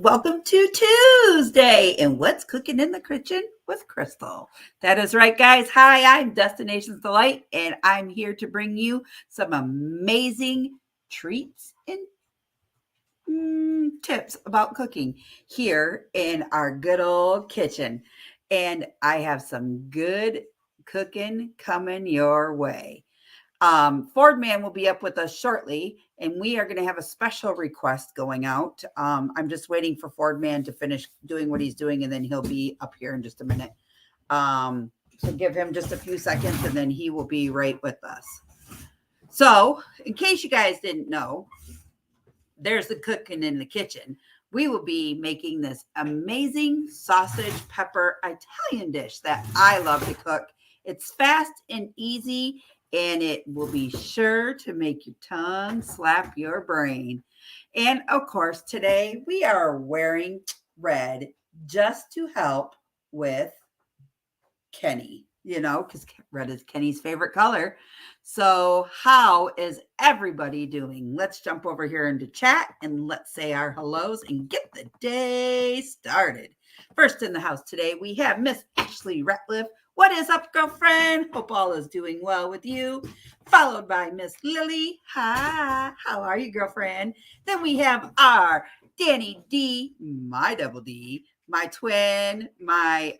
welcome to Tuesday and what's cooking in the kitchen with Crystal. That is right, guys. Hi, I'm Destinations Delight, and I'm here to bring you some amazing treats and tips about cooking here in our good old kitchen. And I have some good cooking coming your way. Ford Man will be up with us shortly, and we are going to have a special request going out. I'm just waiting for Ford Man to finish doing what he's doing, and then he'll be up here in just a minute. So give him just a few seconds, and then he will be right with us. So, in case you guys didn't know, there's the cooking in the kitchen. We will be making this amazing sausage pepper Italian dish that I love to cook. It's fast and easy, and it will be sure to make your tongue slap your brain. And of course, today we are wearing red just to help with Kenny, because red is Kenny's favorite color. So how is everybody doing? Let's jump over here into chat and let's say our hellos and get the day started. First in the house today, we have Miss Ashley Ratliff. What is up, girlfriend? Hope all is doing well with you. Followed by Miss Lily. Hi, how are you, girlfriend? Then we have our Danny D, my double D, my twin, my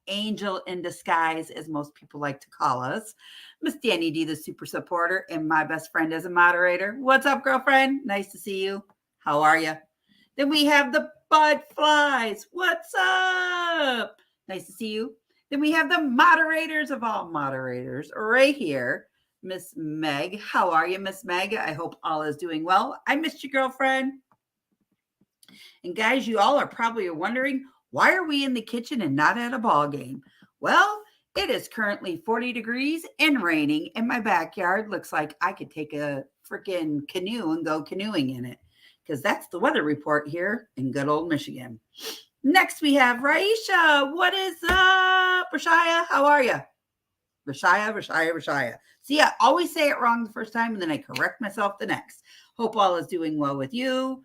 angel in disguise, as most people like to call us. Miss Danny D, the super supporter, and my best friend as a moderator. What's up, girlfriend? Nice to see you. How are you? Then we have the Bud Flies. What's up? Nice to see you. Then we have the moderators of all moderators right here. Miss Meg. How are you, Miss Meg? I hope all is doing well. I missed you, girlfriend. And guys, you all are probably wondering, why are we in the kitchen and not at a ball game? Well, it is currently 40 degrees and raining, and my backyard looks like I could take a freaking canoe and go canoeing in it, because that's the weather report here in good old Michigan. Next, we have Raisha. What is up, Rashaya? How are you? Rashaya. See, I always say it wrong the first time, and then I correct myself the next. Hope all is doing well with you.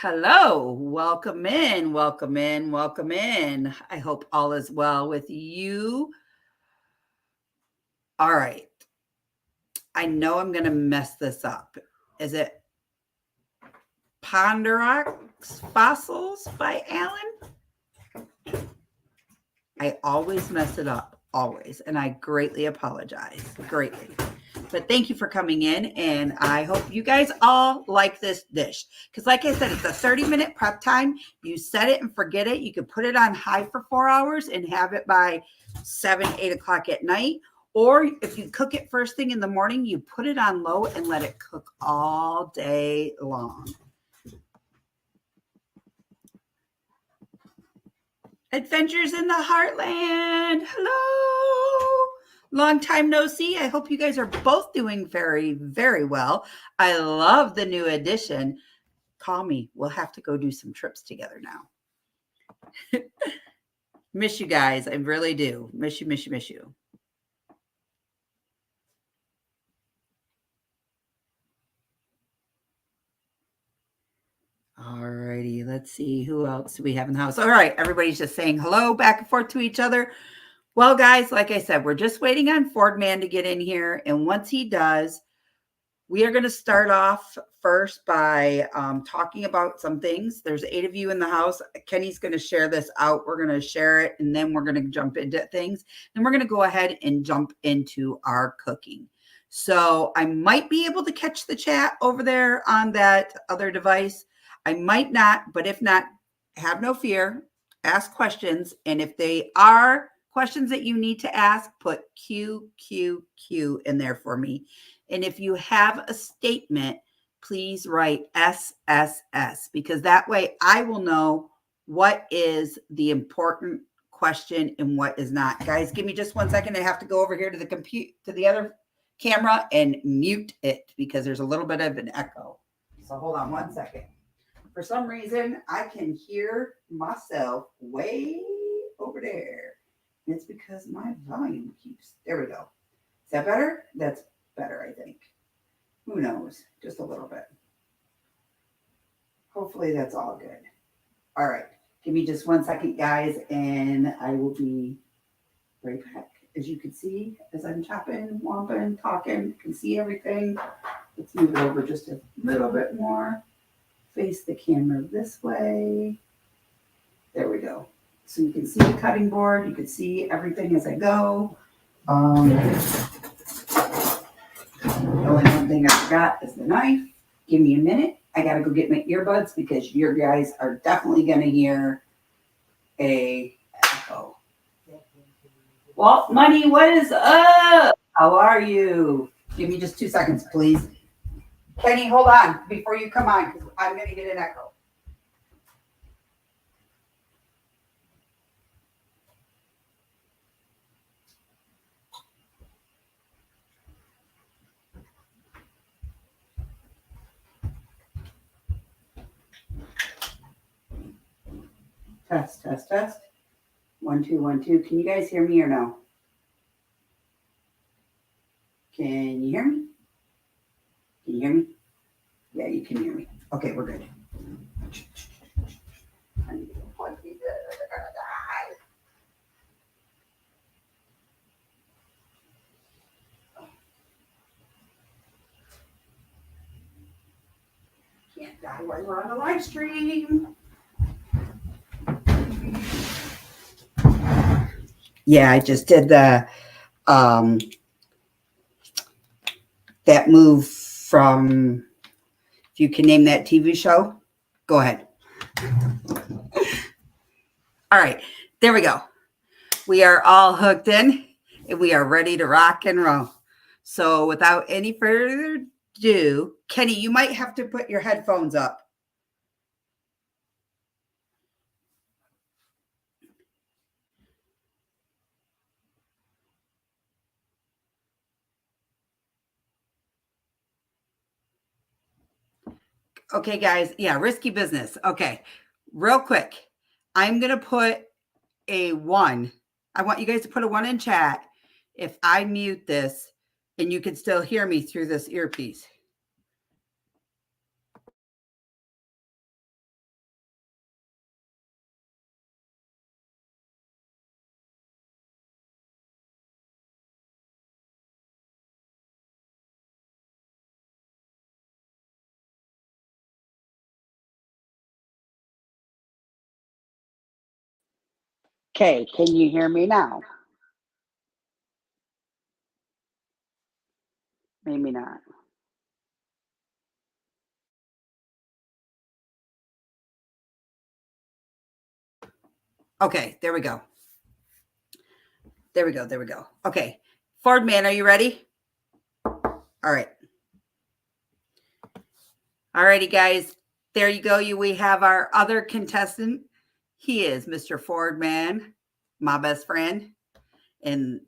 Hello, welcome in. I hope all is well with you. All right. I know I'm going to mess this up. Is it Ponderox Fossils by Alan? I always mess it up, always, and I greatly apologize, greatly. But thank you for coming in, and I hope you guys all like this dish. Because like I said, it's a 30-minute prep time. You set it and forget it. You can put it on high for 4 hours and have it by 7, 8 o'clock at night. Or if you cook it first thing in the morning, you put it on low and let it cook all day long. Adventures in the Heartland. Hello. Long time no see. I hope you guys are both doing very, very well. I love the new edition. Call me. We'll have to go do some trips together now. Miss you guys. I really do. Miss you. All righty. Let's see. Who else do we have in the house? All right. Everybody's just saying hello back and forth to each other. Well, guys, like I said, we're just waiting on Ford Man to get in here. And once he does, we are going to start off first by talking about some things. There's 8 of you in the house. Kenny's going to share this out. We're going to share it, and then we're going to jump into things. And we're going to go ahead and jump into our cooking. So I might be able to catch the chat over there on that other device. I might not, but if not, have no fear. Ask questions. And if they are questions that you need to ask, put Q in there for me. And if you have a statement, please write SSS, because that way I will know what is the important question and what is not. Guys, give me just 1 second. I have to go over here to the other camera and mute it because there's a little bit of an echo. So hold on 1 second. For some reason, I can hear myself way over there. It's because my volume keeps, there we go. Is that better? That's better, I think. Who knows? Just a little bit. Hopefully that's all good. All right. Give me just 1 second, guys, and I will be right back. As you can see, as I'm chopping, womping, talking, you can see everything. Let's move it over just a little bit more. Face the camera this way. There we go. So you can see the cutting board. You can see everything as I go. The only one thing I forgot is the knife. Give me a minute. I got to go get my earbuds because your guys are definitely going to hear a echo. Walt Money, what is up? How are you? Give me just 2 seconds, please. Kenny, hold on before you come on because I'm going to get an echo. Test, test, test. 1, 2, 1, 2. Can you guys hear me or no? Can you hear me? Can you hear me? Yeah, you can hear me. Okay, we're good. I need to plug these in. They're gonna die. Can't die while we're on the live stream. Yeah, I just did the that move from, if you can name that TV show, go ahead. All right, there we go. We are all hooked in and we are ready to rock and roll. So without any further ado, Kenny, you might have to put your headphones up. Okay, guys. Yeah, risky business. Okay, real quick. I'm going to put a 1. I want you guys to put a 1 in chat if I mute this and you can still hear me through this earpiece. Okay, can you hear me now? Maybe not. Okay, there we go. There we go. There we go. Okay, Ford Man, are you ready? All right. All righty, guys. There you go. We have our other contestant. He is Mr. Ford Man, my best friend, and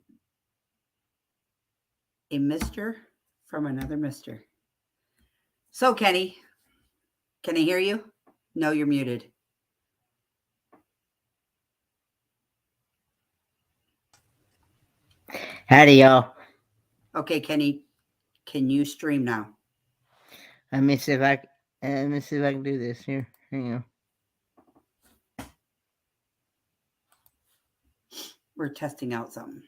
a mister from another mister. So, Kenny, can I hear you? No, you're muted. Howdy, y'all. Okay, Kenny, can you stream now? Let me see if I can do this here. Hang on. We're testing out something.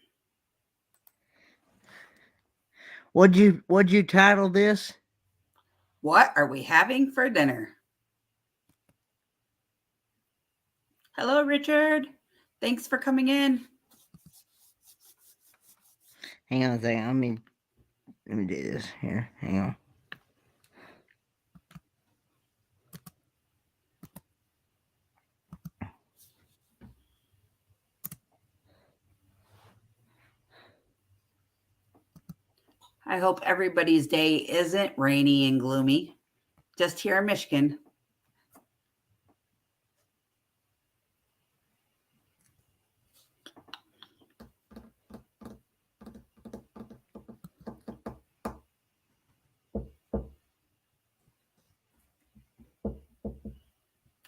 What'd you title this? What are we having for dinner? Hello, Richard. Thanks for coming in. Hang on a second. Let me do this here. Hang on. I hope everybody's day isn't rainy and gloomy. Just here in Michigan.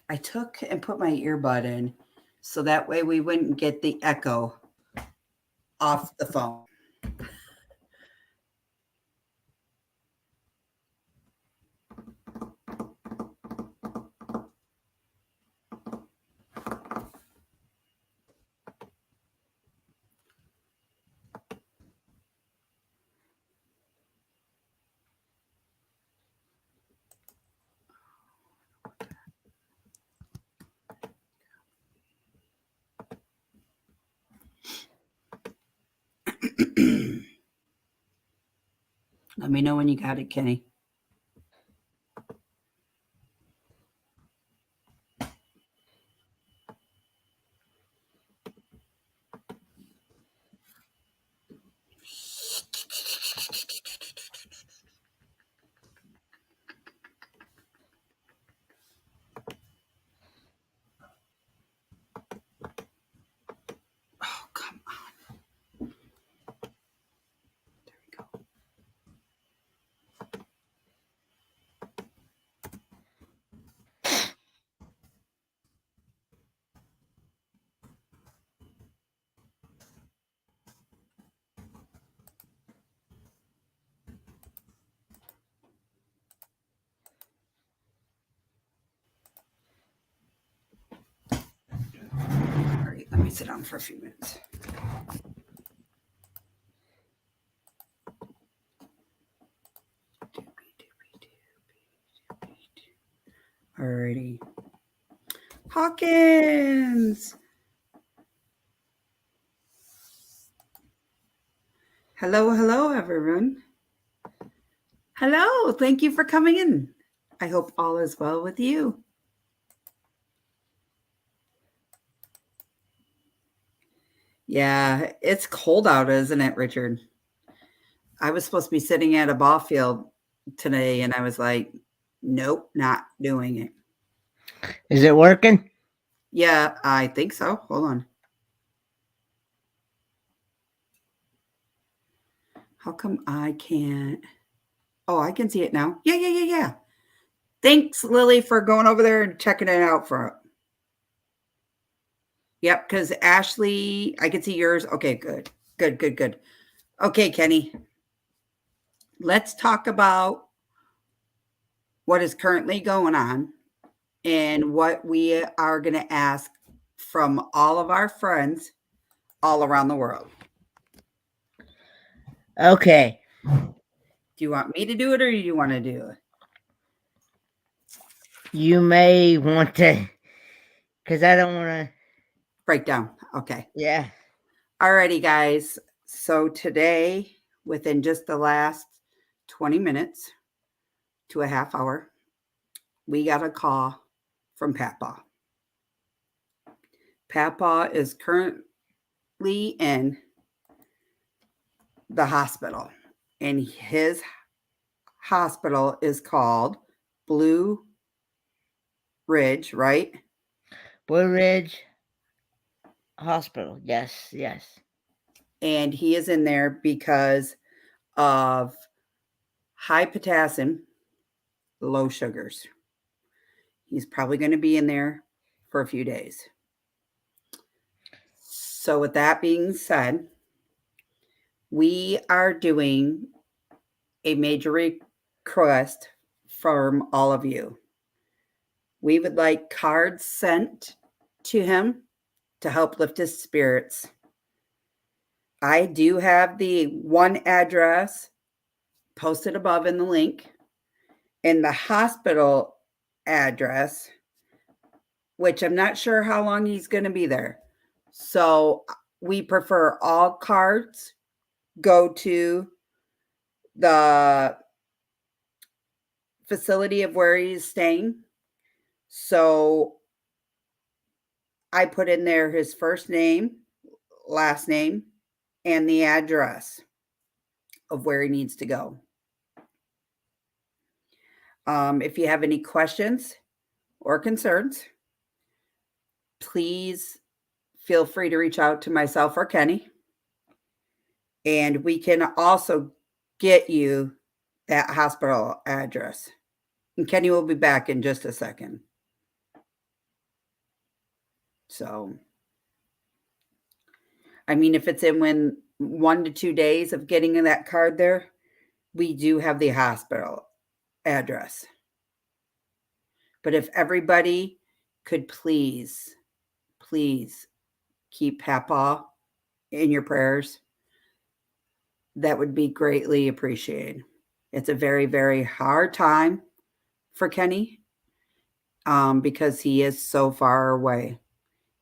I took and put my earbud in so that way we wouldn't get the echo off the phone. Let me know when you got it, Kenny. Oh, come on. There we go. All right, let me sit down for a few minutes. Alrighty. Hawkins. Hello, everyone. Hello, thank you for coming in. I hope all is well with you. Yeah, it's cold out, isn't it, Richard? I was supposed to be sitting at a ball field today, and I was like, nope, not doing it. Is it working? Yeah, I think so. Hold on. How come I can't? Oh, I can see it now. Yeah. Thanks, Lily, for going over there and checking it out for. Yep, because Ashley, I can see yours. Okay, good. Okay, Kenny, let's talk about what is currently going on and what we are going to ask from all of our friends all around the world. Okay. Do you want me to do it or do you want to do it? You may want to, because I don't want to. Break down. Okay. Yeah. Alrighty, guys. So today, within just the last 20 minutes to a half hour, we got a call from Papa. Papa is currently in the hospital, and his hospital is called Blue Ridge, right? Blue Ridge Hospital. Yes. And he is in there because of high potassium, low sugars. He's probably going to be in there for a few days. So, with that being said, we are doing a major request from all of you. We would like cards sent to him to help lift his spirits. I do have the one address posted above in the link, and the hospital address, which I'm not sure how long he's going to be there. So we prefer all cards go to the facility of where he's staying. So I put in there his first name, last name, and the address of where he needs to go. If you have any questions or concerns, please feel free to reach out to myself or Kenny. And we can also get you that hospital address. And Kenny will be back in just a second. So, I mean, if it's in 1 to 2 days of getting that card there, we do have the hospital address. But if everybody could please keep Papa in your prayers, that would be greatly appreciated. It's a very, very hard time for Kenny because he is so far away.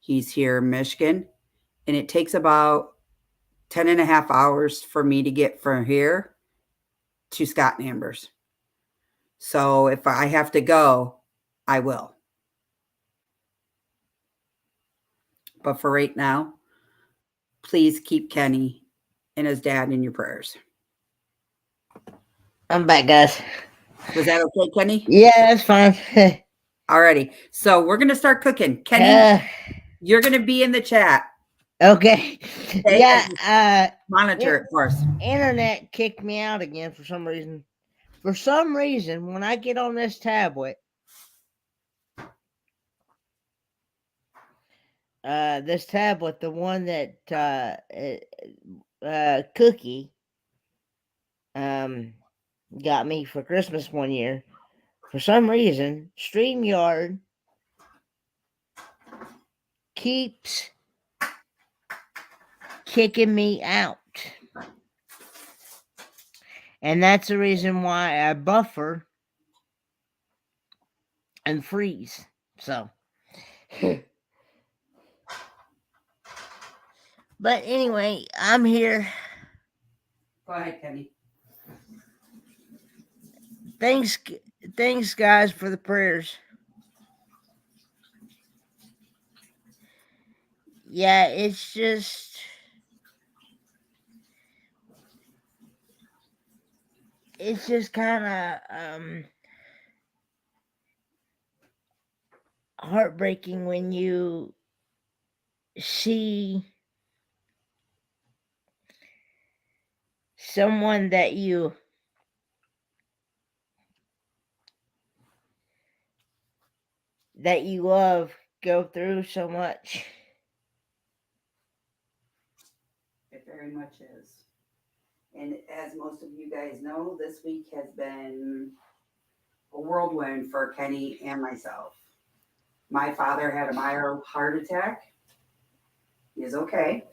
He's here in Michigan, and it takes about 10 and a half hours for me to get from here to Scott and Amber's. So if I have to go, I will. But for right now, please keep Kenny and his dad in your prayers. I'm back, guys. Was that okay, Kenny? Yeah, that's fine. Alrighty. So we're gonna start cooking. Kenny, you're gonna be in the chat. Okay. Okay? Yeah. Monitor it for us. Internet kicked me out again for some reason. For some reason, when I get on this tablet, the one that Cookie got me for Christmas one year, for some reason, StreamYard keeps kicking me out. And that's the reason why I buffer and freeze. So. But anyway, I'm here. Go ahead, Kenny. Thanks, guys, for the prayers. Yeah, it's just kind of heartbreaking when you see someone that you love go through so much. It very much is. And as most of you guys know, this week has been a whirlwind for Kenny and myself. My father had a mild heart attack. He is okay.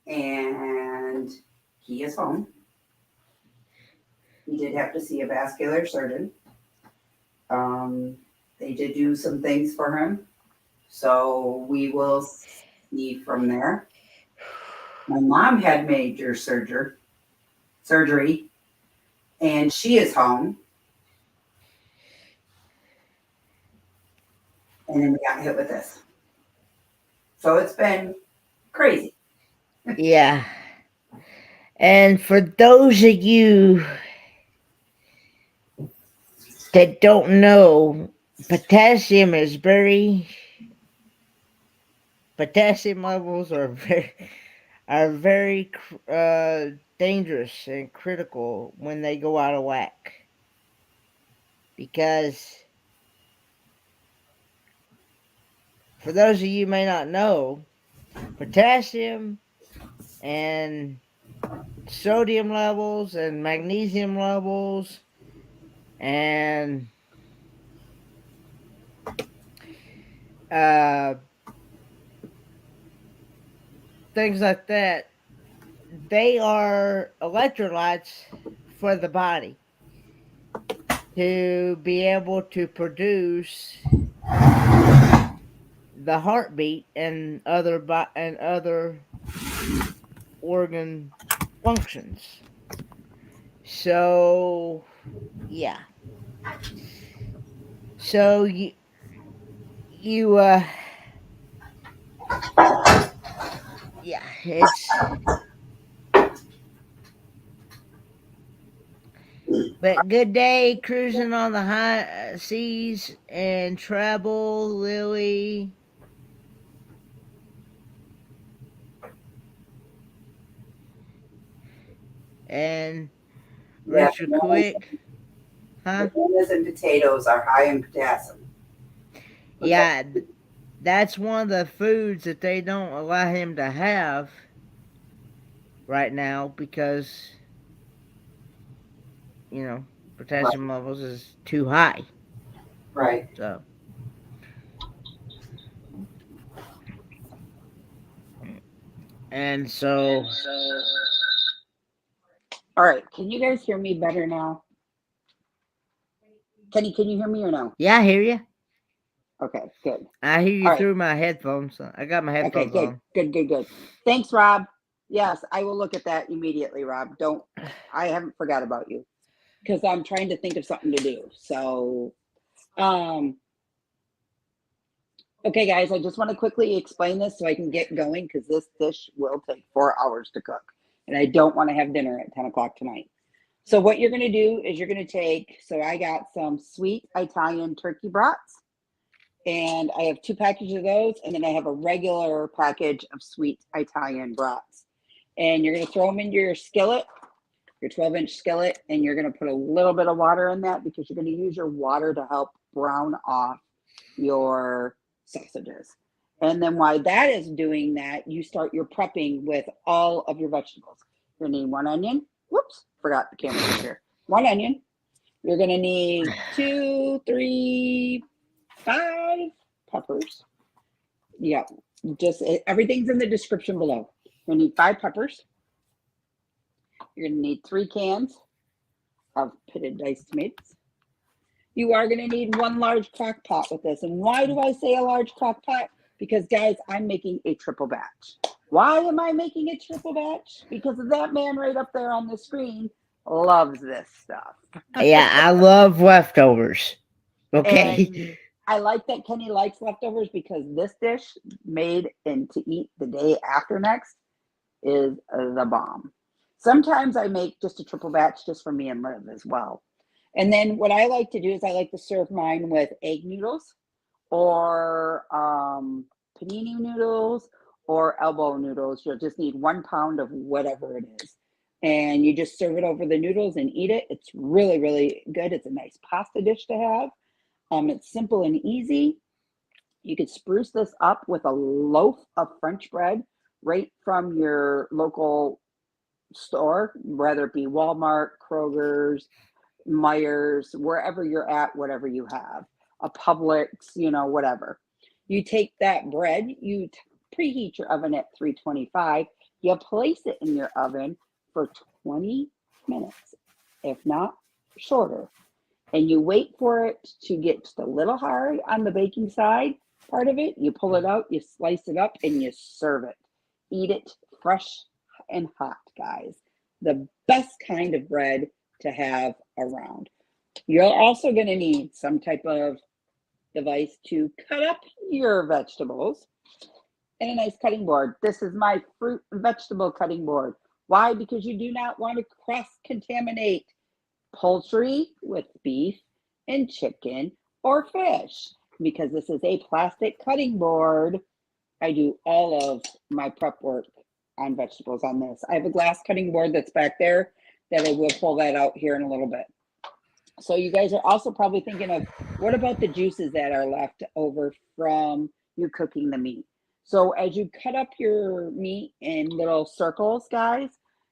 And he is home. He did have to see a vascular surgeon. They did do some things for him. So we will see from there. My mom had major surgery, and she is home. And then we got hit with this. So it's been crazy. Yeah. And for those of you that don't know, potassium levels are very dangerous and critical when they go out of whack. Because for those of you who may not know, potassium and sodium levels and magnesium levels and things like that, they are electrolytes for the body to be able to produce the heartbeat and other organ functions. So yeah. So yeah, it's. But good day cruising on the high seas and travel, Lily. And Richard Quick. Huh? Bananas and potatoes are high in potassium. Yeah, that's one of the foods that they don't allow him to have right now because, potassium levels is too high. Right. So. And so. All right. Can you guys hear me better now? Kenny, can you hear me or no? Yeah, I hear you. Okay, good. I hear you through my headphones. I got my headphones on. Good. Thanks, Rob. Yes, I will look at that immediately, Rob. I haven't forgot about you. because I'm trying to think of something to do. So, okay, guys, I just want to quickly explain this so I can get going because this dish will take 4 hours to cook. And I don't want to have dinner at 10 o'clock tonight. So what you're going to do is you're going to take, so I got some sweet Italian turkey brats. And I have 2 packages of those. And then I have a regular package of sweet Italian brats. And you're going to throw them into your skillet, your 12-inch skillet. And you're going to put a little bit of water in that because you're going to use your water to help brown off your sausages. And then while that is doing that, you start your prepping with all of your vegetables. You're going to need 1 onion. Whoops, forgot the camera was here. 1 onion. You're going to need 2, 3, 5 peppers. Yeah, just everything's in the description below. You're going to need 5 peppers. You're going to need 3 cans of pitted diced tomatoes. You are going to need 1 large crock pot with this. And why do I say a large crock pot? Because, guys, I'm making a triple batch. Why am I making a triple batch? Because that man right up there on the screen loves this stuff. Yeah, I love leftovers. Okay. And I like that Kenny likes leftovers because this dish made and to eat the day after next is the bomb. Sometimes I make just a triple batch just for me and Liv as well. And then what I like to do is I like to serve mine with egg noodles or panini noodles or elbow noodles. You'll just need 1 pound of whatever it is. And you just serve it over the noodles and eat it. It's really, really good. It's a nice pasta dish to have. It's simple and easy. You could spruce this up with a loaf of French bread right from your local store, whether it be Walmart, Kroger's, Myers, wherever you're at, whatever you have, a Publix, you know, whatever. You take that bread, you preheat your oven at 325, you place it in your oven for 20 minutes, if not shorter. And you wait for it to get just a little hard on the baking side part of it. You pull it out, you slice it up, and you serve it. Eat it fresh and hot, guys. The best kind of bread to have around. You're also going to need some type of device to cut up your vegetables and a nice cutting board. This is my fruit and vegetable cutting board. Why? Because you do not want to cross-contaminate poultry with beef and chicken or fish. Because this is a plastic cutting board, I do all of my prep work on vegetables on this. I have a glass cutting board that's back there that I will pull that out here in a little bit. So you guys are also probably thinking of, what about the juices that are left over from you cooking the meat? So as you cut up your meat in little circles, guys,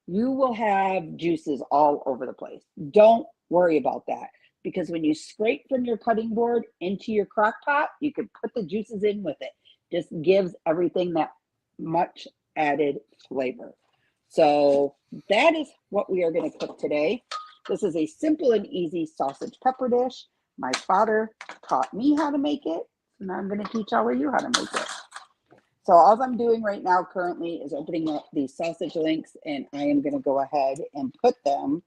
you will have juices all over the place. Don't worry about that, because when you scrape from your cutting board into your crock pot, you can put the juices in with it. Just gives everything that much added flavor. So that is what we are going to cook today. This is a simple and easy sausage pepper dish. My father taught me how to make it, and I'm going to teach all of you how to make it. So all I'm doing right now currently is opening up these sausage links, and I am going to go ahead and put them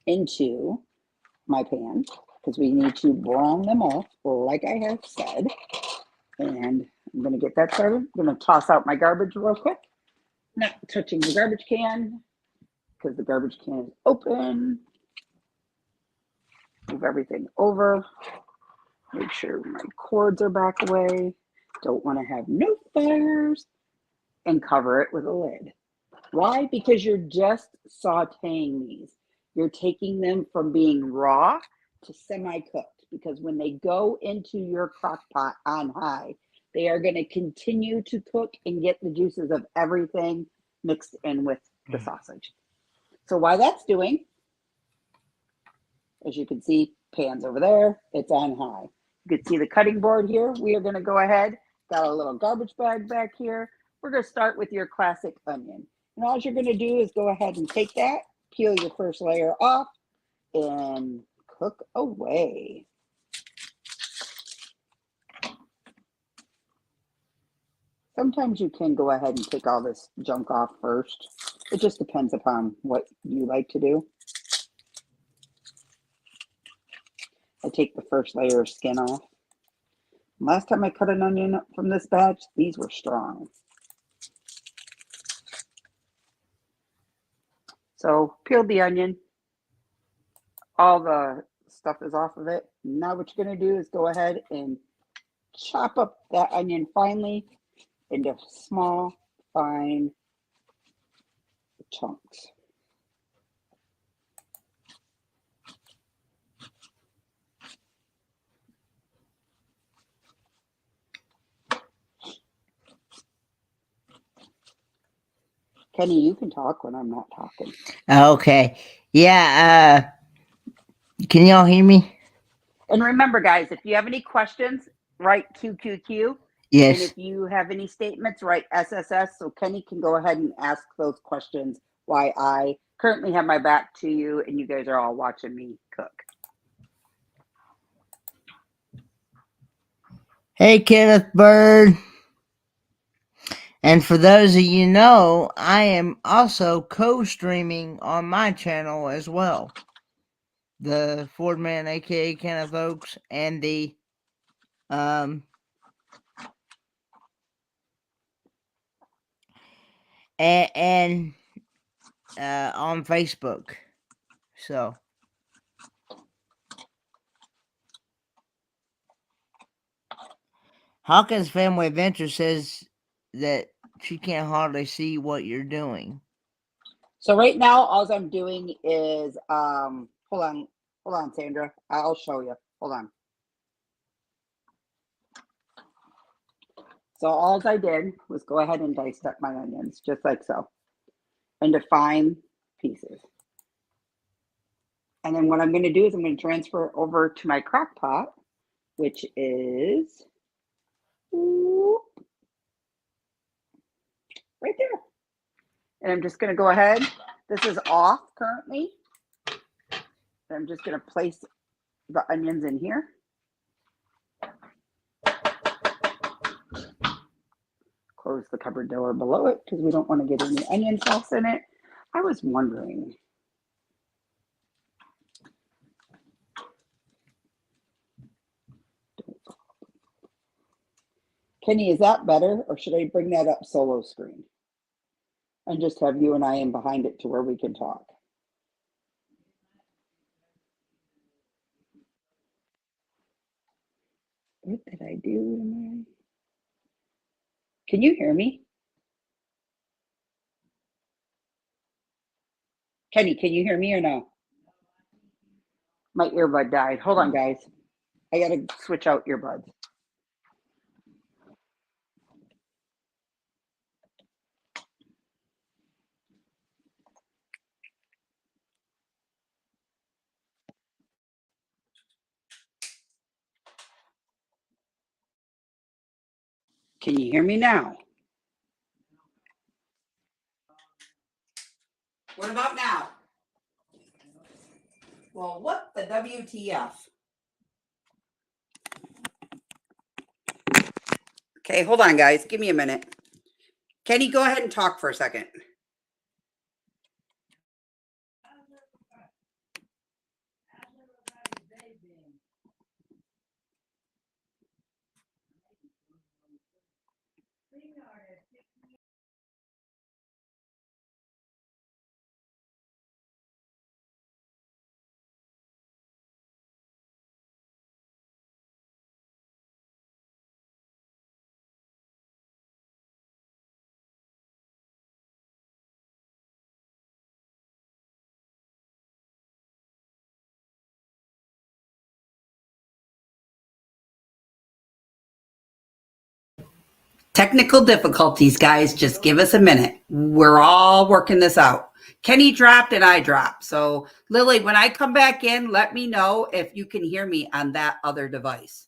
into my pan because we need to brown them off like I have said. And I'm going to get that started. I'm going to toss out my garbage real quick. Not touching the garbage can because the garbage can is open. Move everything over. Make sure my cords are back away. Don't want to have no fires. And cover it with a lid. Why? Because you're just sauteing these. You're taking them from being raw to semi-cooked, because when they go into your crock pot on high, they are going to continue to cook and get the juices of everything mixed in with the sausage. So while that's doing, as you can see, pan's over there, it's on high. You can see the cutting board here. We are going to go ahead, got a little garbage bag back here. We're going to start with your classic onion. And all you're going to do is go ahead and take that, peel your first layer off, and cook away. Sometimes you can go ahead and take all this junk off first. It just depends upon what you like to do. take the first layer of skin off. Last time I cut an onion from this batch, these were strong. So peeled the onion. All the stuff is off of it. Now what you're going to do is go ahead and chop up that onion finely into small, fine chunks. Kenny, you can talk when I'm not talking. Okay. Yeah, can y'all hear me? And remember, guys, if you have any questions, write QQQ. Yes. And if you have any statements, write SSS so Kenny can go ahead and ask those questions while I currently have my back to you and you guys are all watching me cook. Hey, Kenneth Bird. And for those of you know, I am also co-streaming on my channel as well. The Ford Man, aka Kenneth Oaks, and the and on Facebook. So Hawkins Family Adventure says that she can't hardly see what you're doing. So right now, all I'm doing is, hold on, Sandra. I'll show you. Hold on. So all I did was go ahead and dice up my onions, just like so, into fine pieces. And then what I'm going to do is I'm going to transfer it over to my crock pot, which is right there. And I'm just going to go ahead. This is off currently. I'm just going to place the onions in here. Close the cupboard door below it because we don't want to get any onion sauce in it. I was wondering. Kenny, is that better, or should I bring that up solo screen and just have you and I in behind it to where we can talk? What did I do? Can you hear me? Kenny, can you hear me or no? My earbud died. Hold on, guys. I got to switch out earbuds. Can you hear me now? What about now? Well, what the WTF? Okay, hold on, guys. Give me a minute. Kenny, go ahead and talk for a second. Technical difficulties, guys. Just give us a minute. We're all working this out. Kenny dropped and I dropped. So, Lily, when I come back in, let me know if you can hear me on that other device.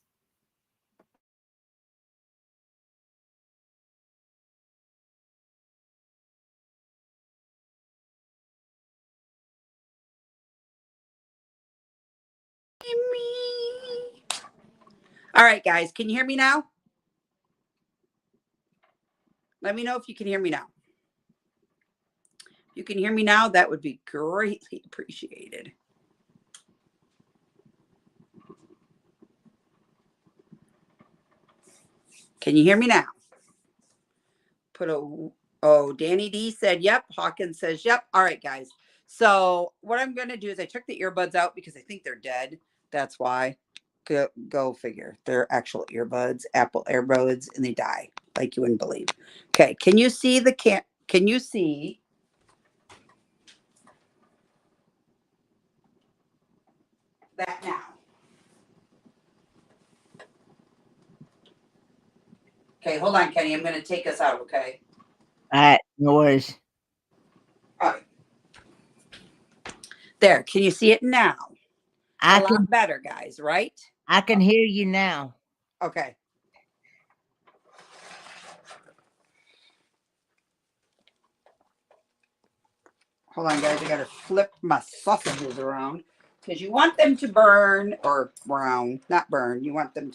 All right, guys. Can you hear me now? Let me know if you can hear me now. If you can hear me now, that would be greatly appreciated. Can you hear me now? Danny D said yep. Hawkins says yep. All right, guys. So what I'm going to do is I took the earbuds out because I think they're dead. That's why. Go figure. They're actual earbuds, Apple earbuds, and they die like you wouldn't believe. Okay, can you see can you see that now? Okay, hold on, Kenny. I'm going to take us out, okay? All right, no worries. All right. There, can you see it now? A lot better, guys, right? I can hear you now. Okay. Hold on, guys. I got to flip my sausages around because you want them to burn or brown, not burn. You want them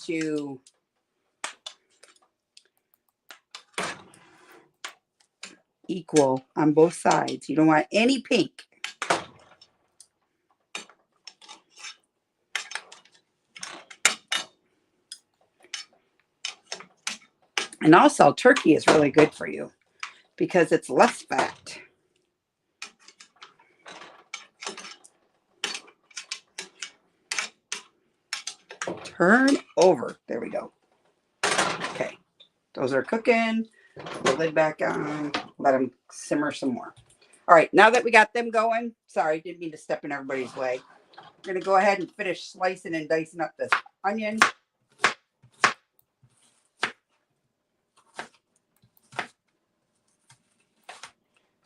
to equal on both sides. You don't want any pink. And also, turkey is really good for you because it's less fat. Turn over. There we go. Okay. Those are cooking. The lid back on. Let them simmer some more. All right. Now that we got them going, sorry, didn't mean to step in everybody's way. We're going to go ahead and finish slicing and dicing up this onion.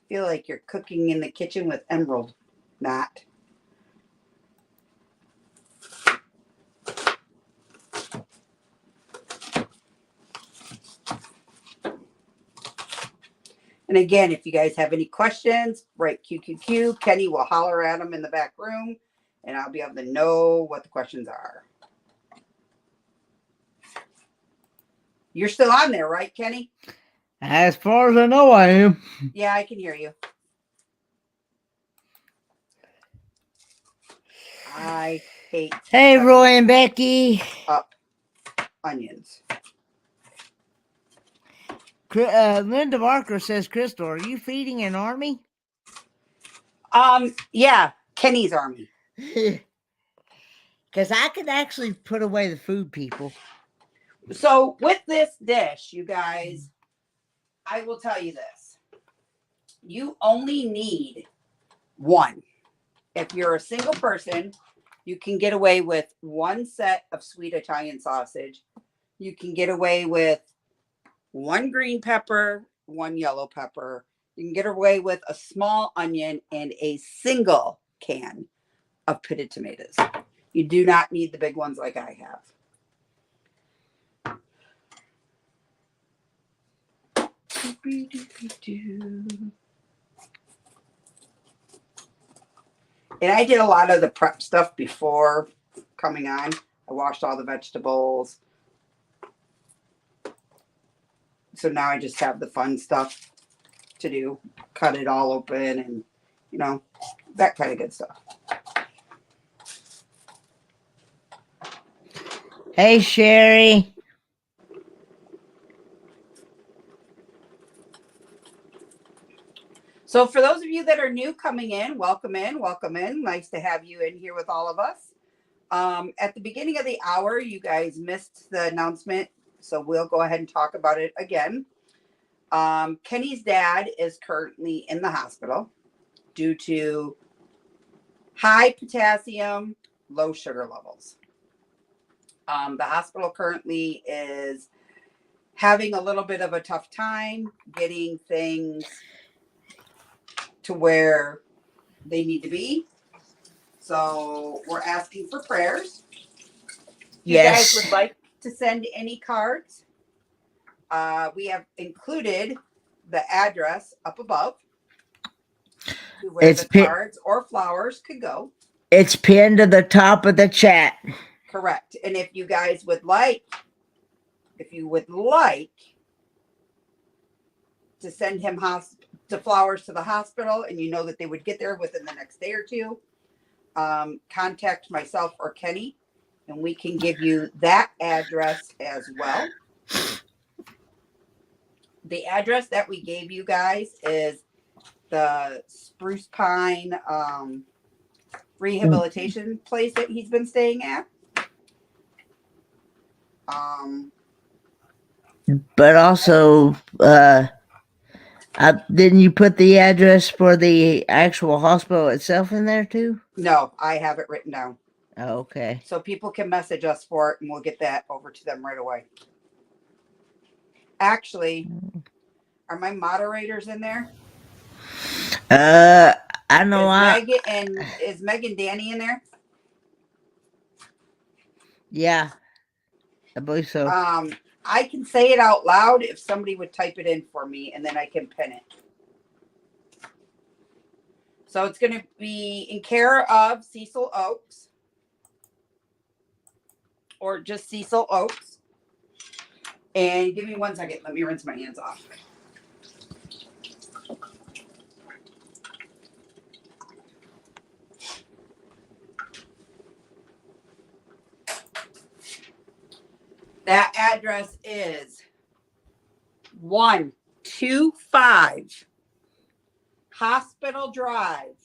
Feel like you're cooking in the kitchen with Emerald. Not. And again, if you guys have any questions, write QQQ. Kenny will holler at them in the back room, and I'll be able to know what the questions are. You're still on there, right, Kenny? As far as I know, I am. Yeah, I can hear you. I hate. Hey, Roy and Becky. Up onions. Linda Barker says, Crystal, are you feeding an army? Yeah, Kenny's army. Because I could actually put away the food, people. So with this dish, you guys, I will tell you this. You only need one. If you're a single person, you can get away with one set of sweet Italian sausage. You can get away with one green pepper, one yellow pepper. You can get away with a small onion and a single can of pitted tomatoes. You do not need the big ones like I have. And I did a lot of the prep stuff before coming on. I washed all the vegetables. So now I just have the fun stuff to do. Cut it all open and, you know, that kind of good stuff. Hey, Sherry. So for those of you that are new coming in, welcome in, welcome in. Nice to have you in here with all of us. At the beginning of the hour, you guys missed the announcement, so we'll go ahead and talk about it again. Kenny's dad is currently in the hospital due to high potassium, low sugar levels. The hospital currently is having a little bit of a tough time getting things to where they need to be. So we're asking for prayers. Yes. You guys would like to send any cards? We have included the address up above to where the cards or flowers could go. It's pinned to the top of the chat. Correct. And if you guys would like, to send him the flowers to the hospital, and you know that they would get there within the next day or two, contact myself or Kenny, and we can give you that address as well. The address that we gave you guys is the Spruce Pine rehabilitation place that he's been staying at. But also, didn't you put the address for the actual hospital itself in there too? No, I have it written down. Oh, okay. So people can message us for it and we'll get that over to them right away. Actually, are my moderators in there? I know Is Meg and Danny in there? Yeah, I believe so. I can say it out loud if somebody would type it in for me and then I can pin it. So it's going to be in care of Cecil Oaks or just Cecil Oaks. And give me 1 second. Let me rinse my hands off. That address is 125 Hospital Drive,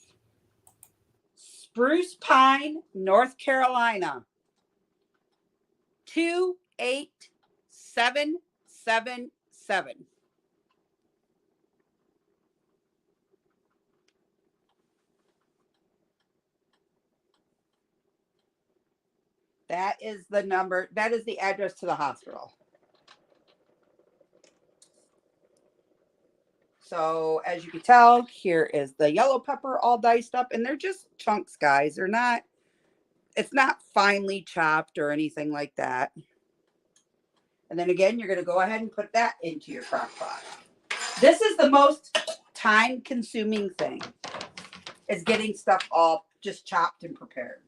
Spruce Pine, North Carolina, 28777. That is the number. That is the address to the hospital. So as you can tell, here is the yellow pepper all diced up, and they're just chunks, guys. They're not, it's not finely chopped or anything like that. And then again, you're going to go ahead and put that into your crock pot. This is the most time consuming thing, is getting stuff all just chopped and prepared.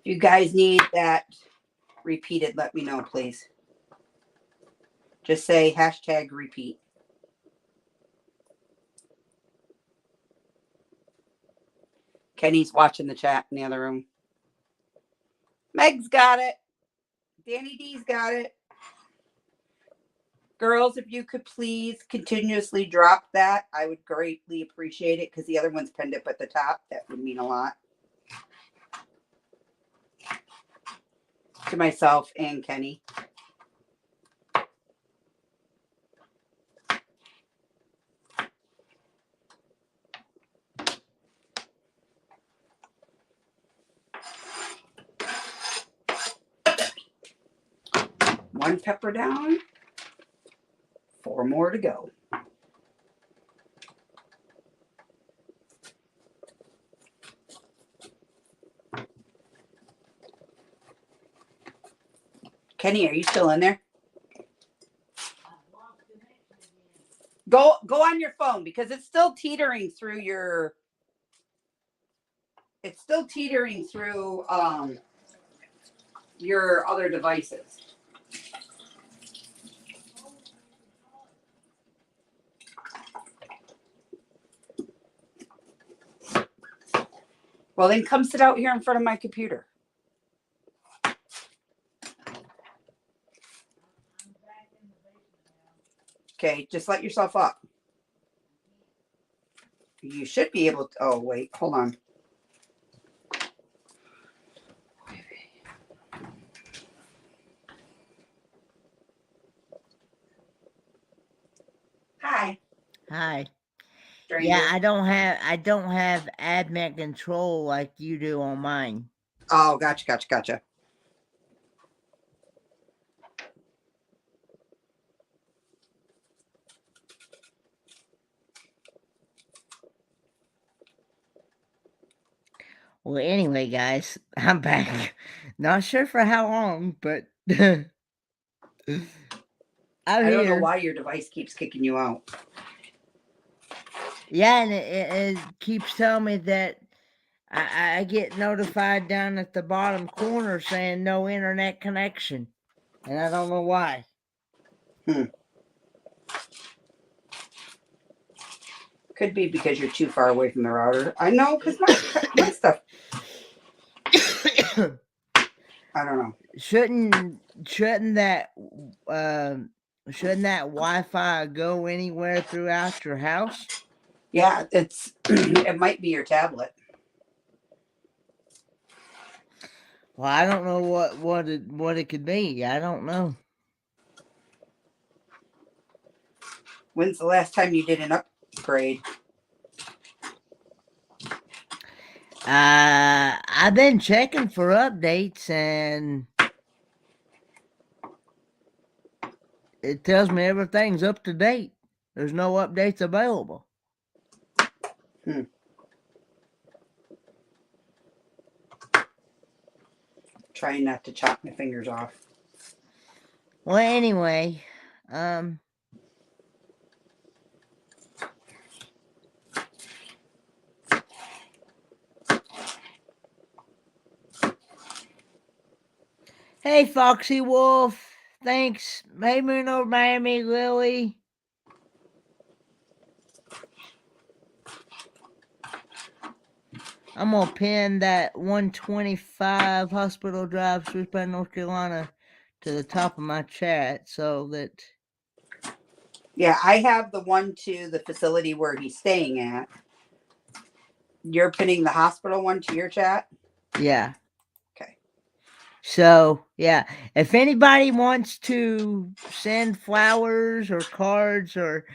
If you guys need that repeated, let me know, please. Just say hashtag repeat. Kenny's watching the chat in the other room. Meg's got it. Danny D's got it. Girls, if you could please continuously drop that, I would greatly appreciate it because the other one's pinned up at the top. That would mean a lot to myself and Kenny. One pepper down, 4 more to go. Kenny, are you still in there? Go on your phone because it's still teetering through your. It's still teetering through your other devices. Well, then come sit out here in front of my computer. Okay, just let yourself up. You should be able to. Oh, wait, hold on. Hi. Hi. Stranger. Yeah, I don't have admin control like you do on mine. Oh, gotcha. Well, anyway, guys, I'm back. Not sure for how long, but I'm I don't know here. why your device keeps kicking you out. Yeah, and it keeps telling me that I get notified down at the bottom corner saying no internet connection, and I don't know why. Could be because you're too far away from the router. I know, because my stuff, I don't know. Shouldn't that shouldn't that Wi-Fi go anywhere throughout your house? Yeah, it's it might be your tablet. Well, I don't know what it could be. I don't know. When's the last time you did an upgrade? I've been checking for updates, and it tells me everything's up to date. There's no updates available. Trying not to chop my fingers off. Well, anyway, hey, Foxy Wolf. Thanks. Hey, Moon over Miami, Lily. I'm gonna pin that 125 Hospital Drive, Shrewsbury, North Carolina, to the top of my chat so that. Yeah, I have the one to the facility where he's staying at. You're pinning the hospital one to your chat? Yeah. Okay. So, yeah, if anybody wants to send flowers or cards or.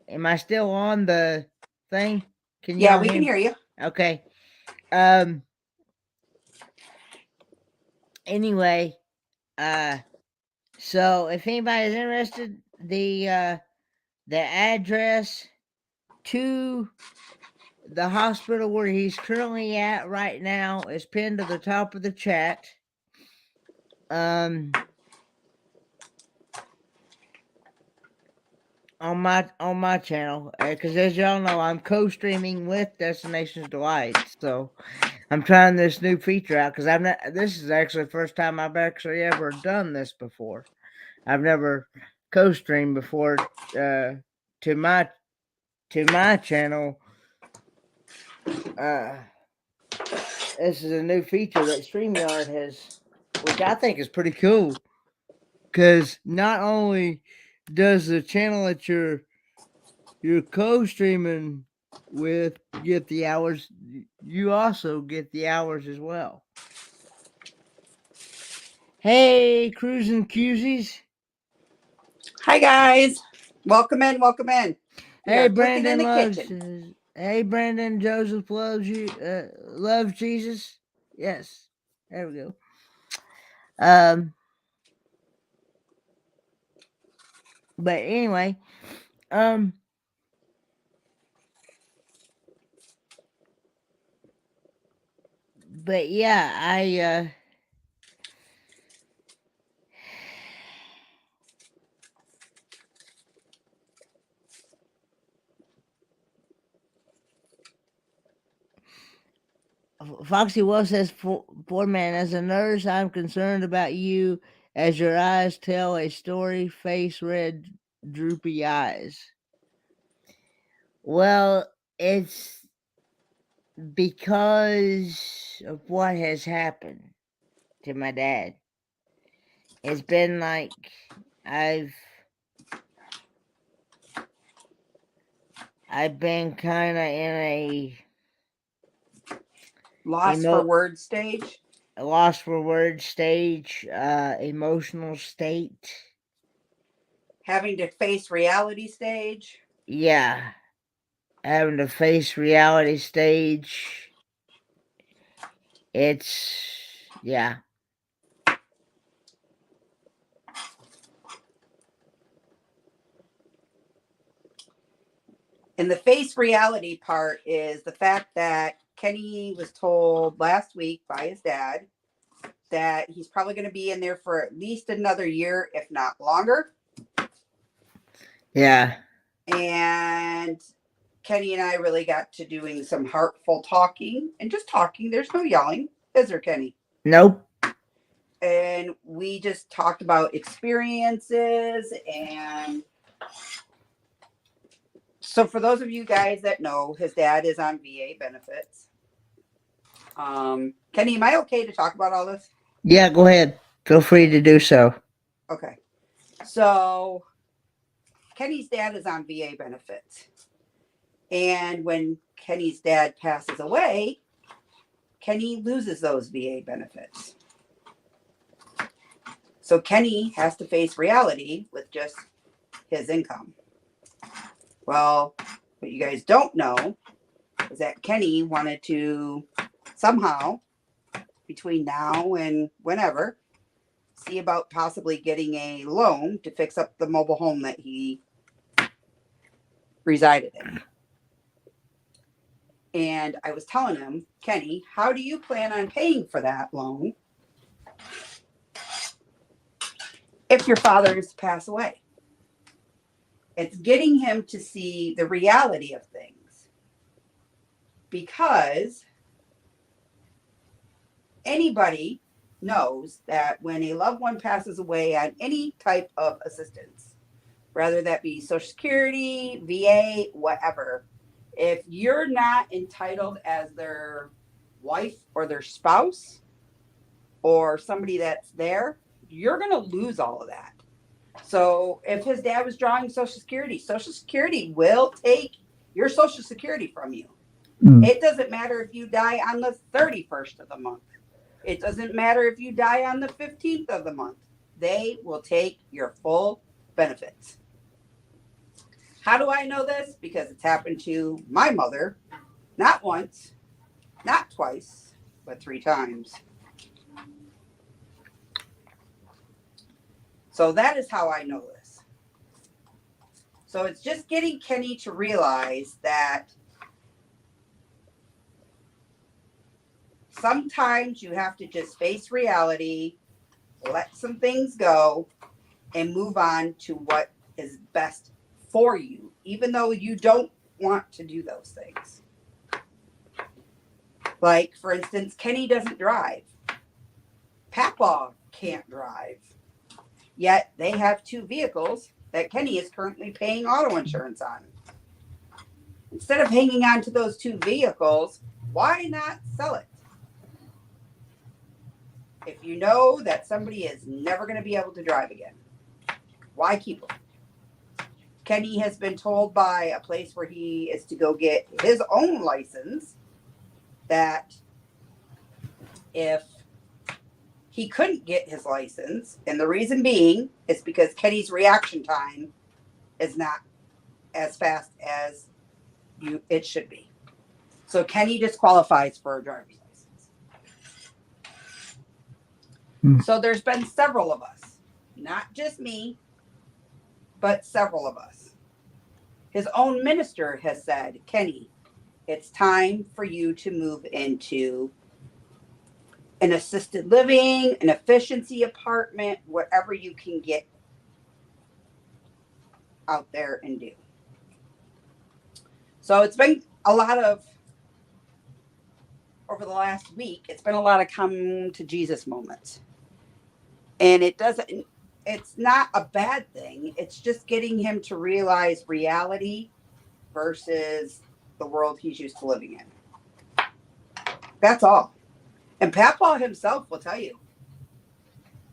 Am I still on the thing? Can Yeah, y'all we can hear? hear you. Okay. Anyway, so if anybody's interested, the address to the hospital where he's currently at right now is pinned to the top of the chat. On my channel, because as y'all know, I'm co-streaming with Destinations Delight, so I'm trying this new feature out because I've not. This is actually the first time I've actually ever done this before. I've never co-streamed before to my channel. This is a new feature that StreamYard has, which I think is pretty cool. Because not only does the channel that you're co-streaming with get the hours, you also get the hours as well. Hey, Cruising Cusies. Hi, guys. Welcome in. Welcome in. We Hey, are cooking in Brandon the loves. kitchen. Hey, Brandon Joseph loves you. Loves Jesus. Yes. There we go. But anyway, but yeah, Foxy Wolf says, "Boardman, as a nurse, I'm concerned about you as your eyes tell a story. Face red, droopy eyes." Well, it's because of what has happened to my dad. It's been like I've been kind of in a Lost for word stage. lost for words stage, emotional state. Having to face reality stage. Yeah, having to face reality stage. It's yeah. And the face reality part is the fact that Kenny was told last week by his dad that he's probably going to be in there for at least another year, if not longer. Yeah. And Kenny and I really got to doing some heartful talking and just talking. There's no yelling, is there, Kenny? Nope. And we just talked about experiences. And so for those of you guys that know, his dad is on VA benefits. Kenny, am I okay to talk about all this? Yeah, go ahead. Feel free to do so. Okay. So Kenny's dad is on VA benefits. And when Kenny's dad passes away, Kenny loses those VA benefits. So Kenny has to face reality with just his income. Well, what you guys don't know is that Kenny wanted to somehow, between now and whenever, see about possibly getting a loan to fix up the mobile home that he resided in. And I was telling him, Kenny, how do you plan on paying for that loan if your father is to pass away? It's getting him to see the reality of things, because anybody knows that when a loved one passes away on any type of assistance, whether that be Social Security, VA, whatever, if you're not entitled as their wife or their spouse or somebody that's there, you're going to lose all of that. So if his dad was drawing Social Security will take your Social Security from you. It doesn't matter if you die on the 31st of the month. It doesn't matter if you die on the 15th of the month. They will take your full benefits. How do I know this? Because it's happened to my mother, not once, not twice, but 3 times. So that is how I know this. So it's just getting Kenny to realize that sometimes you have to just face reality, let some things go, and move on to what is best for you, even though you don't want to do those things. Like, for instance, Kenny doesn't drive. Papa can't drive. Yet they have 2 vehicles that Kenny is currently paying auto insurance on. Instead of hanging on to those 2 vehicles, why not sell it? If you know that somebody is never going to be able to drive again, why keep them? Kenny has been told by a place where he is to go get his own license that if he couldn't get his license, and the reason being is because Kenny's reaction time is not as fast as it should be. So Kenny disqualifies for a driver's license. So there's been several of us, not just me, but several of us. His own minister has said, Kenny, it's time for you to move into an assisted living, an efficiency apartment, whatever you can get out there and do. So it's been a lot of, over the last week, it's been a lot of come to Jesus moments. And it's not a bad thing. It's just getting him to realize reality versus the world he's used to living in. That's all. And Papa himself will tell you.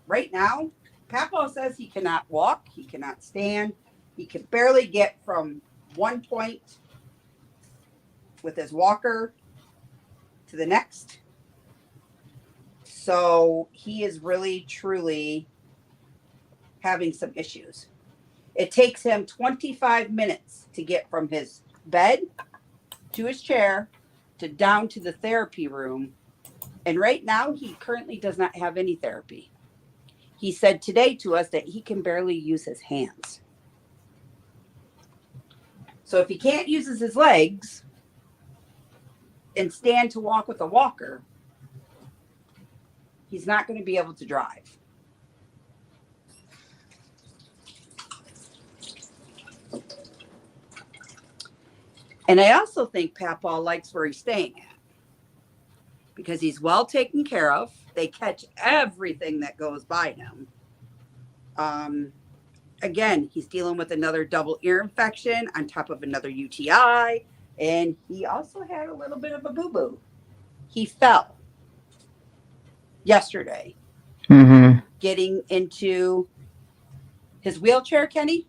Right now, Papa says he cannot walk, he cannot stand, he can barely get from one point with his walker to the next. So he is really, truly having some issues. It takes him 25 minutes to get from his bed to his chair to down to the therapy room. And right now, he currently does not have any therapy. He said today to us that he can barely use his hands. So if he can't use his legs and stand to walk with a walker, he's not going to be able to drive. And I also think Papaw likes where he's staying at because he's well taken care of. They catch everything that goes by him. Um, Again, he's dealing with another double ear infection on top of another UTI. And he also had a little bit of a boo boo. He fell yesterday getting into his wheelchair, Kenny.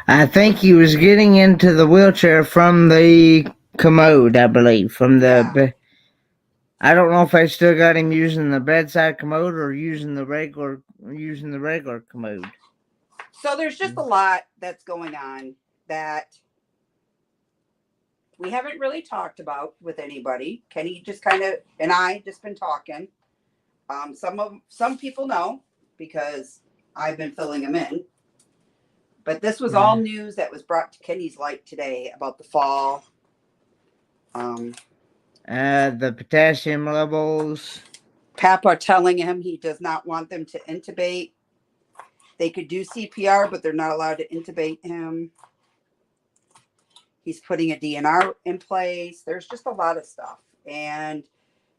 I think he was getting into the wheelchair from the commode, I believe. From the. Yeah. I don't know if I still got him using the bedside commode or using the regular commode. So there's just a lot that's going on that we haven't really talked about with anybody. Kenny just kind of and I just been talking. Some people know because I've been filling them in. But this was all news that was brought to Kenny's light today about the fall. The potassium levels. Papa telling him he does not want them to intubate. They could do CPR, but they're not allowed to intubate him. He's putting a DNR in place. There's just a lot of stuff. And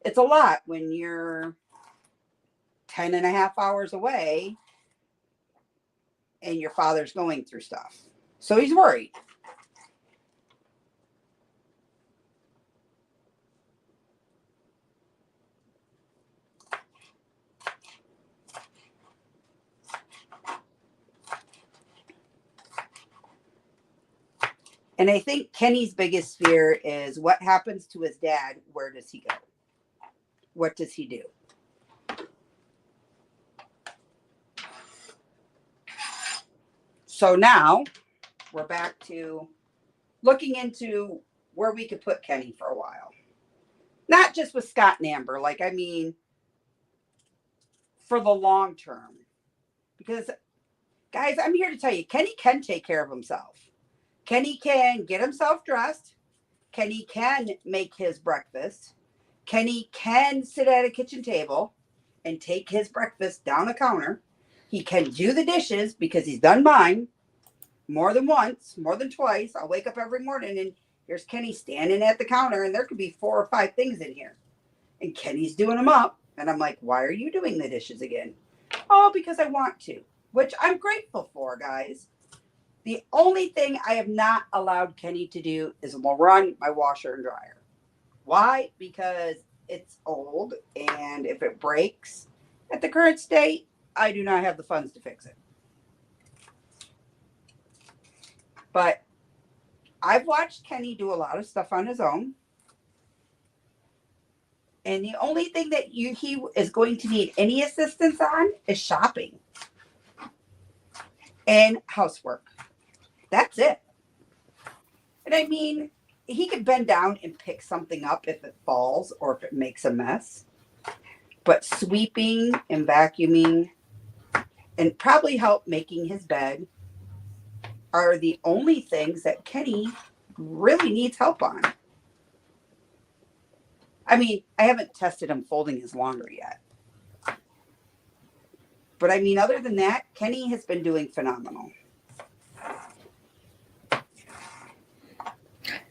it's a lot when you're 10 and a half hours away and your father's going through stuff. So he's worried. And I think Kenny's biggest fear is what happens to his dad? Where does he go? What does he do? So now we're back to looking into where we could put Kenny for a while. Not just with Scott and Amber, for the long term. Because, guys, I'm here to tell you, Kenny can take care of himself. Kenny can get himself dressed. Kenny can make his breakfast. Kenny can sit at a kitchen table and take his breakfast down a counter. He can do the dishes because he's done mine more than once, more than twice. I'll wake up every morning and here's Kenny standing at the counter and there could be 4 or 5 things in here. And Kenny's doing them up. And I'm like, why are you doing the dishes again? Oh, because I want to, which I'm grateful for, guys. The only thing I have not allowed Kenny to do is run my washer and dryer. Why? Because it's old, and if it breaks at the current state, I do not have the funds to fix it. But I've watched Kenny do a lot of stuff on his own. And the only thing that he is going to need any assistance on is shopping and housework. That's it. And I mean, he could bend down and pick something up if it falls or if it makes a mess. But sweeping and vacuuming and probably help making his bed are the only things that Kenny really needs help on. I mean, I haven't tested him folding his laundry yet. But I mean, other than that, Kenny has been doing phenomenal.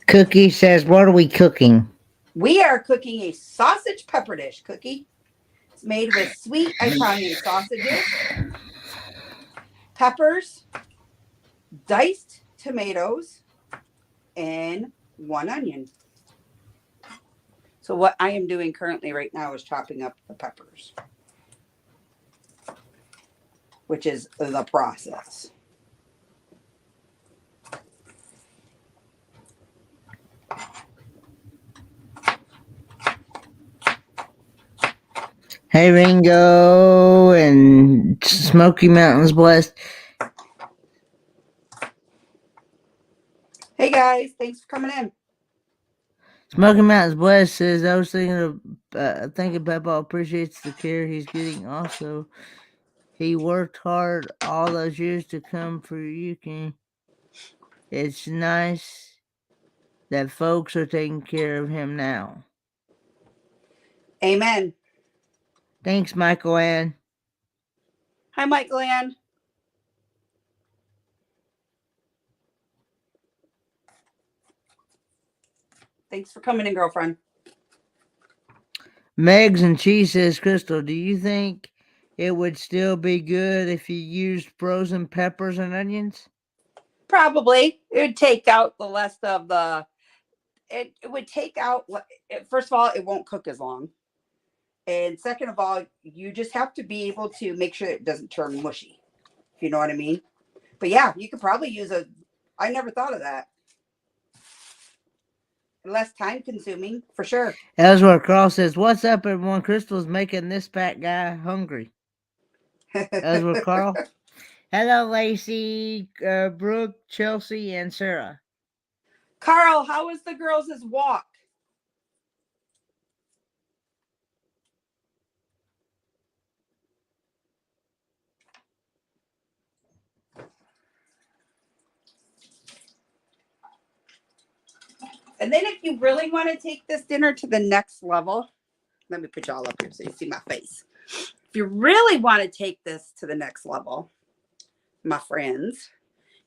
Cookie says, what are we cooking? We are cooking a sausage pepper dish, Cookie. It's made with sweet Italian sausages, peppers, diced tomatoes, and 1 onion. So what I am doing currently right now is chopping up the peppers, which is the process. Hey, Ringo and Smoky Mountains Blessed. Hey guys, thanks for coming in. Smoky Mountains Blessed says, I was thinking Papa appreciates the care he's getting. Also, he worked hard all those years to come for Yuki. It's nice that folks are taking care of him now. Amen. Thanks, Michael Ann. Hi, Michael Ann. Thanks for coming in, girlfriend. Megs and Cheese says, Crystal, do you think it would still be good if you used frozen peppers and onions? Probably. It would take out the rest of it would take out, first of all, it won't cook as long. And second of all, you just have to be able to make sure it doesn't turn mushy, if you know what I mean. But yeah, you could probably use I never thought of that. Less time consuming, for sure. Ellsworth Carl says, what's up, everyone? Crystal's making this fat guy hungry. Ellsworth Carl. Hello, Lacey, Brooke, Chelsea, and Sarah. Carl, how was the girls' walk? And then if you really want to take this dinner to the next level, let me put you all up here so you see my face. If you really want to take this to the next level, my friends,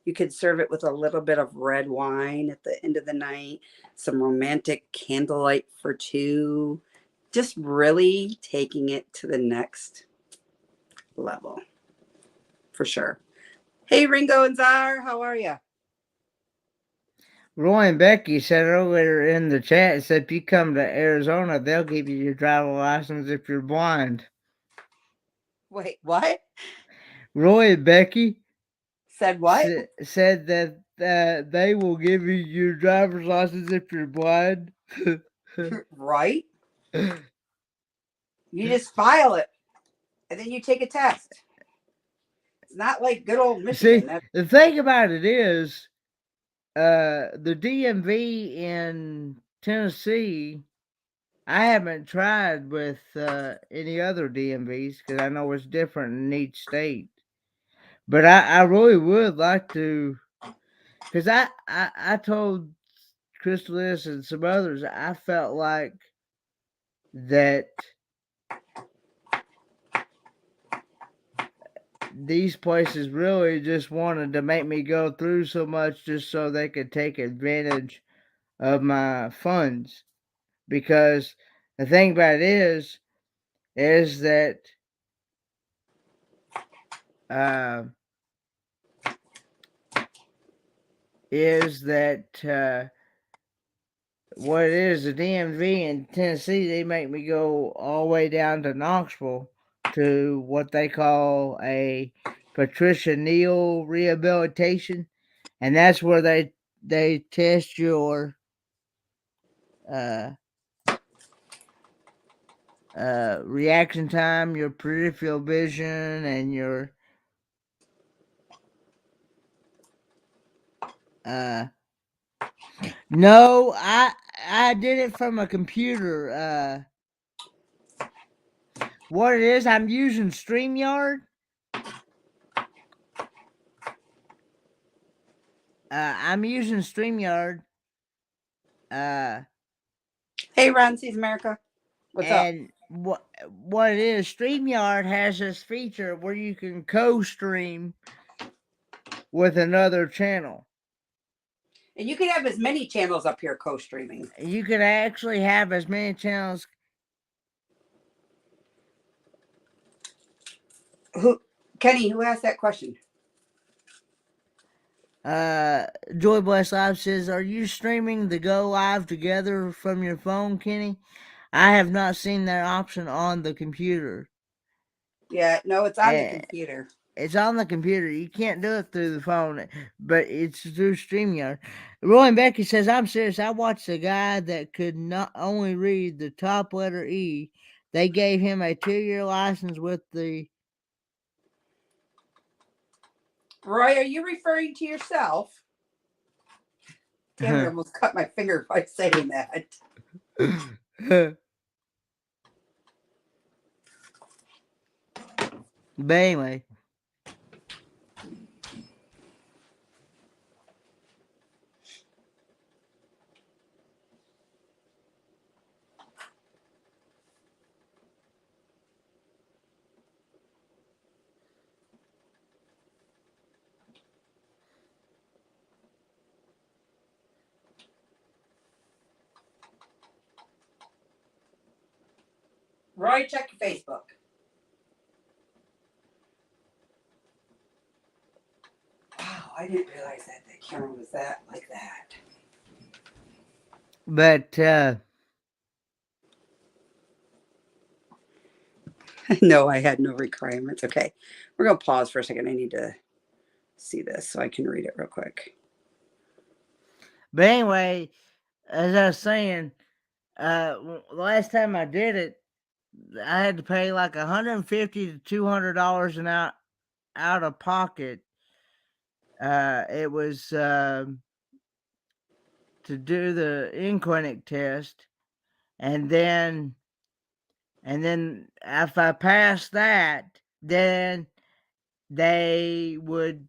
you could serve it with a little bit of red wine at the end of the night, some romantic candlelight for two, just really taking it to the next level, for sure. Hey, Ringo and Czar, how are you? Roy and Becky said earlier in the chat, said if you come to Arizona, they'll give you your driver license if you're blind. Wait, what? Roy and Becky Said what? said that they will give you your driver's license if you're blind. Right? You just file it and then you take a test. It's not like good old Michigan. See, the thing about it is, the DMV in Tennessee, I haven't tried with any other DMVs because I know it's different in each state. But I really would like to, because I told Crystal this and some others, I felt like that these places really just wanted to make me go through so much just so they could take advantage of my funds. Because the thing about it is that uh, what it is, the DMV in Tennessee, they make me go all the way down to Knoxville to what they call a Patricia Neal rehabilitation, and that's where they test your uh, reaction time, your peripheral vision, and your no, I did it from a computer. What it is, I'm using StreamYard. I'm using StreamYard. Hey, Ron sees America. What's up? And what it is, StreamYard has this feature where you can co-stream with another channel. And you can have as many channels up here co-streaming. You can actually have as many channels. Kenny, who asked that question? Joy Bless Live says, are you streaming the Go Live together from your phone, Kenny? I have not seen that option on the computer. Yeah, no, it's on the computer. It's on the computer. You can't do it through the phone, but it's through StreamYard. Roy and Becky says, I'm serious. I watched a guy that could not only read the top letter E, they gave him a 2-year license with the... Roy, are you referring to yourself? Damn, I almost cut my finger by saying that. But anyway. Roy, check your Facebook. Wow, I didn't realize that the camera was that like that. But No, I had no requirements. Okay, we're gonna pause for a second. I need to see this so I can read it real quick. but anyway, as I was saying, the last time I did it, I had to pay like $150 to $200 out of pocket. It was to do the in-clinic test, and then if I passed that, then they would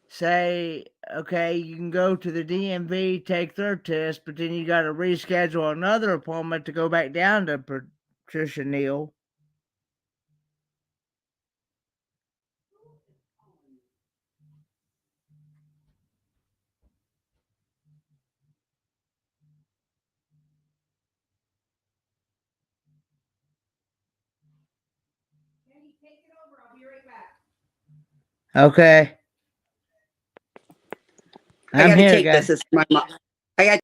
say, okay, you can go to the DMV, take their test, but then you got to reschedule another appointment to go back down to Patricia Neal. Okay. I I'm got to here, take guys. this. It's my mom. I got.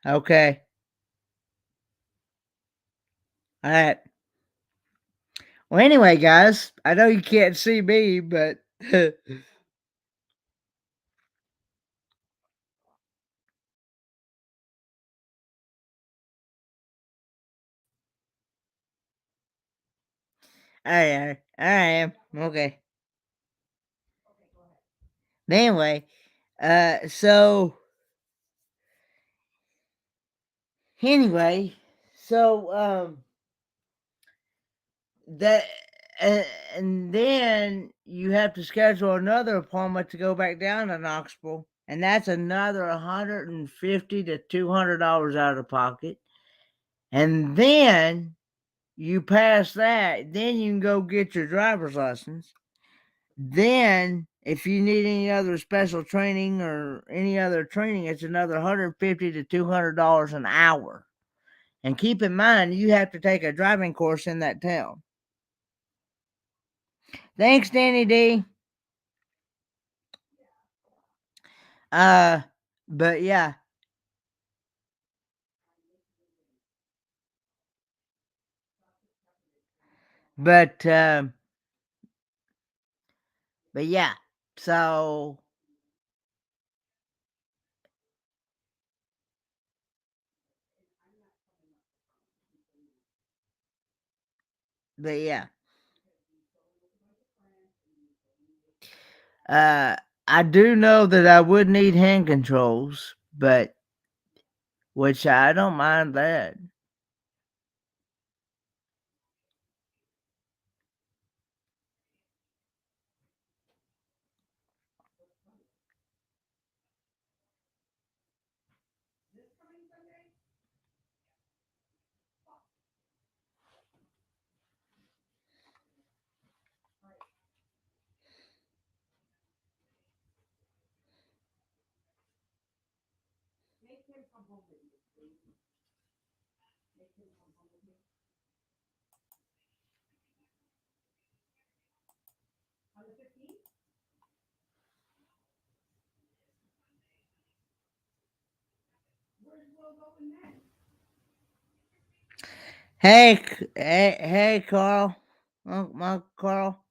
Okay. All right. Well, anyway, guys, I know you can't see me, but I am. Okay. Anyway, so anyway, so that and then you have to schedule another appointment to go back down to Knoxville, and that's another $150 to $200 out of pocket. And then you pass that, then you can go get your driver's license. Then, if you need any other special training or any other training, it's another $150 to $200 an hour. And keep in mind, you have to take a driving course in that town. Thanks, Danny D. But yeah. But yeah. So but yeah. I do know that I would need hand controls, but which I don't mind that. Hey, Carl. My Carl.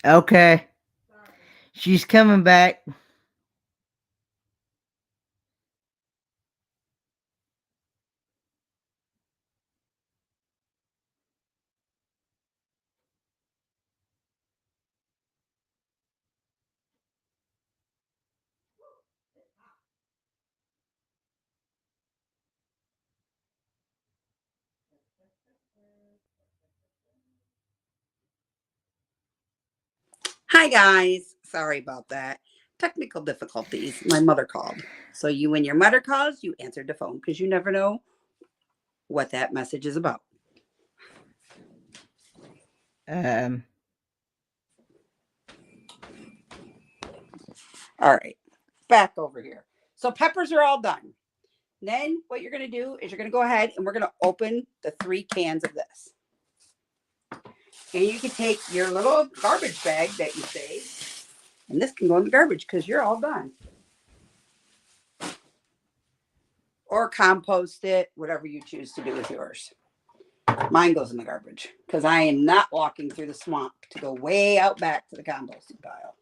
Okay. She's coming back. Hi guys. Sorry about that. technical difficulties. My mother called. So when your mother calls, you answered the phone because you never know what that message is about. All right, back over here. So peppers are all done. Then what you're going to do is you're going to go ahead and we're going to open the 3 cans of this. And you can take your little garbage bag that you saved, and this can go in the garbage because you're all done. Or compost it, whatever you choose to do with yours. Mine goes in the garbage because I am not walking through the swamp to go way out back to the composting pile.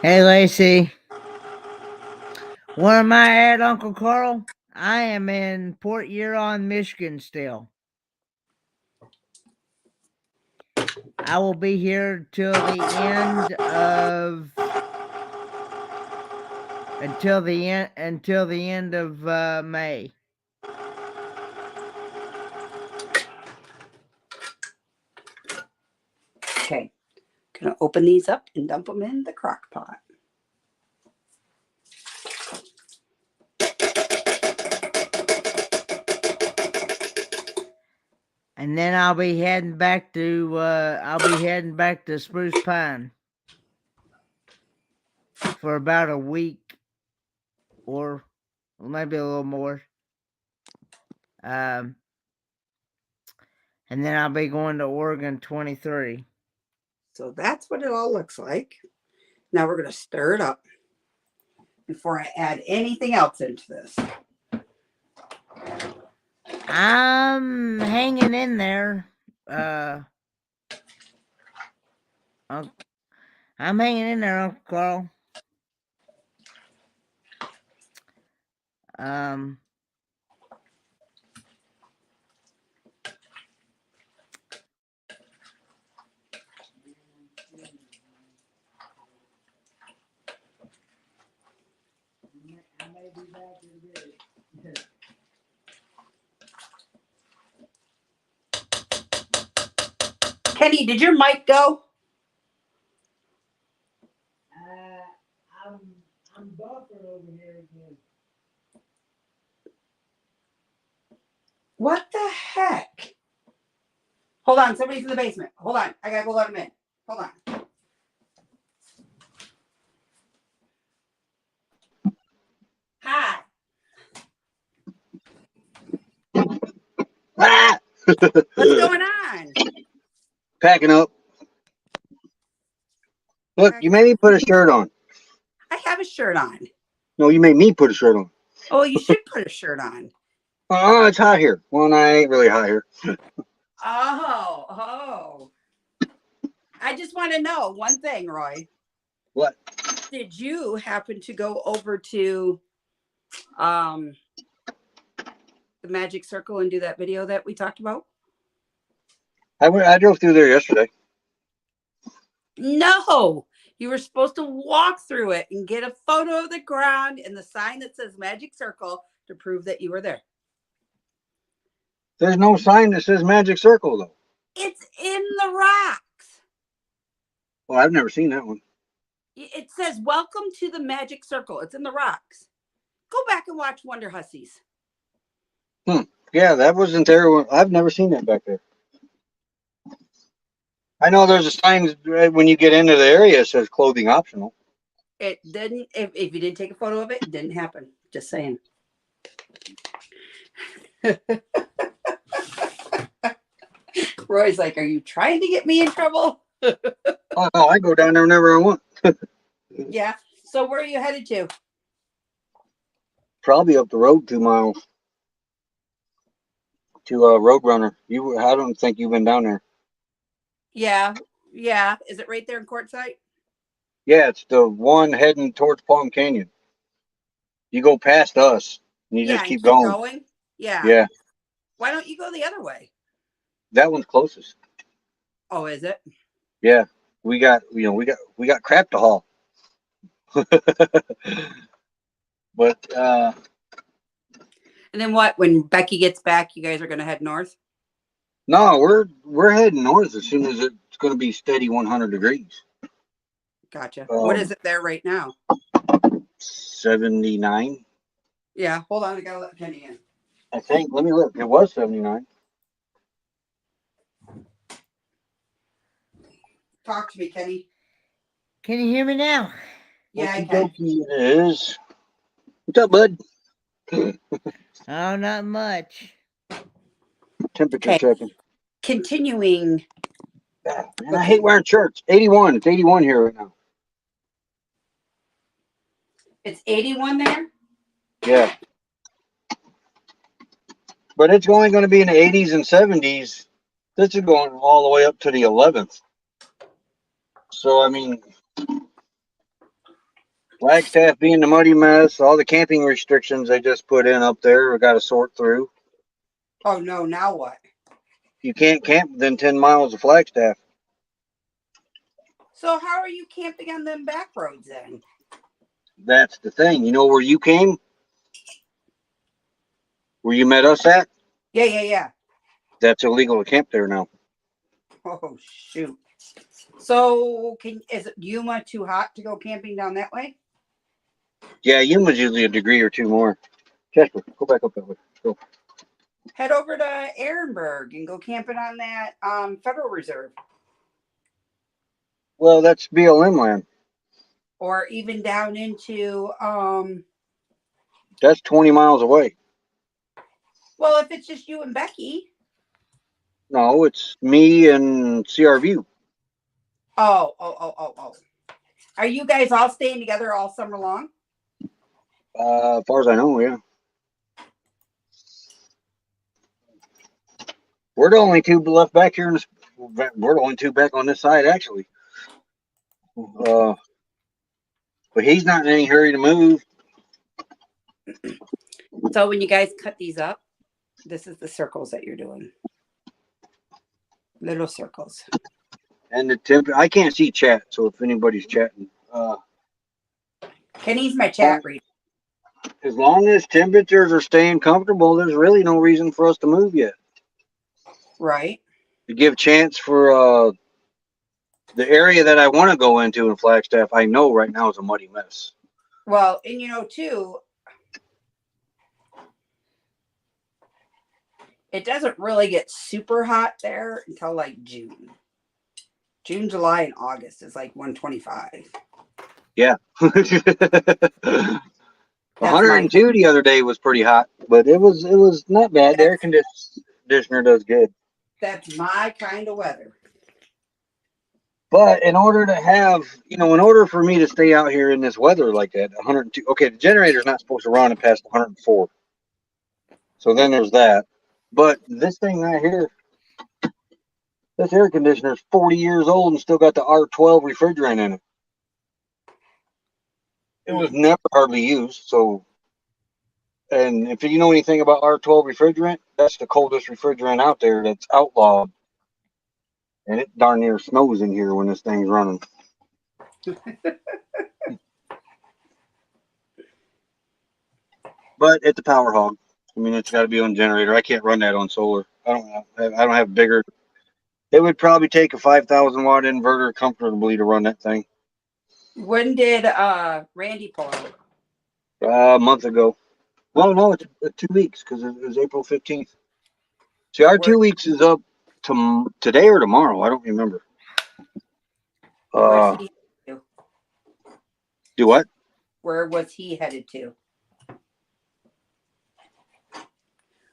Hey, Lacey. Where am I at, Uncle Carl? I am in Port Huron, Michigan still. I will be here till the end of May. Okay, gonna open these up and dump them in the crock pot. And then I'll be heading back to Spruce Pine for about a week or maybe a little more. And then I'll be going to Oregon 23. So that's what it all looks like. Now we're gonna stir it up before I add anything else into this. I'm hanging in there. I'm hanging in there, Uncle Carl. Kenny, did your mic go? I'm buffering over here again. What the heck? Hold on, somebody's in the basement. Hold on, I gotta go let him in. Hold on. Hi. Ah! What's going on? Packing up. Look, you made me put a shirt on. I have a shirt on. No, you made me put a shirt on. Oh, you should put a shirt on. Oh, it's hot here. Well, no, it ain't really hot here. Oh. I just want to know one thing, Roy. What? Did you happen to go over to the Magic Circle and do that video that we talked about? I drove through there yesterday. No, you were supposed to walk through it and get a photo of the ground and the sign that says Magic Circle to prove that you were there. There's no sign that says Magic Circle, though. It's in the rocks. Well, I've never seen that one. It says, welcome to the Magic Circle. It's in the rocks. Go back and watch Wonder Hussies. Yeah, that wasn't there. I've never seen that back there. I know there's a sign when you get into the area that says clothing optional. It didn't, if you didn't take a photo of it, it didn't happen. Just saying. Roy's like, are you trying to get me in trouble? Oh, no, I go down there whenever I want. Yeah. So where are you headed to? Probably up the road 2 miles to Roadrunner. I don't think you've been down there. Yeah. Is it right there in Quartzsite? Yeah, it's the one heading towards Palm Canyon. You go past us and you just keep going. Yeah. Yeah, Why don't you go the other way? that one's closest. Oh, is it? Yeah, we got we got crap to haul. But And then what? When Becky gets back, you guys are going to head north? no, we're heading north as soon as it's going to be steady 100 degrees. Gotcha. What is it there right now? 79. Yeah, hold on. I got to let Kenny in. I think. Let me look. It was 79. Talk to me, Kenny. Can you hear me now? Yeah, I can. Okey-dokey it is. What's up, bud? Oh, not much. Temperature Okay. checking. Continuing. Ah, man, I hate wearing shirts. 81. It's 81 here right now. It's 81 there? Yeah. But it's only going to be in the 80s and 70s. This is going all the way up to the 11th. So, I mean, Flagstaff being the muddy mess, all the camping restrictions they just put in up there, we got to sort through. Oh, no. Now what? You can't camp within 10 miles of Flagstaff. So, how are you camping on them back roads then? That's the thing. You know where you came? Where you met us at? Yeah. That's illegal to camp there now. Oh, shoot. So, is it Yuma too hot to go camping down that way? Yeah, Yuma's usually a degree or two more. Chester, go back up that way. Go. Head over to Ehrenberg and go camping on that Federal Reserve. Well, that's BLM land. Or even down into, That's 20 miles away. well, if it's just you and Becky. No, it's me and CRV. Oh. Are you guys all staying together all summer long? As far as I know, yeah. We're the only two left back here. We're the only two back on this side, actually. But he's not in any hurry to move. So when you guys cut these up, this is the circles that you're doing. Little circles. And the temp, I can't see chat, so if anybody's chatting, Kenny's my chat reader. as long as temperatures are staying comfortable, there's really no reason for us to move yet. Right. To give chance for the area that I want to go into in Flagstaff, I know right now is a muddy mess. Well, and too, it doesn't really get super hot there until like June. June, July, and August is like 125. Yeah. 102 the other day was pretty hot, but it was not bad. The air conditioner does good. That's my kind of weather. But in order to have, in order for me to stay out here in this weather like that, 102. Okay, the generator's not supposed to run past 104. So then there's that. But this thing right here, this air conditioner is 40 years old and still got the R12 refrigerant in it. It was never hardly used. So, and if you know anything about R12 refrigerant, that's the coldest refrigerant out there that's outlawed. And it darn near snows in here when this thing's running. But it's a power hog. I mean, it's got to be on generator. I can't run that on solar. I don't have bigger. It would probably take a 5,000 watt inverter comfortably to run that thing. When did Randy pull out? A month ago. Well, no, it's 2 weeks because it was April 15th. See, our 2 weeks is up to today or tomorrow. I don't remember. Where's he headed to? Do what? Where was he headed to?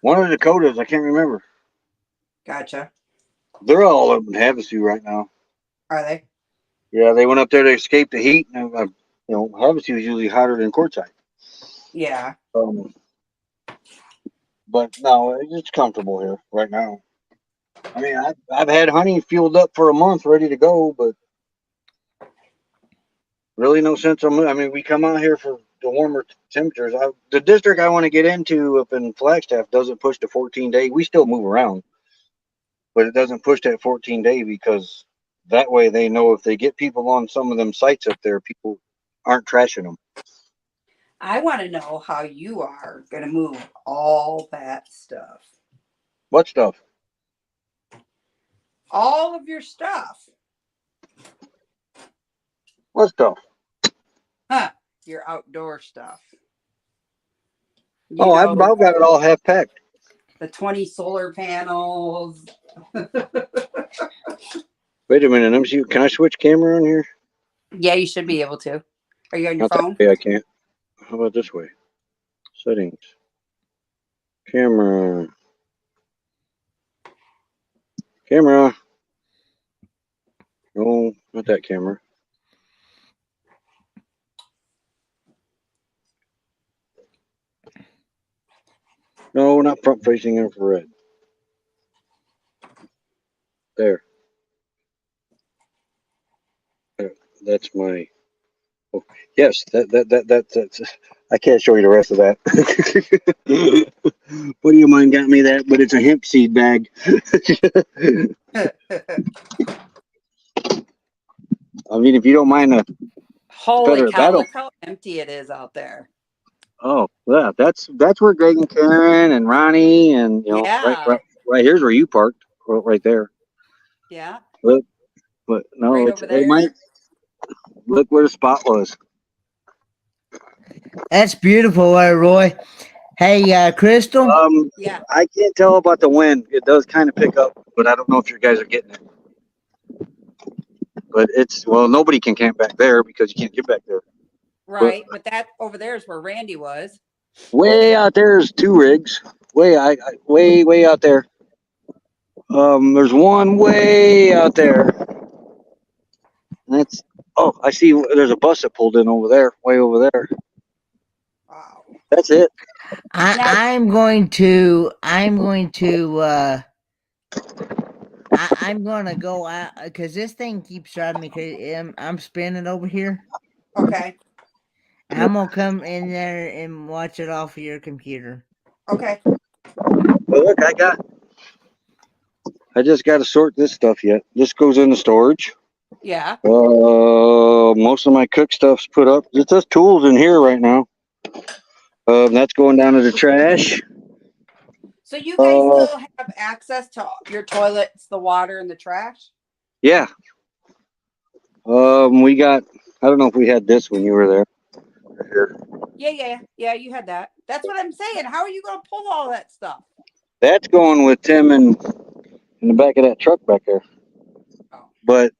One of the Dakotas. I can't remember. Gotcha. They're all up in Havasu right now. Are they? Yeah, they went up there to escape the heat. And, Havasu is usually hotter than Quartzsite. Yeah. But no, it's comfortable here right now. I mean, I've had honey fueled up for a month, ready to go, but really no sense of moving. I mean, we come out here for the warmer temperatures. The district I want to get into up in Flagstaff doesn't push the 14-day. We still move around, but it doesn't push that 14-day because that way they know if they get people on some of them sites up there, people aren't trashing them. I want to know how you are going to move all that stuff. What stuff? All of your stuff. What stuff? Huh. Your outdoor stuff. You Oh, I've know, about got it all half packed. the 20 solar panels. Wait a minute. Let me see. Can I switch camera on here? Yeah, you should be able to. Are you on your Not that phone? way. I can't. How about this way? Settings. Camera. Camera. No, not that camera. No, not front facing infrared. There. That's my. Oh, yes, that's. I can't show you the rest of that. What do you mind got me that? But it's a hemp seed bag. I mean, if you don't mind the Holy better, cow, that'll. look how empty it is out there. Oh, yeah, that's where Greg and Karen and Ronnie and Yeah. right here's where you parked, right there. Yeah. But no, Right it over there. might look where the spot was. That's beautiful, Roy. Hey, Crystal. Yeah. I can't tell about the wind. It does kind of pick up, but I don't know if you guys are getting it. But nobody can camp back there because you can't get back there. Right. But that over there is where Randy was. Way out there's 2 rigs. Way out there. There's one way out there. That's I see. There's a bus that pulled in over there, way over there. Wow. That's it. I'm going to I'm gonna go out because this thing keeps driving me crazy. I'm spinning over here. Okay. I'm gonna come in there and watch it off of your computer. Okay. Well, look, I just got to sort this stuff yet. This goes into storage. Yeah. Most of my cook stuff's put up. It's just tools in here right now. That's going down to the trash. So you guys still have access to your toilets, the water, and the trash? Yeah. We got. I don't know if we had this when you were there. Here. Yeah. You had that. That's what I'm saying. How are you going to pull all that stuff? That's going with Tim in the back of that truck back there. Oh. But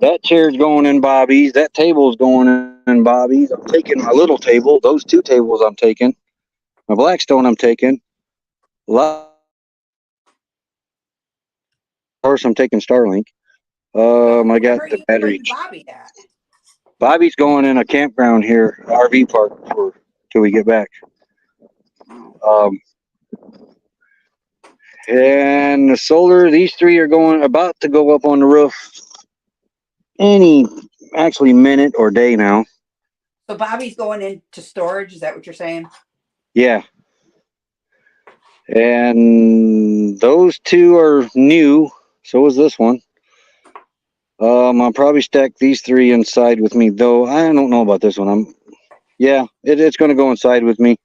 that chair's going in Bobby's. That table's going in Bobby's. I'm taking my little table. Those 2 tables I'm taking. My Blackstone I'm taking. Of course, I'm taking Starlink. I got Where are the you battery. putting Bobby at? Bobby's going in a campground here, RV park, till we get back. And the solar, these 3 are about to go up on the roof actually minute or day now. So Bobby's going into storage. Is that what you're saying? Yeah. And those 2 are new. So is this one. I'll probably stack these 3 inside with me, though. I don't know about this one. It's going to go inside with me.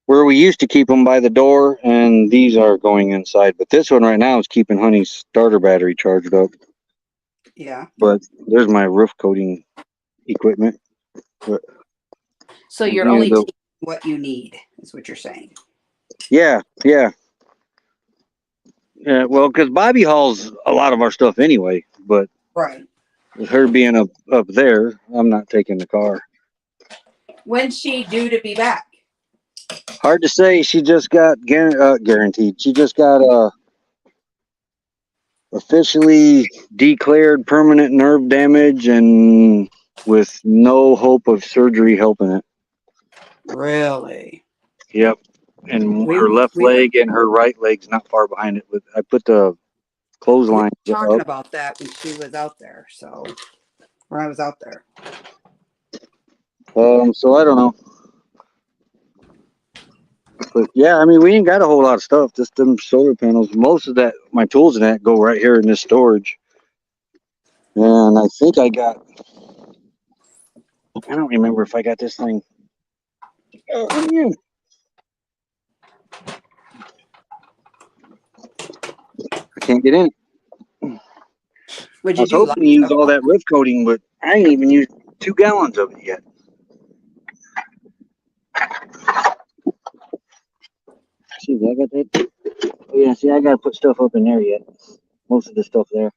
Where we used to keep them by the door, and these are going inside. But this one right now is keeping Honey's starter battery charged up. Yeah. But there's my roof coating equipment. But So you're only taking what you need, is what you're saying. Yeah. Well, because Bobby hauls a lot of our stuff anyway. But right. With her being up there, I'm not taking the car. When's she due to be back? Hard to say. She just got guaranteed. She just got officially declared permanent nerve damage and with no hope of surgery helping it. Really? Yep. And her left leg and her right leg's not far behind it. I put the clothesline talking about that when she was out there. So when I was out there. So I don't know. But yeah, I mean, we ain't got a whole lot of stuff. Just them solar panels. Most of that, my tools and that go right here in this storage. And I think I don't remember if I got this thing. Oh, yeah. I can't get in. Would I you was do hoping to use like all that roof coating, but I ain't even used 2 gallons of it yet. See, I got that. Oh, yeah, see, I got to put stuff up in there yet. Most of the stuff there.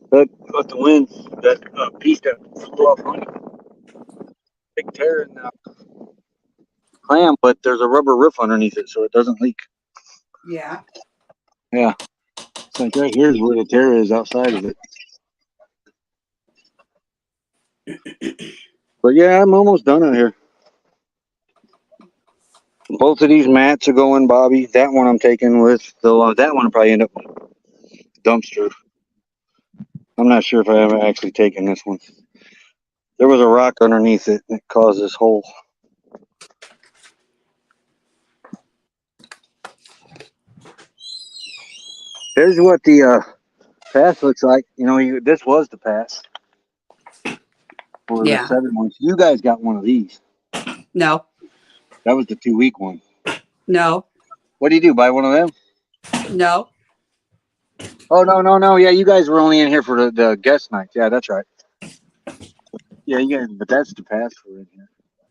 But the wind, that piece that flew off on it, big tear in the clam, but there's a rubber roof underneath it, so it doesn't leak. Yeah. Yeah. It's like right here's where the tear is outside of it. But yeah, I'm almost done out here. Both of these mats are going, Bobby. That one I'm taking with, though that one will probably end up in the dumpster. I'm not sure if I ever actually taken this one. There was a rock underneath it that caused this hole. Here's what the pass looks like. You know, this was the pass for the Yeah. 7 months. You guys got one of these. No. That was the 2-week one. No. What do you do? Buy one of them? No. Oh, no. Yeah, you guys were only in here for the guest night. Yeah, that's right. Yeah, you guys, but that's the pass for in here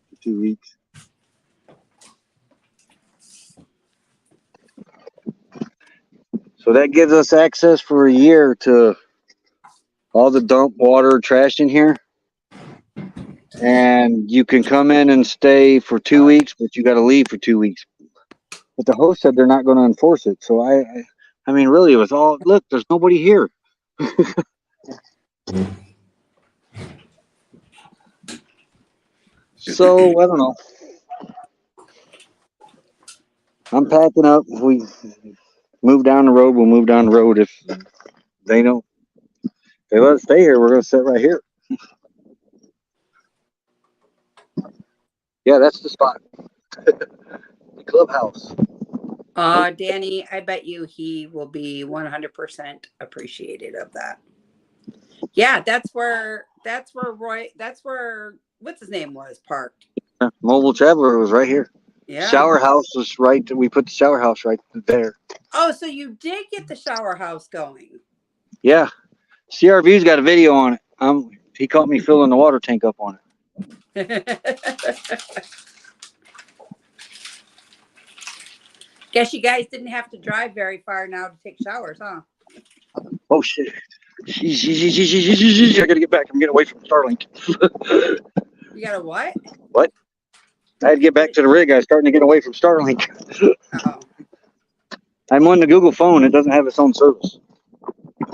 for 2 weeks. So that gives us access for a year to all the dump water, trash in here. And you can come in and stay for 2 weeks, but you got to leave for 2 weeks. But the host said they're not going to enforce it. So I mean, really, it was all, look, there's nobody here. So I don't know. I'm packing up. If we move down the road, we'll move down the road. If they don't, they let us stay here, we're going to sit right here. Yeah, that's the spot. The clubhouse. Danny, I bet you he will be 100% appreciated of that. Yeah, that's where what's his name was parked. Mobile Traveler was right here. Yeah. Shower house was right. We put the shower house right there. Oh, so you did get the shower house going. Yeah. CRV's got a video on it. He caught me filling the water tank up on it. Guess you guys didn't have to drive very far now to take showers, huh? Oh shit. I gotta get back. I'm getting away from Starlink. You got a what? What? I had to get back to the rig. I was starting to get away from Starlink. Oh. I'm on the Google phone. It doesn't have its own service.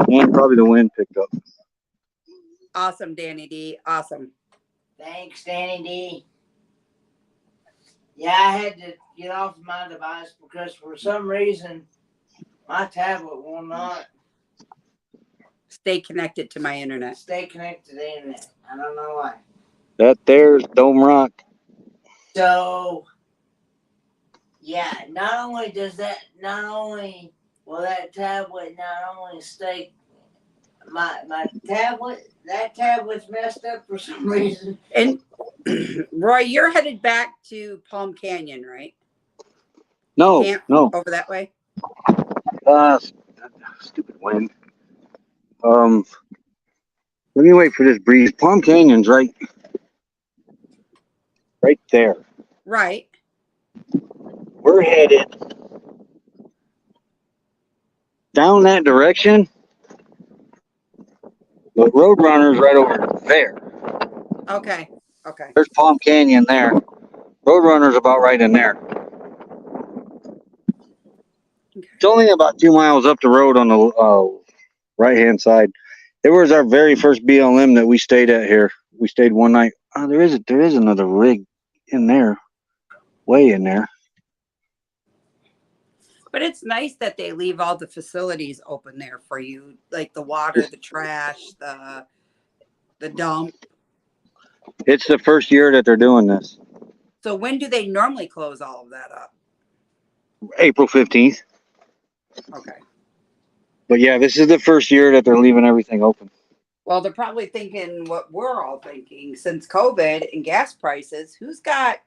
And probably the wind picked up. Awesome, Danny D. Awesome. Thanks, Danny D. Yeah, I had to get off my device because for some reason my tablet will not stay connected to my internet. Stay connected to the internet. I don't know why. That there's Dome Rock. So, yeah, not only will that tablet not only stay, my tablet, that tablet's messed up for some reason. And Roy, you're headed back to Palm Canyon, right? No, no. Over that way? Stupid wind. Let me wait for this breeze. Palm Canyon's right there. Right. We're headed down that direction. But Roadrunner's right over there. Okay. There's Palm Canyon there. Roadrunner's about right in there. Okay. It's only about 2 miles up the road on the right-hand side. It was our very first BLM that we stayed at here. We stayed one night. Oh, there is another rig in there, way in there. But it's nice that they leave all the facilities open there for you, like the water, the trash, the dump. It's the first year that they're doing this. So when do they normally close all of that up? April 15th. Okay. But yeah, this is the first year that they're leaving everything open. Well, they're probably thinking what we're all thinking since COVID and gas prices. Who's got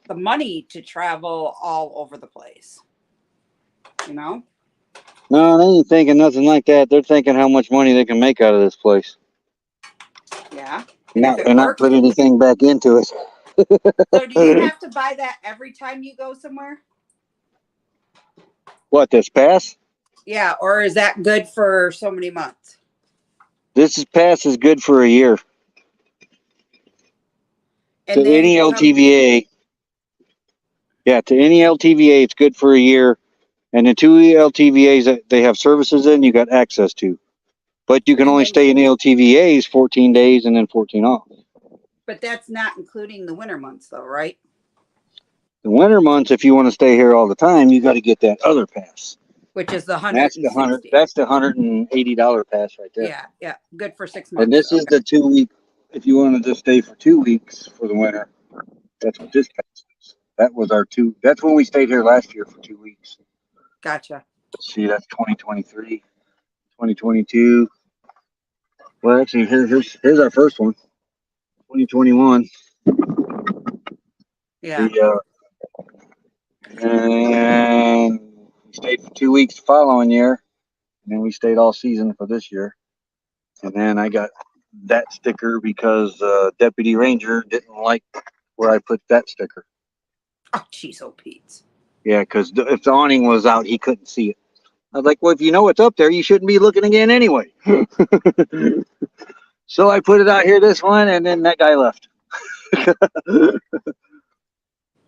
the money to travel all over the place? You know? No, they ain't thinking nothing like that. They're thinking how much money they can make out of this place. Yeah. And if They're it not works, putting anything back into it. so do you have to buy that every time you go somewhere? What, this pass? Yeah, or is that good for so many months? This pass is good for a year. And To then any LTVA. Yeah, to any LTVA, it's good for a year. And the two LTVAs that they have services in, you got access to. But you can And only then- stay in LTVAs 14 days and then 14 off. But that's not including the winter months, though, right? The winter months, if you want to stay here all the time, you got to get that other pass. Which is the That's the 160. That's the $180 pass right there. Yeah, yeah, good for 6 months. And this is the 2 week. If you wanted to stay for 2 weeks for the winter, that's what this pass is. That was our two. That's when we stayed here last year for 2 weeks. Gotcha. See, that's 2023, 2022. Well, actually, here's our first one. 2021. Yeah. And we stayed for 2 weeks the following year. And then we stayed all season for this year. And then I got that sticker because Deputy Ranger didn't like where I put that sticker. Oh, jeez, oh, Pete. Yeah, because if the awning was out, he couldn't see it. I was like, well, if you know what's up there, you shouldn't be looking again anyway. So I put it out here, this one, and then that guy left.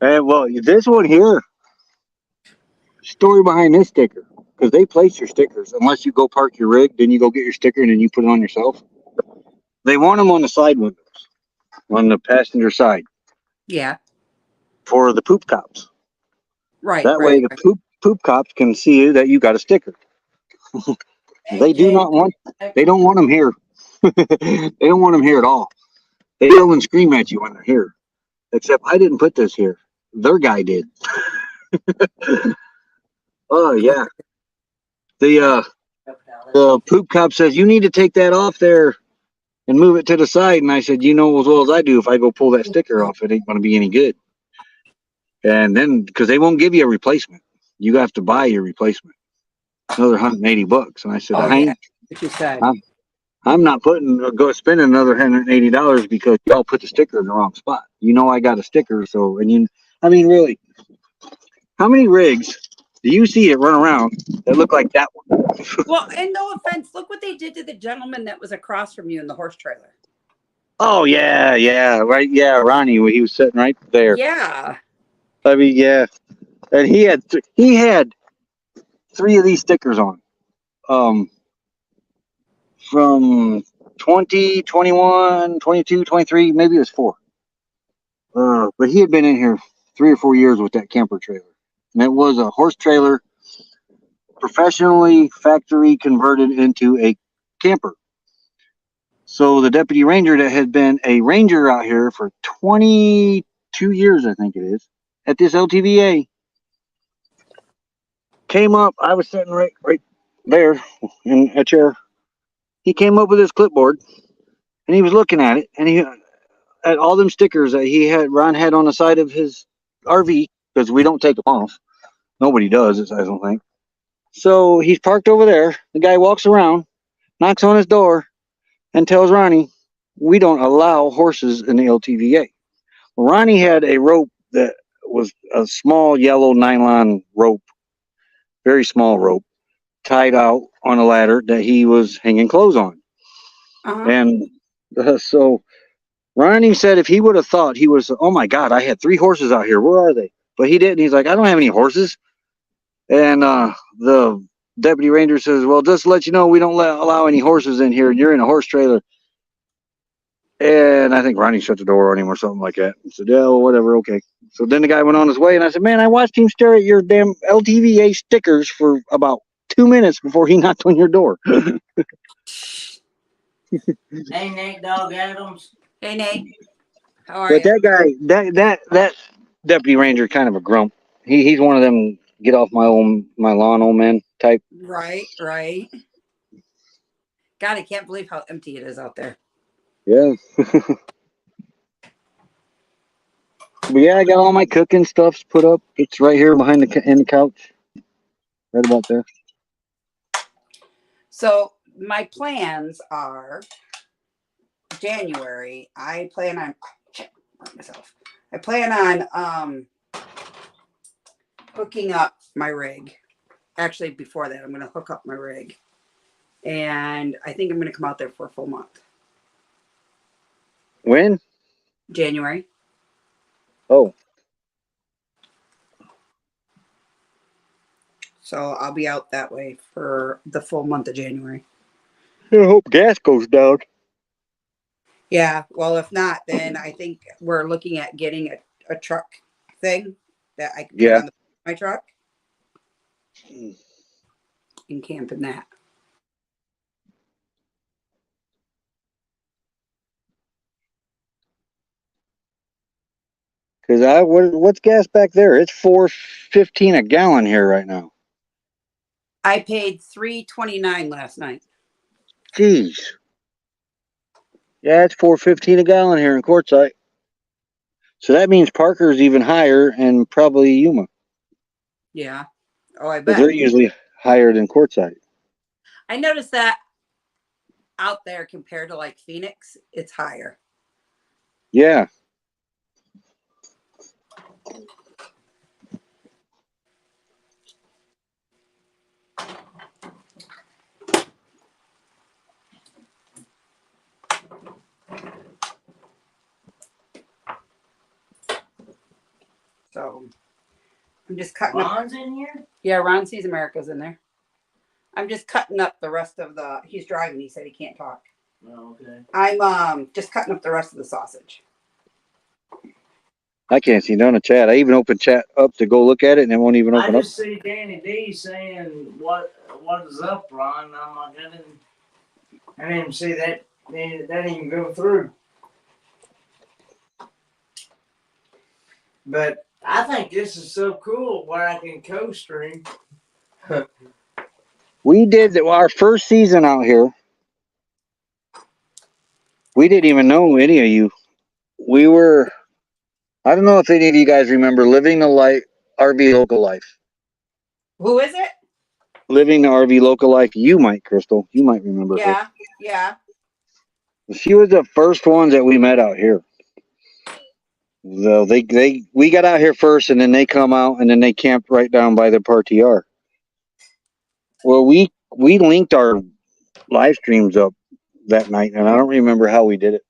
And well, this one here, story behind this sticker, because they place your stickers. Unless you go park your rig, then you go get your sticker and then you put it on yourself. They want them on the side windows, on the passenger side, Yeah. for the poop cops. Right. That right, way the poop cops can see that you got a sticker. They do not want, they don't want them here. They don't want them here at all. They yell and scream at you when they're here. Except I didn't put this here. Their guy did. Oh yeah. The poop cop says you need to take that off there and move it to the side. And I said, you know as well as I do, if I go pull that sticker off, it ain't going to be any good. And then because they won't give you a replacement, you have to buy your replacement, another $180. And I said, yeah. What you said. I'm not go spending another $180 because y'all put the sticker in the wrong spot. You know I got a sticker, so I mean really, how many rigs do you see it run around that look like that one? Well, and no offense, look what they did to the gentleman that was across from you in the horse trailer. Oh yeah, right, yeah, Ronnie, he was sitting right there. Yeah. I mean, yeah, and he had 3 of these stickers on, from 20, 21, 22, 23, maybe it was 4. But he had been in here 3 or 4 years with that camper trailer. And it was a horse trailer, professionally factory converted into a camper. So the deputy ranger that had been a ranger out here for 22 years, I think it is, at this LTVA, came up. I was sitting right there in a chair. He came up with his clipboard and he was looking at it, and he at all them stickers that Ron had on the side of his RV, because we don't take them off. Nobody does, I don't think. So he's parked over there. The guy walks around, knocks on his door, and tells Ronnie, we don't allow horses in the LTVA. Well, Ronnie had a rope that was a small yellow nylon rope, very small rope, tied out on a ladder that he was hanging clothes on. Uh-huh. And so Ronnie said if he would have thought he was, oh my God, I had 3 horses out here. Where are they? But he didn't. He's like, I don't have any horses. And the deputy ranger says, well, just to let you know, we don't allow any horses in here. And you're in a horse trailer. And I think Ronnie shut the door on him or something like that. He said, yeah, well, whatever, okay. So then the guy went on his way, and I said, man, I watched him stare at your damn LTVA stickers for about 2 minutes before he knocked on your door. Hey, Nate Dog Adams. Hey, Nate. How are But you? that guy, that deputy ranger, kind of a grump. He's one of them get off my lawn, old man type. Right, right. God, I can't believe how empty it is out there. Yeah. But yeah, I got all my cooking stuffs put up. It's right here behind in the couch, right about there. So my plans are January. I plan on myself. I plan on hooking up my rig. Actually, before that, I'm going to hook up my rig, and I think I'm going to come out there for a full month. When? January. Oh, So I'll be out that way for the full month of January. I hope gas goes down. Yeah. Well, if not, then I think we're looking at getting a truck thing that I can put Yeah. on my truck and camp in that. Because what's gas back there? It's $4.15 a gallon here right now. I paid $3.29 last night. Jeez. Yeah, it's $4.15 a gallon here in Quartzsite. So that means Parker's even higher, and probably Yuma, Yeah. Oh, I because bet. they're usually higher than Quartzsite. I noticed that out there compared to like Phoenix, it's higher. Yeah. So I'm just cutting Ron's in here? Yeah, Ron sees America's in there. I'm just cutting up the rest of he's driving, he said he can't talk. Oh, okay. I'm just cutting up the rest of the sausage. I can't see none of chat. I even opened chat up to go look at it, and it won't even open I up. just see Danny D saying what is up, Ron. I'm like, I didn't see that even go through. But I think this is so cool where I can co-stream. We did our first season out here. We didn't even know any of you. We were, I don't know if any of you guys remember Living the Life, RV Local Life. Who is it? Living the RV Local Life. You might, Crystal. You might remember her. Yeah, yeah. She was the first ones that we met out here. So we got out here first, and then they come out, and then they camped right down by the Partier. Well, we linked our live streams up that night, and I don't remember how we did it.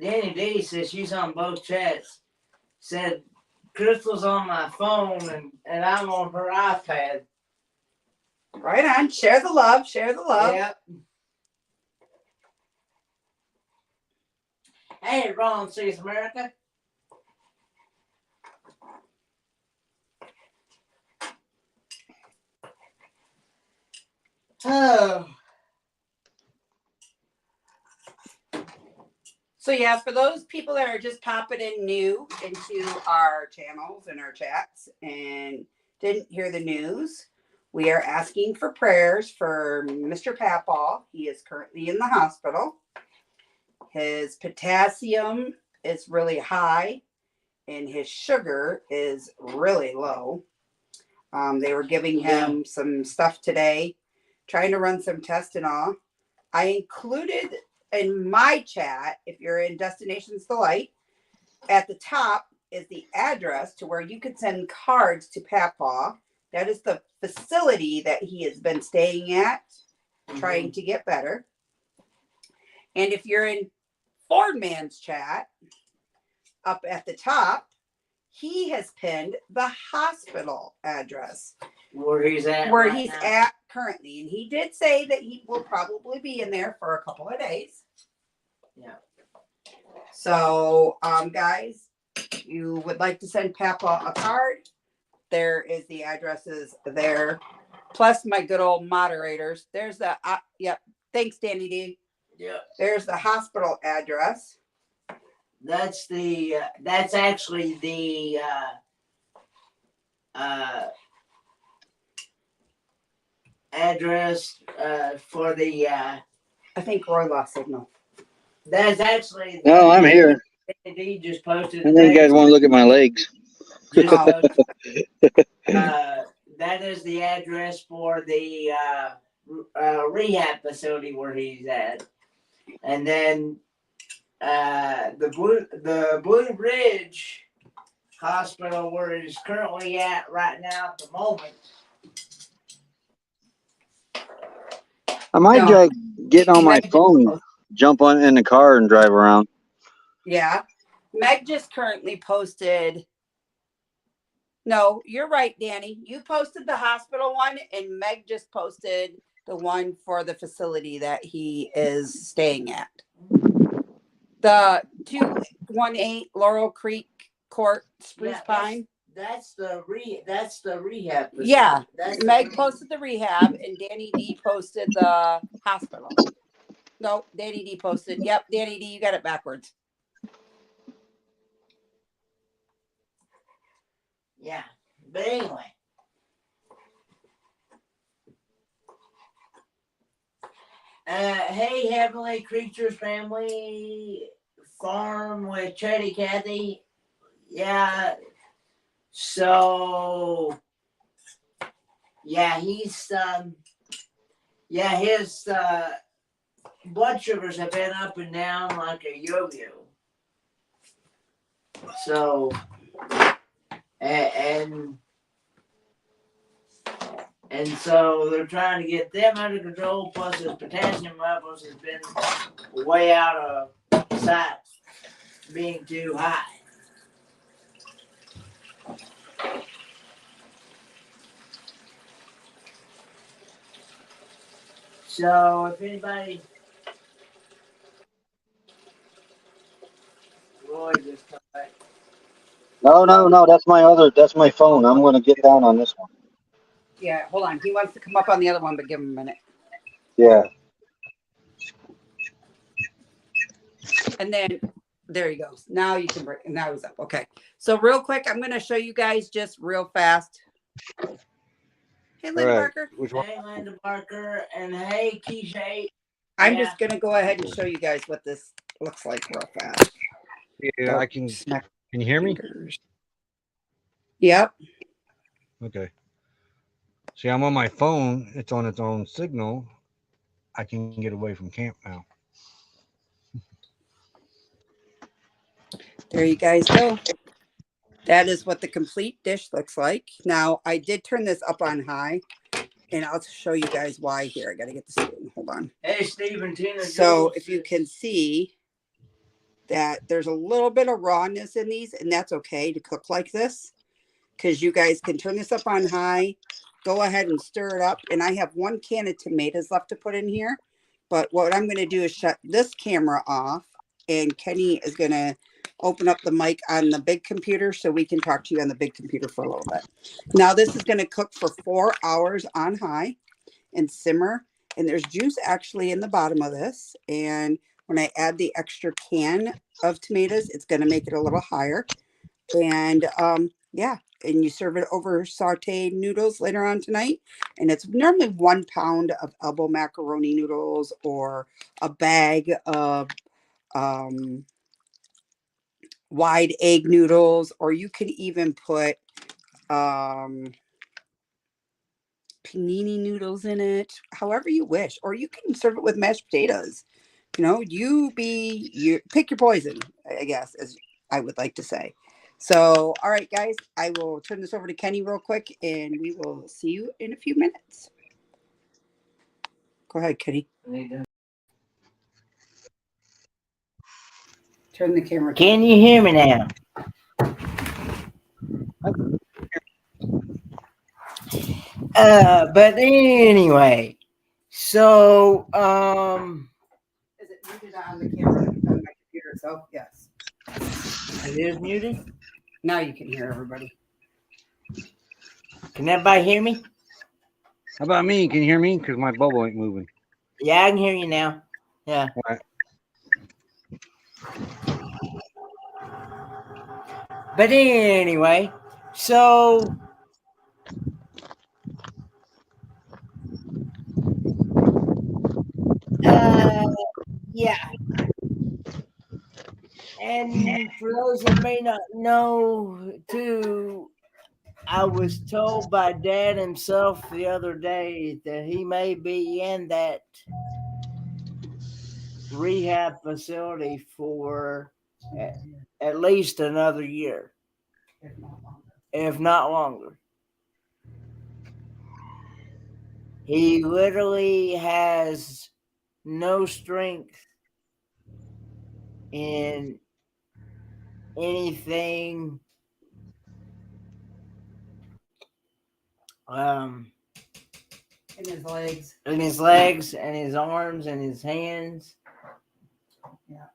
Danny D says she's on both chats. Said Crystal's on my phone and I'm on her iPad. Right on. Share the love. Share the love. Yep. Hey, Ron sees America. Oh. So yeah, for those people that are just popping in new into our channels and our chats and didn't hear the news, we are asking for prayers for Mr. Papaw. He is currently in the hospital. His potassium is really high and his sugar is really low. They were giving him some stuff today, trying to run some tests and all. I included in my chat, if you're in Destinations Delight, at the top is the address to where you could send cards to Papaw. That is the facility that he has been staying at, trying to get better. And if you're in Ford Man's chat, up at the top, he has pinned the hospital address Where he's at. where right he's now. at currently. And he did say that he will probably be in there for a couple of days. Yeah. So, guys, you would like to send Papa a card, there is the addresses there. Plus my good old moderators. There's the, yep. Thanks, Danny D. Yeah. There's the hospital address. That's the, that's actually the, address, for the, I think Roy lost signal. that's actually. No, I'm here. He just posted. And then you guys want to look at my legs. Just Oh. that is the address for the rehab facility where he's at, and then the Blue Ridge Hospital where he's currently at right now at the moment. I might No. get on my phone, jump on in the car and drive around. Yeah. Meg just currently posted. No, you're right, Danny. You posted the hospital one, and Meg just posted the one for the facility that he is staying at. The 218 Laurel Creek Court, Spruce Pine. That's the rehab facility. Yeah, That's Meg posted the rehab, and Danny D posted the hospital. No, Danny D posted. Yep, Danny D, you got it backwards. Yeah, but anyway. Hey, Heavenly Creatures family, farm with Chetty Cathy. Yeah. So, yeah, he's his blood sugars have been up and down like a yo-yo. So, and so they're trying to get them under control. Plus, his potassium levels has been way out of sight, being too high. So, if anybody, Roy just come back. No, that's my phone. I'm going to get down on this one. Yeah, hold on. He wants to come up on the other one, but give him a minute. Yeah. And then there he goes. Now you can bring. Now he's up. Okay. So real quick, I'm going to show you guys just real fast. Hey, Linda Barker. Which one? Hey, Linda Barker, and hey, Keisha. I'm just going to go ahead and show you guys what this looks like real fast. Yeah, I can. Can you hear me? Yep. Okay. See, I'm on my phone. It's on its own signal. I can get away from camp now. There you guys go. That is what the complete dish looks like. Now, I did turn this up on high, and I'll show you guys why here. I got to get the spoon. Hold on. Hey, Steve and Tina. So if you can see that there's a little bit of rawness in these, and that's okay to cook like this, because you guys can turn this up on high, go ahead and stir it up. And I have 1 can of tomatoes left to put in here. But what I'm going to do is shut this camera off, and Kenny is going to open up the mic on the big computer so we can talk to you on the big computer for a little bit. Now this is going to cook for 4 hours on high and simmer. And there's juice actually in the bottom of this. And when I add the extra can of tomatoes, it's going to make it a little higher. And yeah, and you serve it over sauteed noodles later on tonight. And it's normally 1 pound of elbow macaroni noodles or a bag of wide egg noodles, or you can even put panini noodles in it, however you wish, or you can serve it with mashed potatoes. You know, you pick your poison, I guess, as I would like to say. So, all right, guys, I will turn this over to Kenny real quick, and we will see you in a few minutes. Go ahead, Kenny. Turn the camera. Can you hear me now? But anyway, so Is it muted on the camera on my computer itself? Yes. it is muted. Now you can hear everybody. Can everybody hear me? How about me? Can you hear me? Because my bubble ain't moving. Yeah, I can hear you now. Yeah. All right. But anyway, so yeah. And for those that may not know, too, I was told by Dad himself the other day that he may be in that rehab facility for at least another year, if not longer. He literally has no strength in anything In his legs. in his legs and his arms and his hands. Yeah.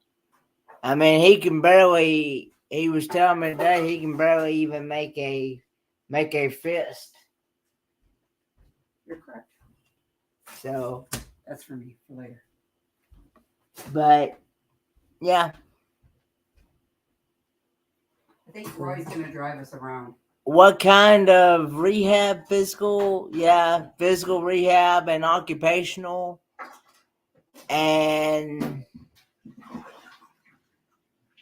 I mean, he can barely. He was telling me today he can barely even make a fist. You're correct. So That's for me for later. but yeah. I think Roy's gonna drive us around. What kind of rehab? Physical rehab and occupational. And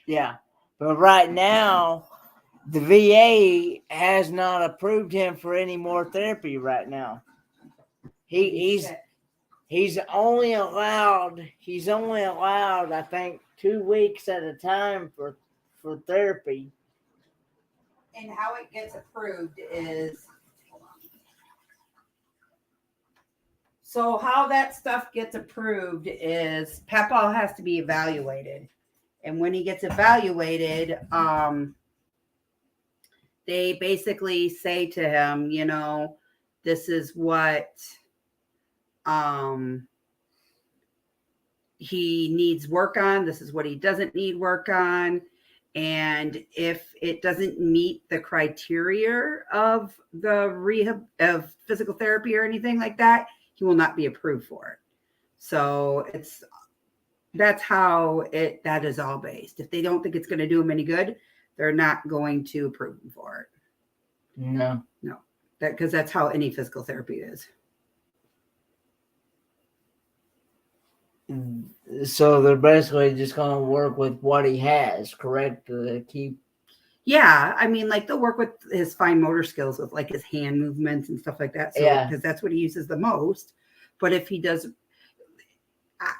yeah. But right now, the VA has not approved him for any more therapy right now. He's only allowed, I think, 2 weeks at a time for therapy. And how it gets approved is, so how that stuff gets approved is Papa has to be evaluated. And when he gets evaluated, they basically say to him, you know, this is what he needs work on. This is what he doesn't need work on. And if it doesn't meet the criteria of the rehab of physical therapy or anything like that, he will not be approved for it. So that's how that is all based. If they don't think it's going to do him any good, they're not going to approve him for it. No. Because that's how any physical therapy is. So they're basically just going to work with what he has, correct? To keep. Yeah, I mean, like they'll work with his fine motor skills with like his hand movements and stuff like that. So because that's what he uses the most. But if he does,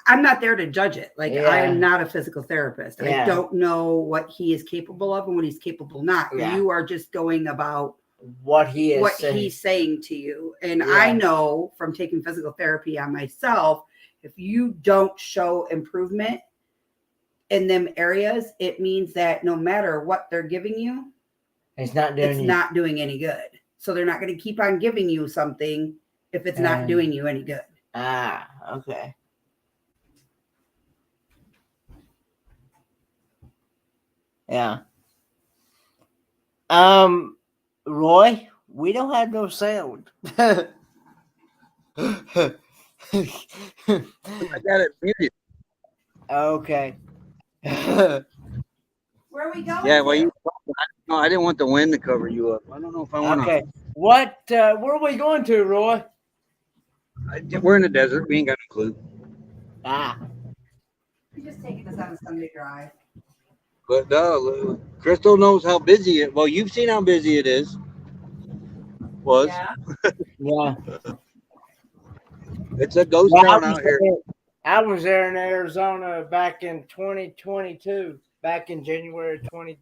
I'm not there to judge it. Like I am not a physical therapist. I don't know what he is capable of and what he's capable not. You are just going about what he is he's saying to you. And I know from taking physical therapy on myself, if you don't show improvement in them areas, it means that no matter what they're giving you, it's not doing any good. So they're not going to keep on giving you something if it's not doing you any good. Ah, okay. Yeah. Roy, we don't have no sound. I got it muted. Okay. Where are we going? Yeah, well, I didn't want the wind to cover you up. I don't know if I want to. Okay. What? Where are we going to, Roy? We're in the desert. We ain't got no clue. Ah. We're just taking this on a Sunday drive. But Crystal knows how busy it. Well, you've seen how busy it is. Yeah. Yeah. It's a ghost town out here. I was there in Arizona back in 2022, back in January 20.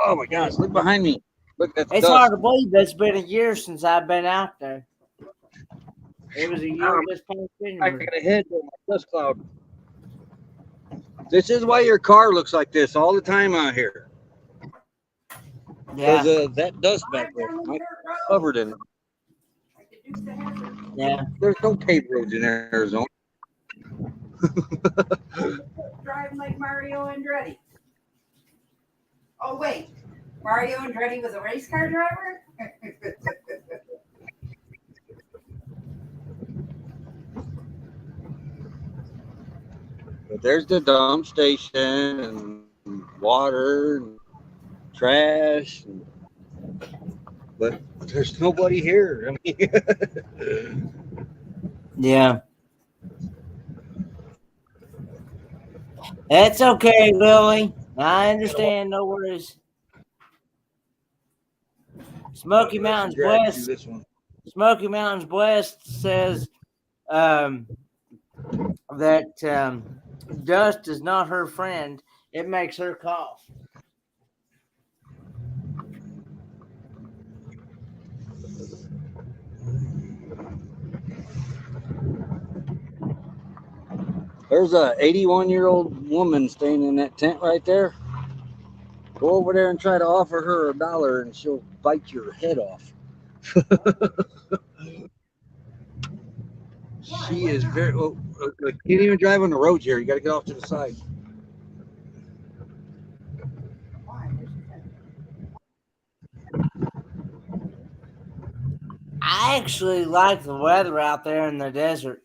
Oh my gosh! Look behind me. Look, that's It's dust. hard to believe it's been a year since I've been out there. It was a year this past I January. got a head on my dust cloud. This is why your car looks like this all the time out here. Yeah, Because that dust back there, I'm covered in it. yeah. There's no paved roads in Arizona. Driving like Mario Andretti. Oh wait, Mario Andretti was a race car driver. But there's the dump station and water and trash. But there's nobody here. I mean, Yeah. That's okay, Lily. I understand. No worries. Smoky Mountains West. this one. Smoky Mountains West says that dust is not her friend. It makes her cough. There's a 81-year-old woman staying in that tent right there. Go over there and try to offer her $1 and she'll bite your head off. She is very. Oh, you can't even drive on the road here. You got to get off to the side. I actually like the weather out there in the desert.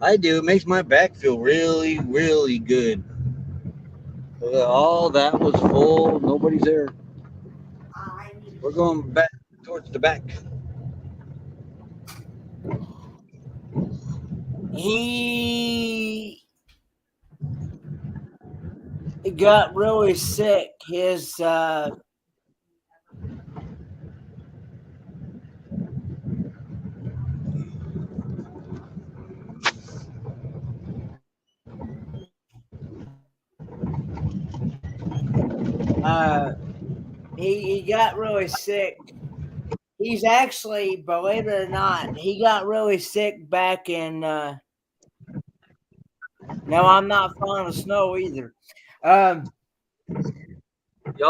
I do. It makes my back feel really, really good. All that was full. Nobody's there. We're going back towards the back. He got really sick. His he got really sick. He's actually, believe it or not, he got really sick back in. No, I'm not fond of snow either. Y'all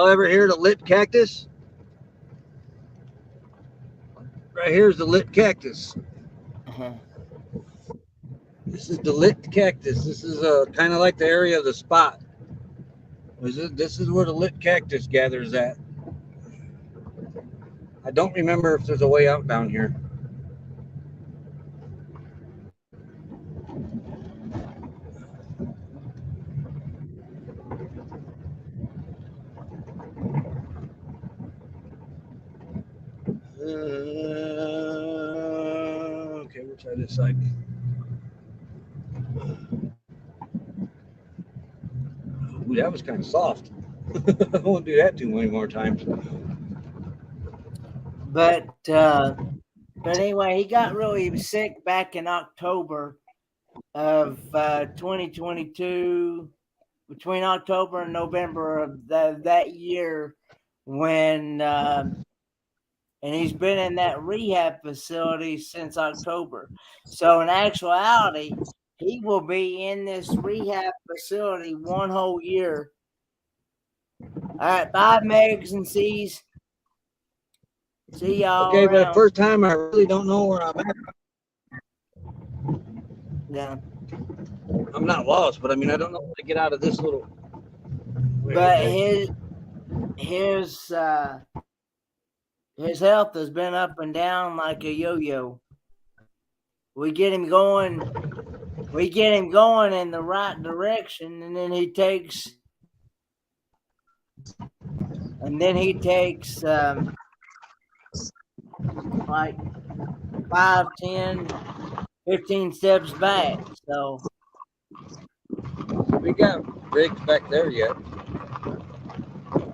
ever hear the lit cactus? Right here's the lit cactus. This is the lit cactus. This is kind of like the area of the spot. This is where the lit cactus gathers at. I don't remember if there's a way out down here. Okay, we'll try this side. Ooh, that was kind of soft. I won't do that too many more times. But anyway, he got really sick back in October of 2022, between October and November of that year, when and he's been in that rehab facility since October. So in actuality, he will be in this rehab facility one whole year. All right, bye, Megs and C's. See y'all. Okay, around. but the first time I really don't know where I'm at. Yeah. I'm not lost, but I mean I don't know how to get out of this little. But his health has been up and down like a yo-yo. We get him going in the right direction, and then he takes like 5, 10, 15 steps back. So we got rigs back there yet.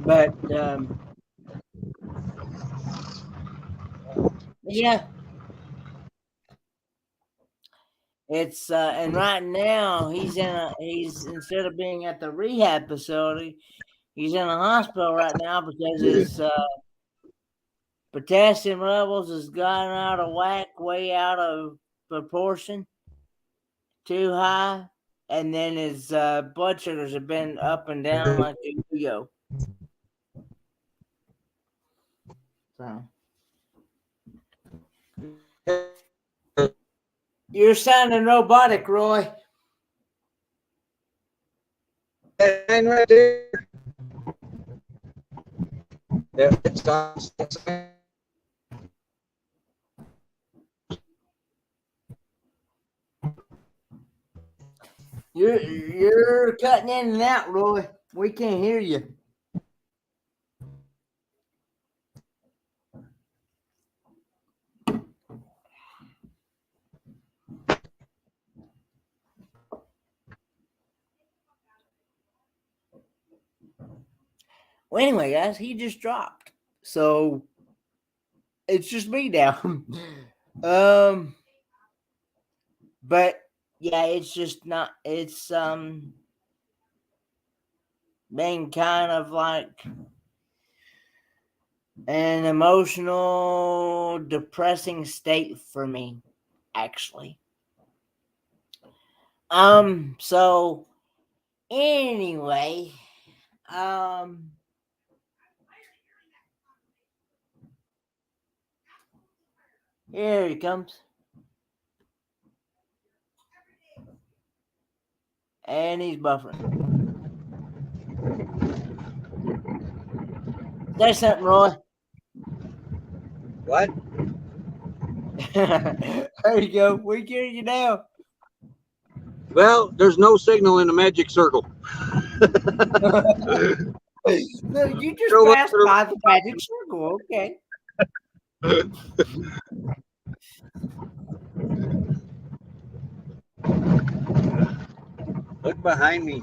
But yeah, it's and right now he's instead of being at the rehab facility, he's in a hospital right now because his potassium levels has gotten out of whack, way out of proportion, too high. and then his blood sugars have been up and down like a yo-yo. So you're sounding robotic, Roy. And right there. Yeah, it's on. You're cutting in and out, Roy. We can't hear you. Well, anyway, guys, he just dropped. So it's just me now. But yeah, it's just not, it's been kind of like an emotional, depressing state for me, actually. So anyway, here he comes. And he's buffering. Say something, Roy. What? There you go. We hear you now. Well, there's no signal in the magic circle. No, you just Throw up passed the- by the magic circle. Okay. Look behind me.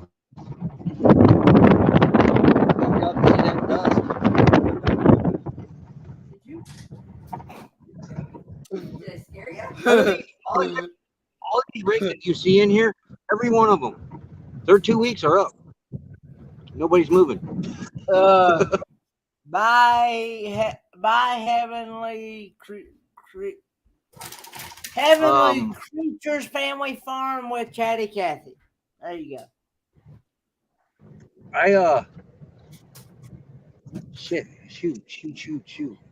Did I scare you? All these rigs that you see in here, every one of them, their 2 weeks are up. Nobody's moving. By Heavenly Heavenly Creatures Family Farm with Chatty Cathy. There you go. Shoot.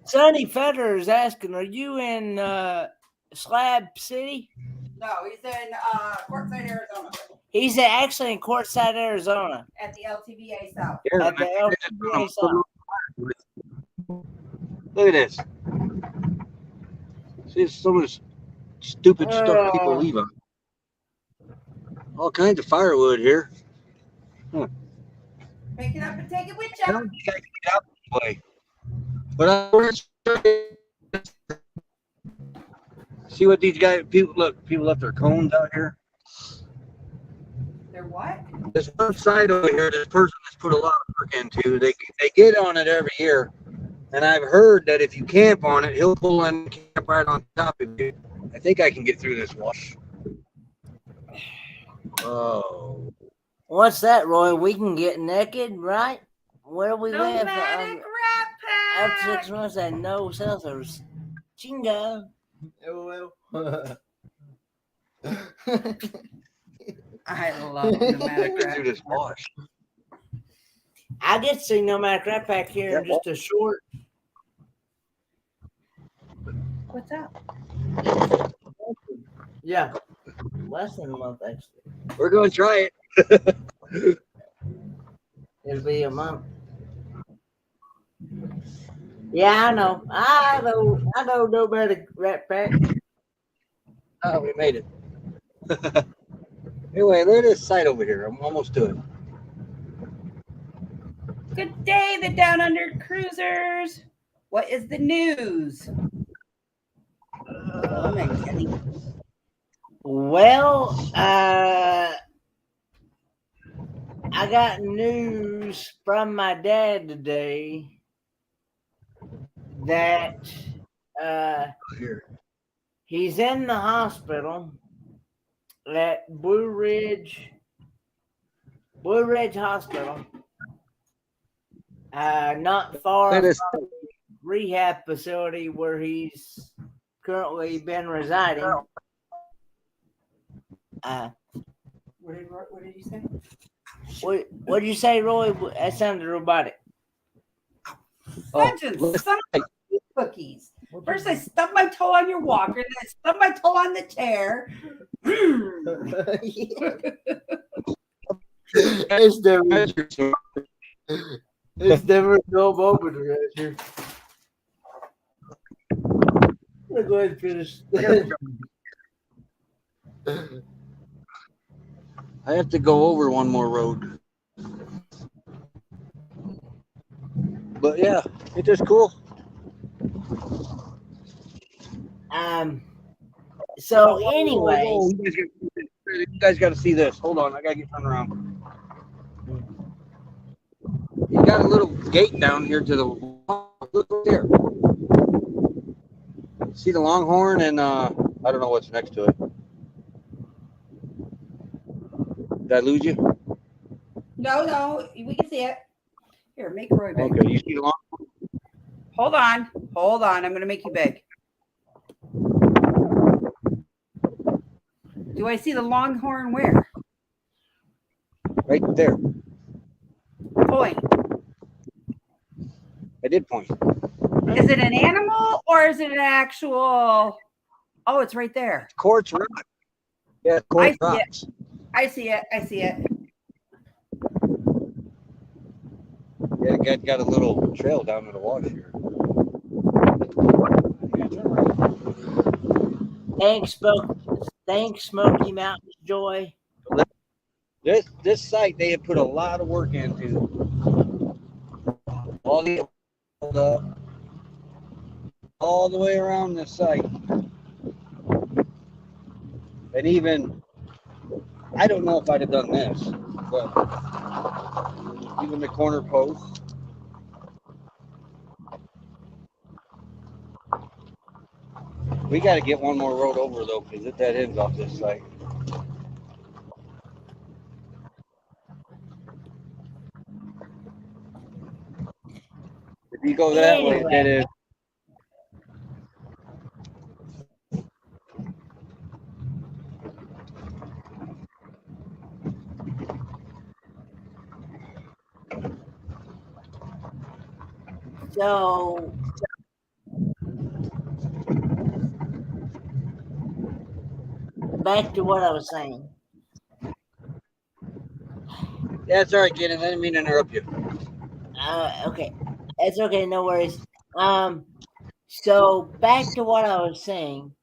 Sonny Federer is asking, are you in Slab City? No, he's in Quartzsite, Arizona, He's actually in Quartzsite, Arizona. at the LTBA South. Yeah, At the LPBA South. look at this. See some of this stupid stuff people leave on. All kinds of firewood here. Pick it up and take it with I you. don't think I can get out this way. But see what these guys, people left their cones out here. They're what? This one side over here, this person has put a lot of work into. They get on it every year. And I've heard that if you camp on it, he'll pull in and camp right on top of you. I think I can get through this wash. Oh. What's that, Roy? We can get naked, right? Where do we live? Nomadic Rat Up Pack. 6 months and no cell service. Chingo. I love Nomadic Get Rat through this wash. I get to see Nomadic Rat Pack here in just a short. What's up? Yeah. Less than a month, actually. We're going to try it. It'll be a month. Yeah, I know. I know Nomadic Rat Pack. Oh, we made it. Anyway, look at this site over here. I'm almost to it. Good day, the Down Under Cruisers. What is the news? Oh my goodness. Well, I got news from my dad today that Here. he's in the hospital at Blue Ridge Hospital, not far Look at from this. the rehab facility where he's currently been residing. What did you say? What did you say, Roy? That sounded robotic. Fudging son of cookies. First, I stubbed my toe on your walker, then I stubbed my toe on the chair. It's different. It's different. No moment, Roger. I'm gonna go ahead and finish. I have to go over one more road. But yeah, it's just cool. So anyway, whoa, you guys got to see this. Hold on, I gotta get turned around. You got a little gate down here to the look there. See the longhorn and I don't know what's next to it. Did I lose you? No, we can see it. Here, make Roy big. Okay, you see the longhorn? Hold on. I'm going to make you big. Do I see the longhorn where? Right there. Point. I did point. Is it an animal or is it an actual? Oh, it's right there. Quartz rock. Yeah, quartz rocks. I see it. Yeah, got a little trail down to the water here. Thanks, Smoky Mountains Joy. This site they have put a lot of work into. All the way around this site. And even I don't know if I'd have done this, but even the corner posts. We got to get one more road over though, because it dead ends off this site. If you go that way, it dead ends. So back to what I was saying. Yeah, it's all right, Ken. I didn't mean to interrupt you. Okay, it's okay. No worries. So back to what I was saying.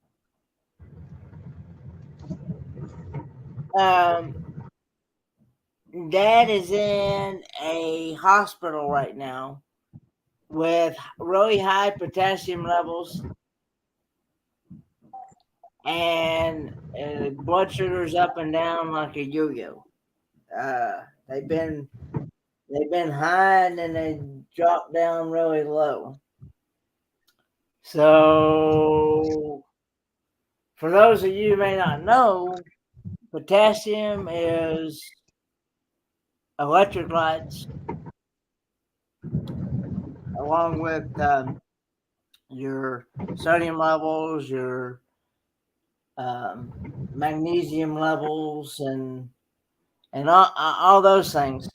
Dad is in a hospital right now with really high potassium levels and blood sugars up and down like a yo-yo. They've been high and then they drop down really low. So for those of you who may not know, potassium is electric lights along with your sodium levels, your magnesium levels, and all those things.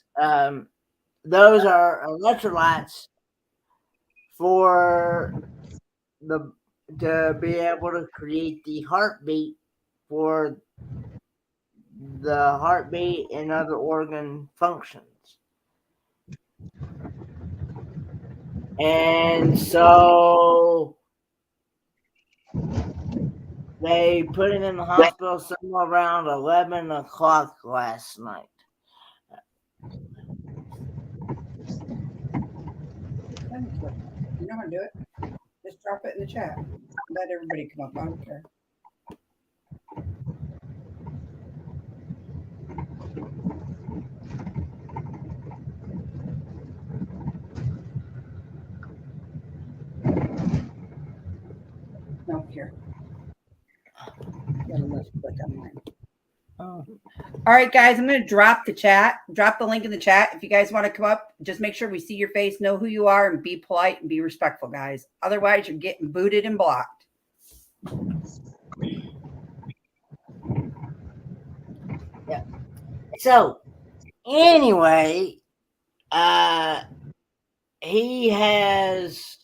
Those are electrolytes to be able to create the heartbeat for the heartbeat and other organ functions. And so they put him in the hospital somewhere around 11 o'clock last night. You know how to do it. Just drop it in the chat. Let everybody come up. I don't care. No, here. All right, guys, I'm going to drop the link in the chat. If you guys want to come up, just make sure we see your face, know who you are, and be polite and be respectful, guys. Otherwise, you're getting booted and blocked. Yeah. So anyway, he has,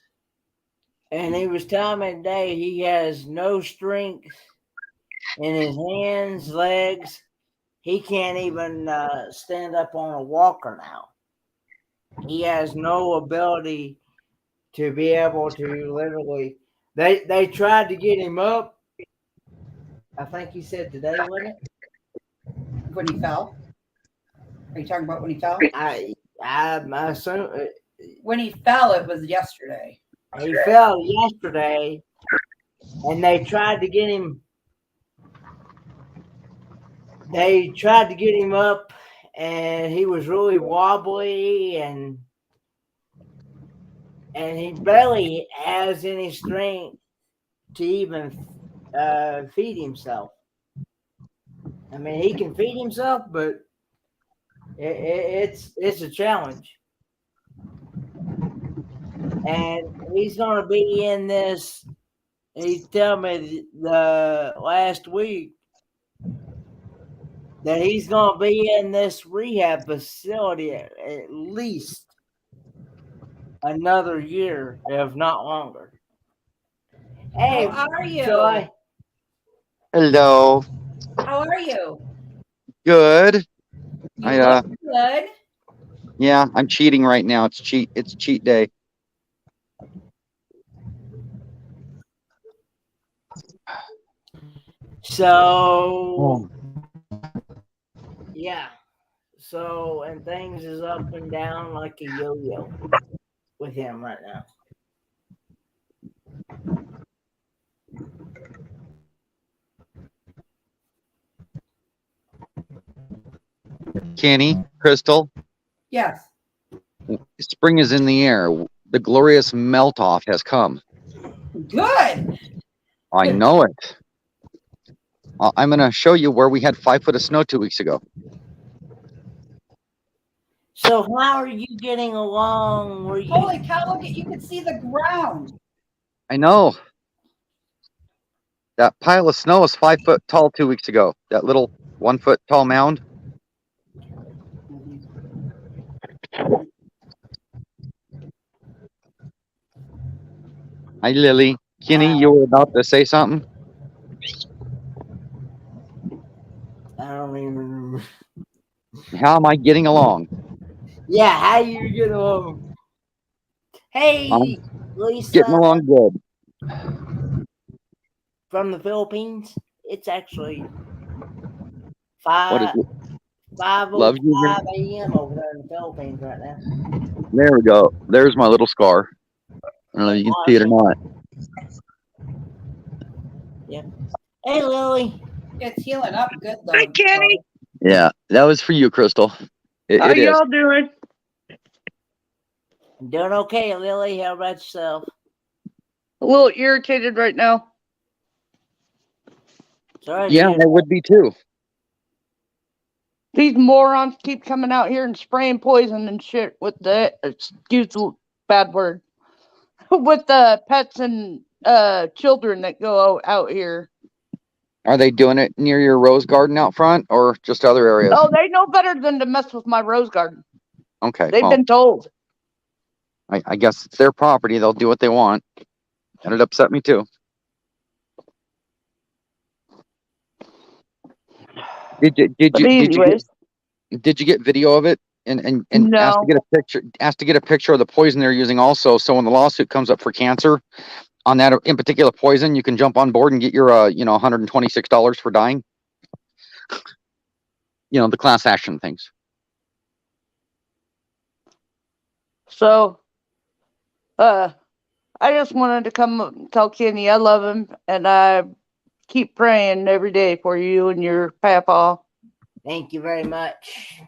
and he was telling me today, he has no strength in his hands, legs. He can't even stand up on a walker now. He has no ability to be able to literally. They tried to get him up. I think he said today, wasn't it? When he fell? Are you talking about when he fell? I assume When he fell, it was yesterday. he fell yesterday, and they tried to get him. They tried to get him up, and he was really wobbly, and he barely has any strength to even feed himself. I mean, he can feed himself, but it's a challenge. And he's going to be in this. He told me the last week that he's going to be in this rehab facility at least another year, if not longer. Hey, How are you? Joy. Hello. How are you? Good. You look good. Yeah, I'm cheating right now. It's cheat day. So yeah. So and things is up and down like a yo-yo with him right now. Kenny, Crystal, Yes. spring is in the air. The glorious melt off has come. Good. I know it. I'm going to show you where we had 5 foot of snow 2 weeks ago. So how are you getting along? Were you Holy cow, look at you can see the ground. I know. That pile of snow was 5 foot tall 2 weeks ago. That little 1 foot tall mound. Hi, Lily. Kenny, you were about to say something? I don't even remember. How am I getting along? Yeah, how you get along? Hey, I'm Lisa getting along good. from the Philippines. It's actually What is it? 5:05 Love you. a.m. over there in the Philippines right now. There we go. There's my little scar. I don't know if you can see it or not. Yep. Hey, Lily. It's healing up good though. Hi, Kenny. Yeah, that was for you, Crystal. How It is. y'all doing? Doing okay, Lily. How about yourself? A little irritated right now. Sorry. Yeah, I would be too. These morons keep coming out here and spraying poison and shit with the, excuse the bad word, with the pets and children that go out here. Are they doing it near your rose garden out front or just other areas? Oh, they know better than to mess with my rose garden. Okay. They've been told. I guess it's their property. They'll do what they want. And it upset me too. Did you get video of it and No. ask to get a picture of the poison they're using also, so when the lawsuit comes up for cancer on that in particular poison, you can jump on board and get your $126 for dying. The class action things. So, I just wanted to come up and tell Kenny I love him and I keep praying every day for you and your papa. Thank you very much.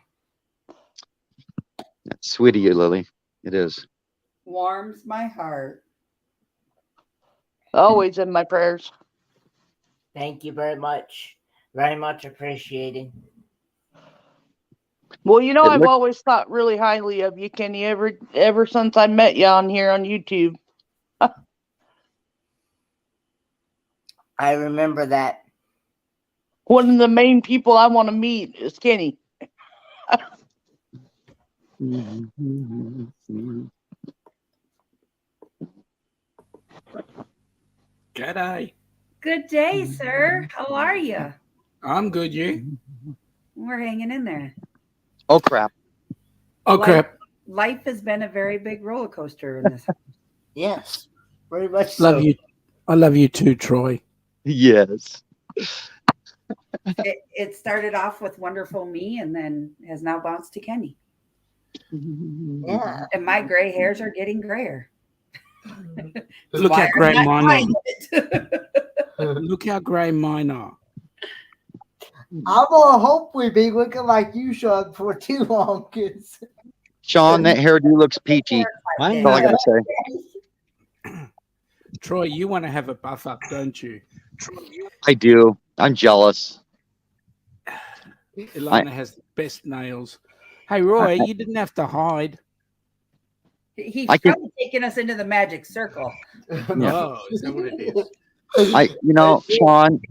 That's sweet of you, Lily. It is. Warms my heart. Always in my prayers. Thank you very much. Very much appreciated. Well, I've always thought really highly of you, Kenny, ever since I met you on here on YouTube. I remember that. One of the main people I want to meet is Kenny. G'day. Good day, sir. How are you? I'm good, you? We're hanging in there. Oh crap! Oh, crap. Life has been a very big roller coaster in this house. Yes, very much Love so. you. I love you too, Troy. Yes. It started off with wonderful me and then has now bounced to Kenny. Yeah. And my gray hairs are getting grayer. Look Why how I'm grey not mine buying are. it. Look how grey mine are. I'm gonna hope we be looking like you, Sean, for too long, kids. Sean, that hairdo looks peachy. Mine That's all I not. gotta say. Troy, you want to have a buff up, don't you? I do. I'm jealous. Ilana has the best nails. Hey, Roy, you didn't have to hide. He's I can- probably taking us into the magic circle. Oh, is that what it is? Sean,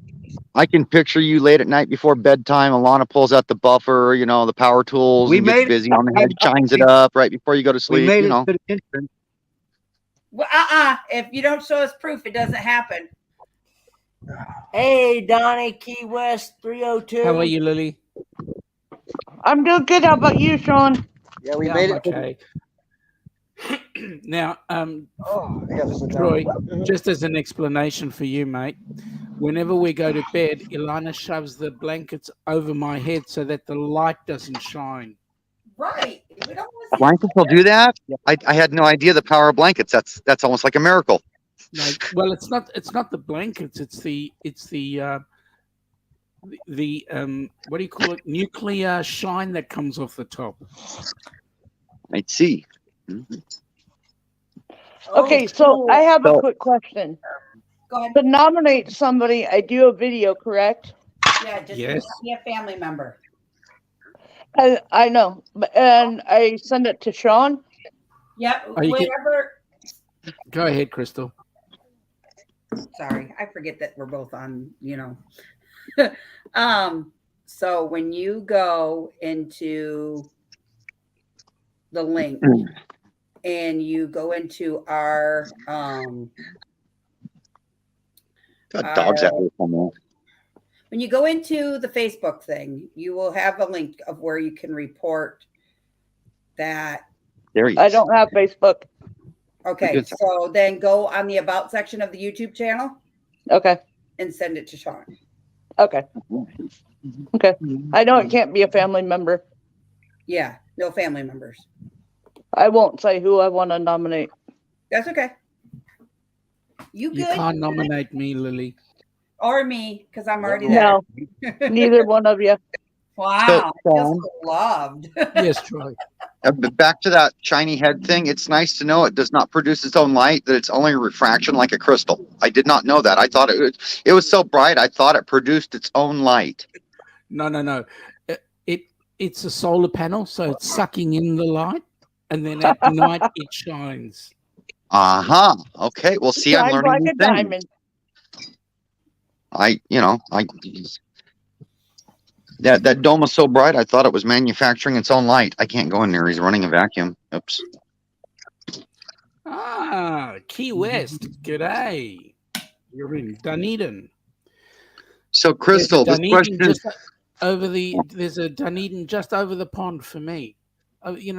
I can picture you late at night before bedtime. Alana pulls out the buffer, the power tools, We and gets made it. busy on the head, shines it up right before you go to We sleep. made it to the entrance. Well, if you don't show us proof, it doesn't happen. Hey, Donnie, Key West 302. How are you, Lily? I'm doing good. How about you, Sean? Yeah, we Yeah, made I'm it. okay. Now, Oh, I got to sit down. Troy, just as an explanation for you, mate, whenever we go to bed, Ilana shoves the blankets over my head so that the light doesn't shine. Right. We don't want to see Blankets will do that? I had no idea the power of blankets. That's almost like a miracle. No, well, it's not the blankets. It's the what do you call it? Nuclear shine that comes off the top. I see. Okay, so I have a quick question. Go ahead. To nominate somebody, I do a video, correct? Yeah, just Yes. be a family member. I know, and I send it to Sean. Yep. Oh, you can- Whatever. Go ahead, Crystal. Sorry, I forget that we're both on, So when you go into the link and you go into our Got dogs out here somewhere. when you go into the Facebook thing, you will have a link of where you can report that. There he is. I don't have Facebook. Okay, Good. so then go on the about section of the YouTube channel Okay. and send it to Sean. Okay. Okay. I know it can't be a family member. Yeah, no family members. I won't say who I want to nominate. That's okay. You You good? can't nominate me, Lily. Or me, because I'm already there. No, neither one of you. Wow, I feel Sean? so loved. Yes, Troy. But back to that shiny head thing. It's nice to know it does not produce its own light, that it's only a refraction like a crystal. I did not know that. I thought it was so bright. I thought it produced its own light. No. It's a solar panel, so it's sucking in the light, and then at night it shines. Uh-huh. Okay. Well, see, I'm Shines learning like new a things. diamond. That dome was so bright, I thought it was manufacturing its own light. I can't go in there. He's running a vacuum. Oops. Ah, Key West. G'day. You're in Dunedin. So, Crystal, this question is There's a Dunedin just over the pond for me.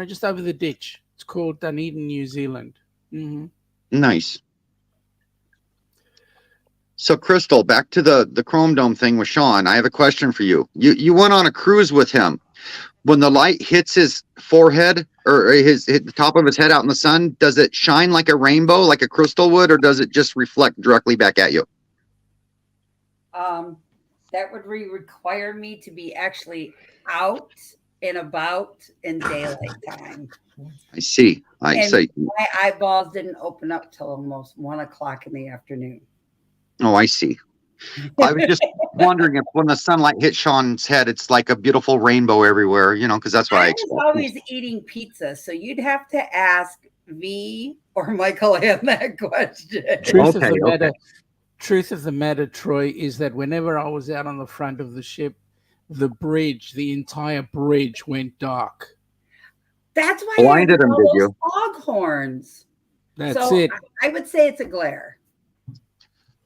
Just over the ditch. It's called Dunedin, New Zealand. Mm-hmm. nice. So, Crystal, back to the Chrome Dome thing with Sean. I have a question for you. You went on a cruise with him. When the light hits his forehead or hit the top of his head out in the sun, does it shine like a rainbow, like a crystal would, or does it just reflect directly back at you? That would require me to be actually out and about in daylight time. I see. I And see. my eyeballs didn't open up till almost 1 o'clock in the afternoon. Oh, I see. I was just wondering if when the sunlight hits Sean's head, it's like a beautiful rainbow everywhere, because that's what I I expect. was always eating pizza, so you'd have to ask V or Michael on that question. Truth of the matter, Troy, is that whenever I was out on the front of the ship, the entire bridge went dark. That's why Blinded I have him, all did those you? That's foghorns. So it. I would say it's a glare.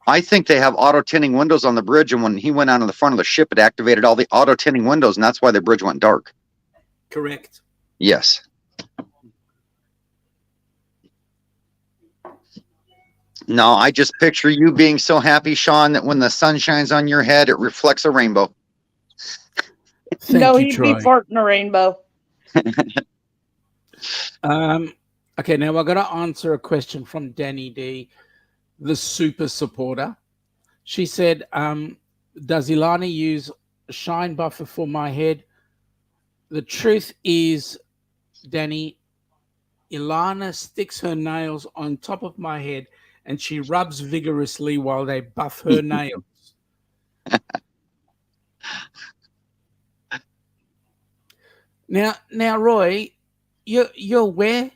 I think they have auto tinting windows on the bridge, and when he went out on the front of the ship, it activated all the auto tinting windows, and that's why the bridge went dark. Correct. Yes. No, I just picture you being so happy, Sean, that when the sun shines on your head, it reflects a rainbow. Thank no, you, he'd Troy. be farting a rainbow. Okay, now I've got to answer a question from Danny D, the super supporter. She said, does Ilana use shine buffer for my head? The truth is, Danny, Ilana sticks her nails on top of my head and she rubs vigorously while they buff her nails. Now, Roy, you're where?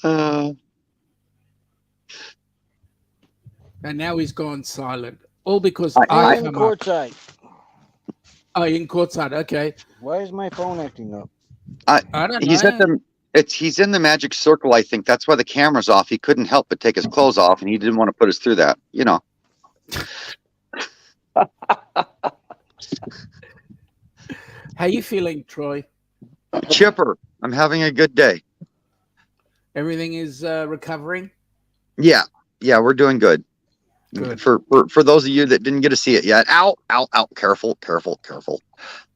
Uh, And now he's gone silent. All because I- I I'm in come up. courtside. Oh, you're in courtside. Okay. Why is my phone acting up? I don't he's know. at the. He's in the magic circle. I think that's why the camera's off. He couldn't help but take his clothes off, and he didn't want to put us through that. You know. How you feeling, Troy? Chipper, I'm having a good day. Everything is recovering? Yeah, we're doing good. Good. For those of you that didn't get to see it yet, ow, careful.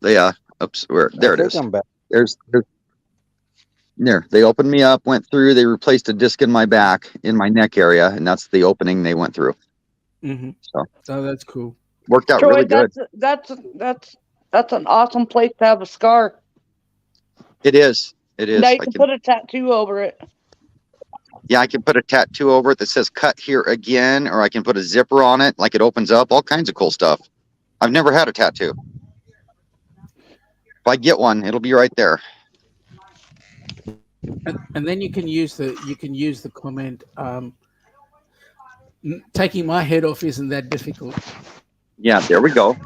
They oops, there it is. I'm back. There's there. They opened me up, went through. They replaced a disc in my back, in my neck area, and that's the opening they went through. Mm-hmm. So, oh, that's cool. Worked out Troy, really good. that's an awesome place to have a scar. It is. Now you can put a tattoo over it. Yeah, I can put a tattoo over it that says "cut here again," or I can put a zipper on it, like it opens up. All kinds of cool stuff. I've never had a tattoo. If I get one, it'll be right there. And then you can use the comment. Taking my head off isn't that difficult. Yeah, there we go.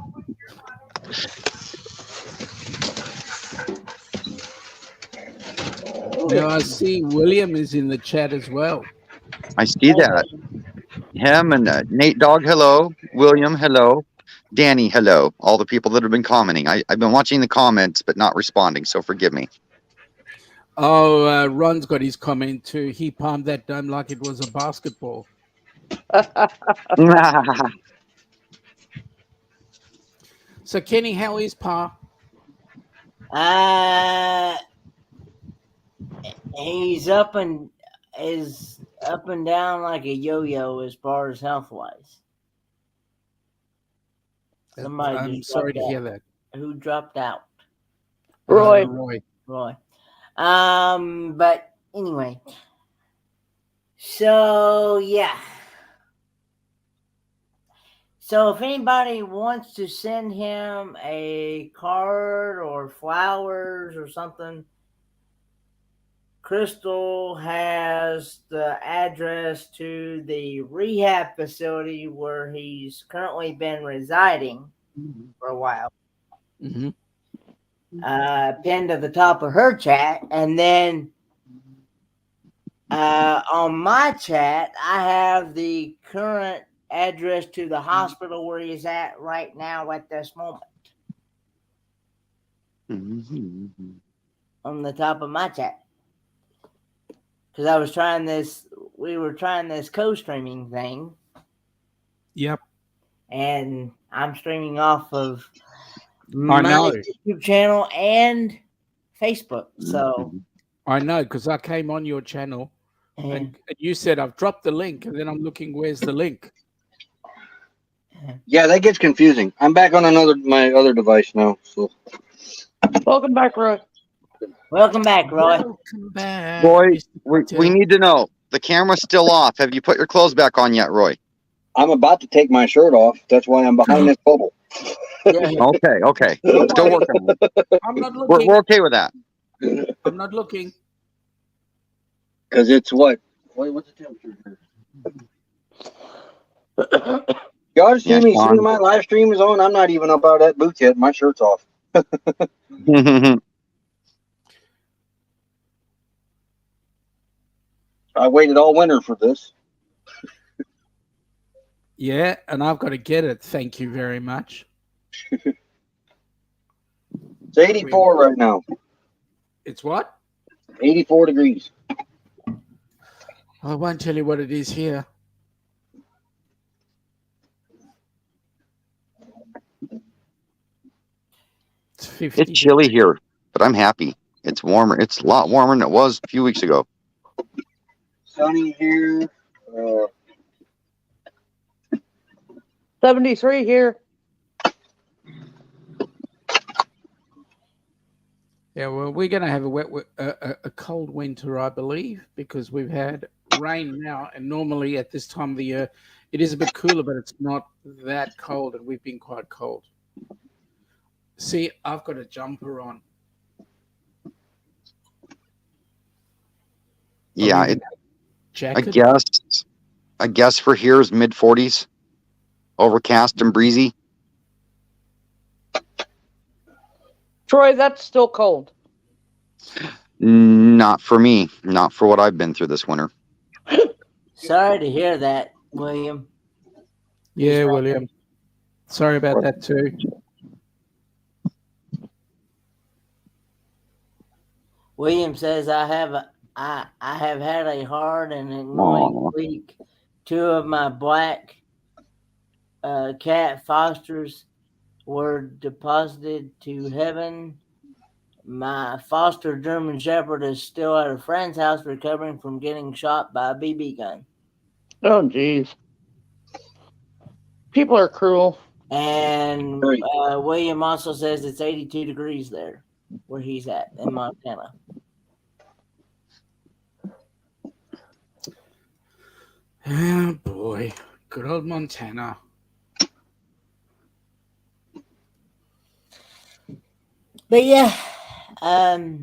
Now I see William is in the chat as well. I see that. Him and Nate Dog, hello. William, hello. Danny, hello. All the people that have been commenting. I've been watching the comments, but not responding, so forgive me. Oh, Ron's got his comment too. He palmed that dome like it was a basketball. So, Kenny, how is Pa? He's up and down like a yo-yo as far as health wise. I'm sorry to hear that. Who dropped out? Roy. Roy. But anyway. So yeah. So if anybody wants to send him a card or flowers or something, Crystal has the address to the rehab facility where he's currently been residing for a while. Mm-hmm. Pinned to the top of her chat. And then on my chat, I have the current address to the hospital where he's at right now at this moment. On the top of my chat. Because we were trying this co-streaming thing. Yep. And I'm streaming off of I my know. YouTube channel and Facebook. So I know, because I came on your channel and you said I've dropped the link, and then I'm looking, where's the link? Yeah, that gets confusing. I'm back on my other device now. So Welcome back, Roy. Welcome back, Roy. Welcome back. Roy, we need to know. The camera's still off. Have you put your clothes back on yet, Roy? I'm about to take my shirt off. That's why I'm behind this bubble. Okay. Still working. I'm not looking. We're okay with that. I'm not looking. Because it's what? What's the temperature here? Y'all just see Yeah, me as soon as Sean. my live stream is on. I'm not even up out of that booth yet. My shirt's off. I waited all winter for this. Yeah, and I've got to get it. Thank you very much. It's 84 right now. It's what? 84 degrees. I won't tell you what it is here. It's 50. It's chilly here, but I'm happy. It's warmer. It's a lot warmer than it was a few weeks ago. Sunny here. 73 here. Yeah, well, we're going to have a cold winter, I believe, because we've had rain now, and normally at this time of the year, it is a bit cooler, but it's not that cold, and we've been quite cold. See, I've got a jumper on. Yeah, I Jacket? guess for here is mid 40s, overcast and breezy. Troy, that's still cold. Not for me. Not for what I've been through this winter. Sorry to hear that, William. Yeah, William. Sorry about that too. William says I have had a hard and annoying week. 2 of my black cat fosters were deposited to heaven. My foster German Shepherd is still at a friend's house recovering from getting shot by a BB gun. Oh, jeez. People are cruel. And William also says it's 82 degrees there where he's at in Montana. Oh, boy. Good old Montana. But yeah,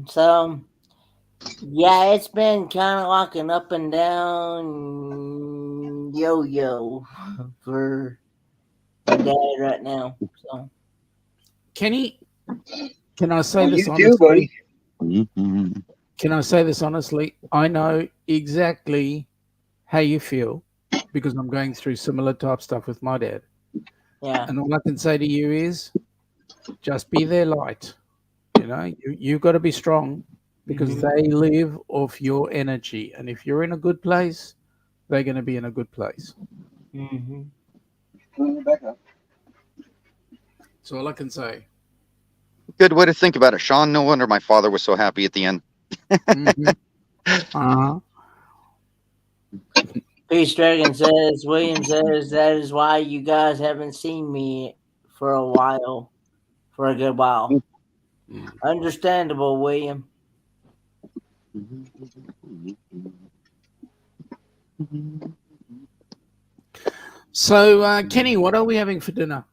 so yeah, it's been kind of like an up and down yo-yo for my dad right now. So Kenny, can I say this you honestly? too, buddy. Can I say this honestly? I know exactly how you feel because I'm going through similar type stuff with my dad. yeah, And all I can say to you is just be their light. You know, you've got to be strong because they live off your energy. And if you're in a good place, they're going to be in a good place. Back up. That's all I can say. Good way to think about it, Sean. No wonder my father was so happy at the end. Peace Dragon says, William says, that is why you guys haven't seen me for a while, for a good while. Understandable, William. So, Kenny, what are we having for dinner?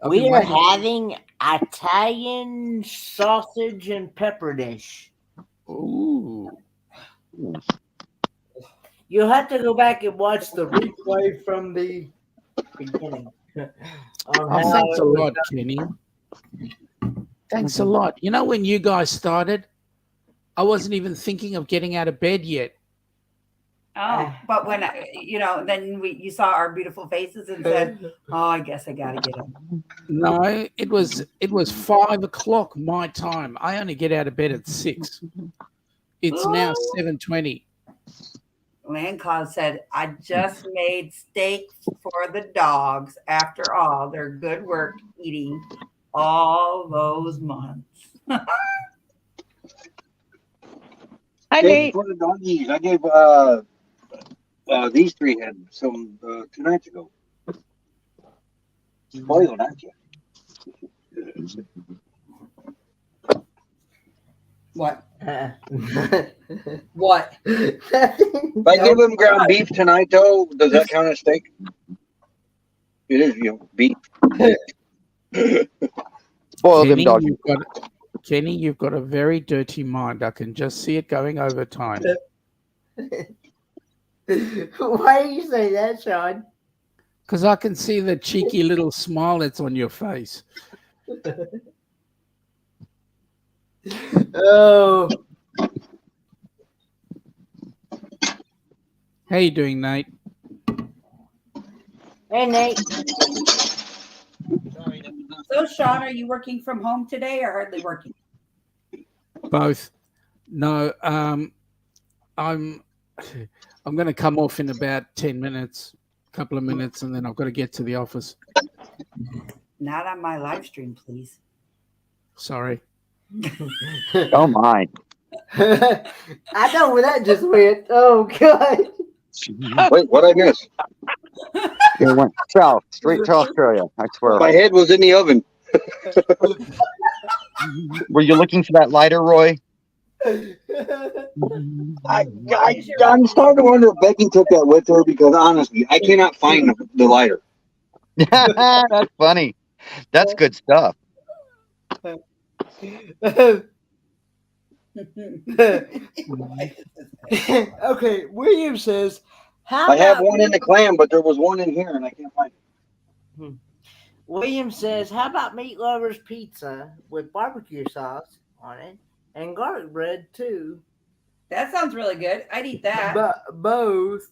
We are having Italian sausage and pepper dish. Ooh. You'll have to go back and watch the replay from the beginning. Oh, thanks a lot, Kenny. Thanks a lot. You know, when you guys started, I wasn't even thinking of getting out of bed yet. Oh, but when then you saw our beautiful faces and said, "Oh, I guess I gotta get up." No, it was 5 o'clock my time. I only get out of bed at 6. It's now 7:20. Landclaw said, "I just made steak for the dogs. After all, their good work eating all those months." Hi, Nate. For the doggies, I gave these 3 had some 2 nights ago. Spoiled, aren't you? What? What? If I give them ground beef tonight, though, does that count as steak? It is, beef. Spoil them doggies. Kenny, you've got a very dirty mind. I can just see it going over time. Why do you say that, Sean? Because I can see the cheeky little smile that's on your face. Oh, How you doing, Nate? hey Nate. So, Sean, are you working from home today or hardly working? Both. No, I'm going to come off in about 10 minutes, a couple of minutes, and then I've got to get to the office. Not on my live stream, please. Sorry. Oh my. I know where that just went. Oh God. Wait, what I miss? It went south, straight to Australia. I swear. My head was in the oven. Were you looking for that lighter, Roy? I'm starting to wonder if Becky took that with her because honestly, I cannot find the lighter. That's funny. That's good stuff. Okay, William says, "How I have about one in the clam, but there was one in here and I can't find it. William says, "How about meat lovers pizza with barbecue sauce on it and garlic bread too? That sounds really good. I'd eat that. But both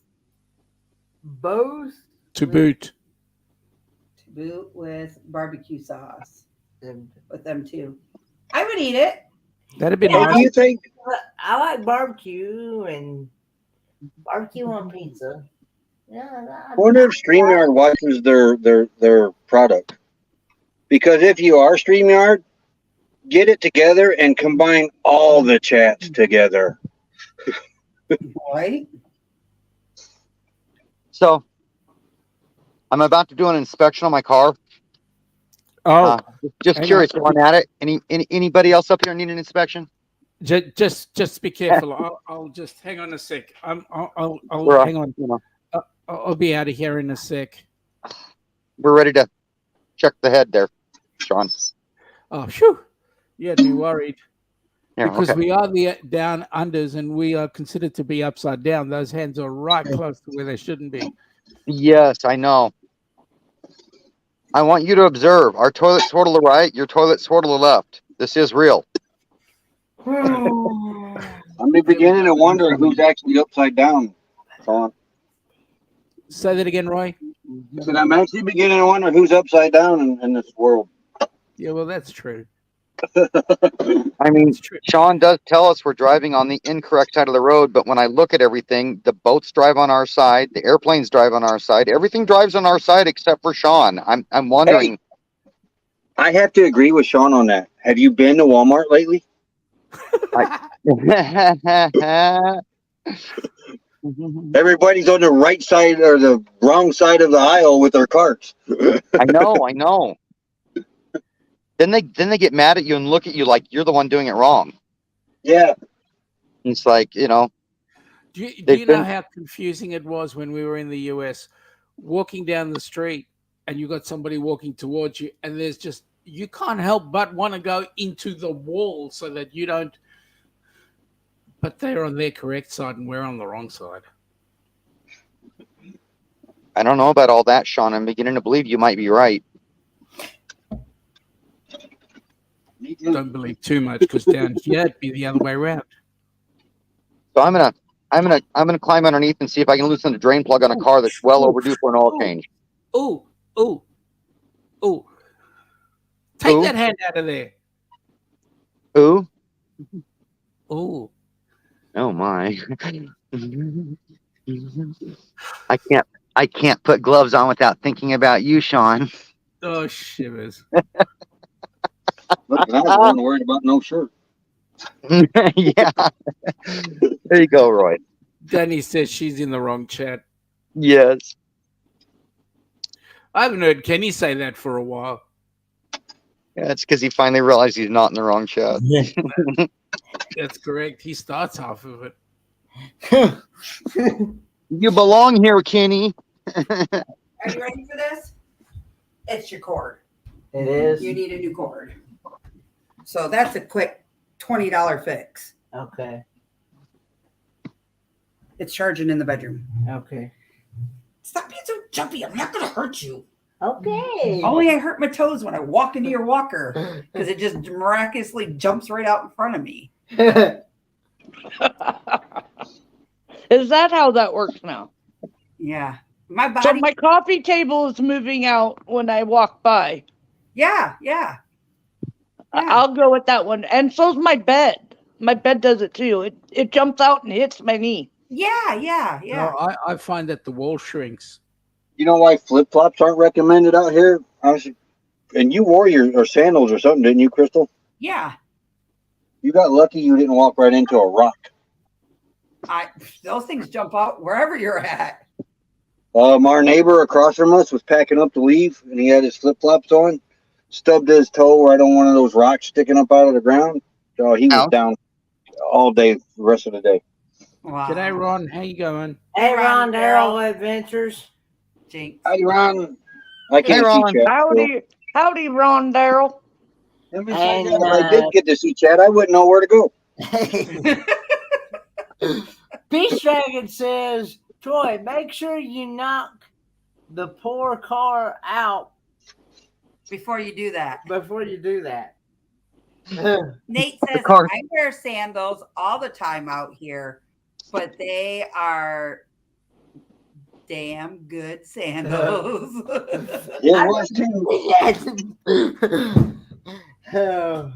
To boot. To boot with barbecue sauce and with them too. I would eat it. That'd be Hey, do nice. you think I like barbecue and barbecue on pizza. Yeah, I wonder if StreamYard watches their product? Because if you are StreamYard, get it together and combine all the chats together. Right? So, I'm about to do an inspection on my car. Oh, Just hang curious on. while I'm at it. Anybody else up here need an inspection? Just be careful. I'll just hang on a sec. I'll We're, hang on. You know, I'll be out of here in a sec. we're ready to check the head there, Sean. Oh, phew. You had me worried. Yeah, Because okay. we are the down unders and we are considered to be upside down. Those hands are right close to where they shouldn't be. Yes, I know. I want you to observe. Our toilet's toward the right, your toilet's toward the left. This is real. I'm beginning to wonder who's actually upside down, Sean. Say that again, Roy. I said, I'm actually beginning to wonder who's upside down in this world. Yeah, well, that's true. I mean, That's true. Sean does tell us we're driving on the incorrect side of the road, but when I look at everything, the boats drive on our side, the airplanes drive on our side, everything drives on our side except for Sean. I'm wondering. Hey, I have to agree with Sean on that. Have you been to Walmart lately? Everybody's on the right side or the wrong side of the aisle with their carts. I know. Then they get mad at you and look at you like you're the one doing it wrong. Yeah. It's like, you know. Do you They've know been- how confusing it was when we were in the US, walking down the street and you got somebody walking towards you, and there's just, you can't help but want to go into the wall so that you don't, but they're on their correct side and we're on the wrong side. I don't know about all that, Sean. I'm beginning to believe you might be right. Don't believe too much, because down here it'd be the other way around. So I'm gonna climb underneath and see if I can loosen the drain plug on a car that's well overdue for an oil change. Oh. Take Ooh. that hand out of there. Ooh. Oh. Oh my. I can't put gloves on without thinking about you, Sean. Oh, shivers. Look, I wasn't worried about no shirt. Yeah. There you go, Roy. Danny says she's in the wrong chat. Yes. I haven't heard Kenny say that for a while. Yeah, it's because he finally realized he's not in the wrong chat. That's correct. He starts half of it. You belong here, Kenny. Are you ready for this? It's your cord. It is. You need a new cord. So that's a quick $20 fix. Okay. It's charging in the bedroom. Okay. Stop being so Jumpy, I'm not going to hurt you. Okay. Only I hurt my toes when I walk into your walker because it just miraculously jumps right out in front of me. Is that how that works now? Yeah. My So body. my coffee table is moving out when I walk by. Yeah. I'll go with that one. And so's my bed. My bed does it too. It jumps out and hits my knee. Yeah. No, I find that the wall shrinks. You know why flip flops aren't recommended out here? And you wore your sandals or something, didn't you, Crystal? Yeah. You got lucky you didn't walk right into a rock. Those things jump out wherever you're at. Our neighbor across from us was packing up to leave, and he had his flip flops on, stubbed his toe right on one of those rocks sticking up out of the ground. So he was down all day, the rest of the day. Wow. G'day, Ron. How you going? Hey, Ron Darrell Adventures. Jinx. Hi, Ron. I can't Hey, see Ron. Chad. Howdy, Ron Darrell. If And, I did get to see Chad, I wouldn't know where to go. Beach Dragon says, Troy, make sure you knock the poor car out Before you do that. before you do that. Nate says, car- I wear sandals all the time out here, but they are damn good sandals. It was too. Oh.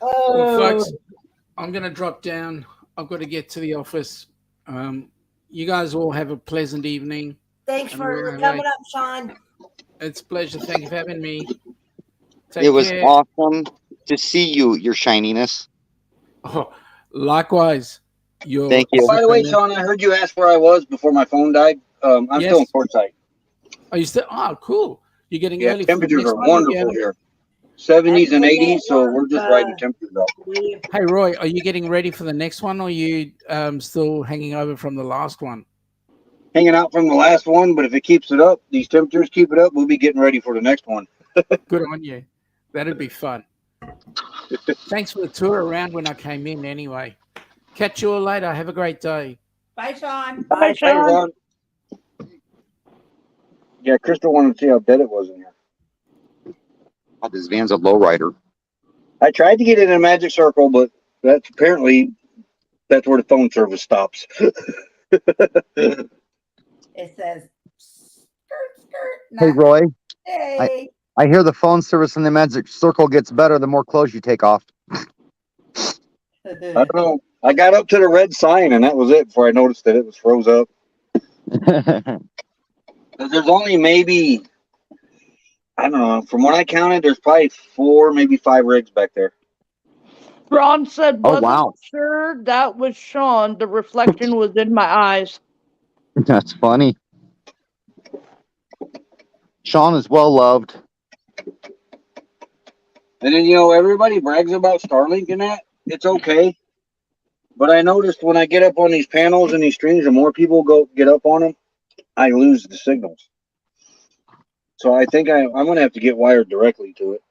Well, folks, I'm going to drop down. I've got to get to the office. You guys all have a pleasant evening. Thanks for Alright. coming up, Sean. It's a pleasure. Thank you for having me. Take It was care. awesome to see you, your shininess. Oh, likewise. Thank you. By the way, Sean, I heard you ask where I was before my phone died. I'm Yes. still in Portside. Are you still? Oh, cool. You're getting Yeah, early. For the temperatures next are one? wonderful here. 70s and 80s, so we're just riding temperatures up. Hey, Roy, are you getting ready for the next one, or are you still hanging over from the last one? Hanging out from the last one, but if it keeps it up, these temperatures keep it up, we'll be getting ready for the next one. Good on you. That'd be fun. Thanks for the tour around when I came in anyway. Catch you all later. Have a great day. Bye, Sean. Bye, Thanks, Sean. Ron. Yeah, Crystal wanted to see how dead it was in here. Oh, this van's a lowrider. I tried to get it in a magic circle, but that's apparently where the phone service stops. It says, skirt. Hey, Not Roy. today. I hear the phone service in the magic circle gets better the more clothes you take off. I don't know. I got up to the red sign, and that was it before I noticed that it was froze up. 'Cause there's only maybe, I don't know, from what I counted, there's probably 4, maybe 5 rigs back there. Ron said, Oh, wasn't wow. sure that was Sean. The reflection was in my eyes. That's funny. Sean is well loved. And then, everybody brags about Starlink and that. It's okay. But I noticed when I get up on these panels and these strings, and more people get up on them, I lose the signals. So I think I'm going to have to get wired directly to it.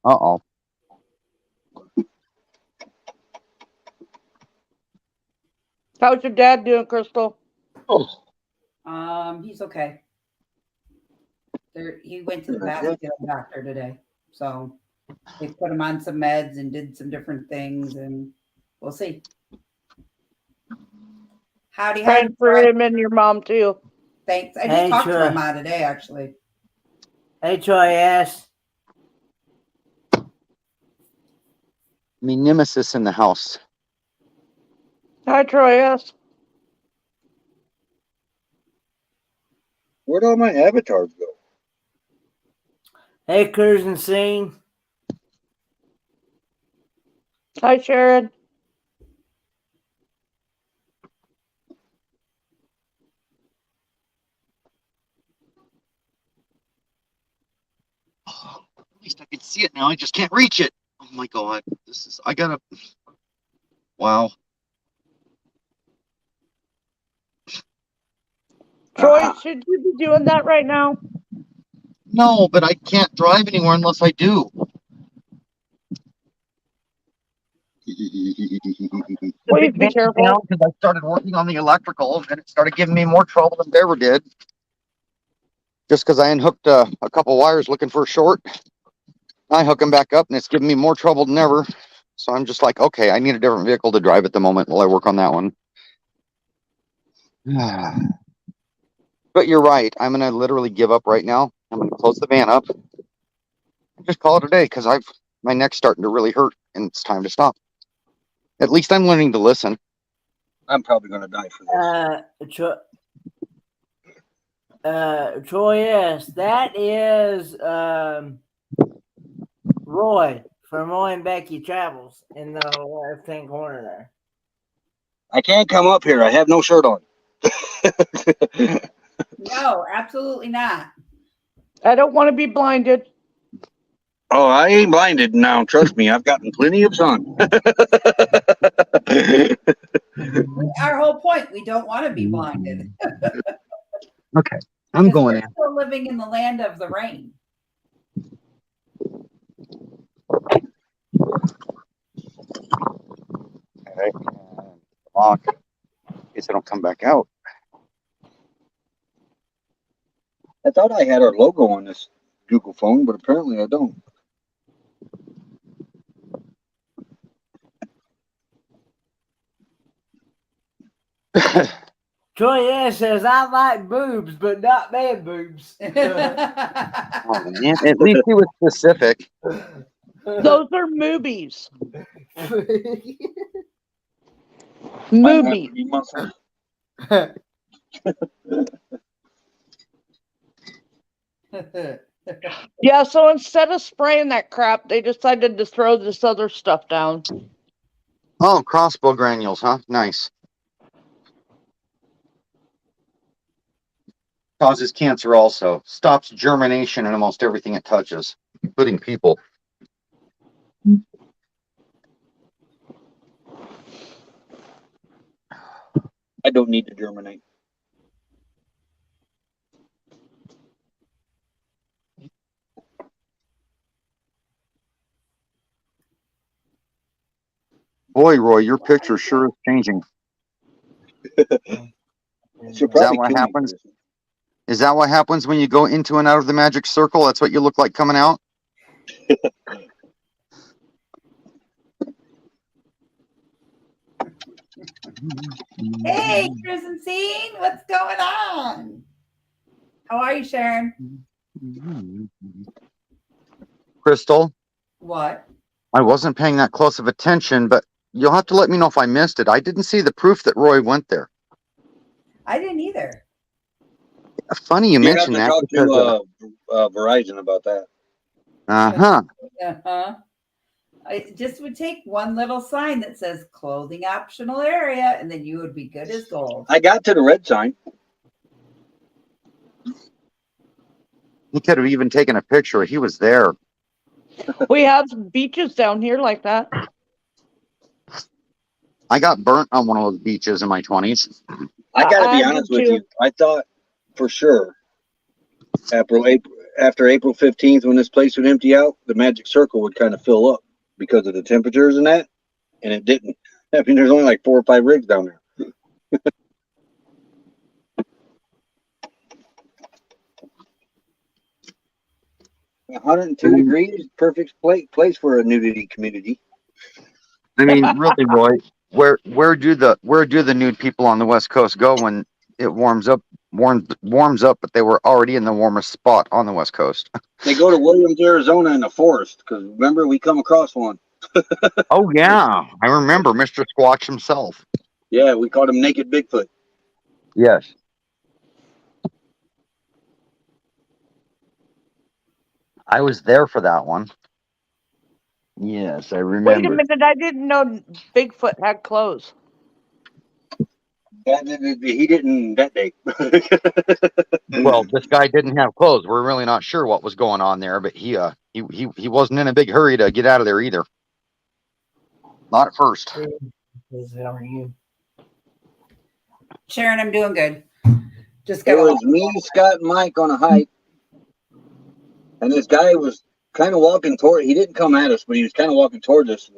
Uh-oh. How's your dad doing, Crystal? He's okay. He went to the vascular doctor today, so they put him on some meds and did some different things, and we'll see. Howdy, Praying for him and your mom, too. Thanks. I just Hey, talked to Troy. my mom today, actually. Hey, Troy S. Me nemesis in the house. Hi, Troy S. Where'd all my avatars go? Hey, Cruising Scene. Hi, Sharon. Oh, at least I can see it now. I just can't reach it. Oh my God. Wow. Troy, should you be doing that right now? No, but I can't drive anywhere unless I do. Please be careful. Because I started working on the electrical and it started giving me more trouble than it ever did. Just because I unhooked a couple wires looking for a short. I hook them back up and it's giving me more trouble than ever. So I'm just like, okay, I need a different vehicle to drive at the moment while I work on that one. But you're right. I'm going to literally give up right now. I'm going to close the van up and just call it a day because my neck's starting to really hurt and it's time to stop. At least I'm learning to listen. I'm probably going to die for this. Troy S. That is Roy from Roy and Becky Travels in the left-hand corner there. I can't come up here. I have no shirt on. No, absolutely not. I don't want to be blinded. Oh, I ain't blinded now. Trust me, I've gotten plenty of sun. Our whole point, we don't want to be blinded. Okay, I'm Because going we're in. still living in the land of the rain. Okay, lock. In case I don't come back out. I thought I had our logo on this Google phone, but apparently I don't. Troy S. says, I like boobs, but not man boobs. Oh, man. At least he was specific. Those are movies. Might have Movie. to be muscle. Yeah, so instead of spraying that crap, they decided to throw this other stuff down. Oh, crossbow granules, huh? Nice. Causes cancer also. Stops germination in almost everything it touches, including people. I don't need to germinate. Boy, Roy, your picture sure is changing. Is that what happens? Is that what happens when you go into and out of the magic circle? That's what you look like coming out? Hey, Chris and Scene, what's going on? How are you, Sharon? Crystal, What? I wasn't paying that close of attention, but you'll have to let me know if I missed it. I didn't see the proof that Roy went there. I didn't either. Funny you mentioned that. Talk to Verizon about that. Uh-huh. Uh-huh. It just would take one little sign that says clothing optional area, and then you would be good as gold. I got to the red sign. He could have even taken a picture. He was there. We have beaches down here like that. I got burnt on one of those beaches in my 20s. I got to be I honest did with too. you. I thought for sure after April 15th, when this place would empty out, the magic circle would kind of fill up because of the temperatures and that, and it didn't. I mean, there's only like 4 or 5 rigs down there. 102 degrees, perfect place for a nudity community. I mean, really, Roy, where do the nude people on the West Coast go when it warms up, but they were already in the warmest spot on the West Coast? They go to Williams, Arizona in the forest, because remember, we come across one. Oh, yeah. I remember Mr. Squatch himself. Yeah, we called him Naked Bigfoot. Yes. I was there for that one. Yes, I remember. Wait a minute, I didn't know Bigfoot had clothes. He didn't that day. Well, this guy didn't have clothes. We're really not sure what was going on there, but he wasn't in a big hurry to get out of there either. Not at first. How are you? Sharon, I'm doing good. Just It got was me, Scott, and Mike on a hike, and this guy was kind of walking toward. He didn't come at us, but he was kind of walking towards us.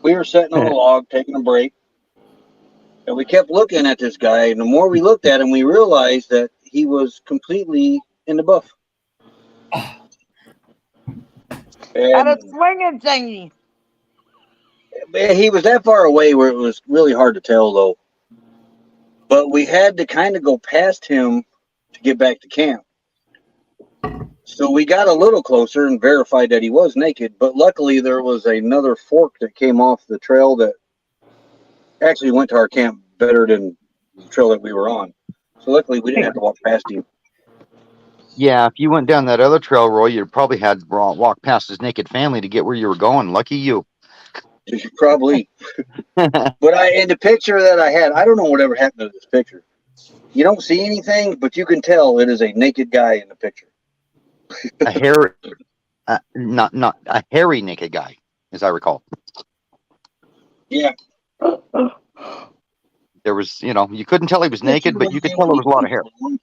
We were sitting on a log taking a break, and we kept looking at this guy. And the more we looked at him, we realized that he was completely in the buff. Had a And swinging thingy. he was that far away where it was really hard to tell, though. But we had to kind of go past him to get back to camp. So we got a little closer and verified that he was naked. But luckily, there was another fork that came off the trail that actually went to our camp better than the trail that we were on. So luckily, we didn't have to walk past him. Yeah, if you went down that other trail, Roy, you'd probably had to walk past his naked family to get where you were going. Lucky you. Probably. But in the picture that I had, I don't know whatever happened to this picture. You don't see anything, but you can tell it is a naked guy in the picture. A hairy, not a hairy naked guy, as I recall. Yeah. There was, you couldn't tell he was naked, but you could tell there was a lot of hair. I'm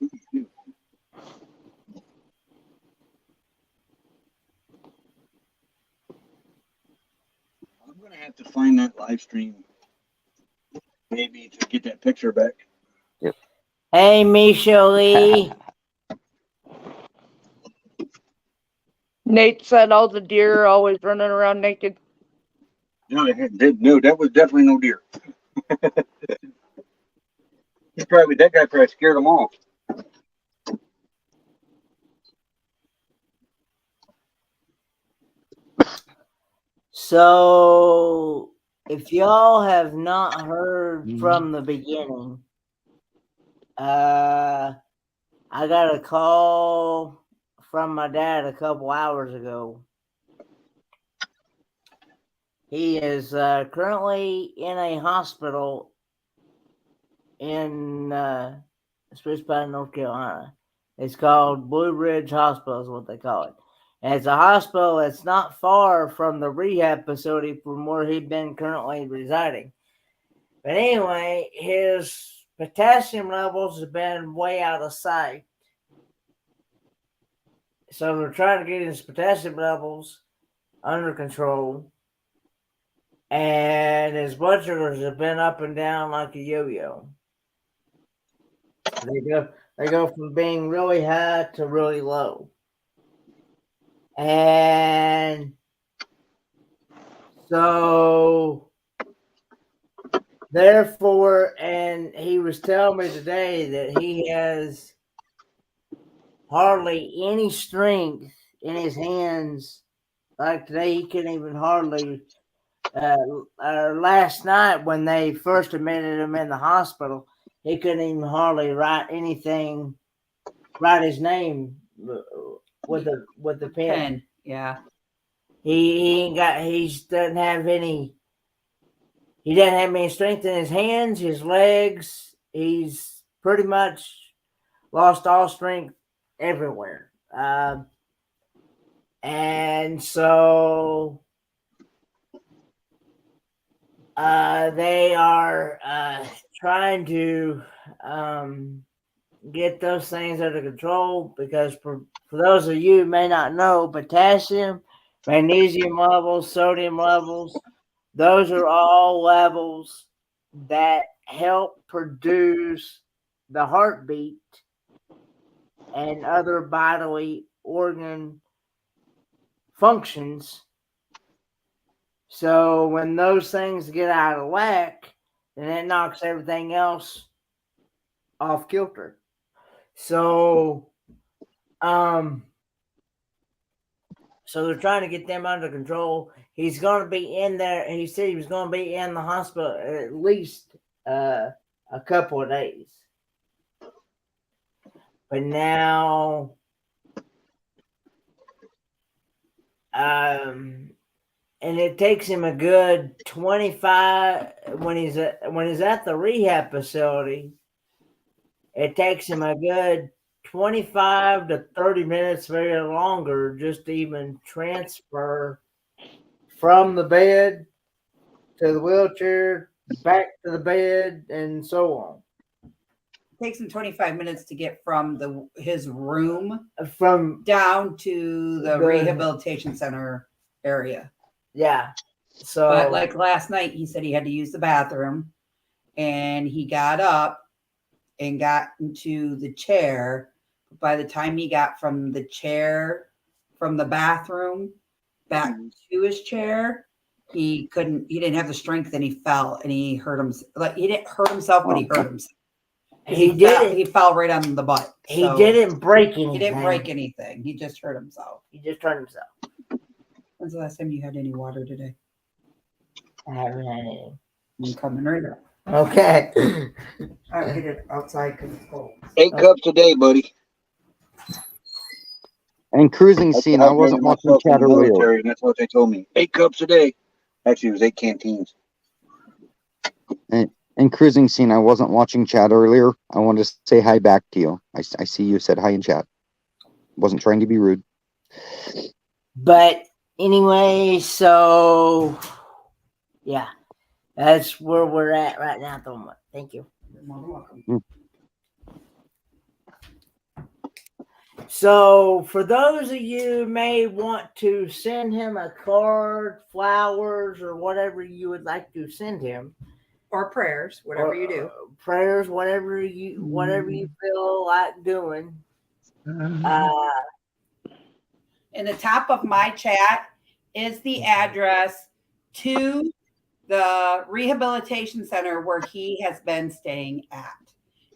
going to have to find that live stream maybe to get that picture back. Yep. Hey, Misha Lee. Nate said all the deer are always running around naked. No, that was definitely no deer. That guy probably scared them off. So, if y'all have not heard from the beginning, I got a call from my dad a couple hours ago. He is currently in a hospital in Spruce-Pine, North Carolina. It's called Blue Ridge Hospital is what they call it. And it's a hospital that's not far from the rehab facility from where he'd been currently residing. But anyway, his potassium levels have been way out of sight. So they're trying to get his potassium levels under control. And his blood sugars have been up and down like a yo-yo. They go from being really high to really low. And so therefore, and he was telling me today that he has hardly any strength in his hands. Like today, he couldn't even hardly. Last night, when they first admitted him in the hospital, he couldn't even hardly write his name with the pen. Yeah. He doesn't have any strength in his hands, his legs. He's pretty much lost all strength everywhere. And so they are trying to get those things under control, because for those of you who may not know, potassium, magnesium levels, sodium levels, those are all levels that help produce the heartbeat and other bodily organ functions. So when those things get out of whack, then it knocks everything else off kilter. So, so they're trying to get them under control. He's going to be in there. He said he was going to be in the hospital at least a couple of days. But now, and it takes him a good 25 when he's at the rehab facility. It takes him a good 25 to 30 minutes, very longer, just to even transfer from the bed to the wheelchair, back to the bed, and so on. It takes him 25 minutes to get from his room from down to the rehabilitation center area. Yeah. So But like last night, he said he had to use the bathroom, and he got up and got into the chair. By the time he got from the bathroom back to his chair, he didn't have the strength, and he fell, and he hurt him. Like, he didn't hurt himself, but he hurt himself. He fell right on the butt. he didn't break anything. He didn't break anything. He just hurt himself. He just hurt himself. When's the last time you had any water today? I haven't had any. I'm coming right up. Okay. I'll get it outside because it's cold. 8 cups a day, buddy. And cruising scene, I wasn't watching myself in chat the earlier. military, and that's what they told me. 8 cups a day. Actually, it was 8 canteens. In cruising scene, I wasn't watching chat earlier. I wanted to say hi back to you. I see you said hi in chat. Wasn't trying to be rude. But anyway, so yeah, that's where we're at right now at the moment. Thank you. You're more than welcome. So for those of you who may want to send him a card, flowers, or whatever you would like to send him, Or prayers, whatever you do. prayers, whatever you feel like doing. In the top of my chat is the address to the rehabilitation center where he has been staying at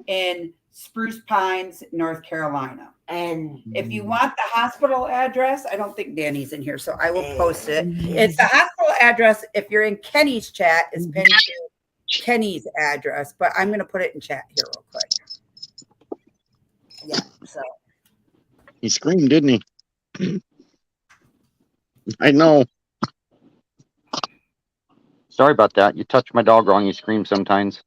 in Spruce Pines, North Carolina. And if you want the hospital address, I don't think Danny's in here, so I will post it. It's the hospital address. If you're in Kenny's chat, is pinned to Kenny's address, but I'm going to put it in chat here real quick. Yeah, so He screamed, didn't he? I know. Sorry about that. You touch my dog wrong, you scream sometimes.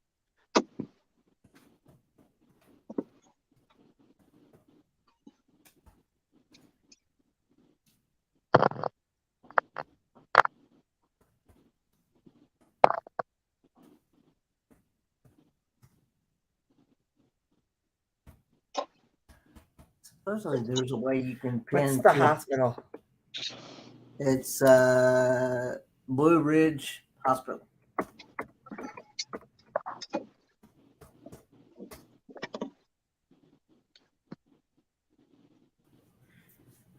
supposedly there's a way you can pin. What's the hospital? It's Blue Ridge Hospital.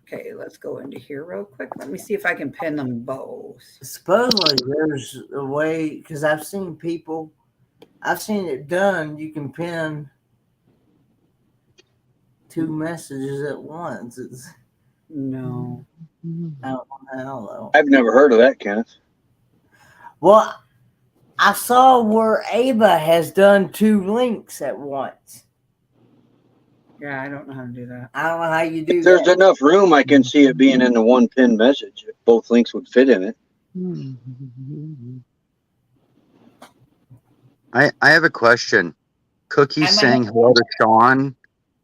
Okay, let's go into here real quick. Let me see if I can pin them both. Supposedly there's a way, because I've seen it done. You can pin 2 messages at once. No. I don't know how though. I've never heard of that, Kenneth. Well, I saw where Ava has done 2 links at once. Yeah, I don't know how to do that. I don't know how you do If there's that. enough room, I can see it being in the one pin message. If both links would fit in it. I have a question. Cookie's I might saying have- hello to Sean.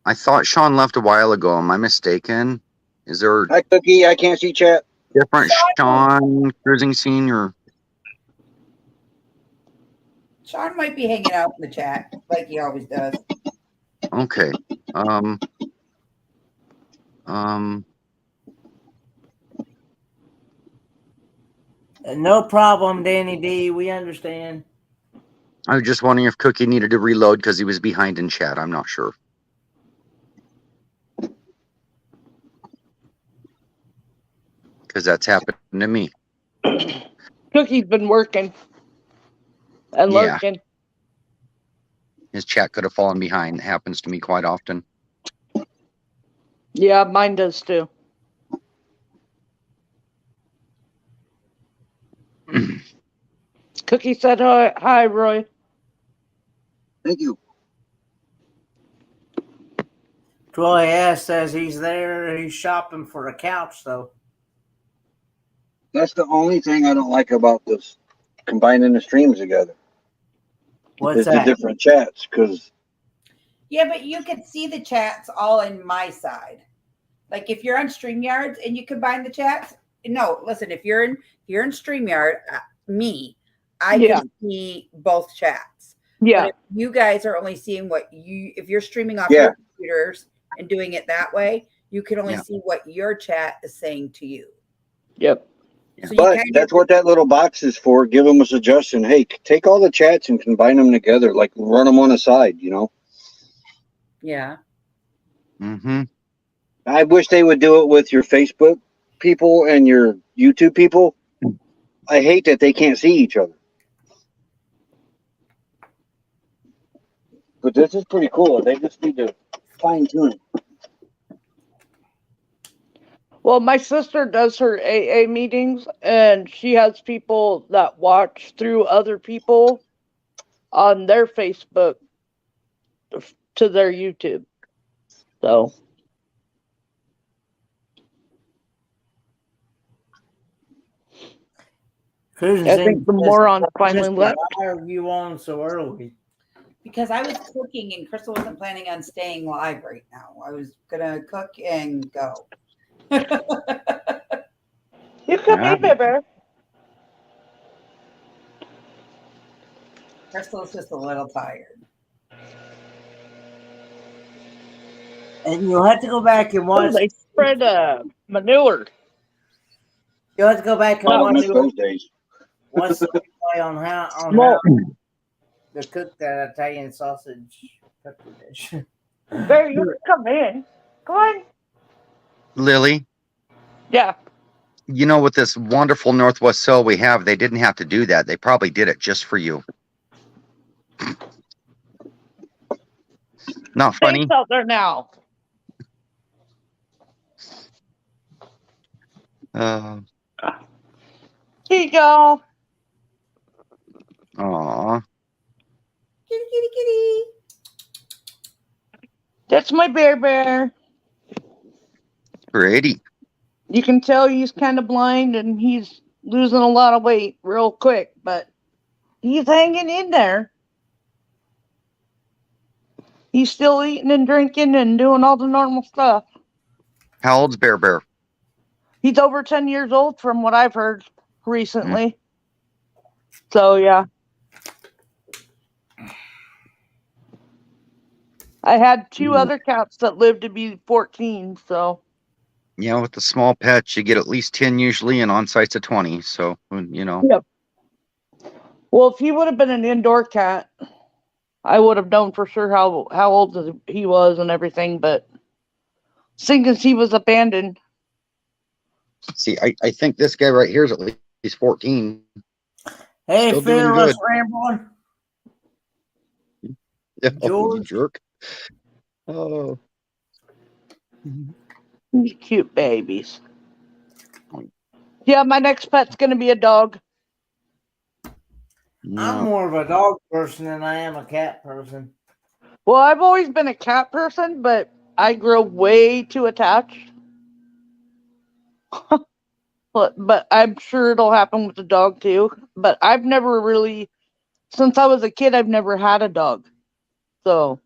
I thought Sean left a while ago. Am I mistaken? Is there a Hi, Cookie. I can't see chat. different Sean cruising scene or? Sean might be hanging out in the chat like he always does. Okay. No problem, Danny D. We understand. I was just wondering if Cookie needed to reload because he was behind in chat. I'm not sure. Because that's happened to me. Cookie's been working and Yeah. lurking. His chat could have fallen behind. It happens to me quite often. Yeah, mine does too. Cookie said hi, Roy. Thank you. Troy S says he's there. He's shopping for a couch, though. That's the only thing I don't like about this combining the streams together. What's is that? the different chats, because Yeah, but you can see the chats all in my side. Like if you're on StreamYard and you combine the chats. No, listen, if you're in StreamYard, I Yeah. can see both chats. Yeah. But if you guys are only seeing if you're streaming off Yeah. your computers and doing it that way, you can only Yeah. see what your chat is saying to you. Yep. Yeah. So you But kind that's of what that little box is for. Give them a suggestion. Hey, take all the chats and combine them together. Like run them on a side. yeah. Mm-hmm. I wish they would do it with your Facebook people and your YouTube people. I hate that they can't see each other. But this is pretty cool. They just need to fine tune it. Well, my sister does her AA meetings, and she has people that watch through other people on their Facebook to their YouTube. So Susan I says, think the morons finally "Sister, left. why are you on so early?" Because I was cooking and Crystal wasn't planning on staying live right now. I was gonna cook and go. You could Yeah. be, baby. Crystal's just a little tired. And you'll have to go back and Oh, watch. they spread manure. You'll have to go back and I watch miss those days. the replay on how Smoke. to cook that Italian sausage pepper dish. There, you can come in. Go on. Lily, Yeah. you know, with this wonderful Northwest soil we have, they didn't have to do that. They probably did it just for you. Not funny. Things out there now. Uh, Here you go. aw. Kitty, kitty, kitty. That's my bear. Pretty. You can tell he's kind of blind and he's losing a lot of weight real quick, but he's hanging in there. He's still eating and drinking and doing all the normal stuff. How old's Bear Bear? He's over 10 years old from what I've heard recently. So, yeah. I had two other cats that lived to be 14, so. Yeah, with the small pets, you get at least 10 usually, and on site's at 20. So, you know. Yep. Well, if he would have been an indoor cat, I would have known for sure how old he was and everything, but seeing as he was abandoned. See, I think this guy right here is at least 14. Hey, Still doing fearless good. rambling. Yeah, oh, you George. jerk. Oh. These cute babies. Yeah, my next pet's going to be a dog. I'm No. more of a dog person than I am a cat person. Well, I've always been a cat person, but I grow way too attached. But I'm sure it'll happen with the dog too. But I've never really, since I was a kid, I've never had a dog. So.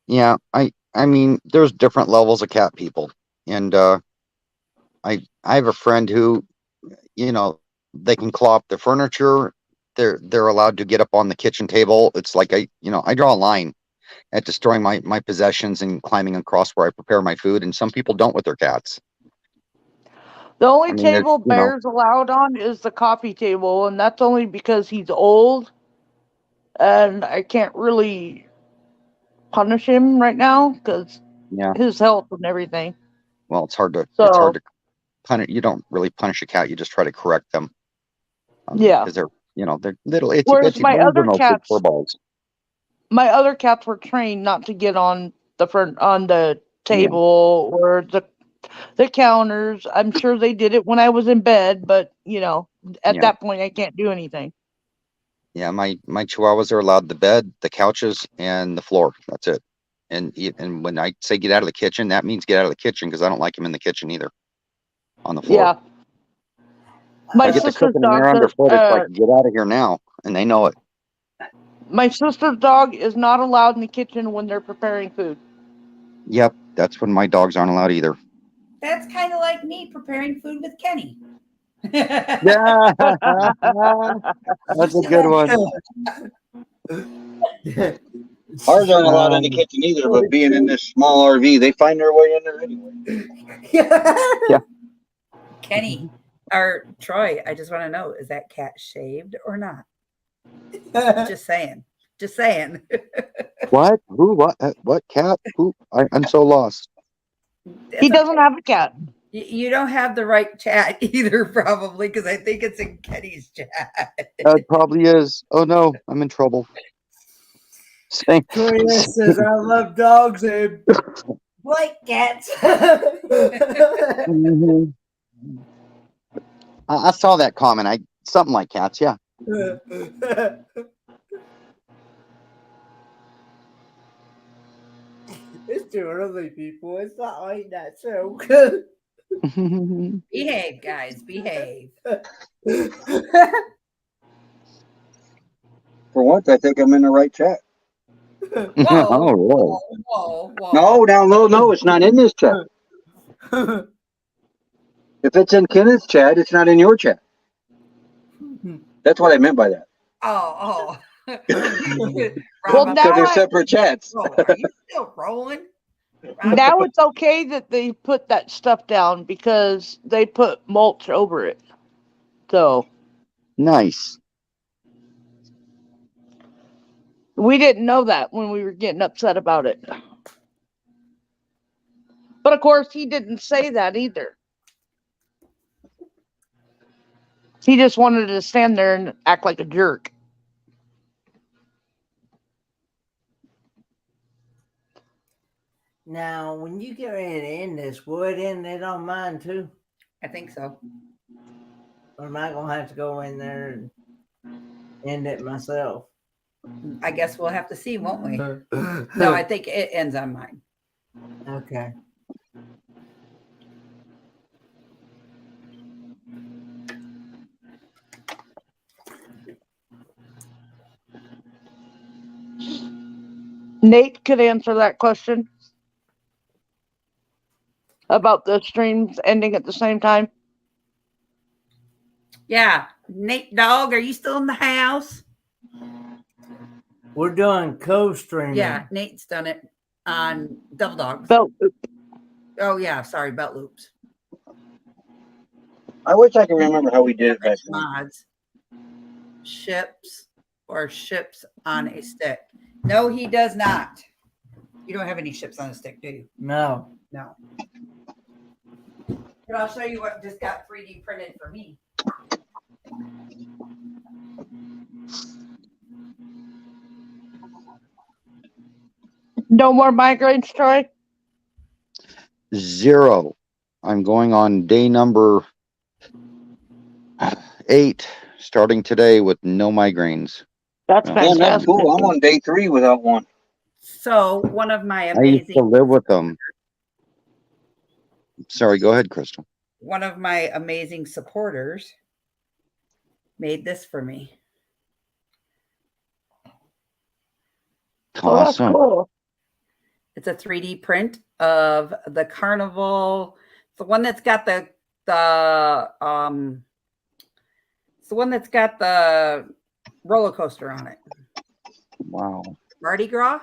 Yeah, I mean, there's different levels of cat people. And I have a friend who, you know, they can claw up the furniture. They're allowed to get up on the kitchen table. It's like I draw a line at destroying my possessions and climbing across where I prepare my food, and some people don't with their cats. The only I mean, there's, table you know, Bear's allowed on is the coffee table, and that's only because he's old, and I can't really punish him right now because yeah. his health and everything. Well, it's hard to So punish. You don't really punish a cat. You just try to correct them. yeah. Because they're little itsy Whereas bitsy my bones other and those big cats, fur balls. my other cats were trained not to get on the table or the counters. I'm sure they did it when I was in bed, but at that point I can't do anything. Yeah, my chihuahuas are allowed the bed, the couches, and the floor. That's it. And when I say get out of the kitchen, that means get out of the kitchen because I don't like him in the kitchen either. On the floor. Yeah. My I get the sister's cooking and dog they're does, underfoot. It's like get out of here now, and they know it. my sister's dog is not allowed in the kitchen when they're preparing food. Yep, that's when my dogs aren't allowed either. That's kind of like me preparing food with Kenny. Yeah, that's a good one. Ours aren't allowed in the kitchen either, but being in this small RV, they find their way in there anyway. Yeah. Kenny or Troy, I just want to know, is that cat shaved or not? Just saying. Just saying. What? Who? What? What cat? Who? I'm so lost. He doesn't have a cat. You don't have the right chat either, probably, because I think it's in Kenny's chat. It probably is. Oh no, I'm in trouble. Same. Troy says, I love dogs and white cats. Mhm. I saw that comment. Something like cats. Yeah. It's too early, people. It's not like that. So Behave, guys. Behave. For once, I think I'm in the right chat. Whoa, Oh, really? whoa. No, it's not in this chat. If it's in Kenneth's chat, it's not in your chat. That's what I meant by that. Oh. Well, Rob, now Because they're I- separate chats. oh, are you still rolling? Rob, Now it's okay that they put that stuff down because they put mulch over it. So Nice. we didn't know that when we were getting upset about it. But of course, he didn't say that either. He just wanted to stand there and act like a jerk. now, when you get ready to end this, will it end it on mine too? I think so. Or am I gonna have to go in there and end it myself? I guess we'll have to see, won't we? No, I think it ends on mine. Okay. Nate could answer that question about the streams ending at the same time. Yeah. Nate Dog, are you still in the house? We're doing co-streaming. Yeah, Nate's done it on Double Dogs. Belt Oh, yeah. Sorry, Belt Loops. I wish I could remember how we did it back then. Mods. Ships or ships on a stick. No, he does not. You don't have any ships on a stick, do you? No. No. But I'll show you what just got 3D printed for me. No more migraines, Troy? 0. I'm going on day number 8, starting today with no migraines. That's Yeah. Man, that's fantastic. cool. I'm on day 3 without one. So one of my I used to amazing live with them. Sorry, go ahead, Crystal. one of my amazing supporters made this for me. Oh, that's Awesome. cool. It's a 3D print of the carnival. It's the one that's got the it's the one that's got the roller coaster on it. Wow. Mardi Gras?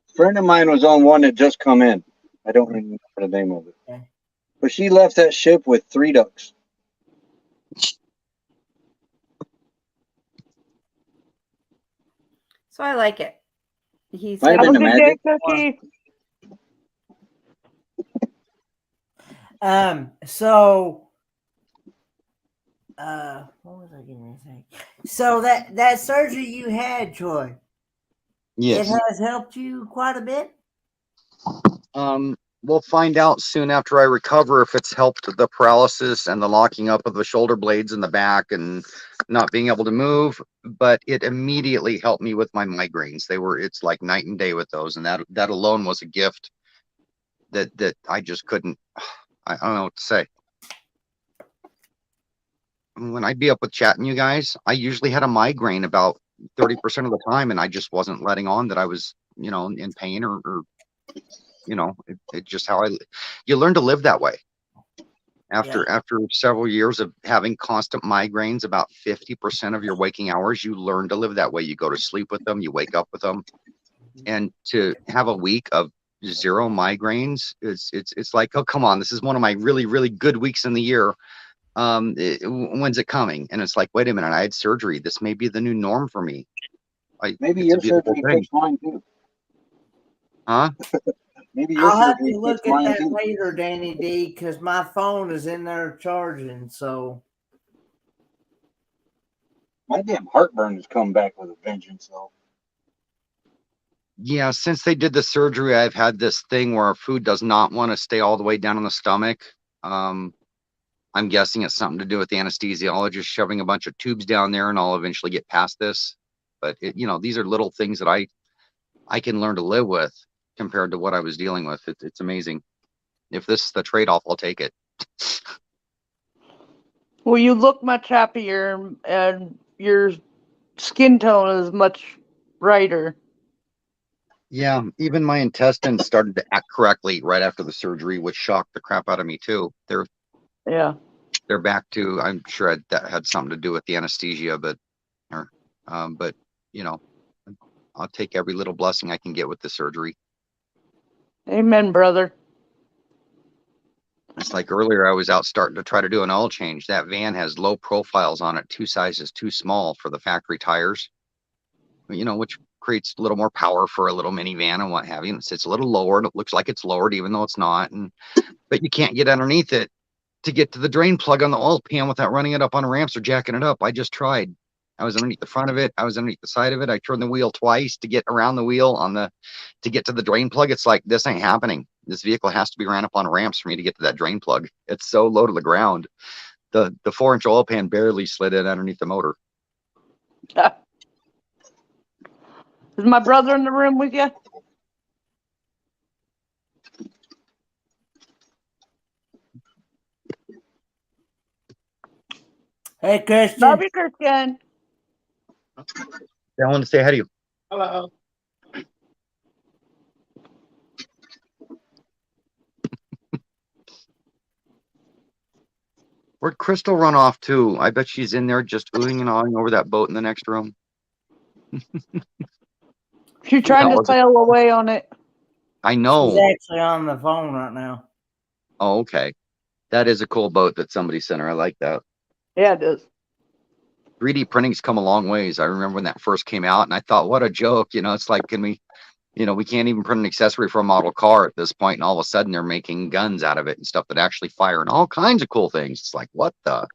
A friend of mine was on one that just come in. I don't remember the name of it. Okay. But she left that ship with 3 ducks. So I like it. He's Might have Have been a the good day, magic. Cookie. So what was I going to say? So that surgery you had, Troy, Yes. it has helped you quite a bit. We'll find out soon after I recover if it's helped the paralysis and the locking up of the shoulder blades in the back and not being able to move. But it immediately helped me with my migraines. It's like night and day with those, and that alone was a gift that I just couldn't. I don't know what to say. When I'd be up with chatting you guys, I usually had a migraine about 30% of the time, and I just wasn't letting on that I was, in pain or it just how you learn to live that way. After several years of having constant migraines, about 50% of your waking hours, you learn to live that way. You go to sleep with them, you wake up with them. And to have a week of 0 migraines, it's like, oh, come on, this is one of my really, really good weeks in the year. When's it coming? And it's like, wait a minute, I had surgery. This may be the new norm for me. Maybe It's a your beautiful surgery thing. fixed mine too. Huh? Maybe your I'll have surgery to fixed look at mine that too. later, Danny D, because my phone is in there charging. So My damn heartburn has come back with a vengeance, though. Yeah, since they did the surgery, I've had this thing where food does not want to stay all the way down in the stomach. I'm guessing it's something to do with the anesthesiologist shoving a bunch of tubes down there, and I'll eventually get past this. But these are little things that I can learn to live with compared to what I was dealing with. It's amazing. If this is the trade-off, I'll take it. Well, you look much happier, and your skin tone is much brighter. Yeah, even my intestines started to act correctly right after the surgery, which shocked the crap out of me too. Yeah. They're back to. I'm sure that had something to do with the anesthesia, but you know, I'll take every little blessing I can get with the surgery. Amen, brother. It's like earlier, I was out starting to try to do an oil change. That van has low profiles on it, 2 sizes too small for the factory tires, which creates a little more power for a little minivan and what have you. And it's a little lowered. It looks like it's lowered, even though it's not. But you can't get underneath it to get to the drain plug on the oil pan without running it up on ramps or jacking it up. I just tried. I was underneath the front of it. I was underneath the side of it. I turned the wheel twice to get around the wheel to get to the drain plug. It's like, this ain't happening. This vehicle has to be ran up on ramps for me to get to that drain plug. It's so low to the ground. The 4-inch oil pan barely slid in underneath the motor. Is my brother in the room with you? hey, Christian. Love you, Christian. I want to say hi to you. Hello. Where'd Crystal run off to? I bet she's in there just oohing and awing over that boat in the next room. She's trying to sail away on it. I know. She's actually on the phone right now. Oh, okay. That is a cool boat that somebody sent her. I like that. Yeah, it is. 3D printing's come a long ways. I remember when that first came out, and I thought, what a joke. It's like, can we, we can't even print an accessory for a model car at this point, and all of a sudden they're making guns out of it and stuff that actually fire and all kinds of cool things. It's like, what the?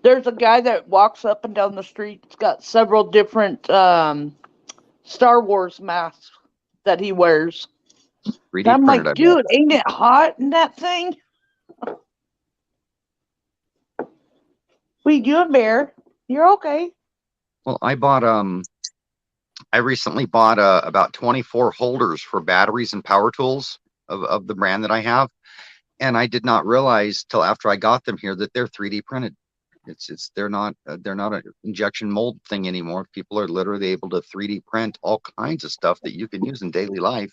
There's a guy that walks up and down the street. He's got several different Star Wars masks that he wears. 3D I'm printed, like, dude, ain't it hot in that thing? What are you doing, Bear? You're okay. Well, I recently bought about 24 holders for batteries and power tools of the brand that I have. And I did not realize till after I got them here that they're 3D printed. They're not an injection mold thing anymore. People are literally able to 3D print all kinds of stuff that you can use in daily life.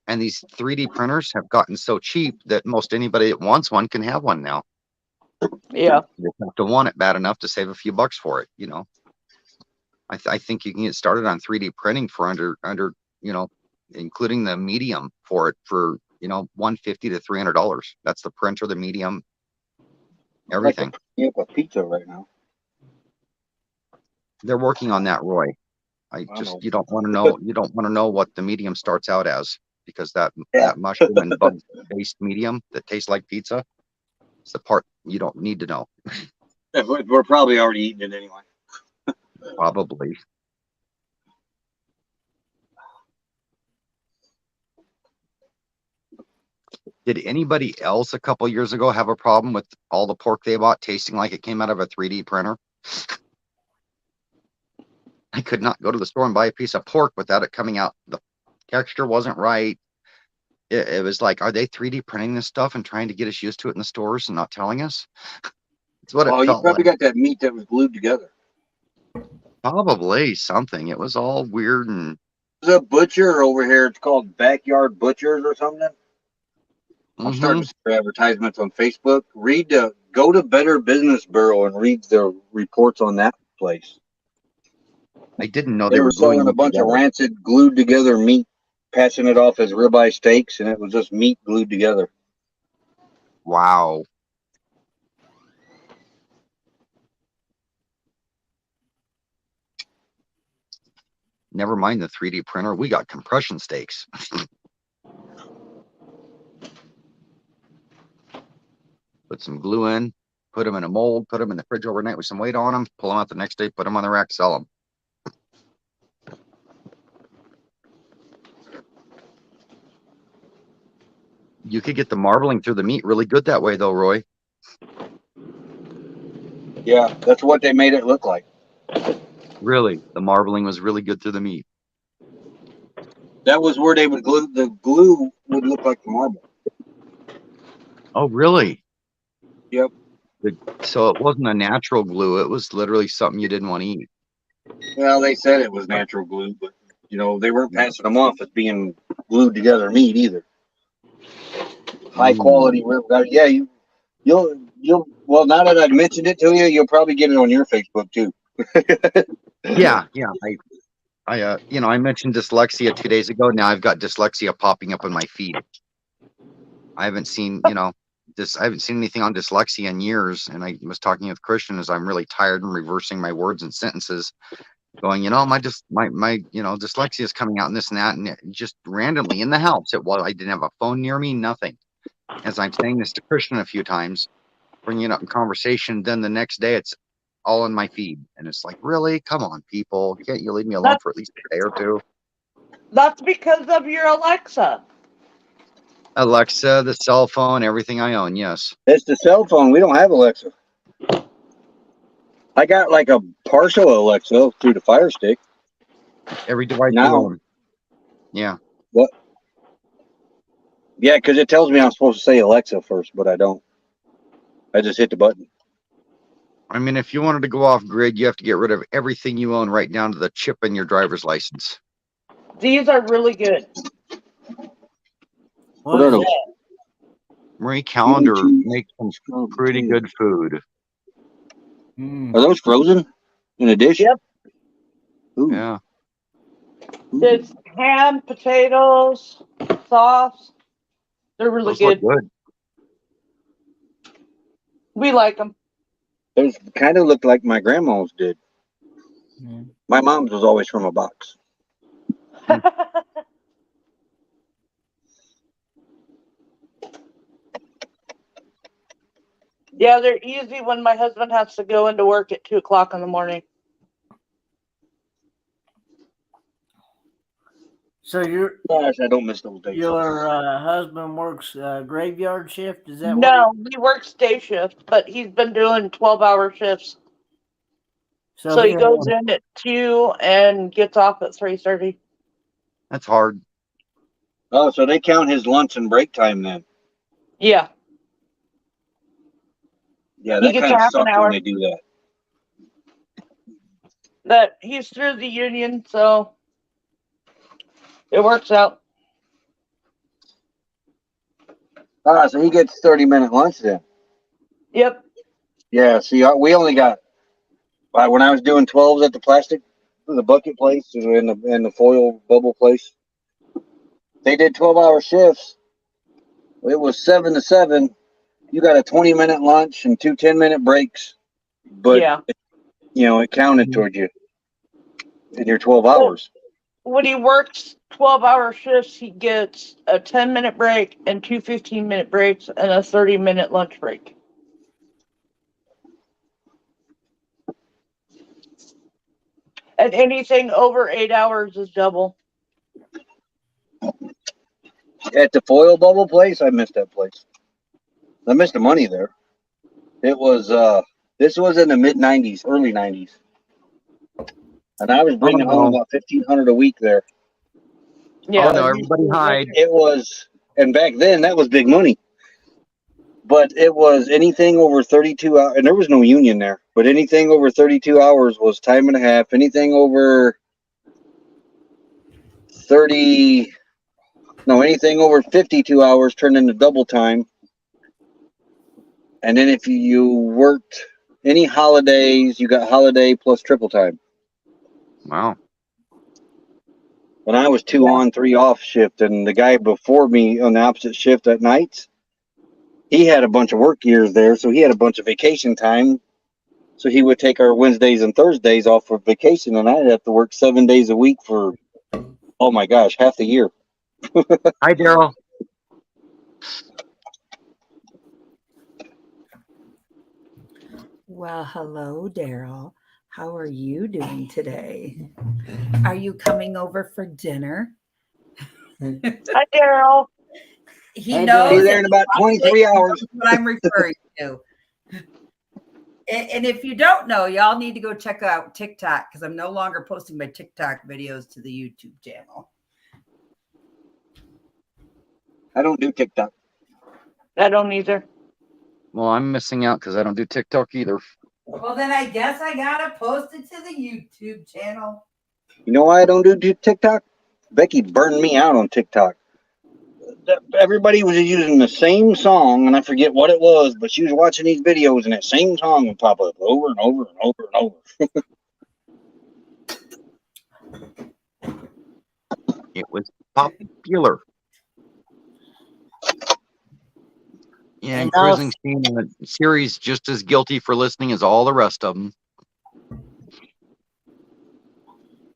And these 3D printers have gotten so cheap that most anybody that wants one can have one now. Yeah. You have to want it bad enough to save a few bucks for it, I think you can get started on 3D printing for under including the medium for it for $150 to $300. That's the printer, the medium, everything. You have a pizza right now. They're working on that, Roy. You don't want to know what the medium starts out as, because that mushroom and bug based medium that tastes like pizza is the part you don't need to know. We're probably already eating it anyway. Probably. Did anybody else a couple years ago have a problem with all the pork they bought tasting like it came out of a 3D printer? I could not go to the store and buy a piece of pork without it coming out. The texture wasn't right. It was like, are they 3D printing this stuff and trying to get us used to it in the stores and not telling us? It's what it felt you probably like. got that meat that was glued together. Probably something. It was all weird. And there's a butcher over here. It's called Backyard Butchers or something. I'm starting to see advertisements on Facebook. Go to Better Business Bureau and read the reports on that place. I didn't know They they were were gluing selling a it bunch of together. rancid, glued together meat, passing it off as ribeye steaks, and it was just meat glued together. Wow. Never mind the 3D printer. We got compression steaks. Put some glue in, put them in a mold, put them in the fridge overnight with some weight on them, pull them out the next day, put them on the rack, sell them. You could get the marbling through the meat really good that way, though, Roy. Yeah, that's what they made it look like. Really, the marbling was really good through the meat. That was where they would glue. The glue would look like the marble. Oh, really? Yep. So it wasn't a natural glue. It was literally something you didn't want to eat. Well, they said it was natural glue, but they weren't passing them off as being glued together meat either. High quality rib. Yeah, you'll. Well, now that I've mentioned it to you, you'll probably get it on your Facebook too. Yeah. I mentioned dyslexia 2 days ago. Now I've got dyslexia popping up in my feed. I haven't seen, I haven't seen anything on dyslexia in years. And I was talking with Christian as I'm really tired and reversing my words and sentences, going, my dyslexia is coming out and this and that, and just randomly in the house. I didn't have a phone near me, nothing. As I'm saying this to Christian a few times, bringing it up in conversation, then the next day it's all in my feed, and it's like, really, come on, people, can't you leave me alone for at least a day or two? That's because of your Alexa. Alexa, the cell phone, everything I own. Yes, It's the cell phone. We don't have Alexa. I got like a partial Alexa through the Fire Stick. every device you Now, own. Yeah. what? Yeah, because it tells me I'm supposed to say Alexa first, but I don't. I just hit the button. I mean, if you wanted to go off grid, you have to get rid of everything you own, right down to the chip in your driver's license. These are really good. What are those? Marie Calendar makes some pretty good food. Are those frozen in a dish? Yep. Ooh. Yeah. It's ham, potatoes, sauce. They're really Those look good. good. We like them. Those kind of look like my grandma's did. My mom's was always from a box. Yeah, they're easy when my husband has to go into work at 2:00 in the morning. So Gosh, I don't miss those days. your husband works graveyard shift? Is that No, he works day shift, but he's been doing 12-hour shifts. So he goes in at 2 and gets off at 3:30. That's hard. Oh, so they count his lunch and break time then? Yeah. Yeah, He that gets kind of half an sucks when hour. they do that. But he's through the union, so it works out. Ah, so he gets 30-minute lunch then. Yep. Yeah, see, we only got, when I was doing 12s at the bucket place, in the foil bubble place, they did 12-hour shifts. It was 7 to 7. You got a 20-minute lunch and 2 10-minute breaks, but yeah, it counted toward you in your 12 hours. When he works 12-hour shifts, he gets a 10-minute break and 2 15-minute breaks and a 30-minute lunch break. And anything over 8 hours is double. At the foil bubble place, I missed that place. I missed the money there. It was this was in the mid 90s, early 90s, and I was bringing home about $1,500 a week there. Yeah. Oh no, everybody hide. It was, and back then that was big money. But it was anything over 32 hours, and there was no union there. But anything over 32 hours was time and a half. Anything over anything over 52 hours turned into double time. And then if you worked any holidays, you got holiday plus triple time. Wow. And I was 2 on, 3 off shift, and the guy before me on the opposite shift at nights, he had a bunch of work years there, so he had a bunch of vacation time. So he would take our Wednesdays and Thursdays off for vacation, and I'd have to work 7 days a week for, oh my gosh, half the year. Hi, Daryl. Well, hello, Daryl. How are you doing today? Are you coming over for dinner? Hi, Daryl. He Hey, knows Be there in about 23 hours. what I'm referring to. And if you don't know, y'all need to go check out TikTok because I'm no longer posting my TikTok videos to the YouTube channel. I don't do TikTok. I don't either. Well, I'm missing out because I don't do TikTok either. Well, then I guess I gotta post it to the YouTube channel. You know why I don't do TikTok? Becky burned me out on TikTok. Everybody was using the same song, and I forget what it was, but she was watching these videos, and that same song would pop up over and over and over and over. It was popular. Yeah, and Cruising Scene in the series just as guilty for listening as all the rest of them.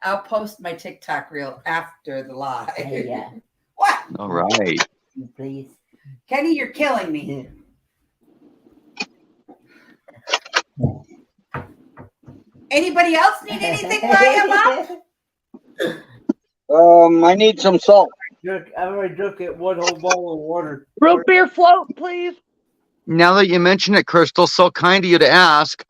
I'll post my TikTok reel after the live. Hey, yeah. What? All right. Please. Kenny, you're killing me. Anybody else need anything while I'm up? I need some salt. I already took it 1 whole bowl of water. Root beer float, please. Now that you mention it, Crystal, so kind of you to ask.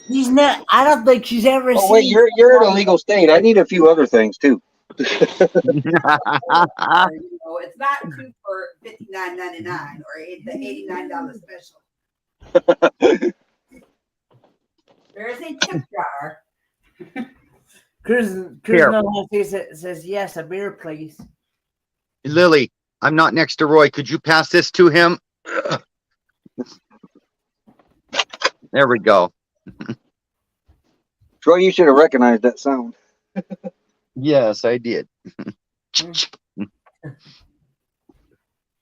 She's not. I don't think she's ever Oh seen. wait, you're in a legal state. I need a few other things too. You know, it's not 2 for $59.99 or the $89 special. There's a tip jar. Chris Here. says yes, a beer, please. Lily, I'm not next to Roy. Could you pass this to him? There we go. Troy, you should have recognized that sound. Yes, I did. I'm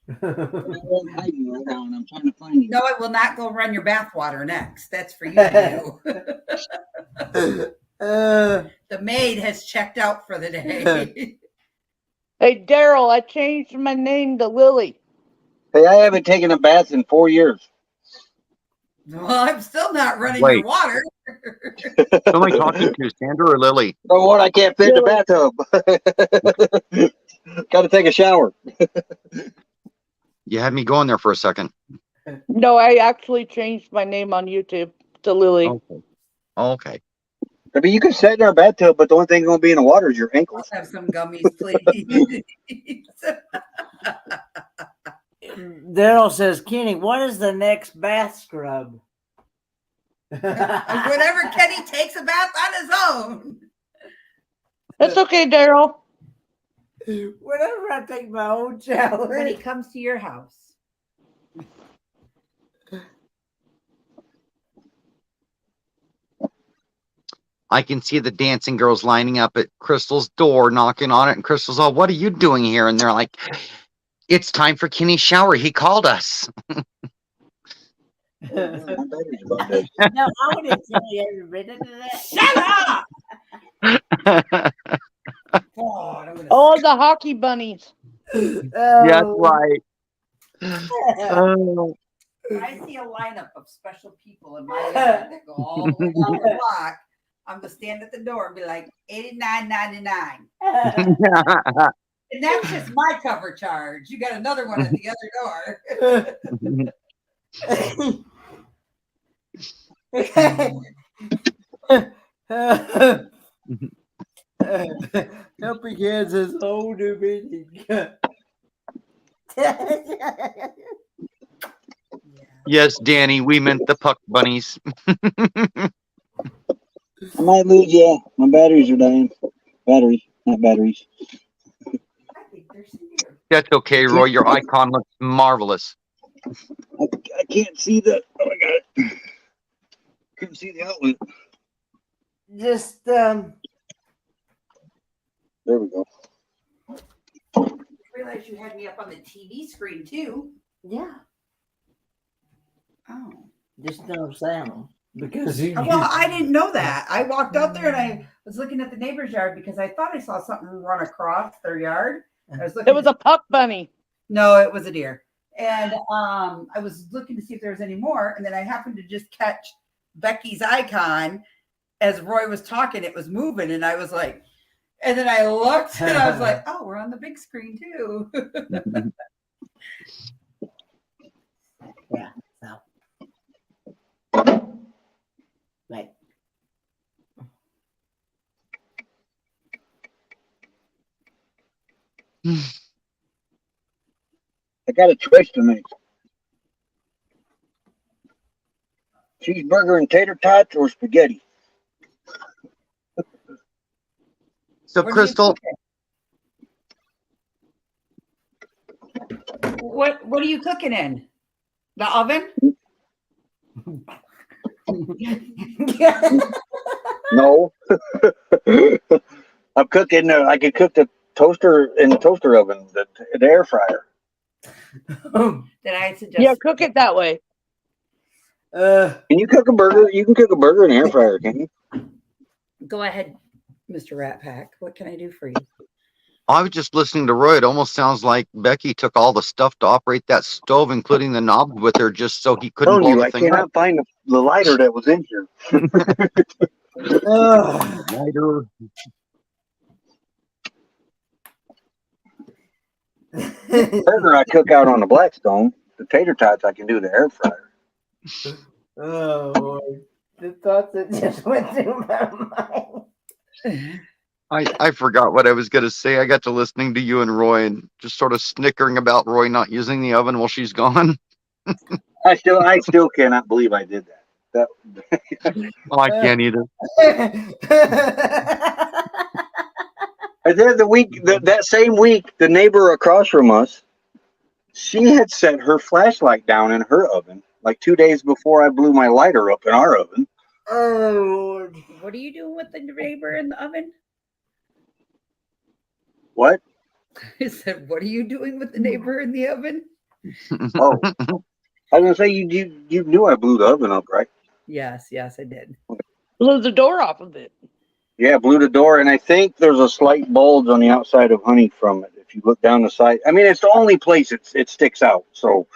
hiding right now, and I'm trying to find you. No, it will not go run your bathwater next. That's for you to do. The maid has checked out for the day. Hey, Daryl, I changed my name to Lily. Hey, I haven't taken a bath in 4 years. Well, I'm still not running Wait. your water. Who am I talking to, Sandra or Lily? So what? I can't fit in the bathtub. Got to take a shower. You had me going there for a second. No, I actually changed my name on YouTube to Lily. Okay. Okay. I mean, you can sit in our bathtub, but the only thing going to be in the water is your ankles. Let's have some gummies, please. Daryl says, Kenny, what is the next bath scrub? Whenever Kenny takes a bath on his own. It's okay, Daryl. Whenever I take my own shower. When he comes to your house. I can see the dancing girls lining up at Crystal's door, knocking on it, and Crystal's all, "What are you doing here?" And they're like, "It's time for Kenny's shower. He called us." No, I want to tell you every minute of that. Shut up! God, I'm gonna Oh, the hockey bunnies. That's right. Oh. I see a lineup of special people in my yard that go all the way down the block. I'm gonna stand at the door and be like $89.99. And that's just my cover charge. You got another one at the other door. Helping Hands is whole new meaning. Yes, Danny, we meant the puck bunnies. I might lose you. My batteries are dying. Batteries, not batteries. I think there's here. That's okay, Roy. Your icon looks marvelous. I can't see the. Oh, I got it. Couldn't see the outlet. Just There we go. I realized you had me up on the TV screen too. yeah, Oh. just no sound because you. Well, I didn't know that. I walked out there and I was looking at the neighbor's yard because I thought I saw something run across their yard. I was looking. It was a pup bunny. No, it was a deer. And I was looking to see if there was any more, and then I happened to just catch Becky's icon as Roy was talking. It was moving, and I was like, and then I looked, and I was like, oh, we're on the big screen too. Yeah. So. Right. I got a choice to make. Cheeseburger and tater tots or spaghetti. So, What are you Crystal, cooking? What are you cooking in? The oven? No. I'm cooking. I could cook the toaster in the toaster oven, the air fryer. Then I suggest. Yeah, cook it that way. Can you cook a burger? You can cook a burger in an air fryer, can you? Go ahead, Mr. Rat Pack. What can I do for you? I was just listening to Roy. It almost sounds like Becky took all the stuff to operate that stove, including the knob, with her just so he couldn't blow the I thing up. cannot find the lighter that was in here. Lighter. Burger I cook out on the Blackstone. The tater tots I can do in the air fryer. Oh, Lord. The thoughts that just went through my mind. I forgot what I was going to say. I got to listening to you and Roy and just sort of snickering about Roy not using the oven while she's gone. I still cannot believe I did that. Oh, I can't either. And then that same week, the neighbor across from us, she had set her flashlight down in her oven like 2 days before I blew my lighter up in our oven. Oh, Lord. What are you doing with the neighbor in the oven? What? I said, what are you doing with the neighbor in the oven? Oh, I was gonna say you knew I blew the oven up, right? Yes, I did. Blew the door off of it. Yeah, blew the door, and I think there's a slight bulge on the outside of honey from it. If you look down the side, I mean, it's the only place it sticks out. So,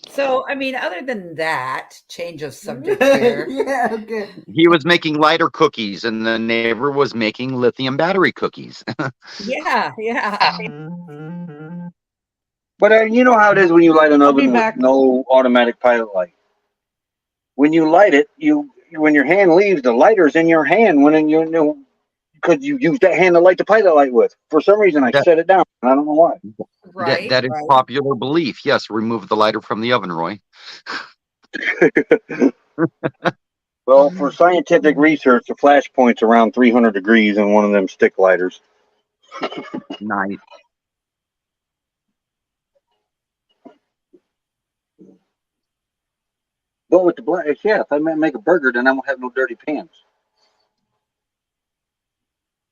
So, I mean, other than that, change of subject here. Yeah, okay. He was making lighter cookies, and the neighbor was making lithium battery cookies. Yeah. but you know how it is when you light an I'll be oven back. with no automatic pilot light. When you light it, when your hand leaves, the lighter's in your hand because you use that hand to light the pilot light with. For some reason, I set it down, and I don't know why. Right. That is popular belief. Yes, remove the lighter from the oven, Roy. Well, for scientific research, the flash point's around 300 degrees in one of them stick lighters. Nice. But with the black, if I make a burger, then I won't have no dirty pans.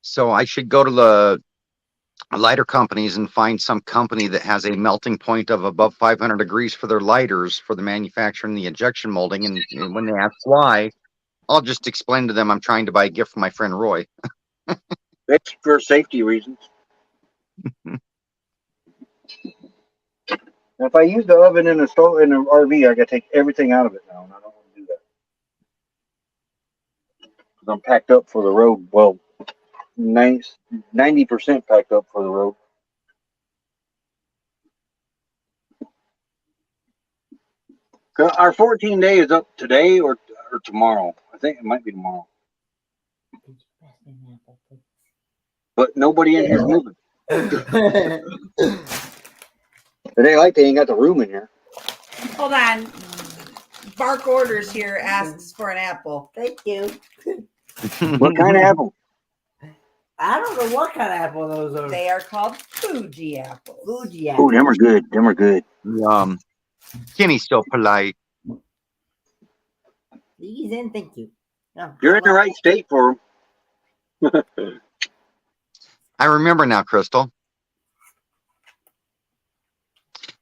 So I should go to the lighter companies and find some company that has a melting point of above 500 degrees for their lighters for the manufacturing, the injection molding. And when they ask why, I'll just explain to them I'm trying to buy a gift for my friend Roy. It's for safety reasons. If I use the oven in the stove in the RV, I got to take everything out of it now, and I don't want to do that because I'm packed up for the road. Well, 90% packed up for the road. Our 14-day is up today or tomorrow. I think it might be tomorrow. But nobody in here is moving. It ain't like they ain't got the room in here. Hold on. Bark Orders here asks for an apple. Thank you. What kind of apple? I don't know what kind of apple those are. They are called Fuji apples. Fuji Oh, apple. them are good. Them are good. Kenny's so polite. Please and thank you. No, You're in the right state for them. I remember now, Crystal.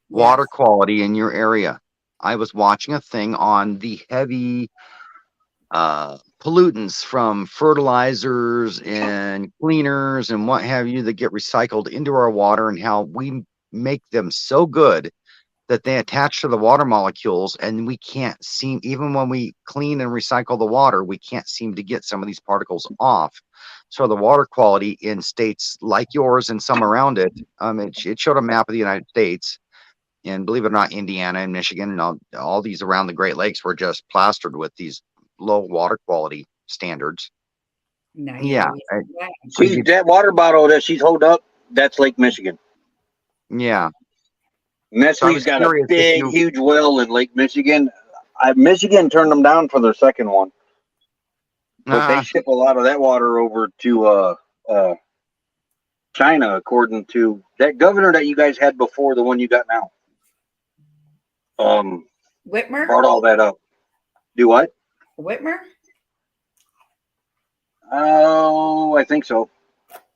Water Yes. quality in your area. I was watching a thing on the heavy pollutants from fertilizers and cleaners and what have you that get recycled into our water, and how we make them so good that they attach to the water molecules, and we can't seem, even when we clean and recycle the water, we can't seem to get some of these particles off. So the water quality in states like yours and some around it, it showed a map of the United States, and believe it or not, Indiana and Michigan and all these around the Great Lakes were just plastered with these low water quality standards. Now you Yeah, know why. See, that water bottle that she's holding up, that's Lake Michigan. yeah. Nestle's got a curious if big, you- huge well in Lake Michigan. Michigan turned them down for their second one, but they ship a lot of that water over to China, according to that governor that you guys had before, the one you got now. Whitmer? Brought all that up. Do what? Whitmer? Oh, I think so.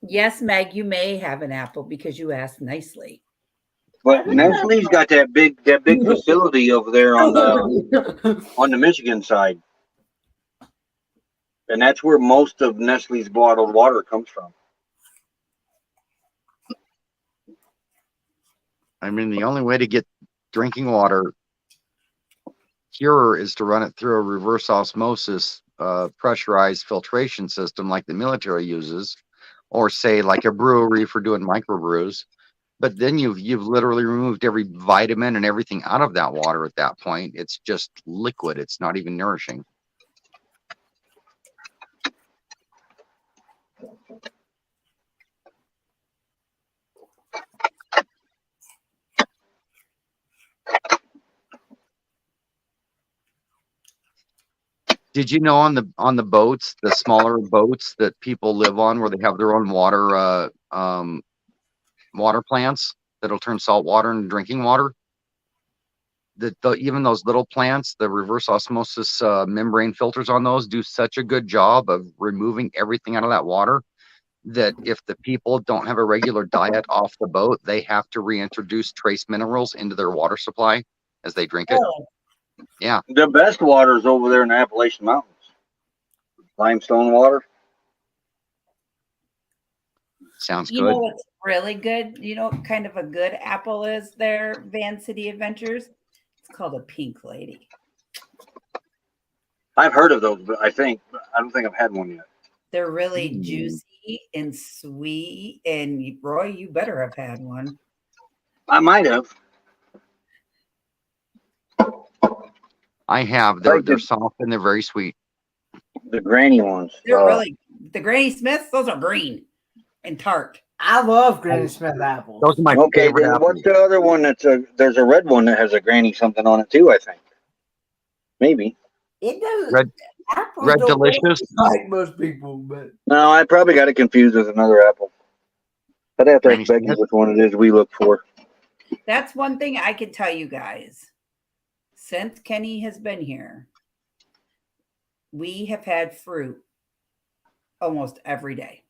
Yes, Meg, you may have an apple because you asked nicely. But Nestle's got that big facility over there on the Michigan side, and that's where most of Nestle's bottled water comes from. I mean, the only way to get drinking water pure is to run it through a reverse osmosis pressurized filtration system like the military uses, or say like a brewery for doing microbrews. But then you've literally removed every vitamin and everything out of that water at that point. It's just liquid. It's not even nourishing. Did you know on the boats, the smaller boats that people live on, where they have their own water water plants that'll turn salt water into drinking water? That even those little plants, the reverse osmosis membrane filters on those do such a good job of removing everything out of that water, that if the people don't have a regular diet off the boat, they have to reintroduce trace minerals into their water supply as they drink it. Yeah. The best water is over there in the Appalachian Mountains. Limestone water. Sounds You good. know what's really good? You know what kind of a good apple is there, Van City Adventures? It's called a pink lady. I've heard of those, but I don't think I've had one yet. They're really juicy and sweet. And Roy, you better have had one. I might have. I have. They're soft and they're very sweet. The granny ones. They're really the Granny Smiths. Those are green and tart. I love Granny Smith apples. Those are my okay. favorite Then apples. what's the other one? There's a red one that has a granny something on it too. I think. Maybe. It doesn't. Red don't Delicious? like most people, but No, I probably got it confused with another apple. I'd have to Granny ask Becky Smith? which one it is we look for. That's one thing I can tell you guys. Since Kenny has been here, we have had fruit almost every day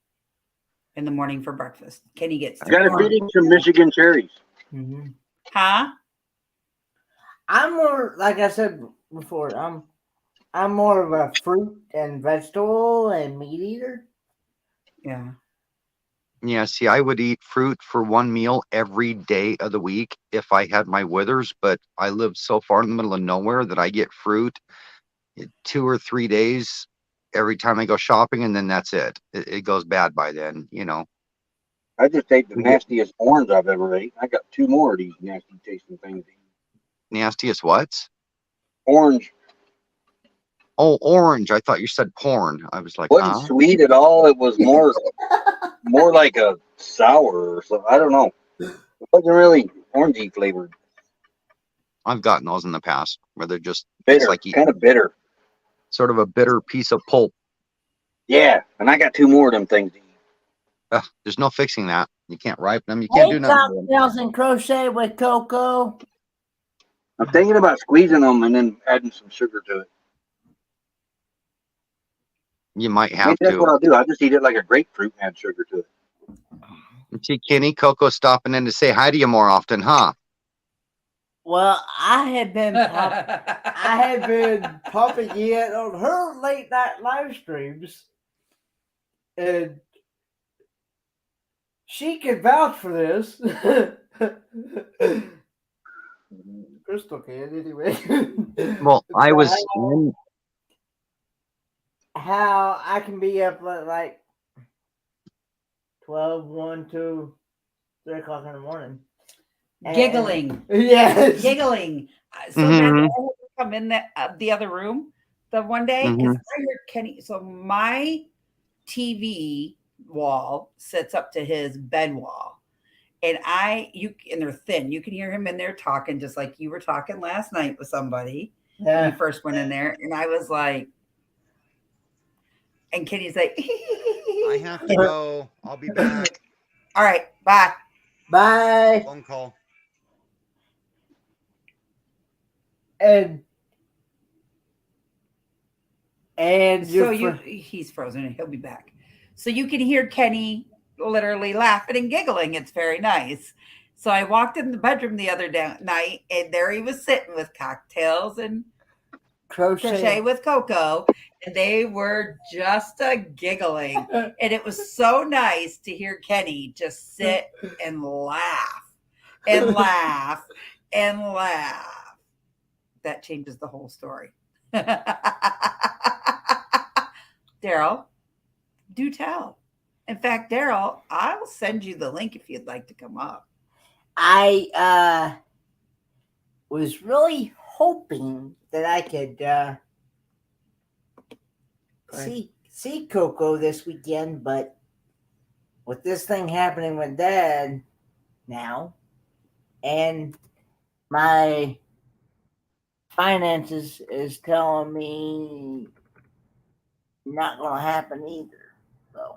in the morning for breakfast. Kenny gets You got to feed him some Michigan cherries. Huh? I'm more, like I said before, I'm more of a fruit and vegetable and meat eater. Yeah. Yeah, see, I would eat fruit for one meal every day of the week if I had my withers, but I live so far in the middle of nowhere that I get fruit 2 or 3 days every time I go shopping, and then that's it. It goes bad by then, you know. I just ate the nastiest orange I've ever ate. I got 2 more of these nasty tasting things. Nastiest what? Orange. Oh, orange. I thought you said porn. I was like, Wasn't huh? sweet at all. It was more like a sour or something. I don't know. It wasn't really orangey flavored. I've gotten those in the past where they're just Bitter, it's like kind of bitter. sort of a bitter piece of pulp. Yeah, and I got 2 more of them things to eat. There's no fixing that. You can't ripen them. You can't do nothing. Cocktails and crochet with cocoa. I'm thinking about squeezing them and then adding some sugar to it. You might Maybe have that's what to. I'll do. I'll just eat it like a grapefruit and add sugar to it. See, Kenny, Coco stopping in to say hi to you more often, huh? Well, I have been pumping it on her late night live streams, and she can vouch for this. Crystal can anyway. Well, I was. How I can be up at like 12, 1, 2, 3 o'clock in the morning. Giggling. Yes. Giggling. So Mhm. bad that I had to come in the other room the one day because I heard Kenny. So my TV wall sits up to his bed wall. And and they're thin. You can hear him in there talking just like you were talking last night with somebody when you first went in there. And I was like, and Kenny's like, I have to go. I'll be back. All right, bye. Bye. Phone call. And so he's frozen. He'll be back. So you can hear Kenny literally laughing and giggling. It's very nice. So I walked in the bedroom the other night, and there he was sitting with cocktails and crochet with Coco, and they were just giggling. And it was so nice to hear Kenny just sit and laugh and laugh and laugh. That changes the whole story. Daryl, do tell. In fact, Daryl, I'll send you the link if you'd like to come up. I was really hoping that I could see Coco this weekend, but with this thing happening with Dad now, and my finances is telling me not going to happen either. So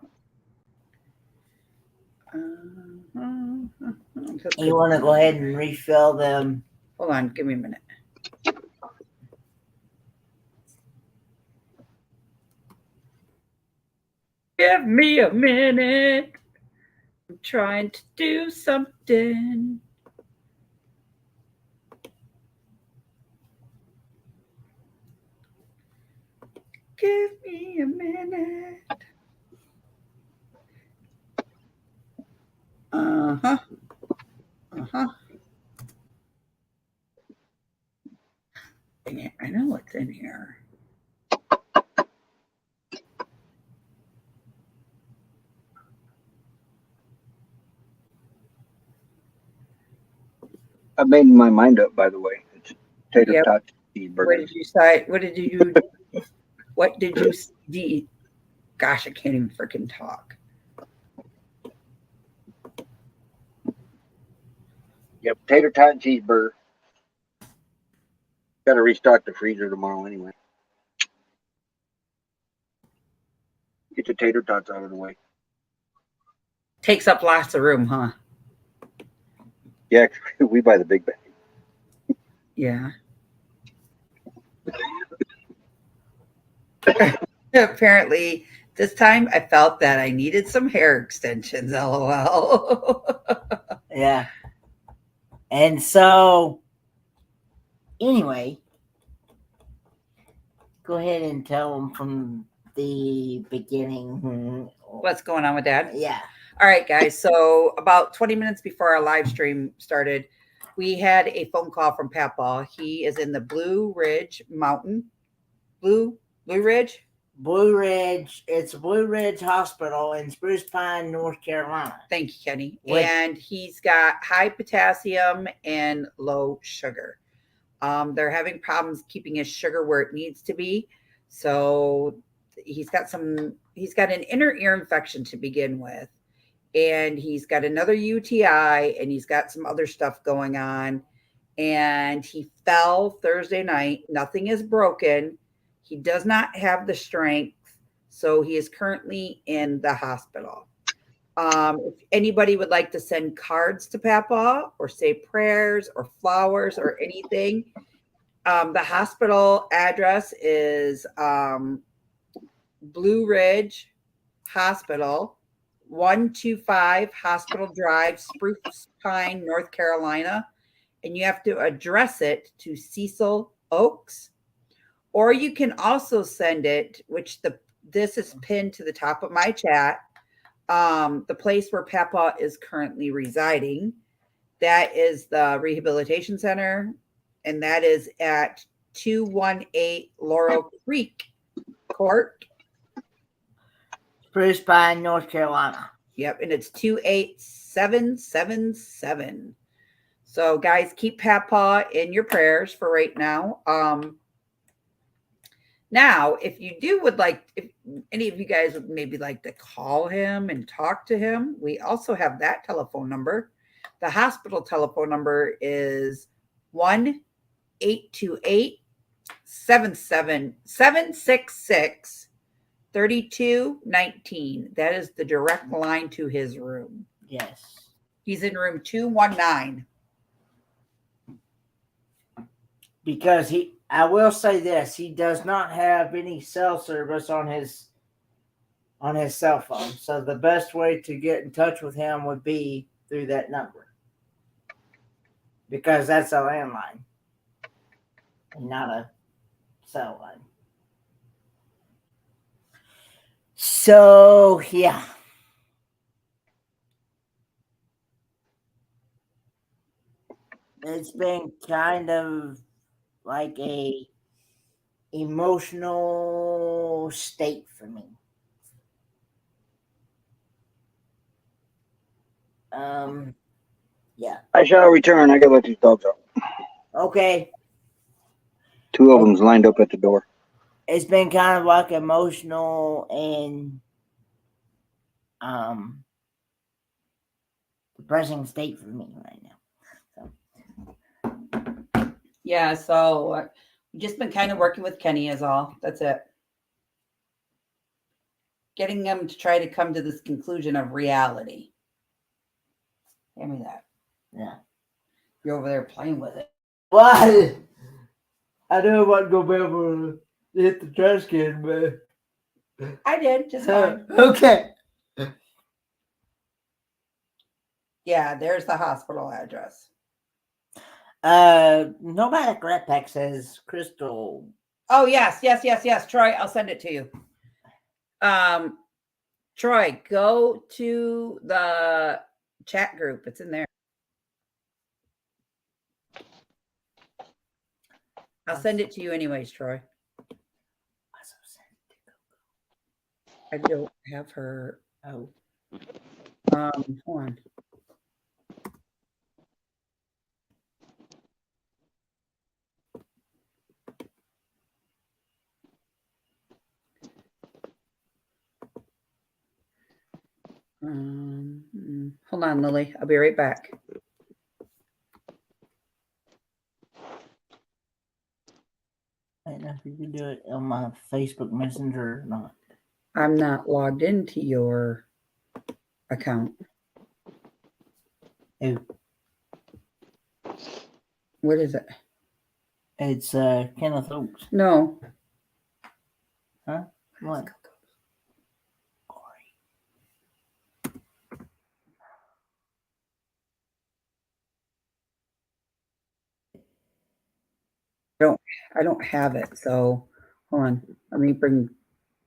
you want to go ahead and refill them? Hold on, give me a minute. Give me a minute. I'm trying to do something. Give me a minute. Uh-huh. Uh-huh. Dang it, I know what's in here. I made my mind up, by the way. It's tater tot cheeseburger. What did you say? What did you what did you eat? Gosh, I can't even freaking talk. Yep, tater tot cheeseburger. Got to restock the freezer tomorrow anyway. Get the tater tots out of the way. Takes up lots of room, huh? Yeah, we buy the big bag. Yeah. Apparently, this time I felt that I needed some hair extensions, LOL. Yeah. And so, anyway, go ahead and tell them from the beginning. What's going on with Dad? Yeah. All right, guys. So about 20 minutes before our live stream started, we had a phone call from Papa. He is in the Blue Ridge Mountain. Blue Ridge? Blue Ridge. It's Blue Ridge Hospital in Spruce Pine, North Carolina. Thank you, Kenny. And he's got high potassium and low sugar. They're having problems keeping his sugar where it needs to be. So he's got an inner ear infection to begin with. And he's got another UTI, and he's got some other stuff going on. And he fell Thursday night. Nothing is broken. He does not have the strength, so he is currently in the hospital. If anybody would like to send cards to Papa or say prayers or flowers or anything, the hospital address is Blue Ridge Hospital, 125 Hospital Drive, Spruce Pine, North Carolina. And you have to address it to Cecil Oaks. Or you can also send it, which this is pinned to the top of my chat, the place where Papa is currently residing. That is the Rehabilitation Center, and that is at 218 Laurel Creek Court. Spruce Pine, North Carolina. Yep, and it's 28777. So, guys, keep Papa in your prayers for right now. Now, if you would like, if any of you guys would maybe like to call him and talk to him, we also have that telephone number. The hospital telephone number is 1-828-766-3219. That is the direct line to his room. Yes. He's in room 219. Because I will say this, he does not have any cell service on his cell phone. So the best way to get in touch with him would be through that number. Because that's a landline and not a cell line. So, yeah. It's been kind of like a emotional state for me. Yeah. I shall return. I gotta let these dogs out. Okay. 2 of them's lined up at the door. It's been kind of like emotional and depressing state for me right now. Yeah, so we've just been kind of working with Kenny is all. That's it. Getting them to try to come to this conclusion of reality. Hand me that. Yeah. You're over there playing with it. Well, I know I wasn't going to be able to hit the trash can, but... I did, just fine. Okay. Yeah, there's the hospital address. Nomadic Rat Pack says Crystal. Oh, yes. Troy, I'll send it to you. Troy, go to the chat group. It's in there. I'll send it to you anyways, Troy. I don't have her. Oh. Hold on. Hold on, Lily. I'll be right back. I don't know if you can do it on my Facebook Messenger or not. I'm not logged into your account. Oh. What is it? It's Kenneth Oaks. No. Huh? What? I don't have it. So hold on. Let me bring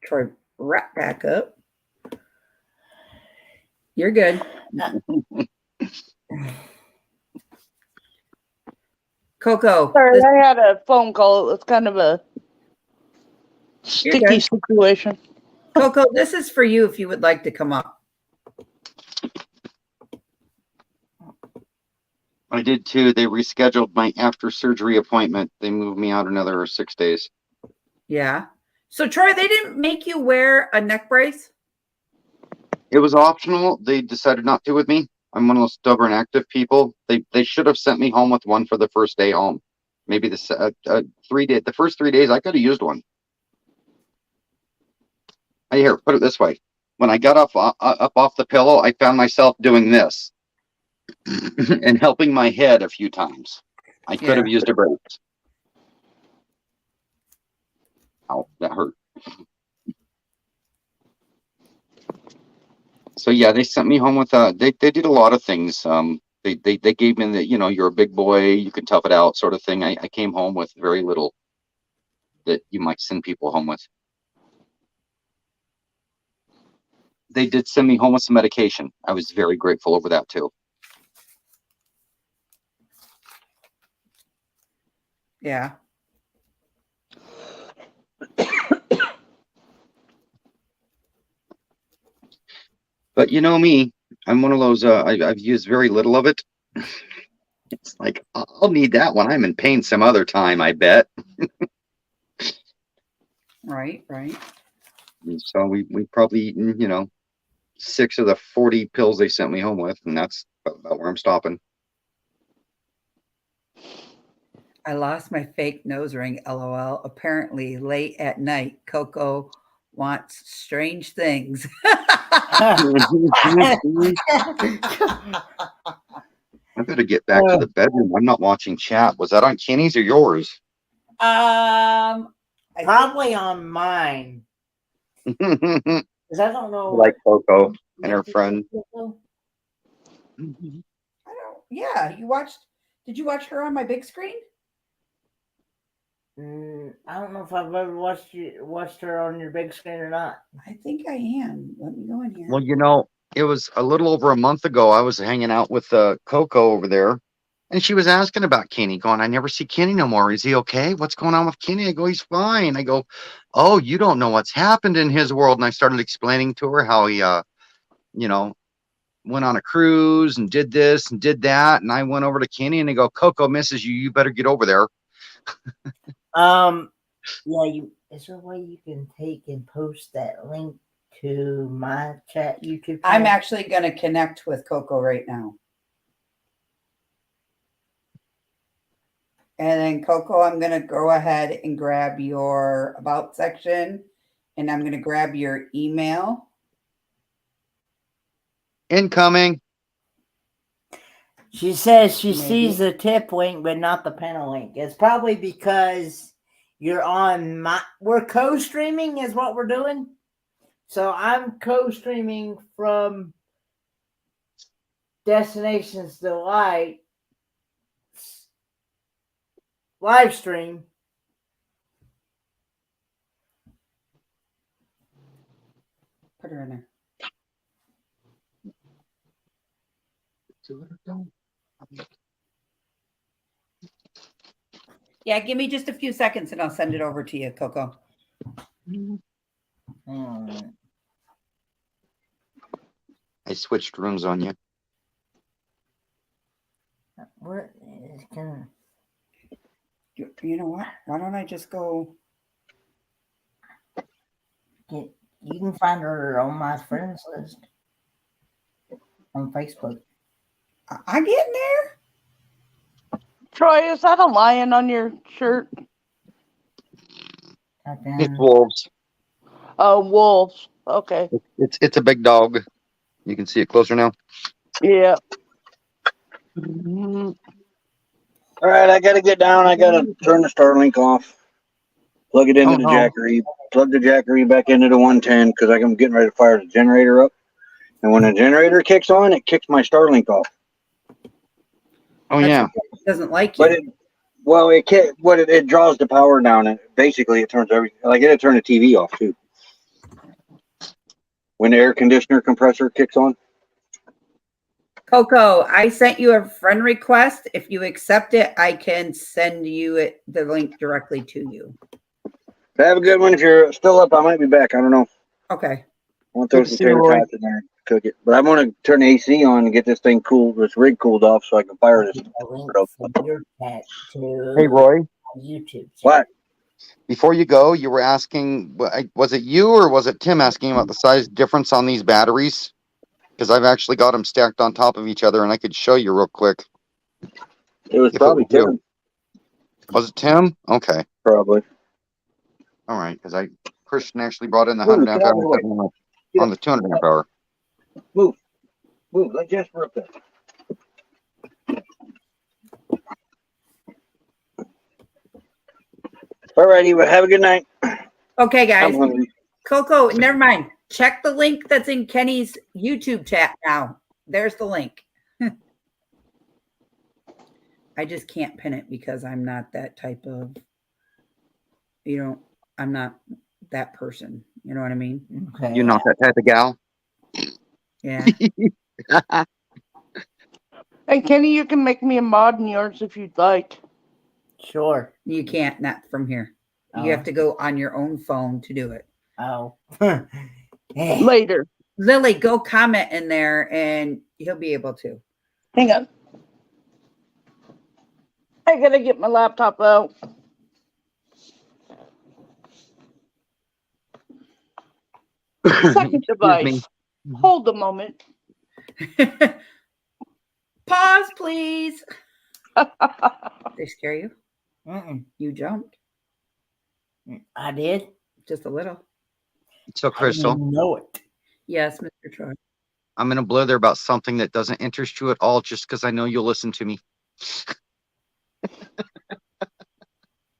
Troy right back up. You're good. Coco. Sorry, I had a phone call. It was kind of a You're sticky good. situation. Coco, this is for you if you would like to come up. I did too. They rescheduled my after surgery appointment. They moved me out another 6 days. Yeah. So Troy, they didn't make you wear a neck brace? It was optional. They decided not to with me. I'm one of those stubborn active people. They should have sent me home with one for the first day home. Maybe the first 3 days I could have used one. Here, put it this way. when I got up off the pillow, I found myself doing this and helping my head a few times. I could have used a brace. Ow, that hurt. So yeah, they sent me home with they did a lot of things. They gave me the, you're a big boy, you can tough it out sort of thing. I came home with very little that you might send people home with. They did send me home with some medication. I was very grateful over that too. Yeah. But you know me, I'm one of those, I've used very little of it. It's like, I'll need that when I'm in pain some other time, I bet. Right. And so we probably eaten, 6 of the 40 pills they sent me home with, and that's about where I'm stopping. I lost my fake nose ring, LOL. Apparently, late at night, Coco wants strange things. I better get back to the bedroom. I'm not watching chat. Was that on Kenny's or yours? Probably on mine. Because I don't know. Like Coco and her friend. Yeah, did you watch her on my big screen? I don't know if I've ever watched her on your big screen or not. I think I am. Let me go in here. Well, it was a little over a month ago. I was hanging out with Coco over there, and she was asking about Kenny, going, I never see Kenny no more. Is he okay? What's going on with Kenny? I go, he's fine. I go, oh, you don't know what's happened in his world. And I started explaining to her how he, went on a cruise and did this and did that. And I went over to Kenny and they go, Coco misses you. You better get over there. Yeah, is there a way you can take and post that link to my chat YouTube channel? I'm actually going to connect with Coco right now. And then Coco, I'm going to go ahead and grab your about section, and I'm going to grab your email. Incoming. She says she sees the tip link, but not the panel link. It's probably because you're on we're co-streaming is what we're doing. So I'm co-streaming from Destinations Delight live stream. Put her in there. Yeah, give me just a few seconds and I'll send it over to you, Coco. I switched rooms on you. What is gonna... You know what? Why don't I just go? You can find her on my friends list on Facebook. I get in there. Troy, is that a lion on your shirt? It's wolves. Oh, wolves. Okay. It's a big dog. You can see it closer now. Yeah. All right, I gotta get down. I gotta turn the Starlink off. Plug it into the Jackery. Plug the Jackery back into the 110 because I'm getting ready to fire the generator up. And when the generator kicks on, it kicks my Starlink off. Oh yeah. It doesn't like you. But it draws the power down, and basically it turns everything. Like it'll turn the TV off too. When the air conditioner compressor kicks on. Coco, I sent you a friend request. If you accept it, I can send you the link directly to you. Have a good one. If you're still up, I might be back. I don't know. Okay. I want those potato tots in there and cook it. But I want to turn the AC on and get this thing cooled, this rig cooled off so I can fire this. Hey, Roy. YouTube. What? Before you go, you were asking, was it you or was it Tim asking about the size difference on these batteries? Because I've actually got them stacked on top of each other and I could show you real quick. It was probably Tim. Was it Tim? Okay. Probably. All right, because Christian actually brought in the 100 amp hour. on the 200 amp hour. Move. Let Jasper up there. All righty. Well, have a good night. Okay, guys. I'm hungry. Coco, never mind. Check the link that's in Kenny's YouTube chat now. There's the link. I just can't pin it because I'm not that type of, I'm not that person. You know what I mean? Okay. You're not that type of gal. Yeah. Hey, Kenny, you can make me a mod in yours if you'd like. Sure. You can't, not from here. You Oh. have to go on your own phone to do it. Oh. Later. Lily, go comment in there and he'll be able to. Hang on. I gotta get my laptop out. Second device. Hold a moment. Pause, please. They scare you? Mm-mm. You jumped I did. just a little. So, I didn't Crystal, even know it. Yes, Mr. Troy. I'm going to blither about something that doesn't interest you at all just because I know you'll listen to me.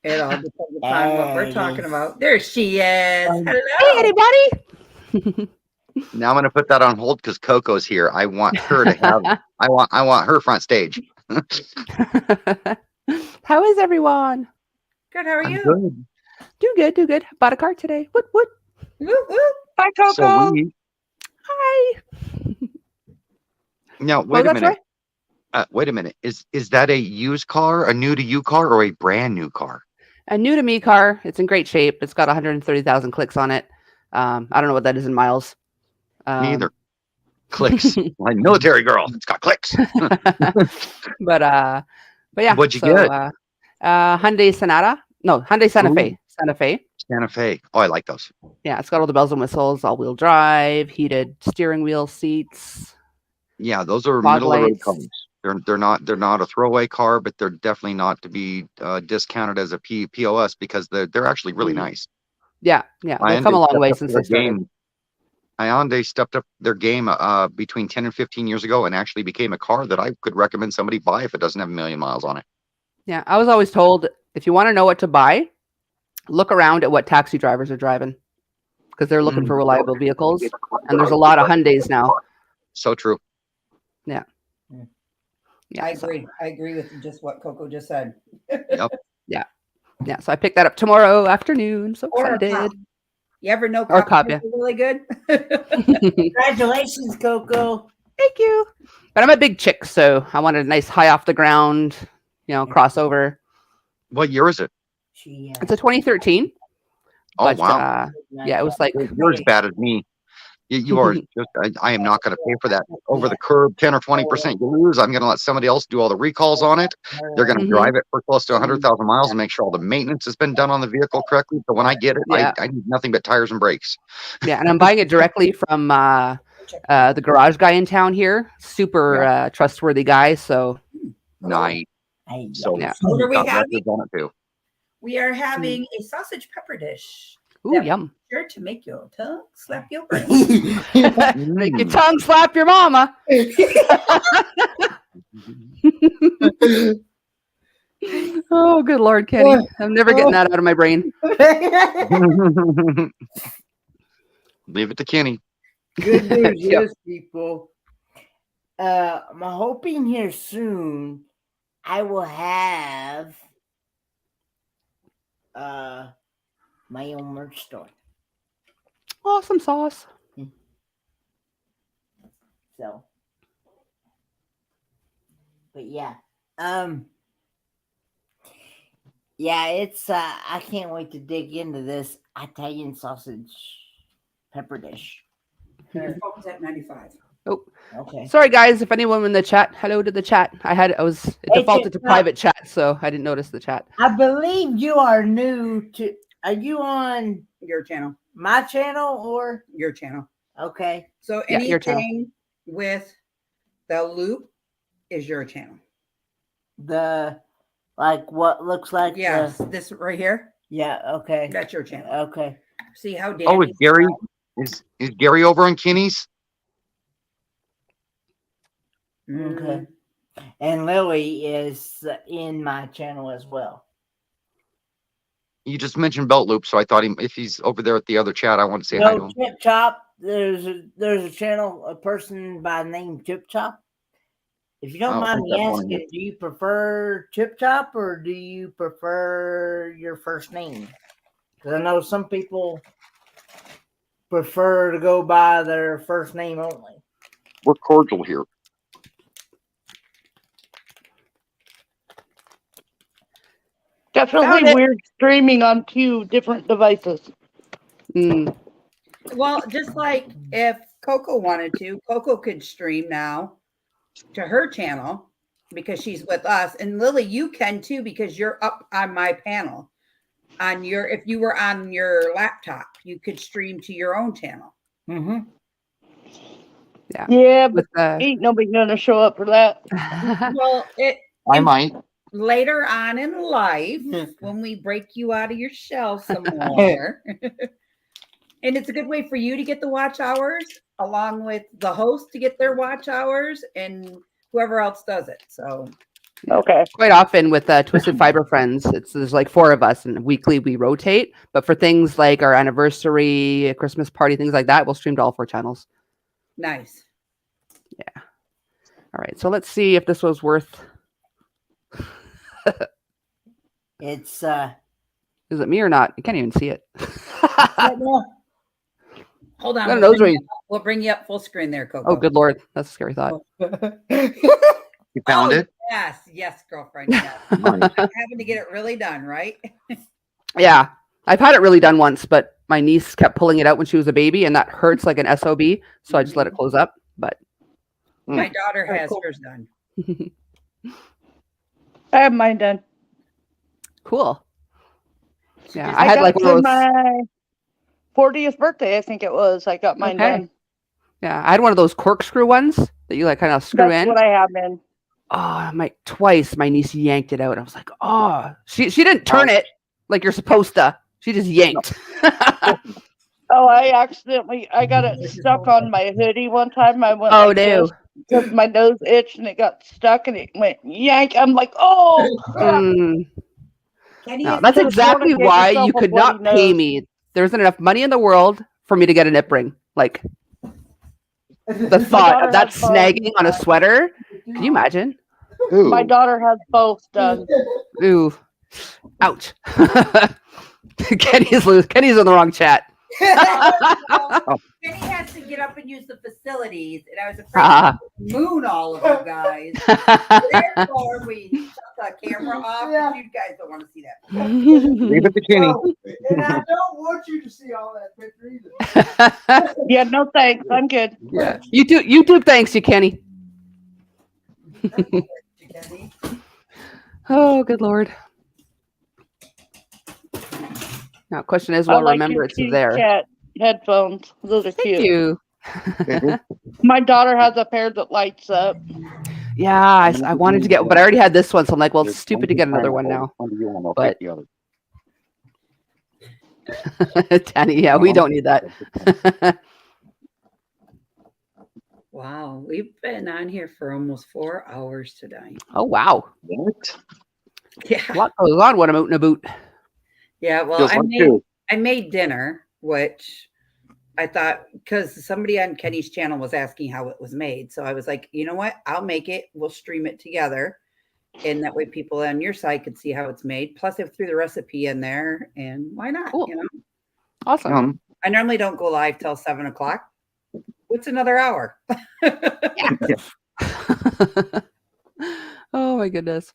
It all depends upon what we're talking about. There she is. Hello. Hey, anybody? Now I'm going to put that on hold because Coco's here. I want her to have, I want her front stage. How is everyone? Good. How are I'm you? good. Do good, do good. Bought a car today. What? Woo, woo. Hi, Coco. So we, Hi. now, What was that, Troy? wait a minute. Is that a used car, a new to you car, or a brand new car? A new to me car. It's in great shape. It's got 130,000 clicks on it. I don't know what that is in miles. Me either. Clicks. Like military girl. It's got clicks. But yeah. What'd you get? Hyundai Sonata. No, Hyundai Santa Ooh. Fe. Santa Fe. Santa Fe. Oh, I like those. Yeah, it's got all the bells and whistles, all-wheel drive, heated steering wheel seats. Yeah, those are Fog middle of the road lights. cars. They're not a throwaway car, but they're definitely not to be discounted as a POS because they're actually really nice. Yeah. They've come a long way since they started. Hyundai stepped up their game between 10 and 15 years ago and actually became a car that I could recommend somebody buy if it doesn't have a million miles on it. Yeah, I was always told if you want to know what to buy, look around at what taxi drivers are driving because they're looking for reliable vehicles, and there's a lot of Hyundais now. So true. Yeah. I agree. I agree with just what Coco just said. Yep. Yeah, so I picked that up tomorrow afternoon. So Or a excited. cop. You ever know Or cops cop, are yeah. really good? Congratulations, Coco. Thank you. But I'm a big chick, so I wanted a nice high off the ground, crossover. What year is it? It's a 2013. Oh, but, wow. yeah, it was like You're as bad as me. You are just, I am not going to pay for that over the curb 10 or 20% you lose. I'm going to let somebody else do all the recalls on it. They're going to drive it for close to 100,000 miles and make sure all the maintenance has been done on the vehicle correctly. So when I get it, Yeah. I need nothing but tires and brakes. Yeah, and I'm buying it directly from the garage guy in town here. Super trustworthy guy. So Nice. So Yeah. What are we got having? records on it too. We are having a sausage pepper dish. ooh, That yum. Sure to make your tongue slap your brain. Make your tongue slap your mama. Oh, good Lord, Kenny. I'm never getting that out of my brain. Leave it to Kenny. Good news Yep. is, people. I'm hoping here soon I will have my own merch store. Awesome sauce. So, but yeah, it's I can't wait to dig into this Italian sausage pepper dish. Your phone's at 95. Oh, Okay. sorry guys. If anyone in the chat, hello to the chat. It defaulted to just- private chat, so I didn't notice the chat. I believe you are new to. Are you on Your channel. my channel or Your channel. okay? So Yeah, your channel. anything with the loop is your channel. The like what looks like Yes, the, this right here, yeah, okay. that's your channel. Okay. See how Oh, Danny is Gary Is Gary over on Kenny's? Okay. And Lily is in my channel as well. You just mentioned belt loop, so I thought if he's over there at the other chat, I want to say hi to No, him. Chip Chop. There's a channel, a person by the name Chip Chop. If you don't Oh, mind I me think I've won asking, do you prefer Chip Chop or do you prefer your first name? Because I know some people prefer to go by their first name only. We're cordial here. Definitely Found it. weird streaming on 2 different devices. Mm. Well, just like if Coco wanted to, Coco could stream now to her channel because she's with us. And Lily, you can too because you're up on my panel. If you were on your laptop, you could stream to your own channel. Mm-hmm. Yeah, but With ain't nobody gonna show up for that. Well, I might. later on in life, when we break you out of your shell some more. And it's a good way for you to get the watch hours along with the host to get their watch hours and whoever else does it. So Okay. Quite often with Twisted Fiber Friends, there's like 4 of us, and weekly we rotate. But for things like our anniversary, a Christmas party, things like that, we'll stream to all 4 channels. nice. Yeah. All right. So let's see if this was worth. It's Is it me or not? You can't even see it. Hold on. Got a nose ring. We'll bring you up full screen there, Coco. Oh, good Lord. That's a scary thought. You found it? Yes, girlfriend. Yes. Having to get it really done, right? Yeah. I've had it really done once, but my niece kept pulling it out when she was a baby, and that hurts like an SOB. So I just let it close up. But My daughter has hers done. I have mine done. cool. Yeah. I had got like it one of for those. my 40th birthday, I think it was. I got mine Okay. done. Yeah. I had one of those corkscrew ones that you like kind of screw That's in. what I have in. Oh, twice my niece yanked it out. I was like, oh, she didn't turn it like you're supposed to. She just yanked. Oh, I got it stuck on my hoodie one time. I went Oh, like no. this because my nose itched and it got stuck and it went yank. I'm like, oh crap. No, that's exactly why you could not pay me. There isn't enough money in the world for me to get a nip ring. Like the thought of that snagging on a sweater. Can you imagine? Ooh. My daughter has both done. Ooh. Ouch. Kenny's in the wrong chat. Kenny has to get up and use the facilities, and I was afraid to moon all of you guys. Therefore, we shut the camera off. Yeah. You guys don't want to see that. Leave it to Kenny. And I don't want you to see all that picture either. Yeah, no thanks. I'm good. Yeah. YouTube thanks you, Kenny. Oh, good Lord. Now, question is, will I remember it's there? Cat headphones. Those are Thank cute. you. My daughter has a pair that lights up. Yeah, I wanted to get, but I already had this one, so I'm like, well, it's stupid to get another one now. But Danny, yeah, we don't need that. Wow, we've been on here for almost 4 hours today. Oh, wow. What? Yeah. A lot goes on when I'm out and about. Yeah, well, I made dinner, which I thought, because somebody on Kenny's channel was asking how it was made. So I was like, you know what? I'll make it. We'll stream it together. And that way people on your side could see how it's made. Plus, I threw the recipe in there. And why not? Cool. You know? Awesome. I normally don't go live till 7 o'clock. What's another hour? Oh, my goodness.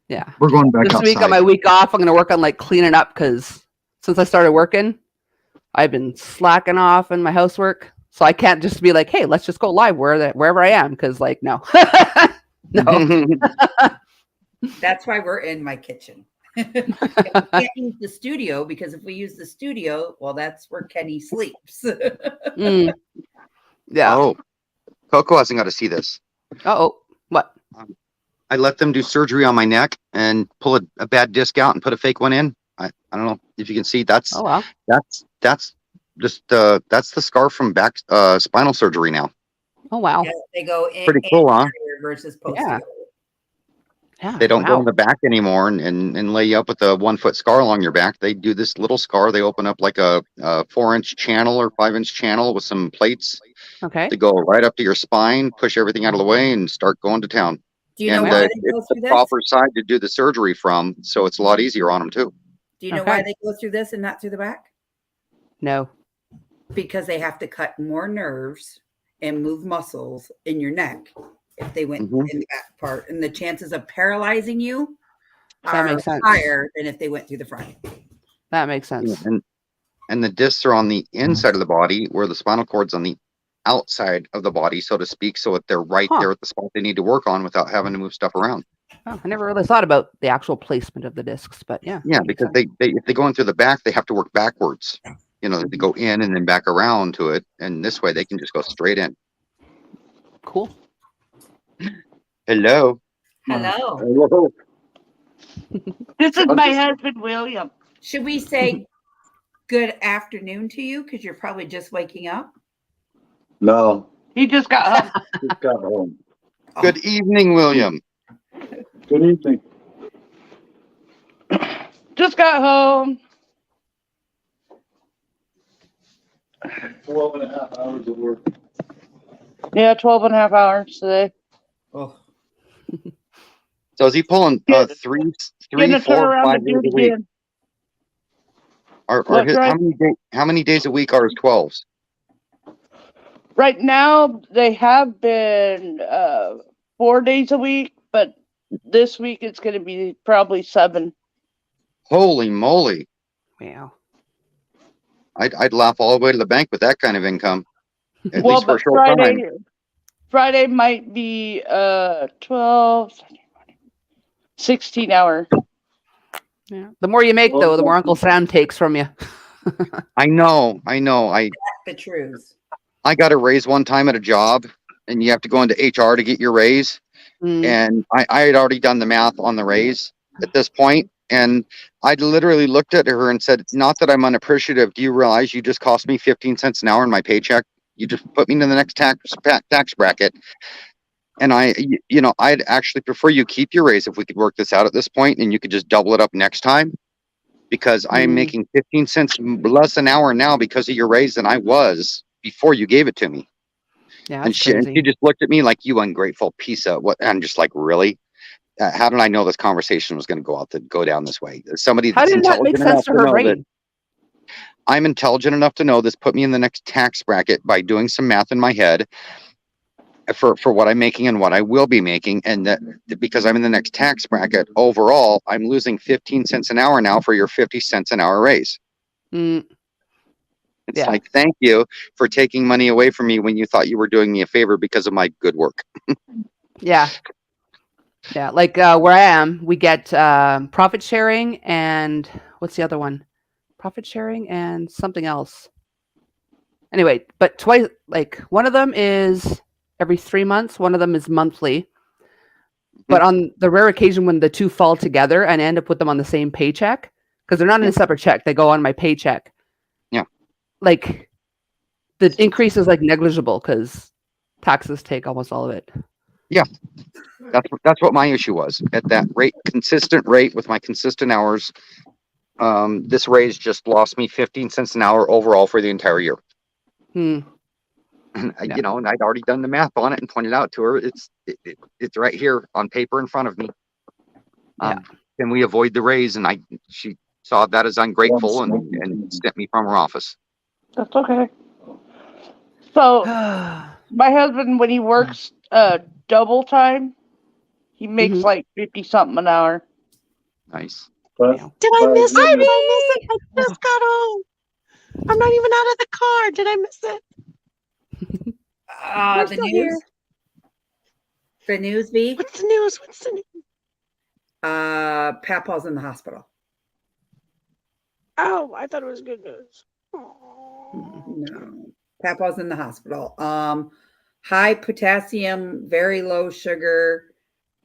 Yeah. We're going back this outside. week on my week off, I'm going to work on like cleaning up because since I started working, I've been slacking off in my housework. So I can't just be like, hey, let's just go live wherever I am. Because like, no. No. That's why we're in my kitchen. We can't use the studio because if we use the studio, well, that's where Kenny sleeps. Yeah. Oh, Coco hasn't got to see this. Uh-oh. What? I let them do surgery on my neck and pull a bad disc out and put a fake one in. I don't know if you can see. That's oh wow. That's Just that's the scar from back spinal surgery now. Oh wow. Yeah, they go in Pretty cool, huh? anterior versus posterior. Yeah. They don't go wow. in the back anymore and lay you up with a 1 foot scar along your back. They do this little scar. They open up like a 4-inch channel or 5-inch channel with some plates. Okay. They go right up to your spine, push everything out of the way, and start going to town. Do you know And why they go it's the through this? proper side to do the surgery from, so it's a lot easier on them too. Do you know Okay. why they go through this and not through the back? No. Because they have to cut more nerves and move muscles in your neck if they went Mhm. in the back part. And the chances of paralyzing you That are makes sense. higher than if they went through the front. That makes sense. And the discs are on the inside of the body, where the spinal cord's on the outside of the body, so to speak, so that they're right there at the spot they need to work on without having to move stuff around. Oh, I never really thought about the actual placement of the discs, but yeah. Yeah, that makes because sense. they if they go in through the back, they have to work backwards. You know, they go in and then back around to it, and this way they can just go straight in. Cool. Hello. Hello. Hello. This is my husband, William. Should we say good afternoon to you because you're probably just waking up? No, He just got home. just got home. Good evening, William. Good evening. Just got home. 12 and a half hours of work. Yeah, 12 and a half hours today. Oh, So is he pulling Gonna 3, turn 4, around 5 and do days it a week? again. Or What's right? how many days a week are his 12s? Right now, they have been 4 days a week, but this week it's going to be probably 7. Holy moly! Wow. I'd laugh all the way to the bank with that kind of income, at Well, least for a but short time. Friday might be 12, 16 hour. Yeah. The more you make, though, the more Uncle Sam takes from you. I know. the truth. I got a raise one time at a job, and you have to go into HR to get your raise. Mm. And I had already done the math on the raise at this point, and I literally looked at her and said, "Not that I'm unappreciative. Do you realize you just cost me 15 cents an hour in my paycheck? You just put me into the next tax bracket." And I'd actually prefer you keep your raise if we could work this out at this point, and you could just double it up next time, because I'm making 15 cents less an hour now because of your raise than I was before you gave it to me. Yeah, And that's she crazy. just looked at me like, "You ungrateful piece of what?" And I'm just like, really? How did I know this conversation was going to go down this way? Somebody How that's did that make intelligent enough sense to to her know that brain? I'm intelligent enough to know this put me in the next tax bracket by doing some math in my head for what I'm making and what I will be making, and that because I'm in the next tax bracket overall, I'm losing 15 cents an hour now for your 50 cents an hour raise. Mm. It's Yeah. like, thank you for taking money away from me when you thought you were doing me a favor because of my good work. Yeah. Yeah. Like where I am, we get profit sharing and what's the other one? Profit sharing and something else. Anyway, but twice, like one of them is every 3 months, one of them is monthly. But on the rare occasion when the two fall together and I end up with them on the same paycheck, because they're not in a separate check, they go on my paycheck. Yeah. Like the increase is like negligible because taxes take almost all of it. Yeah. That's what my issue was. At that rate, consistent rate with my consistent hours, this raise just lost me 15 cents an hour overall for the entire year. Hmm. And Yeah. and I'd already done the math on it and pointed out to her, it's right here on paper in front of me. Yeah. Can we avoid the raise? And she saw that as ungrateful and sent me from her office. That's okay. So my husband, when he works double time, he makes like 50 something an hour. Nice. Did I miss it? Did I miss it? I just got home. I'm not even out of the car. Did I miss it? We're The still news. here. The news, B. What's the news? What's the news? Papa's in the hospital. Oh, I thought it was good news. No, Papa's in the hospital. High potassium, very low sugar,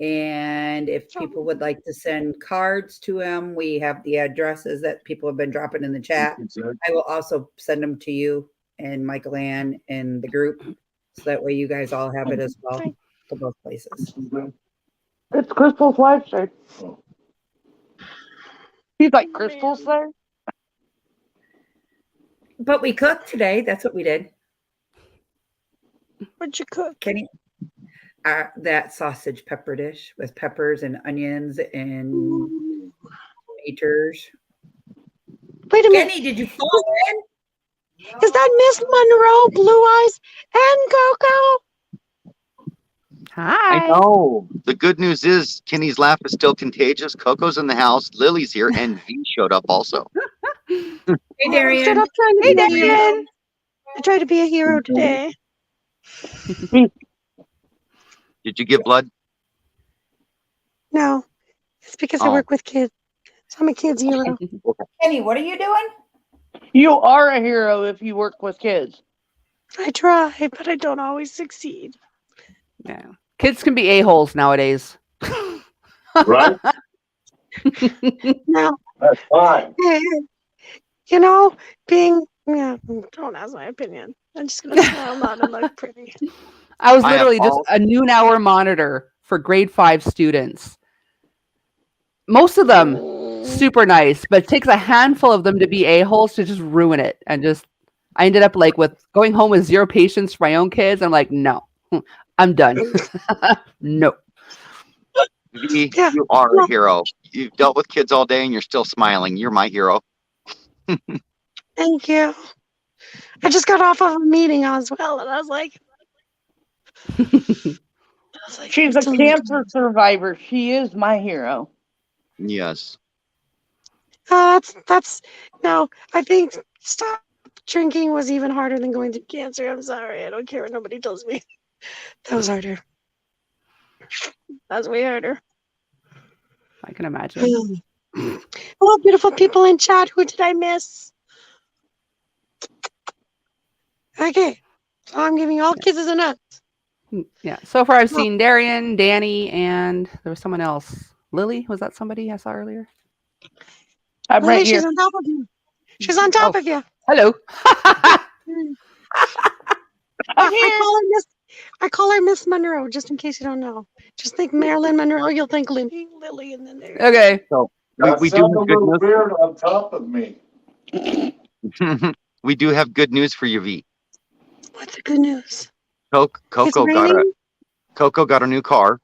And if people would like to send cards to him, we have the addresses that people have been dropping in the chat. I will also send them to you and Michael Ann and the group, so that way you guys all have it as well to both places. It's Crystal's wife's day. He's like, Crystal's there? But we cooked today. That's what we did. What'd you cook? Kenny, that sausage pepper dish with peppers and onions and tomatoes. Wait a minute. Kenny, did you fall in? Is that Miss Monroe, Blue Eyes, and Coco? Hi. I know. The good news is Kenny's laugh is still contagious. Coco's in the house. Lily's here, and V showed up also. Hey, Darian. I stood up trying to Hey, be a Darian. hero. I tried to be a hero today. Did you give blood? No, it's because I Oh. work with kids. So I'm a kid's hero. Kenny, what are you doing? You are a hero if you work with kids. I try, but I don't always succeed. Yeah. Kids can be a-holes nowadays. Right? No, That's fine. you know, don't ask my opinion. I'm just gonna smile, nod, and look pretty. I was I have literally just all- a noon hour monitor for grade 5 students. Most of them super nice, but it takes a handful of them to be a-holes to just ruin it. And just, I ended up like with going home with 0 patience for my own kids. I'm like, no, I'm done. No. V, Yeah. you are a hero. You've dealt with kids all day, and you're still smiling. You're my hero. Thank you. I just got off of a meeting as well, and I was like, She's a cancer survivor. She is my hero. Yes. That's no. I think stop drinking was even harder than going through cancer. I'm sorry. I don't care what nobody tells me. That was harder. That's way harder. I can imagine. Hello, beautiful people in chat. Who did I miss? Okay, so I'm giving all kisses and hugs. Yeah. So far, I've seen Darian, Danny, and there was someone else. Lily, was that somebody I saw earlier? I'm Lily, right here. she's on top of you. She's on top of you. Hello. I call her Miss Monroe, just in case you don't know. Just think Marilyn Monroe, you'll think Lily, and then there. Okay. So That we do sounded a have good little news. weird on top of me. We do have good news for you, V. What's the good news? Coco It's got raining? Coco got a new car.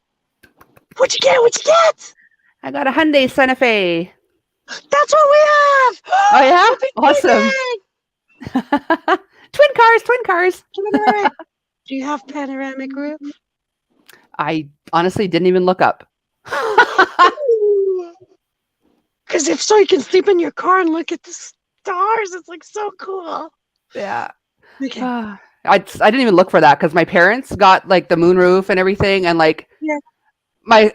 What'd you get? What'd you get? I got a Hyundai Santa Fe. That's what we have. Oh, yeah? Happy Awesome. birthday! Twin cars. Do you have panoramic roof? I honestly didn't even look up. Because if so, you can sleep in your car and look at the stars. It's like so cool. Yeah. Okay. I didn't even look for that because my parents got like the moonroof and everything, and like Yeah. my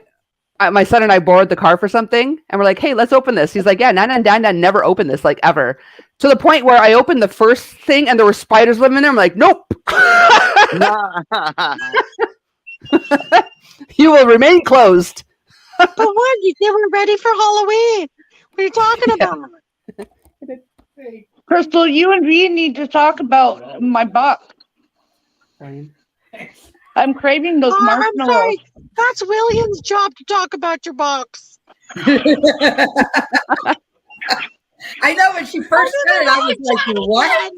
son and I borrowed the car for something, and we're like, "Hey, let's open this." He's like, "Yeah, Nana and Dana never opened this like ever." To the point where I opened the first thing and there were spiders living in there. I'm like, "Nope, you will remain closed." But what? They were ready for Halloween. What are you talking about? Crystal, you and V need to talk about my box. I'm craving those I'm marshmallows. sorry. That's William's job to talk about your box. I know when she first said it, I was like, what?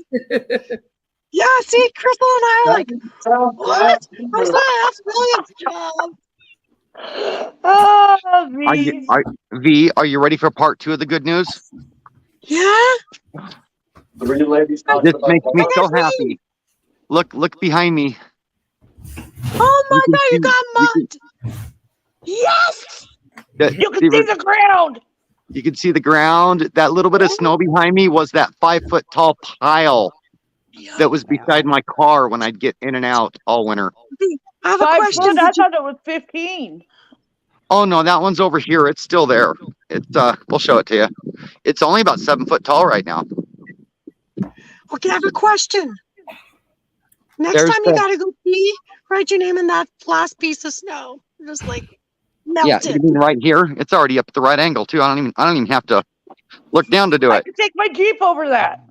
Yeah, see, Crystal and I are like, what? I was like, that's William's job. Oh, V, are you ready for part 2 of the good news? Yeah? 3 ladies talking This about makes me that. so happy. Look behind me. Oh my You can God, you see- got you mud. Yes! you can see the ground. You can see the ground. That little bit of snow behind me was that 5-foot tall pile that was beside my car when I'd get in and out all winter. I have a 5 question. foot? I thought it was 15. Oh no, that one's over here. It's still there. It's we'll show it to you. It's only about 7 foot tall right now. Okay, I have a question. Next There's time you the- gotta go pee, write your name in that last piece of snow. Just like Yeah, you mean right here? It's already up at the right angle too. I don't even have to look down to do I it. can take my Jeep over that.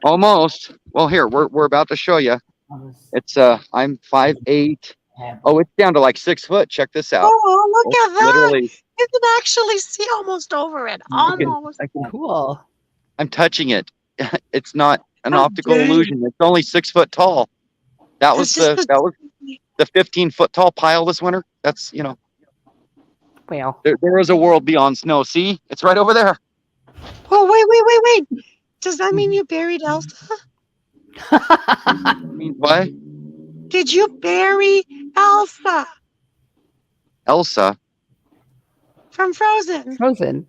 Almost. Well, here we're about to show you. It's I'm 5'8". Oh, it's down to like 6 foot. Check this out. Oh, look It's at that. literally. You can actually see almost over it. Almost. Cool. I'm touching it. It's not an Oh, optical dang. illusion. It's only 6 foot tall. That was the 15-foot tall pile this winter. That's Wow. there is a world beyond snow. See, it's right over there. Oh, wait. Does that mean you buried Elsa? Means what? Did you bury Elsa Elsa. from Frozen? Frozen.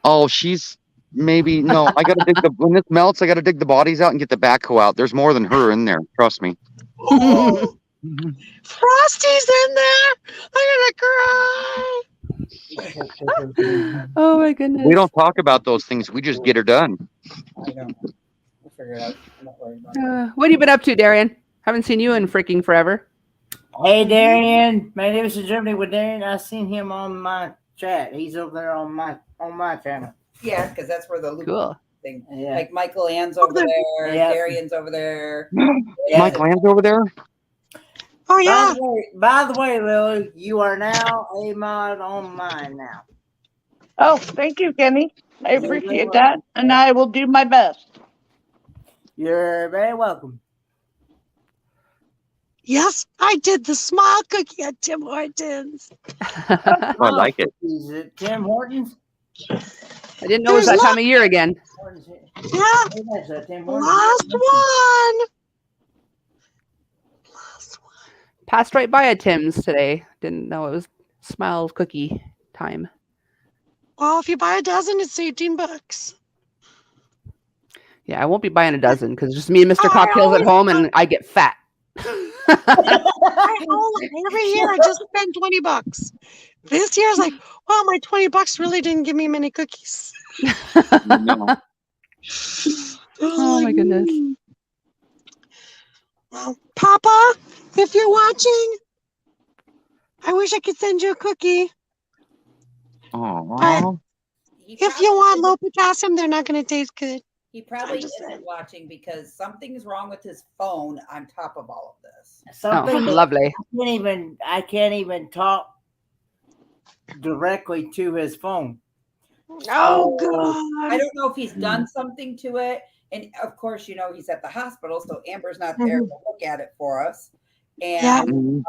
Oh, she's maybe no. I gotta when this melts. I gotta dig the bodies out and get the backhoe out. There's more than her in there. Trust me. Oh, Frosty's in there. I'm gonna cry. Oh my goodness. We don't talk about those things. We just get her done. I know. We'll figure it out. I'm not worried about it. What have you been up to, Darian? Haven't seen you in freaking forever. Hey, Darian. My name is Germany with Darian. I seen him on my chat. He's over there on my channel. Yeah, because that's where the loop Cool. thing. Yeah. Like Michael Ann's over there, Yeah. Darian's over there. Mike Land's over there. Oh yeah. By the way, Lily, you are now a mod on mine now. Oh, thank you, Kenny. I appreciate that, and I will do my best. You're very welcome. Yes, I did the smile cookie at Tim Hortons. I like it. Is it Tim Hortons? I didn't know it was that time of year again. Yeah. Tim Hortons. Last one. Passed right by a Tim's today. Didn't know it was Smile cookie time. Well, if you buy a dozen, it's $18. Yeah, I won't be buying a dozen because just me and Mr. Cocktails at home, and I get fat. Every year I just spend $20. This year's like, well, my $20 really didn't give me many cookies. No. Oh my goodness. Well, Papa, if you're watching, I wish I could send you a cookie. Oh. If you want low potassium, they're not going to taste good. He probably isn't watching because something's wrong with his phone on top of all of this. Something that lovely. I can't even talk directly to his phone. Oh, God. I don't know if he's done something to it. And of course, he's at the hospital, so Amber's not there to look at it for us. And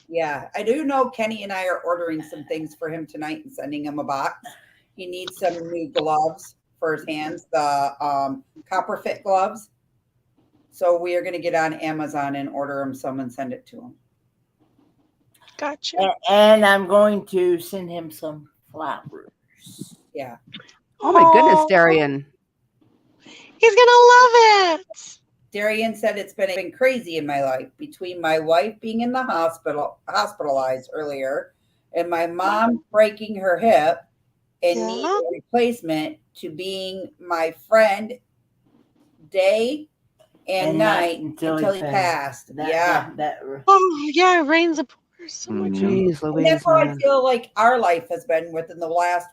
yeah, I do know Kenny and I are ordering some things for him tonight and sending him a box. He needs some new gloves for his hands, the copper fit gloves. So we are going to get on Amazon and order him some and send it to him. Gotcha. And I'm going to send him some flowers. Yeah. Oh my goodness, Darian. He's going to love it. Darian said it's been crazy in my life between my wife being in the hospitalized earlier, and my mom breaking her hip and needing a replacement, to being my friend day and night until he passed. Oh, yeah, it rains of course. So much. Jeez, And Louise, that's how I man. feel like our life has been within the last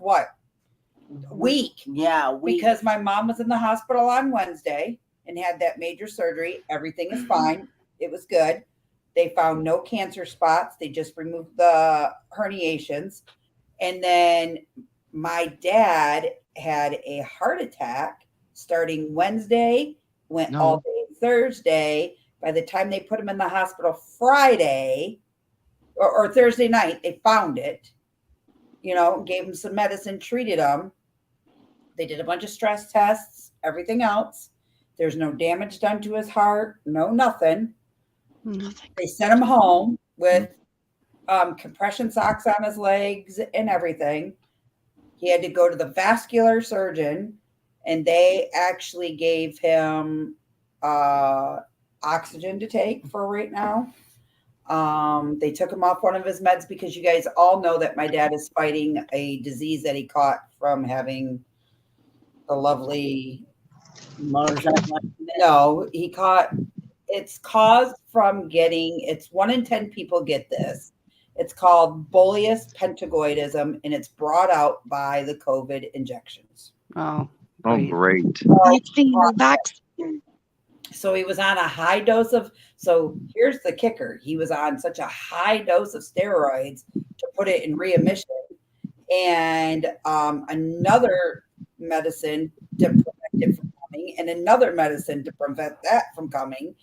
week. Yeah, because my mom was in the hospital on Wednesday and had that major surgery. Everything is fine. It was good. They found no cancer spots. They just removed the herniations. And then my dad had a heart attack starting Wednesday, went all day Thursday. By the time they put him in the hospital Friday or Thursday night, they found it, gave him some medicine, treated him. They did a bunch of stress tests, everything else. There's no damage done to his heart, nothing. They sent him home with compression socks on his legs and everything. He had to go to the vascular surgeon, and they actually gave him oxygen to take for right now. They took him off one of his meds because you guys all know that my dad is fighting a disease that he caught from having the lovely motorcycle. No, he caught it's caused from getting, it's 1 in 10 people get this. It's called Bullous pentagoidism, and it's brought out by the COVID injections. Oh, great. So he was on a high dose of, so here's the kicker. He was on such a high dose of steroids to put it in remission, and another medicine to prevent it from coming, and another medicine to prevent that from coming.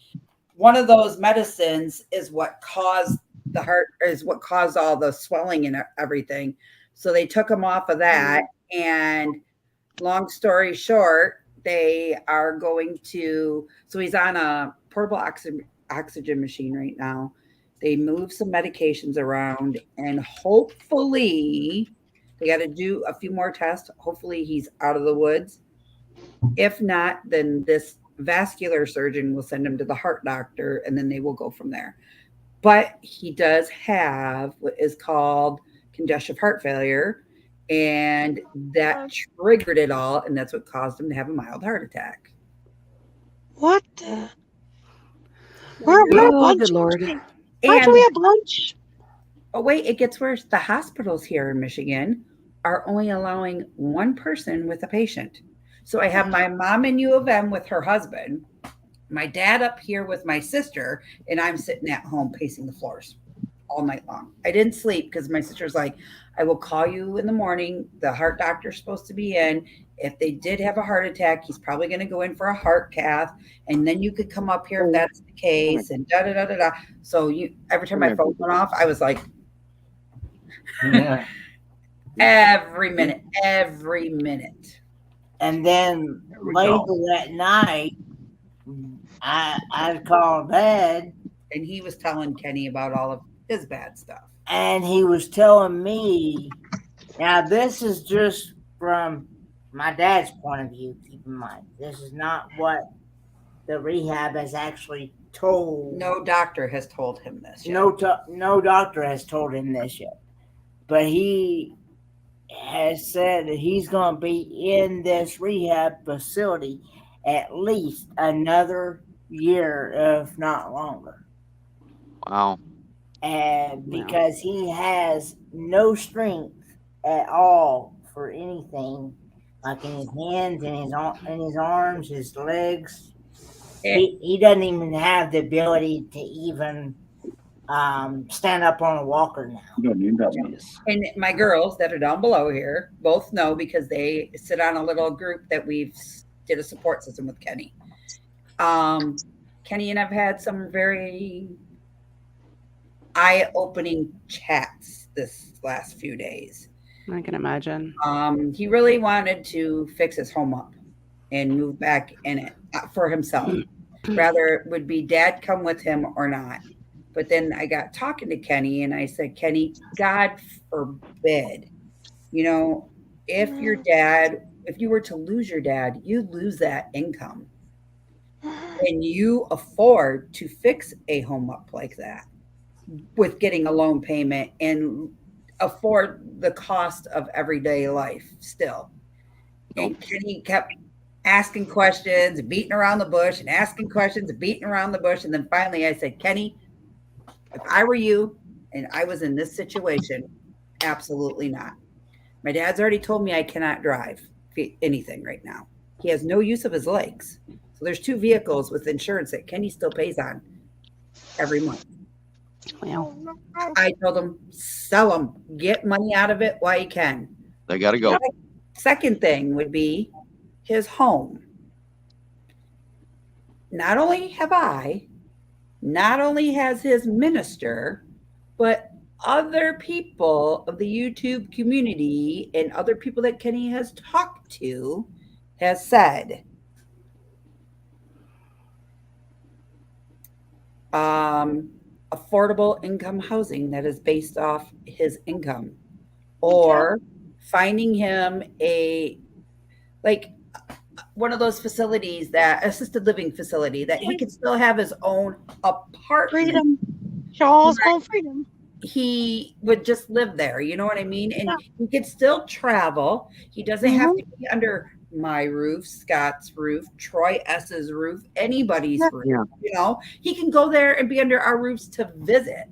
One of those medicines is what caused the heart, is what caused all the swelling and everything. So they took him off of that. And long story short, they are going to, so he's on a portable oxygen machine right now. They move some medications around, and hopefully they got to do a few more tests. Hopefully he's out of the woods. If not, then this vascular surgeon will send him to the heart doctor, and then they will go from there. But he does have what is called congestive heart failure, and that triggered it all, and that's what caused him to have a mild heart attack. What the? We're a bunch. Good Lord. Why do we have lunch? Oh, wait, it gets worse. The hospitals here in Michigan are only allowing one person with a patient. So I have my mom in U of M with her husband, my dad up here with my sister, and I'm sitting at home pacing the floors all night long. I didn't sleep because my sister's like, I will call you in the morning. The heart doctor's supposed to be in. If they did have a heart attack, he's probably going to go in for a heart cath, and then you could come up here if that's the case, and da da da da da. So every time my phone went off, I was like, every minute. And then later that night, I called Dad, and he was telling Kenny about all of his bad stuff. And he was telling me, now this is just from my dad's point of view, keep in mind. This is not what the rehab has actually told. No doctor has told him this yet. No doctor has told him this yet. But he has said that he's going to be in this rehab facility at least another year, if not longer. Wow. And because he has no strength at all for anything, like in his hands, in his arms, his legs. He doesn't even have the ability to even stand up on a walker now. You don't need that one. And my girls that are down below here both know, because they sit on a little group that we've did a support system with Kenny. Kenny and I've had some very eye-opening chats this last few days. I can imagine. He really wanted to fix his home up and move back in it for himself. Rather it would be Dad come with him or not. But then I got talking to Kenny, and I said, Kenny, God forbid, if your dad, if you were to lose your dad, you lose that income. And you afford to fix a home up like that with getting a loan payment and afford the cost of everyday life still. And Kenny kept asking questions, beating around the bush, and asking questions, and beating around the bush. And then finally I said, Kenny, if I were you and I was in this situation, absolutely not. My dad's already told me I cannot drive anything right now. He has no use of his legs. So there's 2 vehicles with insurance that Kenny still pays on every month. Well, I told him, sell them, get money out of it while you can. They got to go. Second thing would be his home. Not only has his minister, but other people of the YouTube community and other people that Kenny has talked to has said, affordable income housing that is based off his income, or finding him one of those facilities, that assisted living facility, that he could still have his own apartment. Freedom. Y'all's own freedom. He would just live there. You know what I mean? And he could still travel. He doesn't have to be under my roof, Scott's roof, Troy S's roof, anybody's roof. Yeah. You know, he can go there and be under our roofs to visit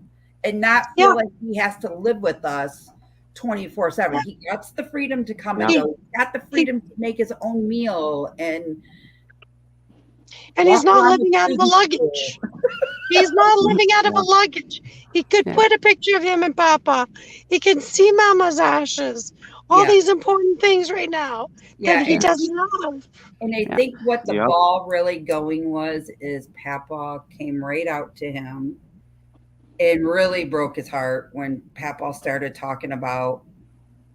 and not feel like he has to live with us 24/7. He gets the freedom to come and go. He's got the freedom to make his own meal and he's not living out of a luggage. He's not living out of a luggage. He could put a picture of him and Papa. He can see Mama's ashes. All these important things right now that he doesn't have. And I think what the ball really going is Papa came right out to him and really broke his heart when Papa started talking about,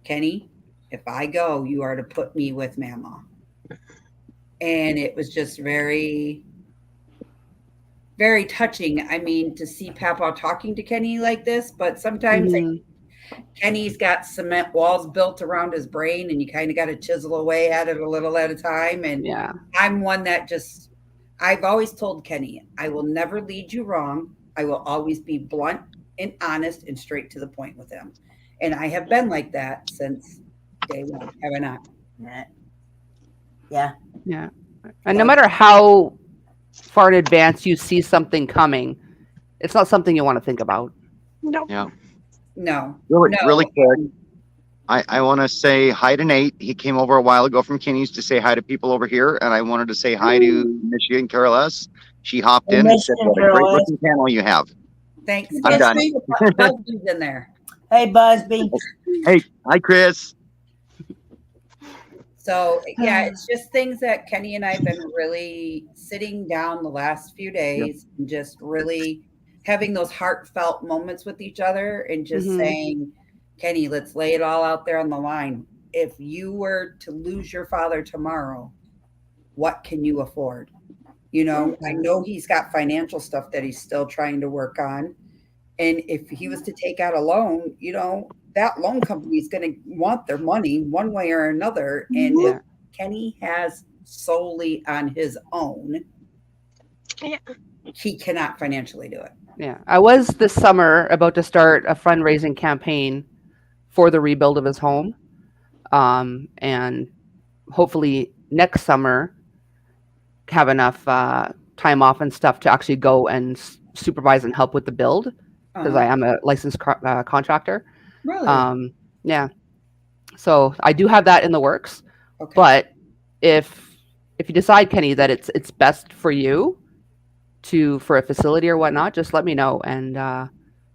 Kenny, if I go, you are to put me with Mama. And it was just very, very touching. I mean, to see Papa talking to Kenny like this, but sometimes Kenny's got cement walls built around his brain and you kind of got to chisel away at it a little at a time. And I'm one that I've always told Kenny, I will never lead you wrong. I will always be blunt and honest and straight to the point with him. And I have been like that since day one, have I not? Yeah. Yeah. And no matter how far in advance you see something coming, it's not something you want to think about. No. Yeah. No. Really quick. I want to say hi to Nate. He came over a while ago from Kenny's to say hi to people over here. And I wanted to say hi to Michigan Carol S. She hopped in and said, what a great looking panel you have. Thanks. I'm done. Busby's in there. Hey, Busby. Hey, hi, Chris. So, yeah, it's just things that Kenny and I have been really sitting down the last few days and just really having those heartfelt moments with each other and just saying, Kenny, let's lay it all out there on the line. If you were to lose your father tomorrow, what can you afford? You know, I know he's got financial stuff that he's still trying to work on. And if he was to take out a loan, you know, that loan company is going to want their money one way or another. And if Kenny has solely on his own, he cannot financially do it. Yeah. I was this summer about to start a fundraising campaign for the rebuild of his home. And hopefully next summer have enough time off and stuff to actually go and supervise and help with the build, because I am a licensed contractor. Really? Yeah. So I do have that in the works. But if you decide, Kenny, that it's best for you for a facility or whatnot, just let me know and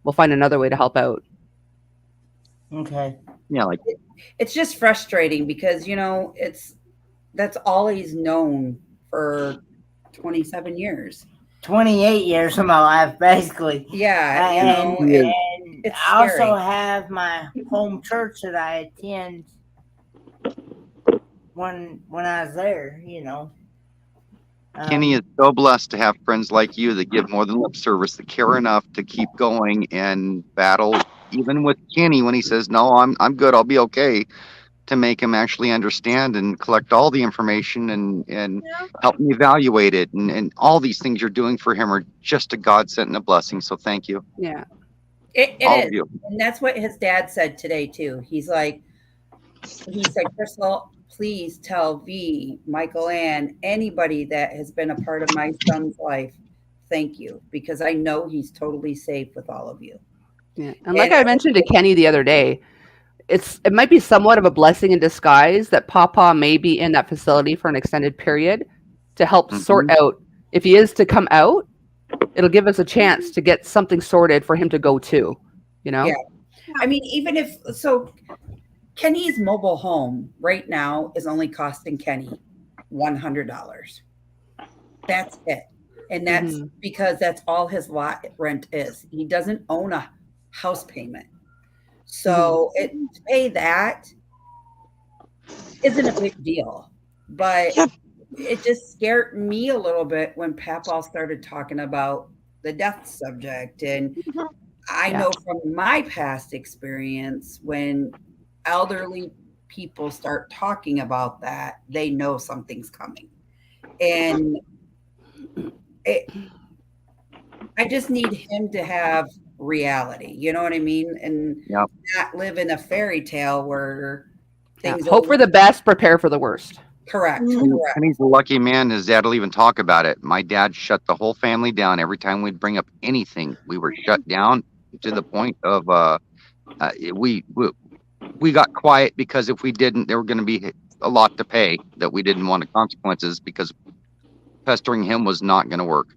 we'll find another way to help out. Okay. Yeah, like it's just frustrating because, you know, that's all he's known for 27 years. 28 years of my life, basically. Yeah. And I also have my home church that I attend when I was there, you know. Kenny is so blessed to have friends like you that give more than lip service, that care enough to keep going and battle, even with Kenny when he says, no, I'm good, I'll be okay, to make him actually understand and collect all the information and help me evaluate it. And all these things you're doing for him are just a godsend and a blessing. So thank you. Yeah. It all is. of you. And that's what his dad said today too. He said, Crystal, please tell V, Michael Ann, anybody that has been a part of my son's life, thank you, because I know he's totally safe with all of you. Yeah. And like I mentioned to Kenny the other day, it might be somewhat of a blessing in disguise that Papa may be in that facility for an extended period to help sort out. If he is to come out, it'll give us a chance to get something sorted for him to go to, you know? Yeah. I mean, even if so, Kenny's mobile home right now is only costing Kenny $100. That's it. And that's because that's all his lot rent is. He doesn't own a house payment. So to pay that isn't a big deal. But it just scared me a little bit when Papa started talking about the death subject. And I know from my past experience, when elderly people start talking about that, they know something's coming. And I just need him to have reality, you know what I mean? And not live in a fairy tale where things hope for the best, prepare for the worst. Correct. Kenny's a lucky man. His dad will even talk about it. My dad shut the whole family down every time we'd bring up anything. We were shut down to the point of we got quiet because if we didn't, there were going to be a lot to pay that we didn't want the consequences because pestering him was not going to work.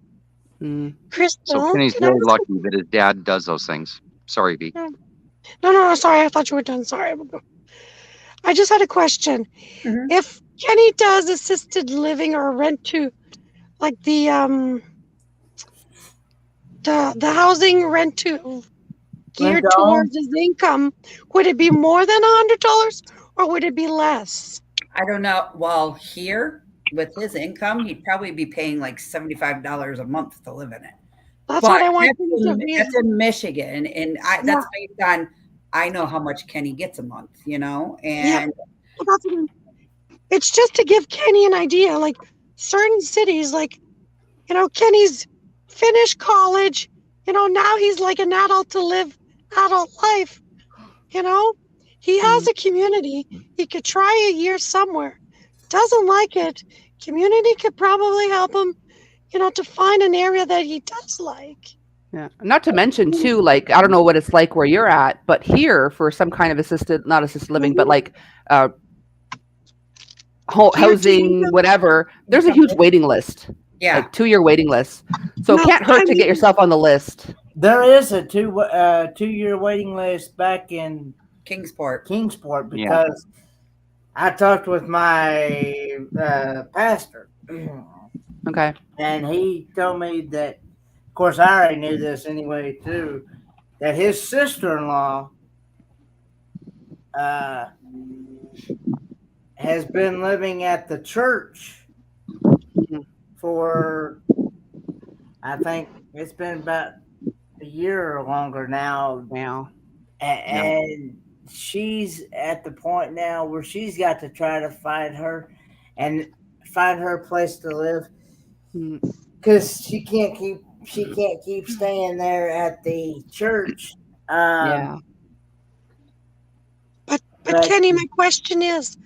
Crystal, So Kenny's very lucky that his dad does those things. Sorry, V. No, sorry. I thought you were done. Sorry. I just had a question. If Kenny does assisted living or rent to, like the housing rent to geared Rent-to-own? towards his income, would it be more than $100 or would it be less? I don't know. Well, here with his income, he'd probably be paying like $75 a month to live in it. That's what I want to be. That's in Michigan, and that's based on I know how much Kenny gets a month, and it's just to give Kenny an idea. Like certain cities, like Kenny's finished college. Now he's like an adult to live adult life. He has a community. He could try a year somewhere. Doesn't like it. Community could probably help him, to find an area that he does like. Yeah. Not to mention too, like, I don't know what it's like where you're at, but here for some kind of not assisted living, but like housing, whatever, there's a huge waiting list. Yeah. Like 2-year waiting list. So it can't hurt to get yourself on the list. There is a 2-year waiting list back in Kingsport because I talked with my pastor. Okay. And he told me that, of course, I already knew this anyway, too, that his sister-in-law has been living at the church for, I think it's been about a year or longer now. And she's at the point now where she's got to try to find her place to live because she can't keep staying there at the church. But Kenny, my question is,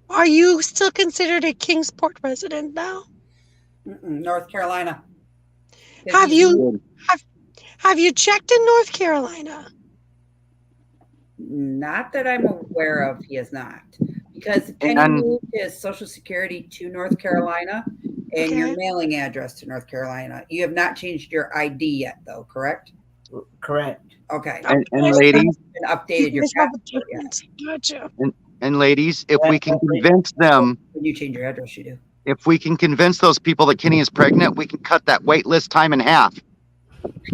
are you still considered a Kingsport resident now? North Carolina. Have you checked in North Carolina? Not that I'm aware of, he is not. Because Kenny moved his Social Security to North Carolina and your mailing address to North Carolina. You have not changed your ID yet, though, correct? Correct. Okay. And ladies, updated your passport yet. Gotcha. And ladies, if we can convince them, when you change your address, you do. If we can convince those people that Kenny is pregnant, we can cut that wait list time in half.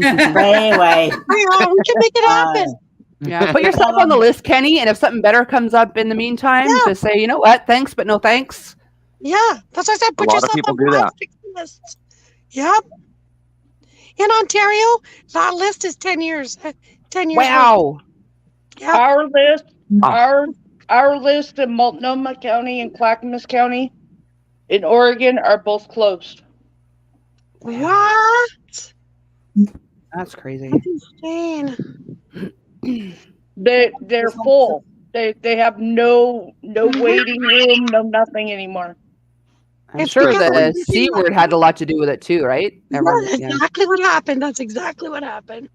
Anyway, we can make it happen. Yeah, put yourself on the list, Kenny, and if something better comes up in the meantime, just say, you know what, thanks, but no thanks. Yeah, that's what I said. Put yourself on that. List. Yep. In Ontario, that list is 10 years. 10 years. Wow. Yep. Our list in Multnomah County and Clackamas County in Oregon are both closed. What? That's crazy. That's insane. They're full. They have no waiting room, no nothing anymore. I'm sure the C word had a lot to do with it too, right? That's exactly what happened. That's exactly what happened.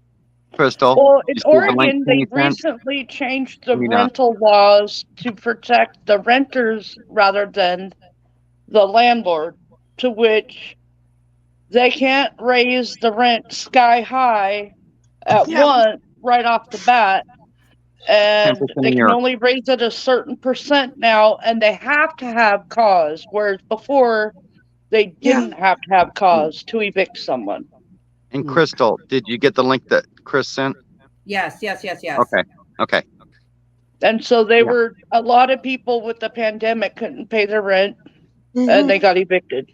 Crystal. Well, in Oregon, they recently changed the rental laws to protect the renters rather than the landlord, to which they can't raise the rent sky high at once right off the bat. And they can only raise it a certain percent now, and they have to have cause, whereas before they didn't have to have cause to evict someone. And Crystal, did you get the link that Chris sent? Yes. Okay. And so they were, a lot of people with the pandemic couldn't pay their rent, and they got evicted.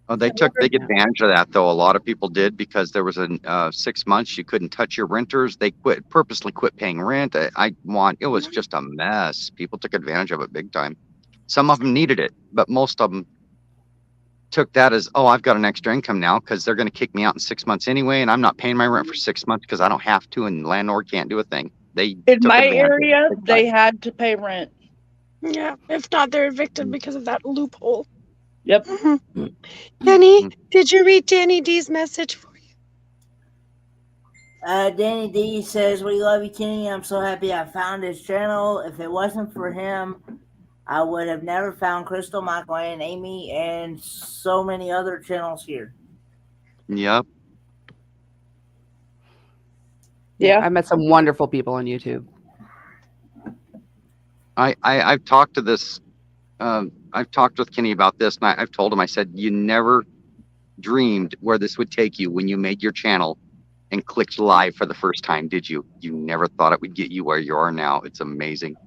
Oh, they took big advantage of that, though. A lot of people did, because there was a 6 months you couldn't touch your renters. They purposely quit paying rent. It was just a mess. People took advantage of it big time. Some of them needed it, but most of them took that as, oh, I've got an extra income now because they're going to kick me out in 6 months anyway, and I'm not paying my rent for 6 months because I don't have to, and the landlord can't do a thing. In my area, they had to pay rent. Yeah, if not, they're evicted because of that loophole. Yep. Danny, did you read Danny D's message for you? Danny D says, "We love you, Kenny. I'm so happy I found his channel. If it wasn't for him, I would have never found Crystal, Michael, and Amy, and so many other channels here." Yep. Yeah, I met some wonderful people on YouTube. I've talked to this. I've talked with Kenny about this, and I've told him. I said, you never dreamed where this would take you when you made your channel and clicked live for the first time, did you? You never thought it would get you where you are now. It's amazing.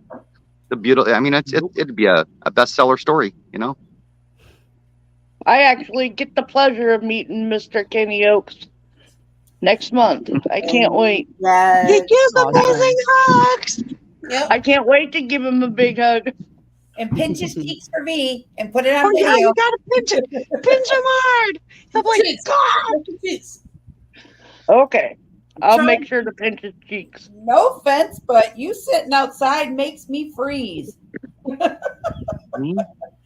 The beautiful. I mean, it'd be a bestseller story, you know. I actually get the pleasure of meeting Mr. Kenny Oaks next month. I can't wait. He gives amazing hugs. Yep. I can't wait to give him a big hug. And pinch his cheeks for me and put it on Oh video. yeah, you gotta pinch it. Pinch him hard. He'll be like, God. Okay. I'll make sure to pinch his cheeks. No offense, but you sitting outside makes me freeze. Yeah.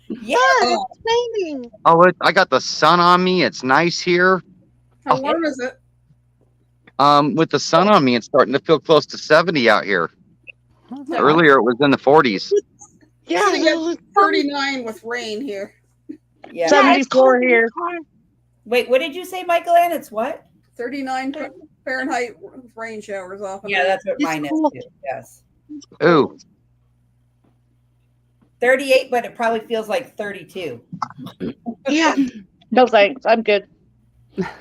It's raining. Oh, I got the sun on me. It's nice here. How warm is it? With the sun on me, it's starting to feel close to 70 out here. Earlier, it was in the 40s. Yeah, sitting at 39 with rain here. Yeah. 74 here. Wait, what did you say, Michael Ann? It's what? 39 Fahrenheit with rain showers off. Yeah, that's what mine is too. Yes. Ooh. 38, but it probably feels like 32. Yeah. No thanks. I'm good.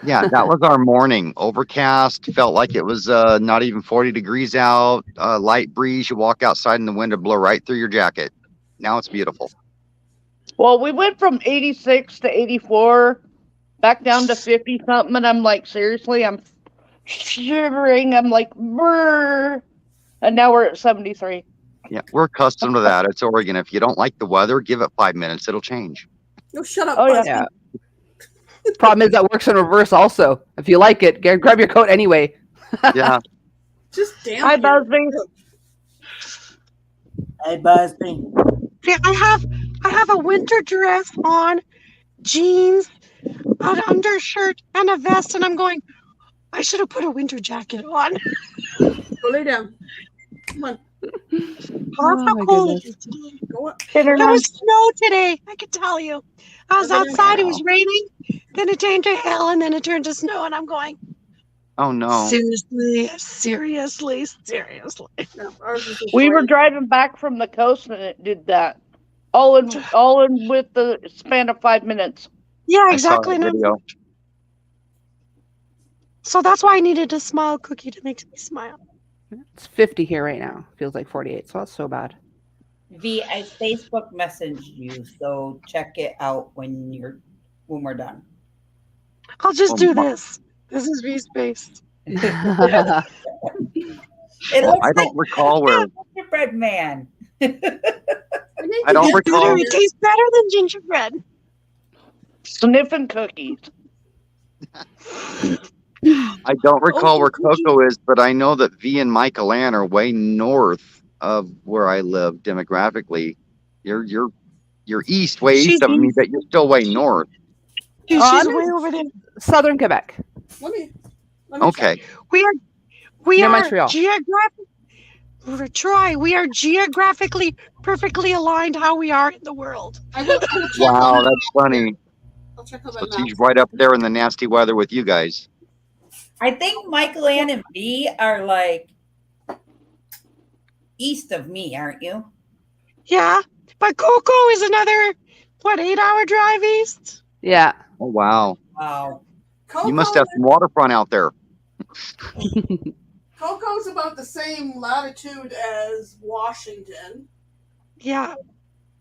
Yeah, that was our morning. Overcast. Felt like it was not even 40 degrees out. Light breeze. You walk outside and the wind would blow right through your jacket. Now it's beautiful. Well, we went from 86 to 84, back down to 50 something, and I'm like, seriously, I'm shivering. I'm like, brr. And now we're at 73. Yeah, we're accustomed to that. It's Oregon. If you don't like the weather, give it 5 minutes. It'll change. No, shut up. Oh, Buzzy. Yeah. Problem is that works in reverse also. If you like it, grab your coat anyway. Yeah. Just damn. Hi, Busby. Hey, Busby. Yeah, I have a winter dress on, jeans, an undershirt, and a vest, and I'm going, I should have put a winter jacket on. Go lay down. Come on. That's how cold it is today. Go up. There was snow today, I can tell you. I was outside, it was raining, then it turned to hail, and then it turned to snow, and I'm going, Oh no. seriously. No, ours is just We were rain. driving back from the coast and it did that. All in with the span of 5 minutes. Yeah, I saw exactly. that video. So that's why I needed a smile cookie to make me smile. It's 50 here right now. Feels like 48, so that's so bad. V, I Facebook messaged you, so check it out when we're done. I'll just do this. This is V-Space. It looks I don't recall where. gingerbread man. I don't recall. It tastes better than gingerbread. Sniffing cookies. I don't recall where Coco is, but I know that V and Michael Ann are way north of where I live demographically. You're east, way east of me, but you're still way north. She's I'm way in over there. Southern Quebec. Let me Okay. We Near are Montreal. Troy, we are geographically perfectly aligned how we are in the world. I will check Wow, on that's funny. I'll check on So that he's now. right up there in the nasty weather with you guys. I think Michael Ann and V are like east of me, aren't you? Yeah, but Coco is another 8-hour drive east? Yeah. Oh wow. Wow. Coco, You must have some waterfront out there. Coco's about the same latitude as Washington. Yeah.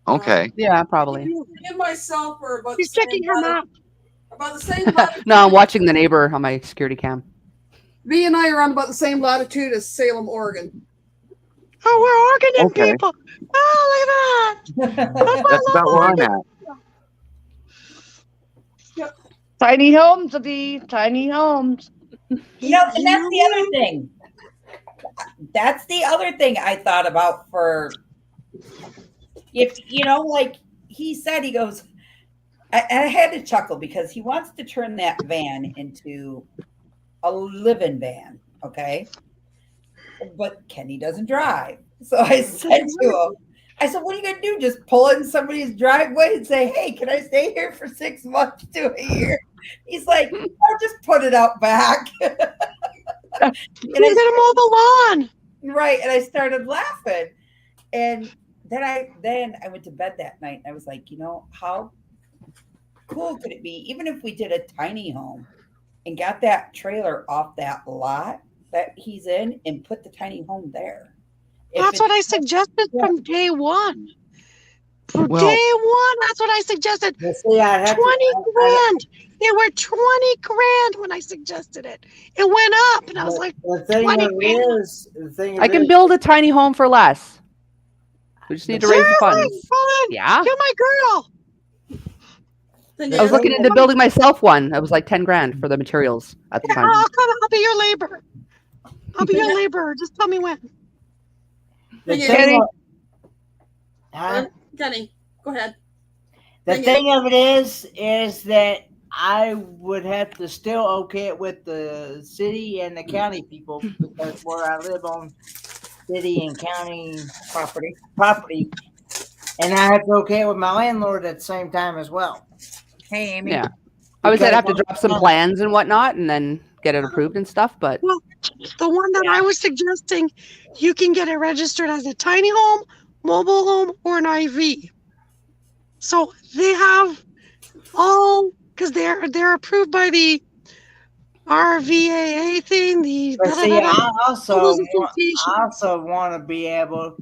Okay. Yeah, probably. Me and myself are about She's the same checking her map. about the same latitude. No, I'm watching the neighbor on my security cam. V and I are on about the same latitude as Salem, Oregon. Oh, we're Oregon Okay. people. Oh, look at that. That's about where I'm at. Tiny homes, V. Tiny homes. You know, and that's the other thing. That's the other thing I thought about for, if like he said, he goes, and I had to chuckle because he wants to turn that van into a living van, okay? But Kenny doesn't drive. So I said to him, I said, what are you going to do? Just pull in somebody's driveway and say, hey, can I stay here for 6 months to a year? He's like, I'll just put it out back. You're going to mow the lawn. Right. And I started laughing. And then I went to bed that night. And I was like, how cool could it be, even if we did a tiny home and got that trailer off that lot that he's in and put the tiny home there? That's what I suggested from day one. From day one, that's what I suggested. 20 grand. They were 20 grand when I suggested it. It went up, and I was like, the thing I can build a tiny home for less. We just need to raise the funds. Fine. Yeah. You're my girl. I was looking into building myself one. It was like 10 grand for the materials at the time. I'll be your labor. I'll be your laborer. Just tell me when. Kenny, go ahead. The thing of it is that I would have to still okay it with the city and the county people because where I live on city and county property, and I have to okay it with my landlord at the same time as well. Hey, Amy. Yeah. I would say I'd have to drop some plans and whatnot and then get it approved and stuff, but well, the one that I was suggesting, you can get it registered as a tiny home, mobile home, or an IV. So they have all, because they're approved by the RVAA thing. But see, I also want to be able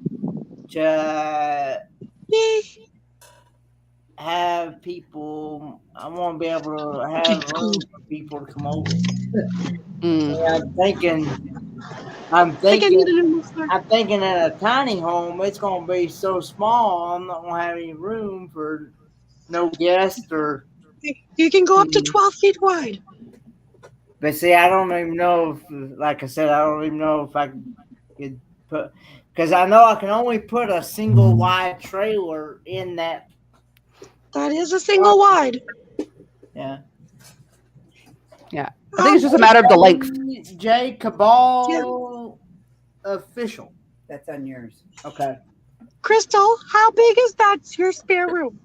to have people. I want to be able to have room for people to come over. I'm thinking at a tiny home, it's going to be so small, I'm not going to have any room for no guests or. You can go up to 12 feet wide. But see, I don't even know if, like I said, I don't even know if I could put, because I know I can only put a single wide trailer in that. That is a single wide. Yeah. Yeah. I think it's just a matter of the length. J Cabal official. That's on yours. Okay. Crystal, how big is that? Your spare room?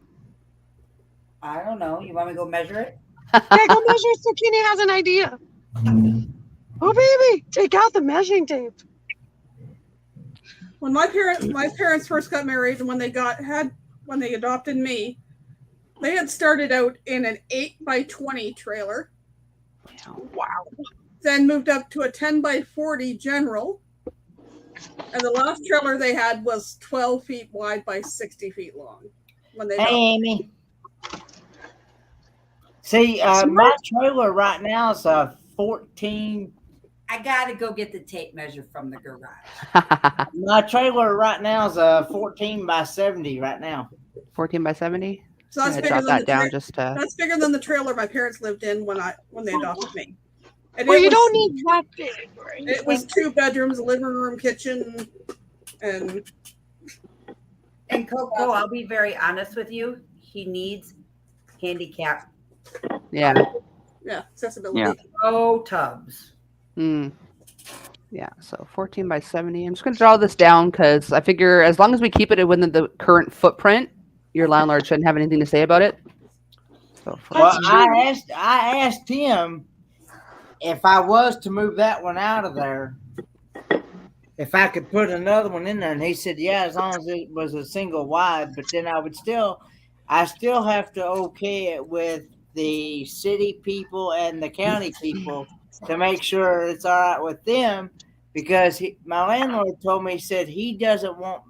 I don't know. You want me to go measure it? Yeah, go measure so Kenny has an idea. Oh, baby, take out the measuring tape. When my parents first got married and when they adopted me, they had started out in an 8x20 trailer. Wow. Then moved up to a 10x40 general. And the last trailer they had was 12 feet wide by 60 feet long. Hey, Amy. See, my trailer right now is a 14. I got to go get the tape measure from the garage. My trailer right now is a 14 by 70 right now. 14 by 70? So that's bigger than that's bigger than the trailer my parents lived in when they adopted me. And well, you don't need that big. Right? It was 2 bedrooms, a living room, kitchen, and Coco, I'll be very honest with you. He needs handicap. Yeah. Yeah, accessibility. Yeah. Oh, tubs. Yeah, so 14 by 70. I'm just going to draw this down because I figure as long as we keep it within the current footprint, your landlord shouldn't have anything to say about it. So well, I asked him if I was to move that one out of there, if I could put another one in there, and he said, yeah, as long as it was a single wide, but then I still have to okay it with the city people and the county people to make sure it's all right with them, because my landlord told me, he said he doesn't want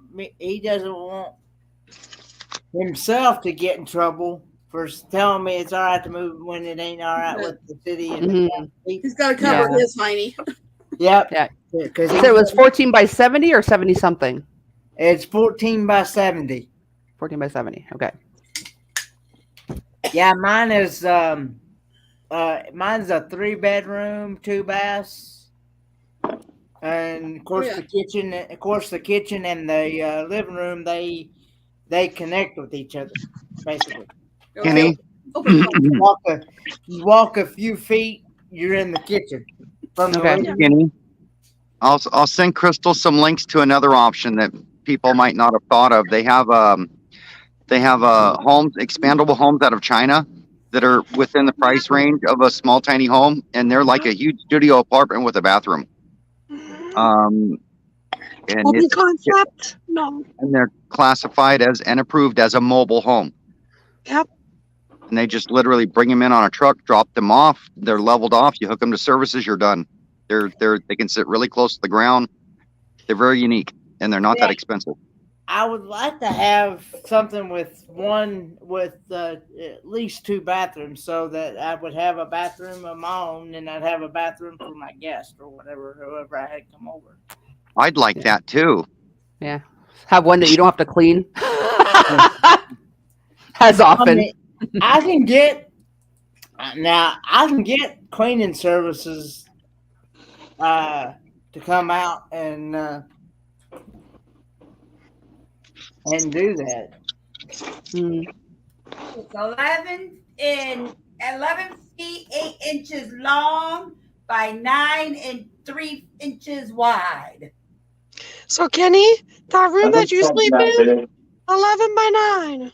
himself to get in trouble for telling me it's all right to move when it ain't all right with the city and the county people. He's got to cover his hiney. Yep. Yeah. Because it was 14 by 70 or 70 something. It's 14 by 70. 14 by 70. Okay. Yeah, mine is mine's a 3-bedroom, 2 baths, and of course the kitchen and the living room they connect with each other, basically. Kenny, You walk a few feet, you're in the kitchen. From the living room. Kenny, I'll send Crystal some links to another option that people might not have thought of. They have homes, expandable homes out of China that are within the price range of a small tiny home, and they're like a huge studio apartment with a bathroom. And Open concept? No. And they're classified as and approved as a mobile home. Yep. And they just literally bring them in on a truck, drop them off. They're leveled off. You hook them to services, you're done. They can sit really close to the ground. They're very unique, and they're not that expensive. I would like to have something with at least 2 bathrooms, so that I would have a bathroom of my own, and I'd have a bathroom for my guest or whoever I had come over. I'd like that too. Yeah, have one that you don't have to clean as often. I can get cleaning services to come out and do that. It's 11 feet 8 inches long by 9 and 3 inches wide. So Kenny, that room that you sleep in, 11 by 9.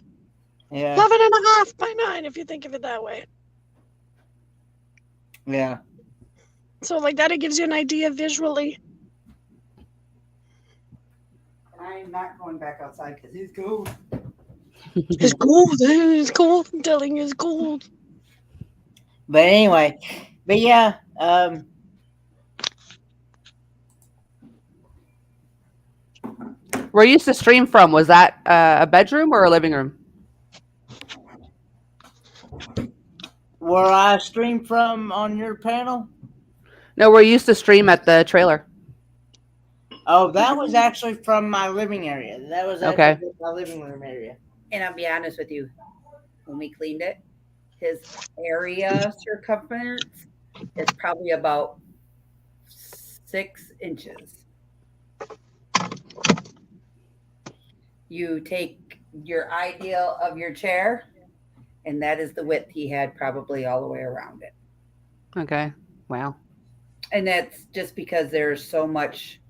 Yeah. 11 and a half by 9, if you think of it that way. Yeah. So like that, it gives you an idea visually. I'm not going back outside because it's cold. It's cold. It's cold. I'm telling you, it's cold. But anyway, yeah, Where you used to stream from, was that a bedroom or a living room? where I stream from on your panel. No, where you used to stream at the trailer. Oh, that was actually from my living area. That was actually my living room area. And I'll be honest with you, when we cleaned it, his area circumference is probably about 6 inches. You take your ideal of your chair, and that is the width he had probably all the way around it. Okay. Wow. And that's just because there's so much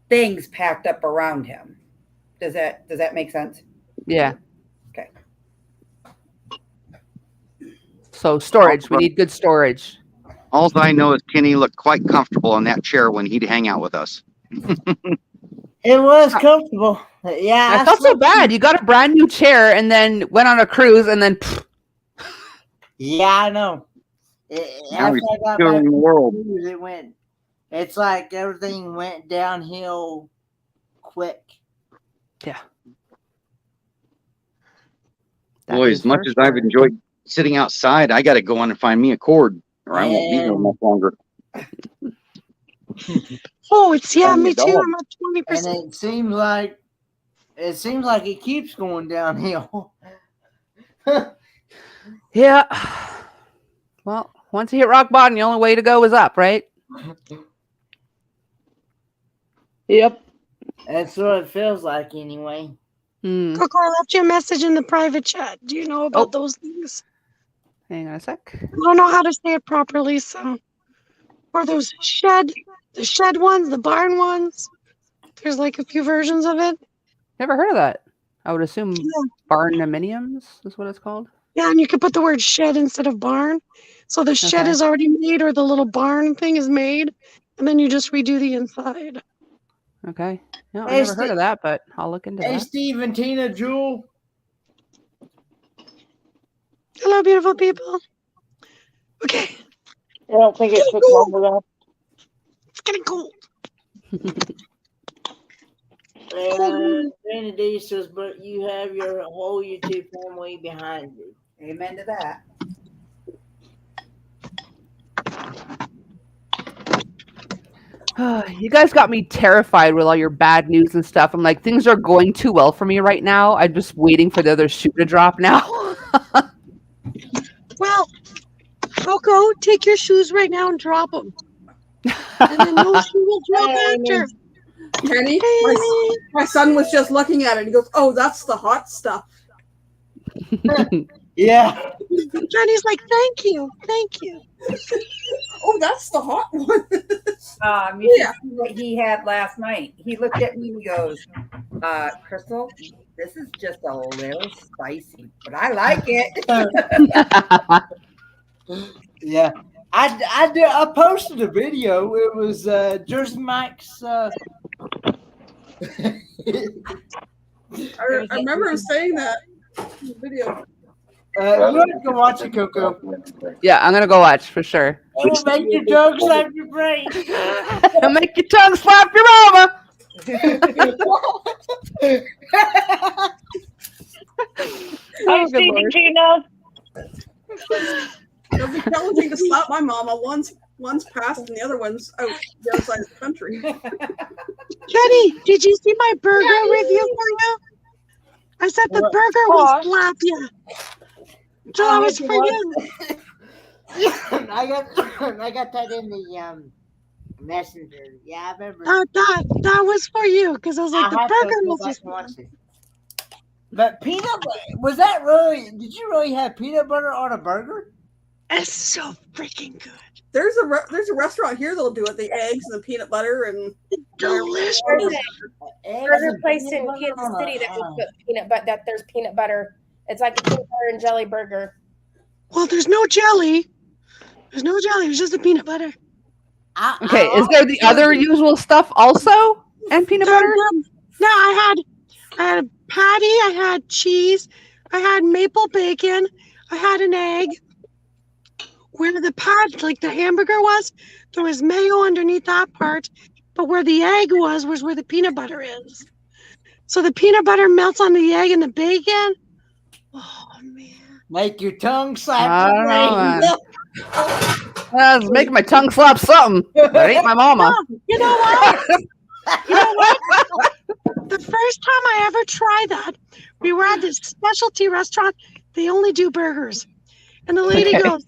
things packed up around him. Does that make sense? Yeah. Okay. So storage. We need good storage. All I know is Kenny looked quite comfortable in that chair when he'd hang out with us. It was comfortable. Yeah. I felt so bad. You got a brand new chair and then went on a cruise and then. Yeah, I know. Now he's touring the world. It's like everything went downhill quick. Yeah. Boy, as much as I've enjoyed sitting outside, I got to go on and find me a cord, or I won't be here much longer. Oh, it's me too. I'm at 20%. And it seems like it keeps going downhill. Yeah. Well, once you hit rock bottom, the only way to go is up, right? Yep. That's what it feels like anyway. Coco, I left you a message in the private chat. Do you know about those things? Hang on a sec. I don't know how to say it properly, so. Or those the shed ones, the barn ones. There's like a few versions of it. Never heard of that. I would assume barnuminiums is what it's called. Yeah, and you could put the word shed instead of barn. So the shed is already made, or the little barn thing is made, and then you just redo the inside. Okay. No, I never heard of that, but I'll look into that. Hey, Steve and Tina, Jewel. Hello, beautiful people. Okay. I don't think it took long enough. It's getting cold. Dana D says, but you have your whole YouTube family behind you. Amen to that. You guys got me terrified with all your bad news and stuff. I'm like, things are going too well for me right now. I'm just waiting for the other shoe to drop now. Well, Coco, take your shoes right now and drop them. And then those shoes will drop after. Kenny, my son was just looking at it. He goes, "Oh, that's the hot stuff." Yeah. Jenny's like, "Thank you, thank you." Oh, that's the hot one. You should see what he had last night. He looked at me and he goes, Crystal, this is just a little spicy, but I like it. Yeah. I posted a video. It was Jersey Mike's. I remember him saying that in the video. You want to go watch it, Coco? Yeah, I'm gonna go watch for sure. It'll make your tongue slap your brain. It'll make your tongue slap your mama. Hi, Stevie Gina. It'll be challenging to slap my mama. One's passed and the other one's out the other side of the country. Jenny, did you see my burger review for you? I said the burger will slap you. So that was for you. I got that in the messenger. Yeah, I remember. That was for you because I was like, the burger will just. But peanut butter, was that really? Did you really have peanut butter on a burger? It's so freaking good. There's a restaurant here that'll do it. The eggs and the peanut butter and delicious. There's a place in Kansas City that will put peanut butter. That there's peanut butter. It's like a peanut butter and jelly burger. Well, there's no jelly. There's no jelly. It's just the peanut butter. Okay, is there the other usual stuff also and peanut butter? No, I had a patty. I had cheese. I had maple bacon. I had an egg. Where the patty, like the hamburger was, there was mayo underneath that part. But where the egg was where the peanut butter is. So the peanut butter melts on the egg and the bacon. Oh, man. Make your tongue slap I your don't brain. It's making my tongue slap something. That ain't my mama. You know what? You know what? The first time I ever tried that, we were at this specialty restaurant. They only do burgers. And the lady goes,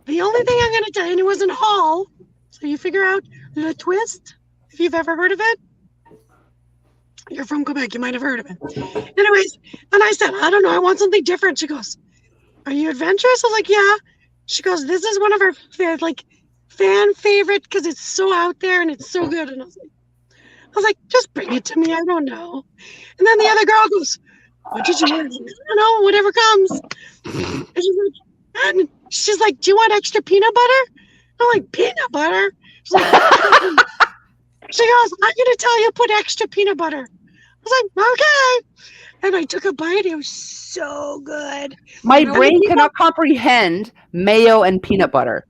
the only thing I'm going to tell you, and it was in Hall, so you figure out Le Twist, if you've ever heard of it. You're from Quebec, you might have heard of it. Anyways, and I said, I don't know, I want something different. She goes, are you adventurous? I was like, yeah. She goes, this is one of our fan favorite because it's so out there and it's so good. And I was like, just bring it to me. I don't know. And then the other girl goes, what did you want? I don't know, whatever comes. And she's like, do you want extra peanut butter? I'm like, peanut butter? She's like, she goes, I'm going to tell you put extra peanut butter. I was like, okay. And I took a bite. It was so good. My brain cannot comprehend mayo and peanut butter.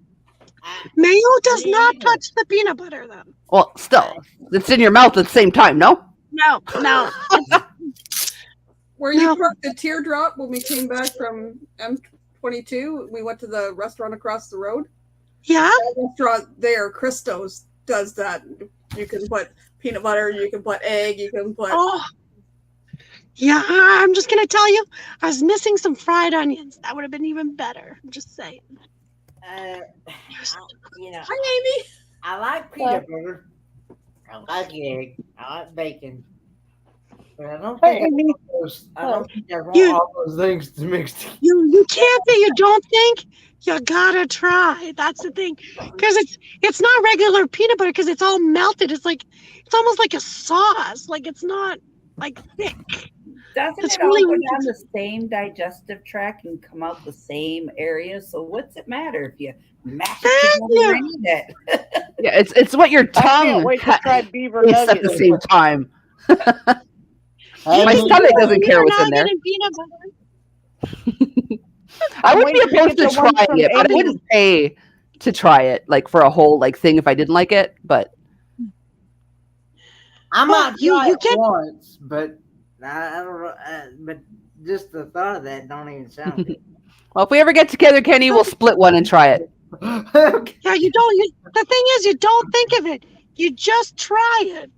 Mayo does not touch the peanut butter, though. Well, still, it's in your mouth at the same time, no? No. Where you parked the teardrop when we came back from M22, we went to the restaurant across the road. Yeah. The restaurant there, Christo's, does that. You can put peanut butter, you can put egg, you can put. Oh. Yeah, I'm just going to tell you, I was missing some fried onions. That would have been even better. I'm just saying. Hi, Amy. I like peanut butter. I like egg. I like bacon. But I don't think I want all those things to mix together. You can't say you don't think. You gotta try. That's the thing, because it's not regular peanut butter because it's all melted. It's almost like a sauce. Like it's not like thick. Doesn't it's it really all go down the same digestive tract and come out the same area? So what's it matter if you mash it together and eat it? Yeah, it's what your tongue wait to try beaver tastes at the nuggets. same time. My stomach doesn't care what's in there. I would be opposed to trying it, but I wouldn't pay to try it, like for a whole thing if I didn't like it. But I might try you it can- once, but I don't know. But just the thought of that don't even sound good. well, if we ever get together, Kenny, we'll split one and try it. Yeah, you don't. The thing is, you don't think of it. You just try it.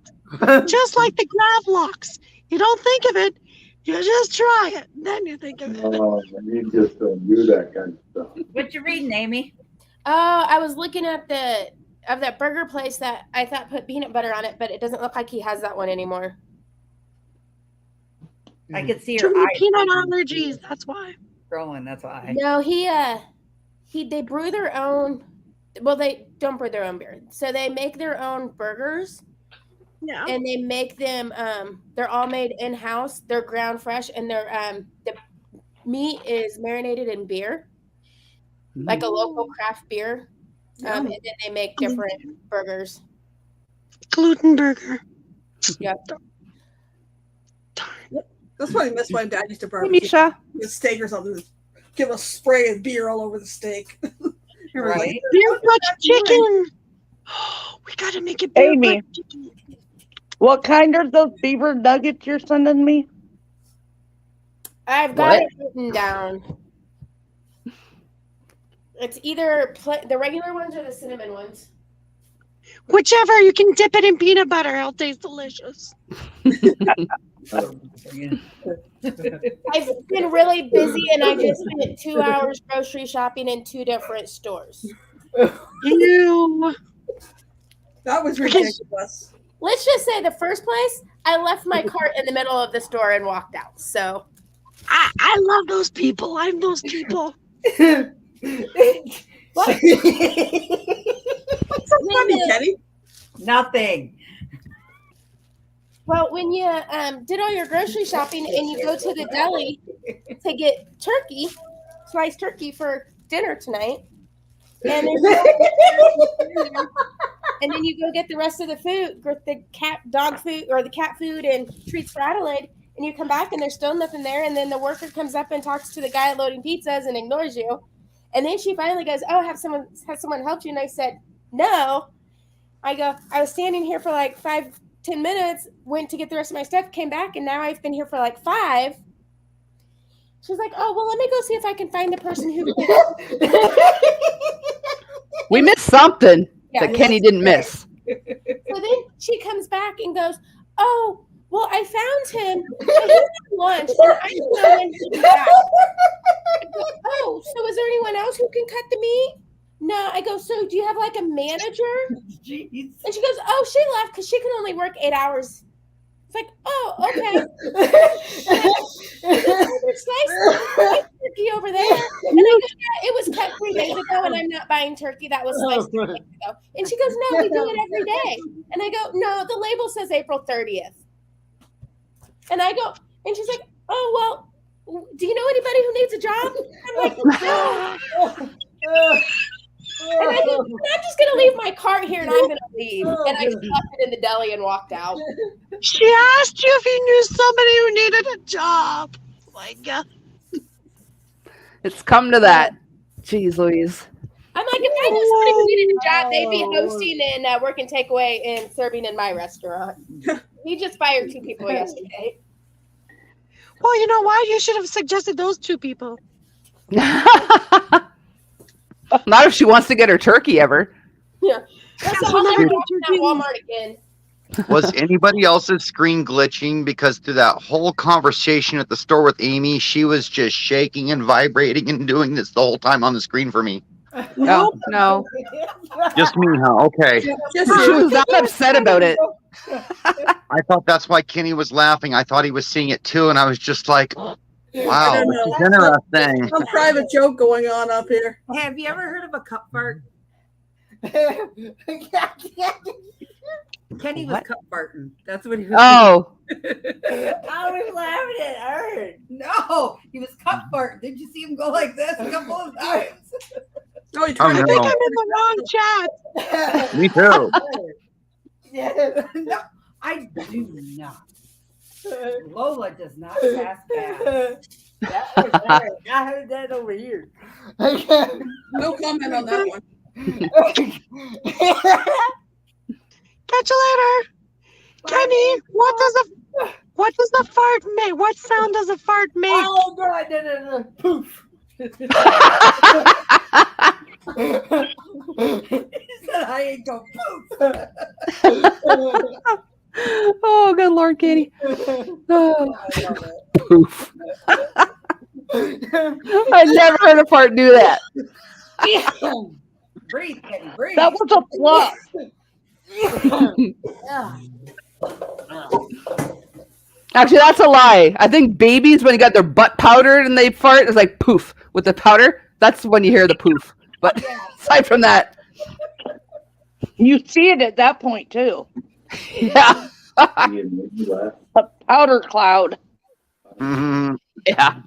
Just like the Gravlocks. You don't think of it. You just try it. Then you think of it. Oh, you just don't do that kind of stuff. What you reading, Amy? I was looking at the of that burger place that I thought put peanut butter on it, but it doesn't look like he has that one anymore. I could see Too her many eyes peanut allergies. That's why. growing. That's why. No, they brew their own. Well, they don't brew their own beer, so they make their own burgers. Yeah. And they make them. They're all made in house. They're ground fresh, and they're the meat is marinated in beer, like a local craft beer. And then they make different burgers. Gluten burger. Yep. That's why I miss my dad used to Hey, barbecue Misha. with steak or something. Give a spray of beer all over the steak. Right. Beer clutch chicken. We gotta make it beer Amy, clutch chicken. what kind are those beaver nuggets you're sending me? I've got it written down. It's either the regular ones or the cinnamon ones. Whichever, you can dip it in peanut butter. It'll taste delicious. I've been really busy, and I just spent 2 hours grocery shopping in 2 different stores. Ew. That was ridiculous. Let's just say the first place, I left my cart in the middle of the store and walked out. So I love those people. I'm those people. what? What's so funny, Kenny? Nothing. Well, when you did all your grocery shopping and you go to the deli to get turkey, sliced turkey for dinner tonight, and then you go get the rest of the food, the dog food or the cat food and treats for Adelaide, and you come back and there's still nothing there, and then the worker comes up and talks to the guy loading pizzas and ignores you, and then she finally goes, "Oh, have someone helped you?" And I said, "No." I go, "I was standing here for like 5-10 minutes, went to get the rest of my stuff, came back, and now I've been here for like 5. She's like, "Oh, well, let me go see if I can find the person who..." We missed something that Kenny didn't miss. So then she comes back and goes, "Oh, well, I found him. He's at lunch, and I don't know when he'll be back." I go, "Oh, so is there anyone else who can cut the meat?" "No." I go, "So do you have like a manager?" Jeez. And she goes, "Oh, she left because she can only work 8 hours." It's like, "Oh, okay." There's sliced turkey over there. And I go, "Yeah, it was cut 3 days ago, and I'm not buying turkey that was sliced 3 days ago." And she goes, "No, we do it every day." And I go, "No, the label says April 30th. And I go, and she's like, "Oh, well, do you know anybody who needs a job?" I'm like, "No." And I go, "I'm just going to leave my cart here and I'm going to leave." And I just left it in the deli and walked out. She asked you if you knew somebody who needed a job. My God. It's come to that. Jeez Louise. I'm like, if I knew somebody who needed a job, they'd be hosting and working takeaway and serving in my restaurant. He just fired 2 people yesterday. Well, you know why? You should have suggested those 2 people. Not if she wants to get her turkey ever. Yeah. That's the whole thing at Walmart again. Was anybody else's screen glitching? Because through that whole conversation at the store with Amy, she was just shaking and vibrating and doing this the whole time on the screen for me. No, no. Just me, huh? Okay. She was that upset about it. I thought that's why Kenny was laughing. I thought he was seeing it too, and I was just like, wow, I don't this know. is interesting. Some private joke going on up here. Have you ever heard of a cup fart? Kenny was cup farting. That's what he was. Oh. I was laughing at Ern. No, he was cup farting. Did you see him go like this a couple of times? Oh, I think I'm in the wrong chat. Me too. No, I do not. Lola does not pass gas. That was her. I heard that over here. No comment on that one. Catch you later. Kenny, what does the fart make? What sound does a fart make? Oh God, no. Poof. He said I ain't go poof. Oh, good Lord, Kenny. Oh. Poof. I never heard a fart do that. Breathe, Kenny, breathe. That was a flop. Actually, that's a lie. I think babies, when they got their butt powdered and they fart, it's like poof with the powder. That's when you hear the poof. But aside from that, You see it at that point too. yeah. A powder cloud. Mhm. Yeah.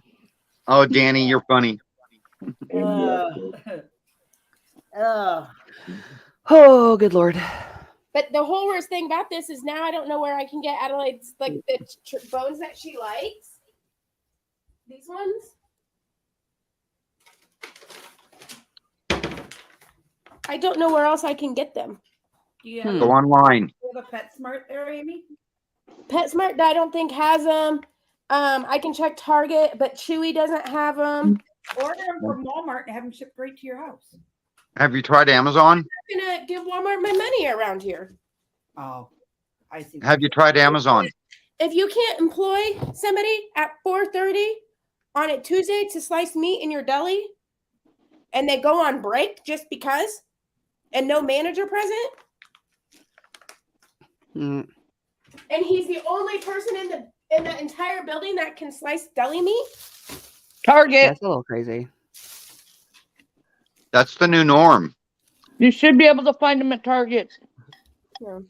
Oh, Danny, you're funny. Oh, good Lord. But the whole worst thing about this is now I don't know where I can get Adelaide's like the bones that she likes. These ones. I don't know where else I can get them. Do you have, Go online. you have a PetSmart there, Amy? PetSmart, I don't think has them. I can check Target, but Chewy doesn't have them. Order them from Walmart and have them shipped right to your house. Have you tried Amazon? I'm gonna give Walmart my money around here. Oh, I see. Have you tried Amazon? If you can't employ somebody at 4:30 on a Tuesday to slice meat in your deli, and they go on break just because, and no manager present, and he's the only person in the entire building that can slice deli meat. Target. That's a little crazy. That's the new norm. You should be able to find them at Target. Yeah.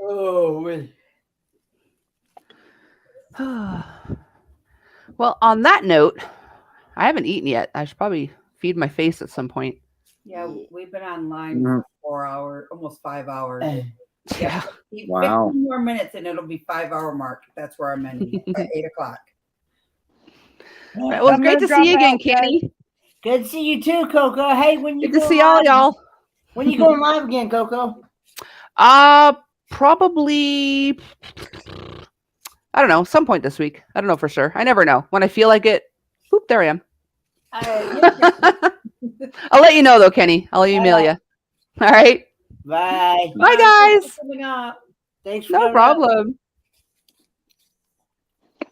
Oh, Well, on that note, I haven't eaten yet. I should probably feed my face at some point. yeah, we've been online for 4 hours, almost 5 hours. Yeah. Wow. 15 more minutes and it'll be 5-hour mark. That's where I'm at 8 o'clock. Well, it's great to see you again, Kenny. Good to see you too, Coco. Hey, when you Good to go see all live- y'all. When you going live again, Coco? Probably, I don't know, some point this week. I don't know for sure. I never know. When I feel like it, whoop, there I am. I'll let you know though, Kenny. I'll email you. All right. Bye. Bye, guys. Thanks for No coming up. problem.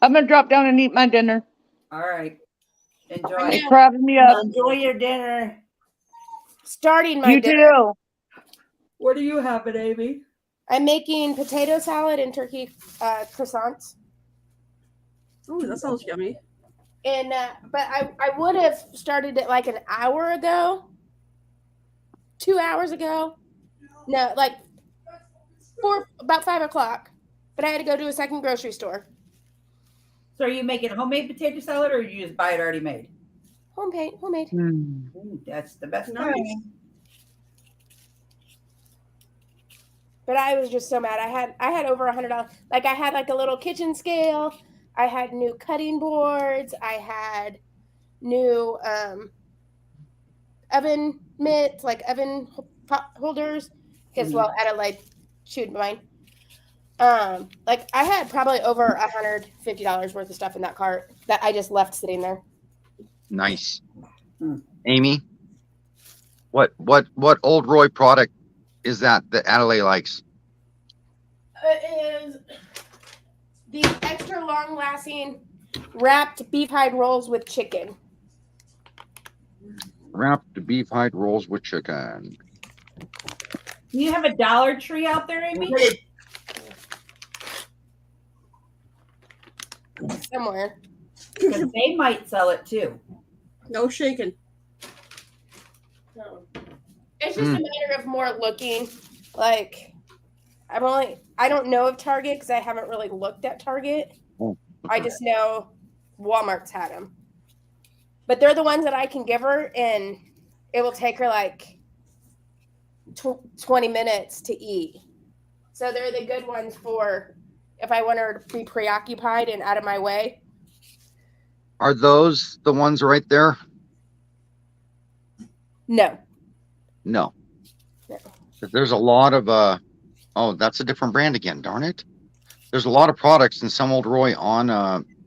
I'm gonna drop down and eat my dinner. All right. Enjoy. Thanks for having me up. Enjoy your dinner. Starting my You dinner. too. What are you having, Amy? I'm making potato salad and turkey croissants. Ooh, that sounds yummy. And but I would have started it like an hour ago, 2 hours ago. No, like about 5 o'clock. But I had to go to a second grocery store. So are you making homemade potato salad or you just buy it already made? Homemade. Ooh, that's the best kind. But I was just so mad. I had over $100. Like I had like a little kitchen scale. I had new cutting boards. I had new oven mitts, like oven pot holders. Because well, Adelaide chewed mine. Like I had probably over $150 worth of stuff in that cart that I just left sitting there. Nice. Amy, what Old Roy product is that Adelaide likes? It is the extra long lasting wrapped beef hide rolls with chicken. Wrapped beef hide rolls with chicken. Do you have a Dollar Tree out there, Amy? Somewhere. Because they might sell it too. No shaking. No. It's just a matter of more looking. Like I don't know of Target because I haven't really looked at Target. I just know Walmart's had them. But they're the ones that I can give her, and it will take her like 20 minutes to eat. So they're the good ones for if I want her to be preoccupied and out of my way. Are those the ones right there? No. No. There's a lot of oh, that's a different brand again, darn it. There's a lot of products in some Old Roy on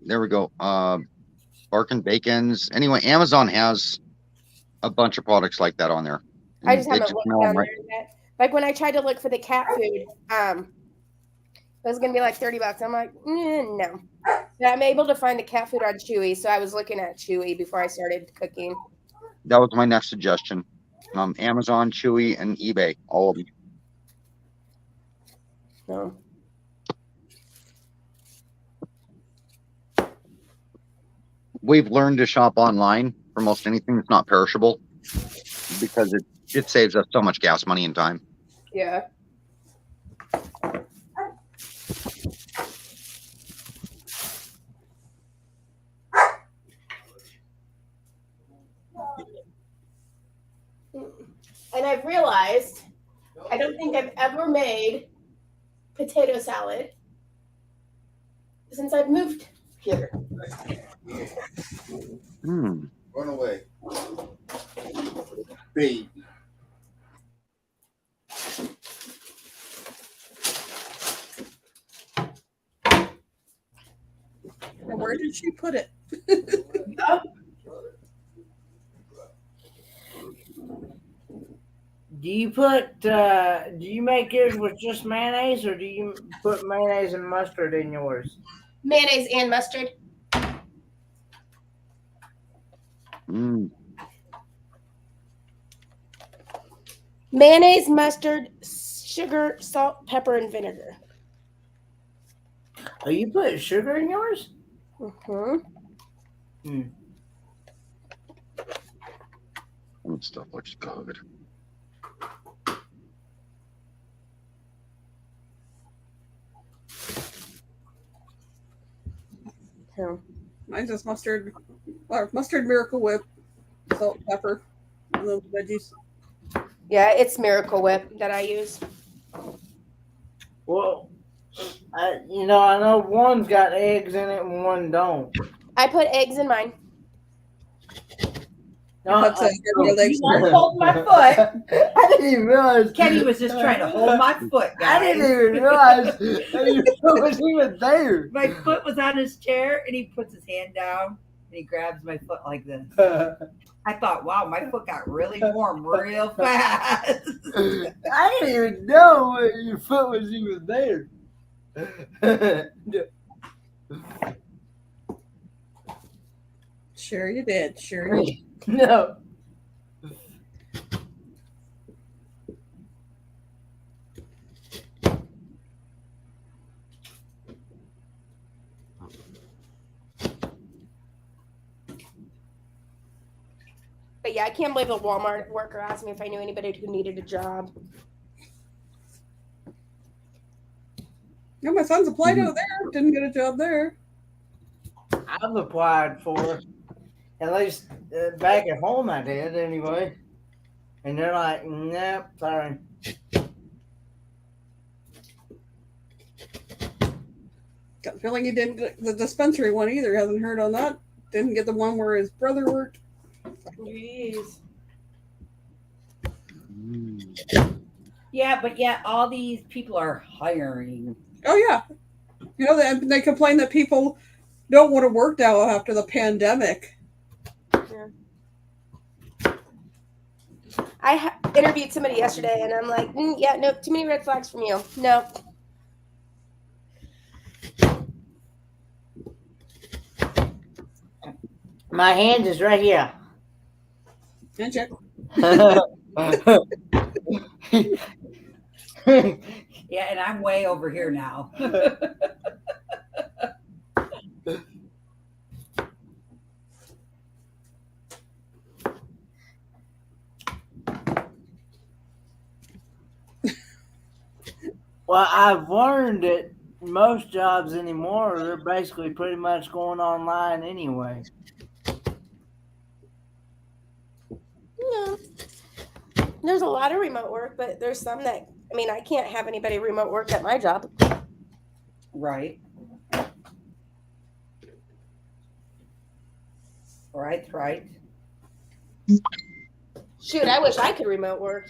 there we go. Barkin Bacons. Anyway, Amazon has a bunch of products like that on there. I just haven't They looked smell down right. there yet. Like when I tried to look for the cat food, it was gonna be like $30. I'm like, no. Yeah, I'm able to find the cat food on Chewy, so I was looking at Chewy before I started cooking. That was my next suggestion. Amazon, Chewy, and eBay, all of them. No. We've learned to shop online for most anything that's not perishable because it saves us so much gas money and time. Yeah. And I've realized I don't think I've ever made potato salad since I've moved here. Hmm. Run away. Baby. And where did she put it? Do you make yours with just mayonnaise, or do you put mayonnaise and mustard in yours? Mayonnaise and mustard. Mm. Mayonnaise, mustard, sugar, salt, pepper, and vinegar. Oh, you put sugar in yours? Mm-hmm. That stuff looks good. Yeah. Mine's just mustard, or mustard Miracle Whip, salt, pepper, and those veggies. Yeah, it's Miracle Whip that I use. Well, I know one's got eggs in it and one don't. I put eggs in mine. No, You want to hold my foot? I didn't even realize. Kenny was just trying to hold my foot, guys. I didn't even realize that your foot was even there. My foot was on his chair, and he puts his hand down, and he grabs my foot like this. I thought, wow, my foot got really warm real fast. I didn't even know your foot was even there. Sure you did. Sure you did. No. But yeah, I can't believe a Walmart worker asked me if I knew anybody who needed a job. Yeah, my son's applied out there. Didn't get a job there. I've applied for, at least back at home I did anyway. And they're like, nope, sorry. Got the feeling he didn't get the dispensary one either. Hasn't heard on that. Didn't get the one where his brother worked. Jeez. Yeah, but yet all these people are hiring. Oh yeah, you know they complain that people don't want to work now after the pandemic. Yeah. I interviewed somebody yesterday, and I'm like, yeah, no, too many red flags from you. No. My hand is right here. Handshake. Yeah, and I'm way over here now. Well, I've learned that most jobs anymore, they're basically pretty much going online anyway. No. There's a lot of remote work, but there's some that, I mean, I can't have anybody remote work at my job. Right. Right. Shoot, I wish I could remote work.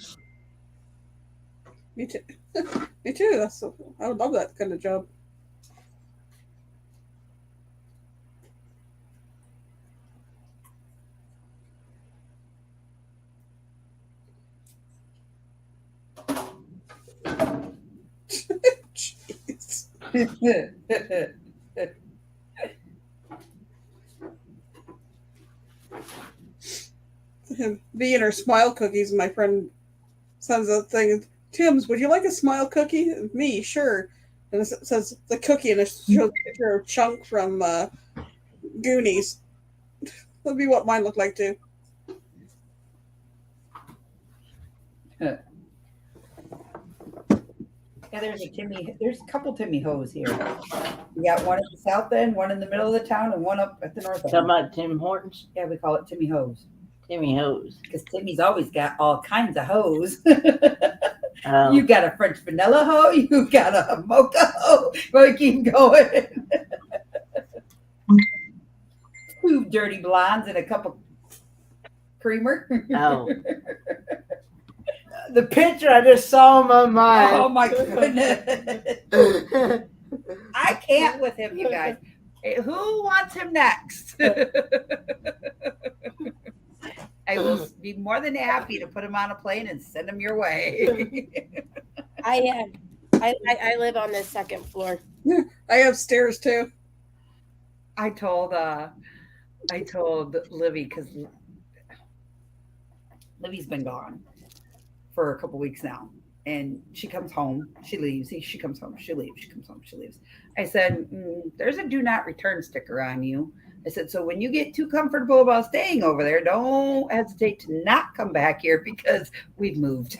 Me too. Me too. I would love that kind of job. Jeez. Being her smile cookies, my friend sends a thing. Tim's, would you like a smile cookie? Me, sure. And it says the cookie, and it shows a picture of Chunk from Goonies. That'd be what mine looked like too. Yeah, there's a couple Timmy Hoes here. We got one at the south end, one in the middle of the town, and one up at the north end. Talking about Tim Hortons? Yeah, we call it Timmy Hoes. Timmy Hose. Because Timmy's always got all kinds of hoes. Oh. You got a French vanilla hoe, you got a mocha hoe. We'll keep going. 2 dirty blondes and a cup of creamer. Oh. The picture I just saw in my mind. Oh my goodness. I can't with him, you guys. Who wants him next? I will be more than happy to put him on a plane and send him your way. I live on the second floor. I have stairs too. I told Livy, because Livy's been gone for a couple weeks now, and she comes home, she leaves, she comes home, she leaves, she comes home, she leaves. I said, there's a do not return sticker on you. I said, so when you get too comfortable about staying over there, don't hesitate to not come back here because we've moved.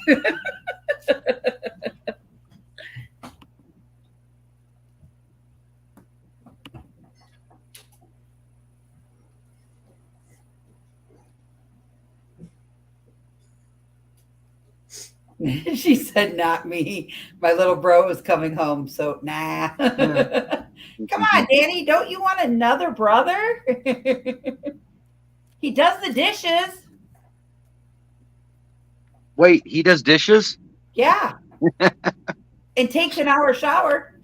She said, not me. My little bro is coming home, so nah. Come on, Danny, don't you want another brother? He does the dishes. Wait, he does dishes? Yeah. And takes an hour shower.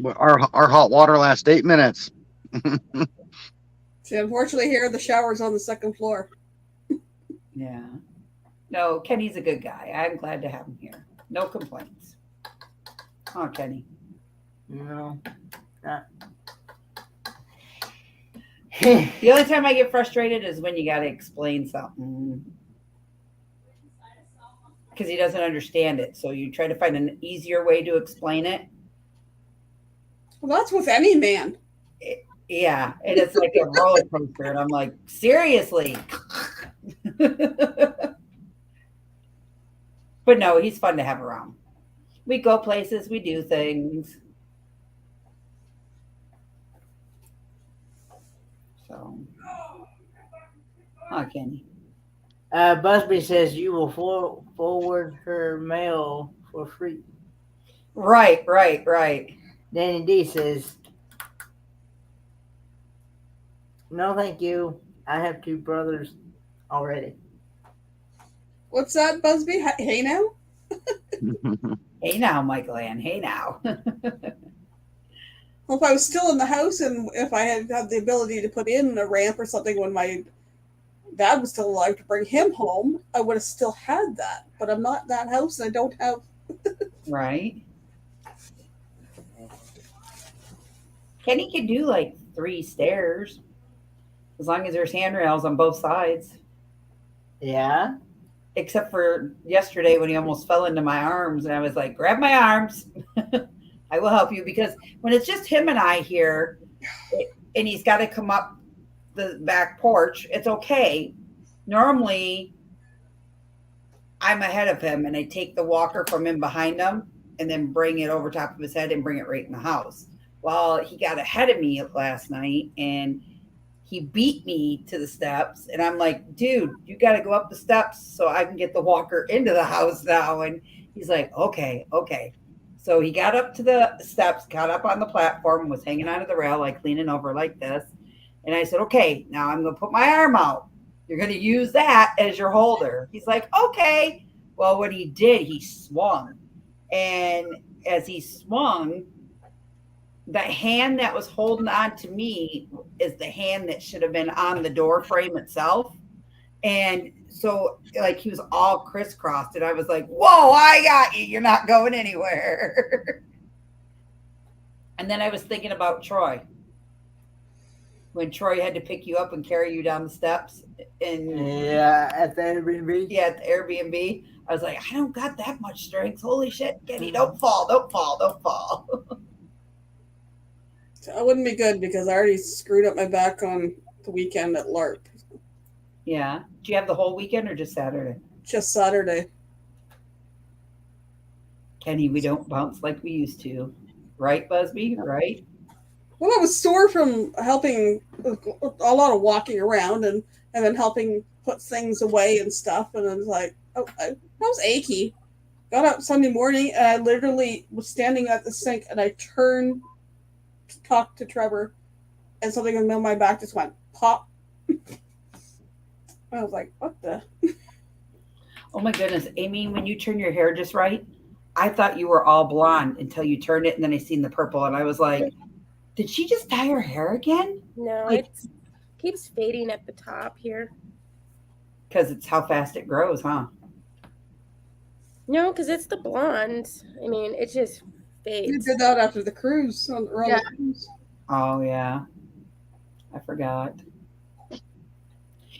Our hot water lasts 8 minutes. See, unfortunately, here the shower's on the second floor. Yeah. No, Kenny's a good guy. I'm glad to have him here. No complaints. Oh, Kenny. No. The only time I get frustrated is when you got to explain something. Because he doesn't understand it. So you try to find an easier way to explain it. Well, that's with any man. Yeah. And it's like a roller coaster. And I'm like, seriously. But no, he's fun to have around. We go places, we do things. So, Kenny. Busby says you will forward her mail for free. Right. Danny D says, no, thank you. I have 2 brothers already. What's that, Busby? Hey now? Hey now, Michael Ann. Hey now. Well, if I was still in the house and if I had the ability to put in a ramp or something when my dad was still alive to bring him home, I would have still had that. But I'm not in that house and I don't have. Right. Kenny could do like 3 stairs as long as there's handrails on both sides. Yeah. Except for yesterday when he almost fell into my arms and I was like, grab my arms. I will help you, because when it's just him and I here and he's got to come up the back porch, it's okay. Normally I'm ahead of him and I take the walker from him behind him and then bring it over top of his head and bring it right in the house. Well, he got ahead of me last night and he beat me to the steps. And I'm like, dude, you got to go up the steps so I can get the walker into the house now. And he's like, okay. So he got up to the steps, got up on the platform, was hanging onto the rail, like leaning over like this. And I said, okay, now I'm going to put my arm out. You're going to use that as your holder. He's like, okay. Well, what he did, he swung. And as he swung, the hand that was holding on to me is the hand that should have been on the door frame itself. And so like he was all crisscrossed and I was like, whoa, I got you. You're not going anywhere. And then I was thinking about Troy. when Troy had to pick you up and carry you down the steps and at the Airbnb. Yeah, at the Airbnb. I was like, I don't got that much strength. Holy shit, Kenny, don't fall, don't fall, don't fall. That wouldn't be good because I already screwed up my back on the weekend at LARP. Yeah. Do you have the whole weekend or just Saturday? Just Saturday. Kenny, we don't bounce like we used to. Right, Busby? Right? Well, I was sore from helping a lot of walking around and then helping put things away and stuff. And I was like, I was achy. Got up Sunday morning and I literally was standing at the sink and I turned to talk to Trevor and something in the middle of my back just went pop. I was like, what the? Oh my goodness. Amy, when you turn your hair just right, I thought you were all blonde until you turned it and then I seen the purple and I was like, did she just dye her hair again? No, it keeps fading at the top here. Because it's how fast it grows, huh? No, because it's the blonde. I mean, it just fades. You did that after the cruise. On the cruise. Oh, yeah. I forgot.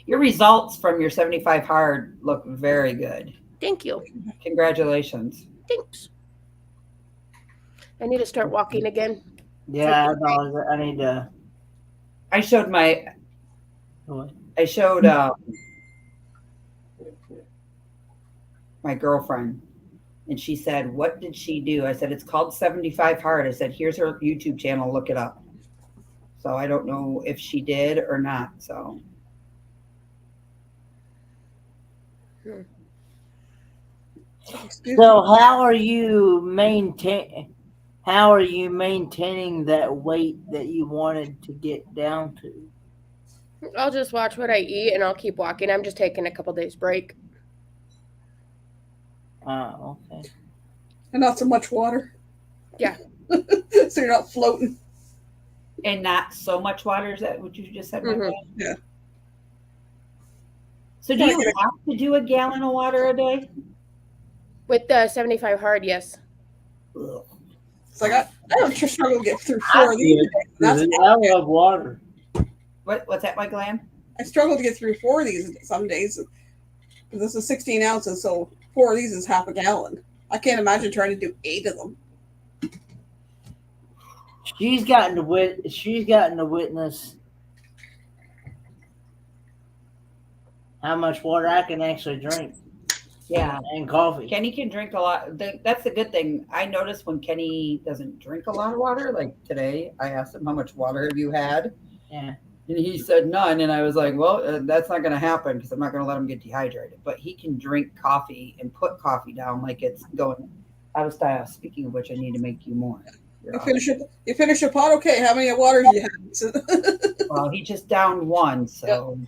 Your results from your 75 hard look very good. Thank you. Congratulations. Thanks. I need to start walking again. Yeah, I need to. I showed my girlfriend and she said, what did she do? I said, it's called 75 hard. I said, here's her YouTube channel, look it up. So I don't know if she did or not. So So how are you maintaining that weight that you wanted to get down to? I'll just watch what I eat and I'll keep walking. I'm just taking a couple days break. Oh, okay. And not so much water. Yeah. So you're not floating. And not so much water, is that what you just said? Mm-hmm. Yeah. So do you have to do a gallon of water a day? With the 75 hard, yes. Ugh. It's like I don't just struggle to get through 4 of these. I love water. What's that, Michael Ann? I struggle to get through 4 of these some days. This is 16 ounces, so 4 of these is half a gallon. I can't imagine trying to do 8 of them. She's gotten to witness how much water I can actually drink. Yeah. And coffee. Kenny can drink a lot. That's a good thing. I notice when Kenny doesn't drink a lot of water, like today, I asked him, how much water have you had? Yeah. And he said none. And I was like, well, that's not going to happen because I'm not going to let him get dehydrated. But he can drink coffee and put coffee down like it's going out of style. Speaking of which, I need to make you more. You finish your pot? Okay, how many waters do you have? Well, he just downed one, so.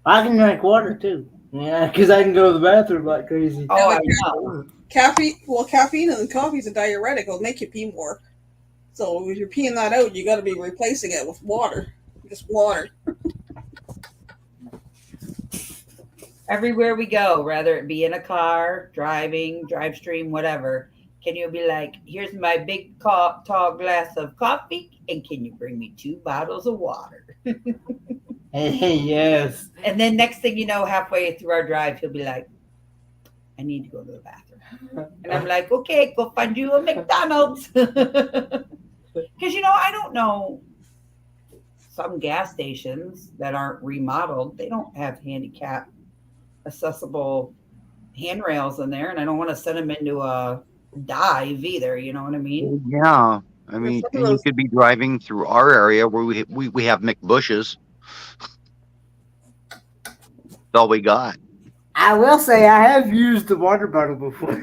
I can drink water too. Yeah, because I can go to the bathroom like crazy. Oh, I know. Caffeine and coffee is a diuretic. It'll make you pee more. So if you're peeing that out, you got to be replacing it with water. Just water. Everywhere we go, whether it be in a car, driving, drive stream, whatever, can you be like, here's my big tall glass of coffee, and can you bring me 2 bottles of water? Yes. And then next thing you know, halfway through our drive, he'll be like, I need to go to the bathroom. And I'm like, okay, go find you a McDonald's. Because, I don't know, some gas stations that aren't remodeled, they don't have handicap accessible handrails in there. And I don't want to send them into a dive either. You know what I mean? Yeah. I mean, you could be driving through our area where we have McBushes. That's all we got. I will say I have used the water bottle before.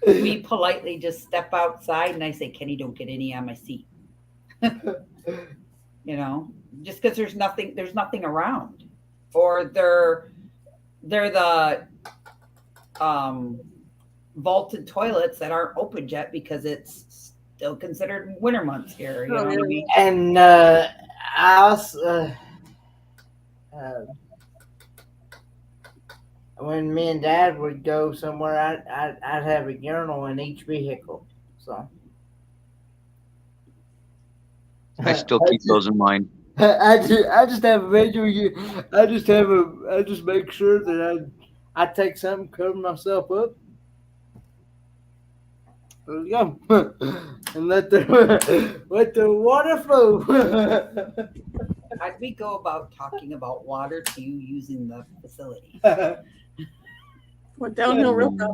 We politely just step outside and I say, Kenny, don't get any on my seat. Just because there's nothing around. Or they're the vaulted toilets that aren't opened yet because it's still considered winter months here. You know what I mean? And I also, when me and Dad would go somewhere, I'd have a urinal in each vehicle. So I still keep those in mind. I just have a video. I just make sure that I take something, cover myself up. There we go, and let the water flow. How do we go about talking about water to you using the facility? Went downhill real fast.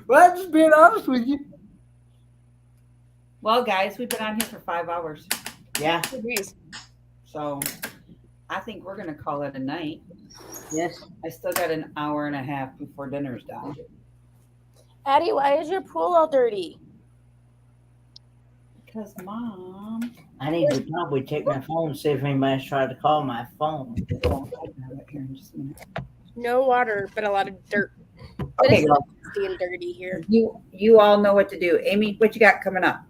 Well, I'm just being honest with you. Well, guys, we've been on here for 5 hours. Yeah. So I think we're going to call it a night. Yes. I still got an hour and a half before dinner's done. Addie, why is your pool all dirty? Because, Mom. I need to probably check my phone and see if anybody's tried to call my phone. No water, but a lot of dirt. But Okay, it's well, nasty and dirty here. You all know what to do. Amy, what you got coming up?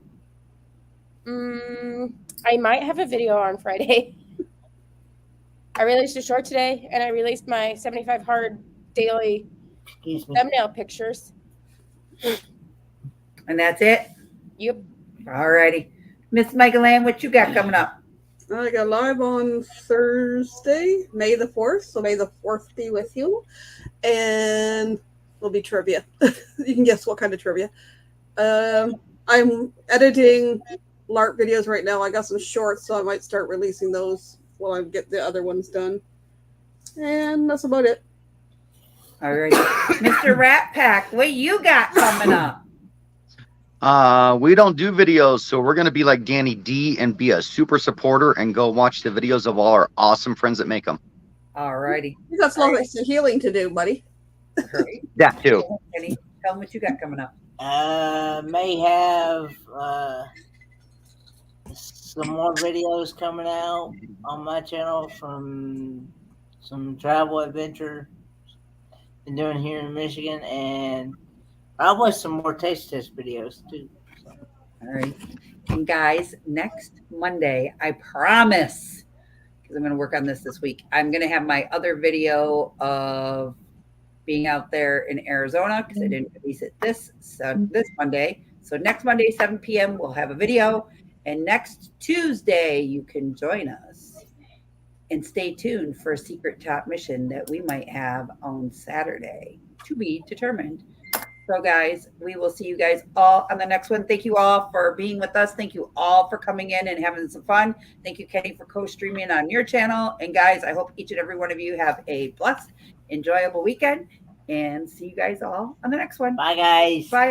I might have a video on Friday. I released a short today, and I released my 75 hard daily thumbnail pictures. And that's it? Yep. All righty. Miss Michael Ann, what you got coming up? I got live on Thursday, May the 4th. So May the 4th be with you. And there'll be trivia. You can guess what kind of trivia. I'm editing LARP videos right now. I got some shorts, so I might start releasing those while I get the other ones done. And that's about it. All right. Mr. Rat Pack, what you got coming up? We don't do videos, so we're going to be like Danny D and be a super supporter and go watch the videos of all our awesome friends that make them. All righty. You got some healing to do, buddy. That too. Kenny, tell them what you got coming up. May have some more videos coming out on my channel from some travel adventure been doing here in Michigan, and probably some more taste test videos too. So. All right. And guys, next Monday, I promise, because I'm going to work on this week, I'm going to have my other video of being out there in Arizona, because I didn't release it this Monday. So next Monday, 7 p.m., we'll have a video. And next Tuesday, you can join us. And stay tuned for a secret top mission that we might have on Saturday, to be determined. So guys, we will see you guys all on the next one. Thank you all for being with us. Thank you all for coming in and having some fun. Thank you, Kenny, for co-streaming on your channel. And guys, I hope each and every one of you have a blessed, enjoyable weekend. And see you guys all on the next one. Bye, guys. Bye.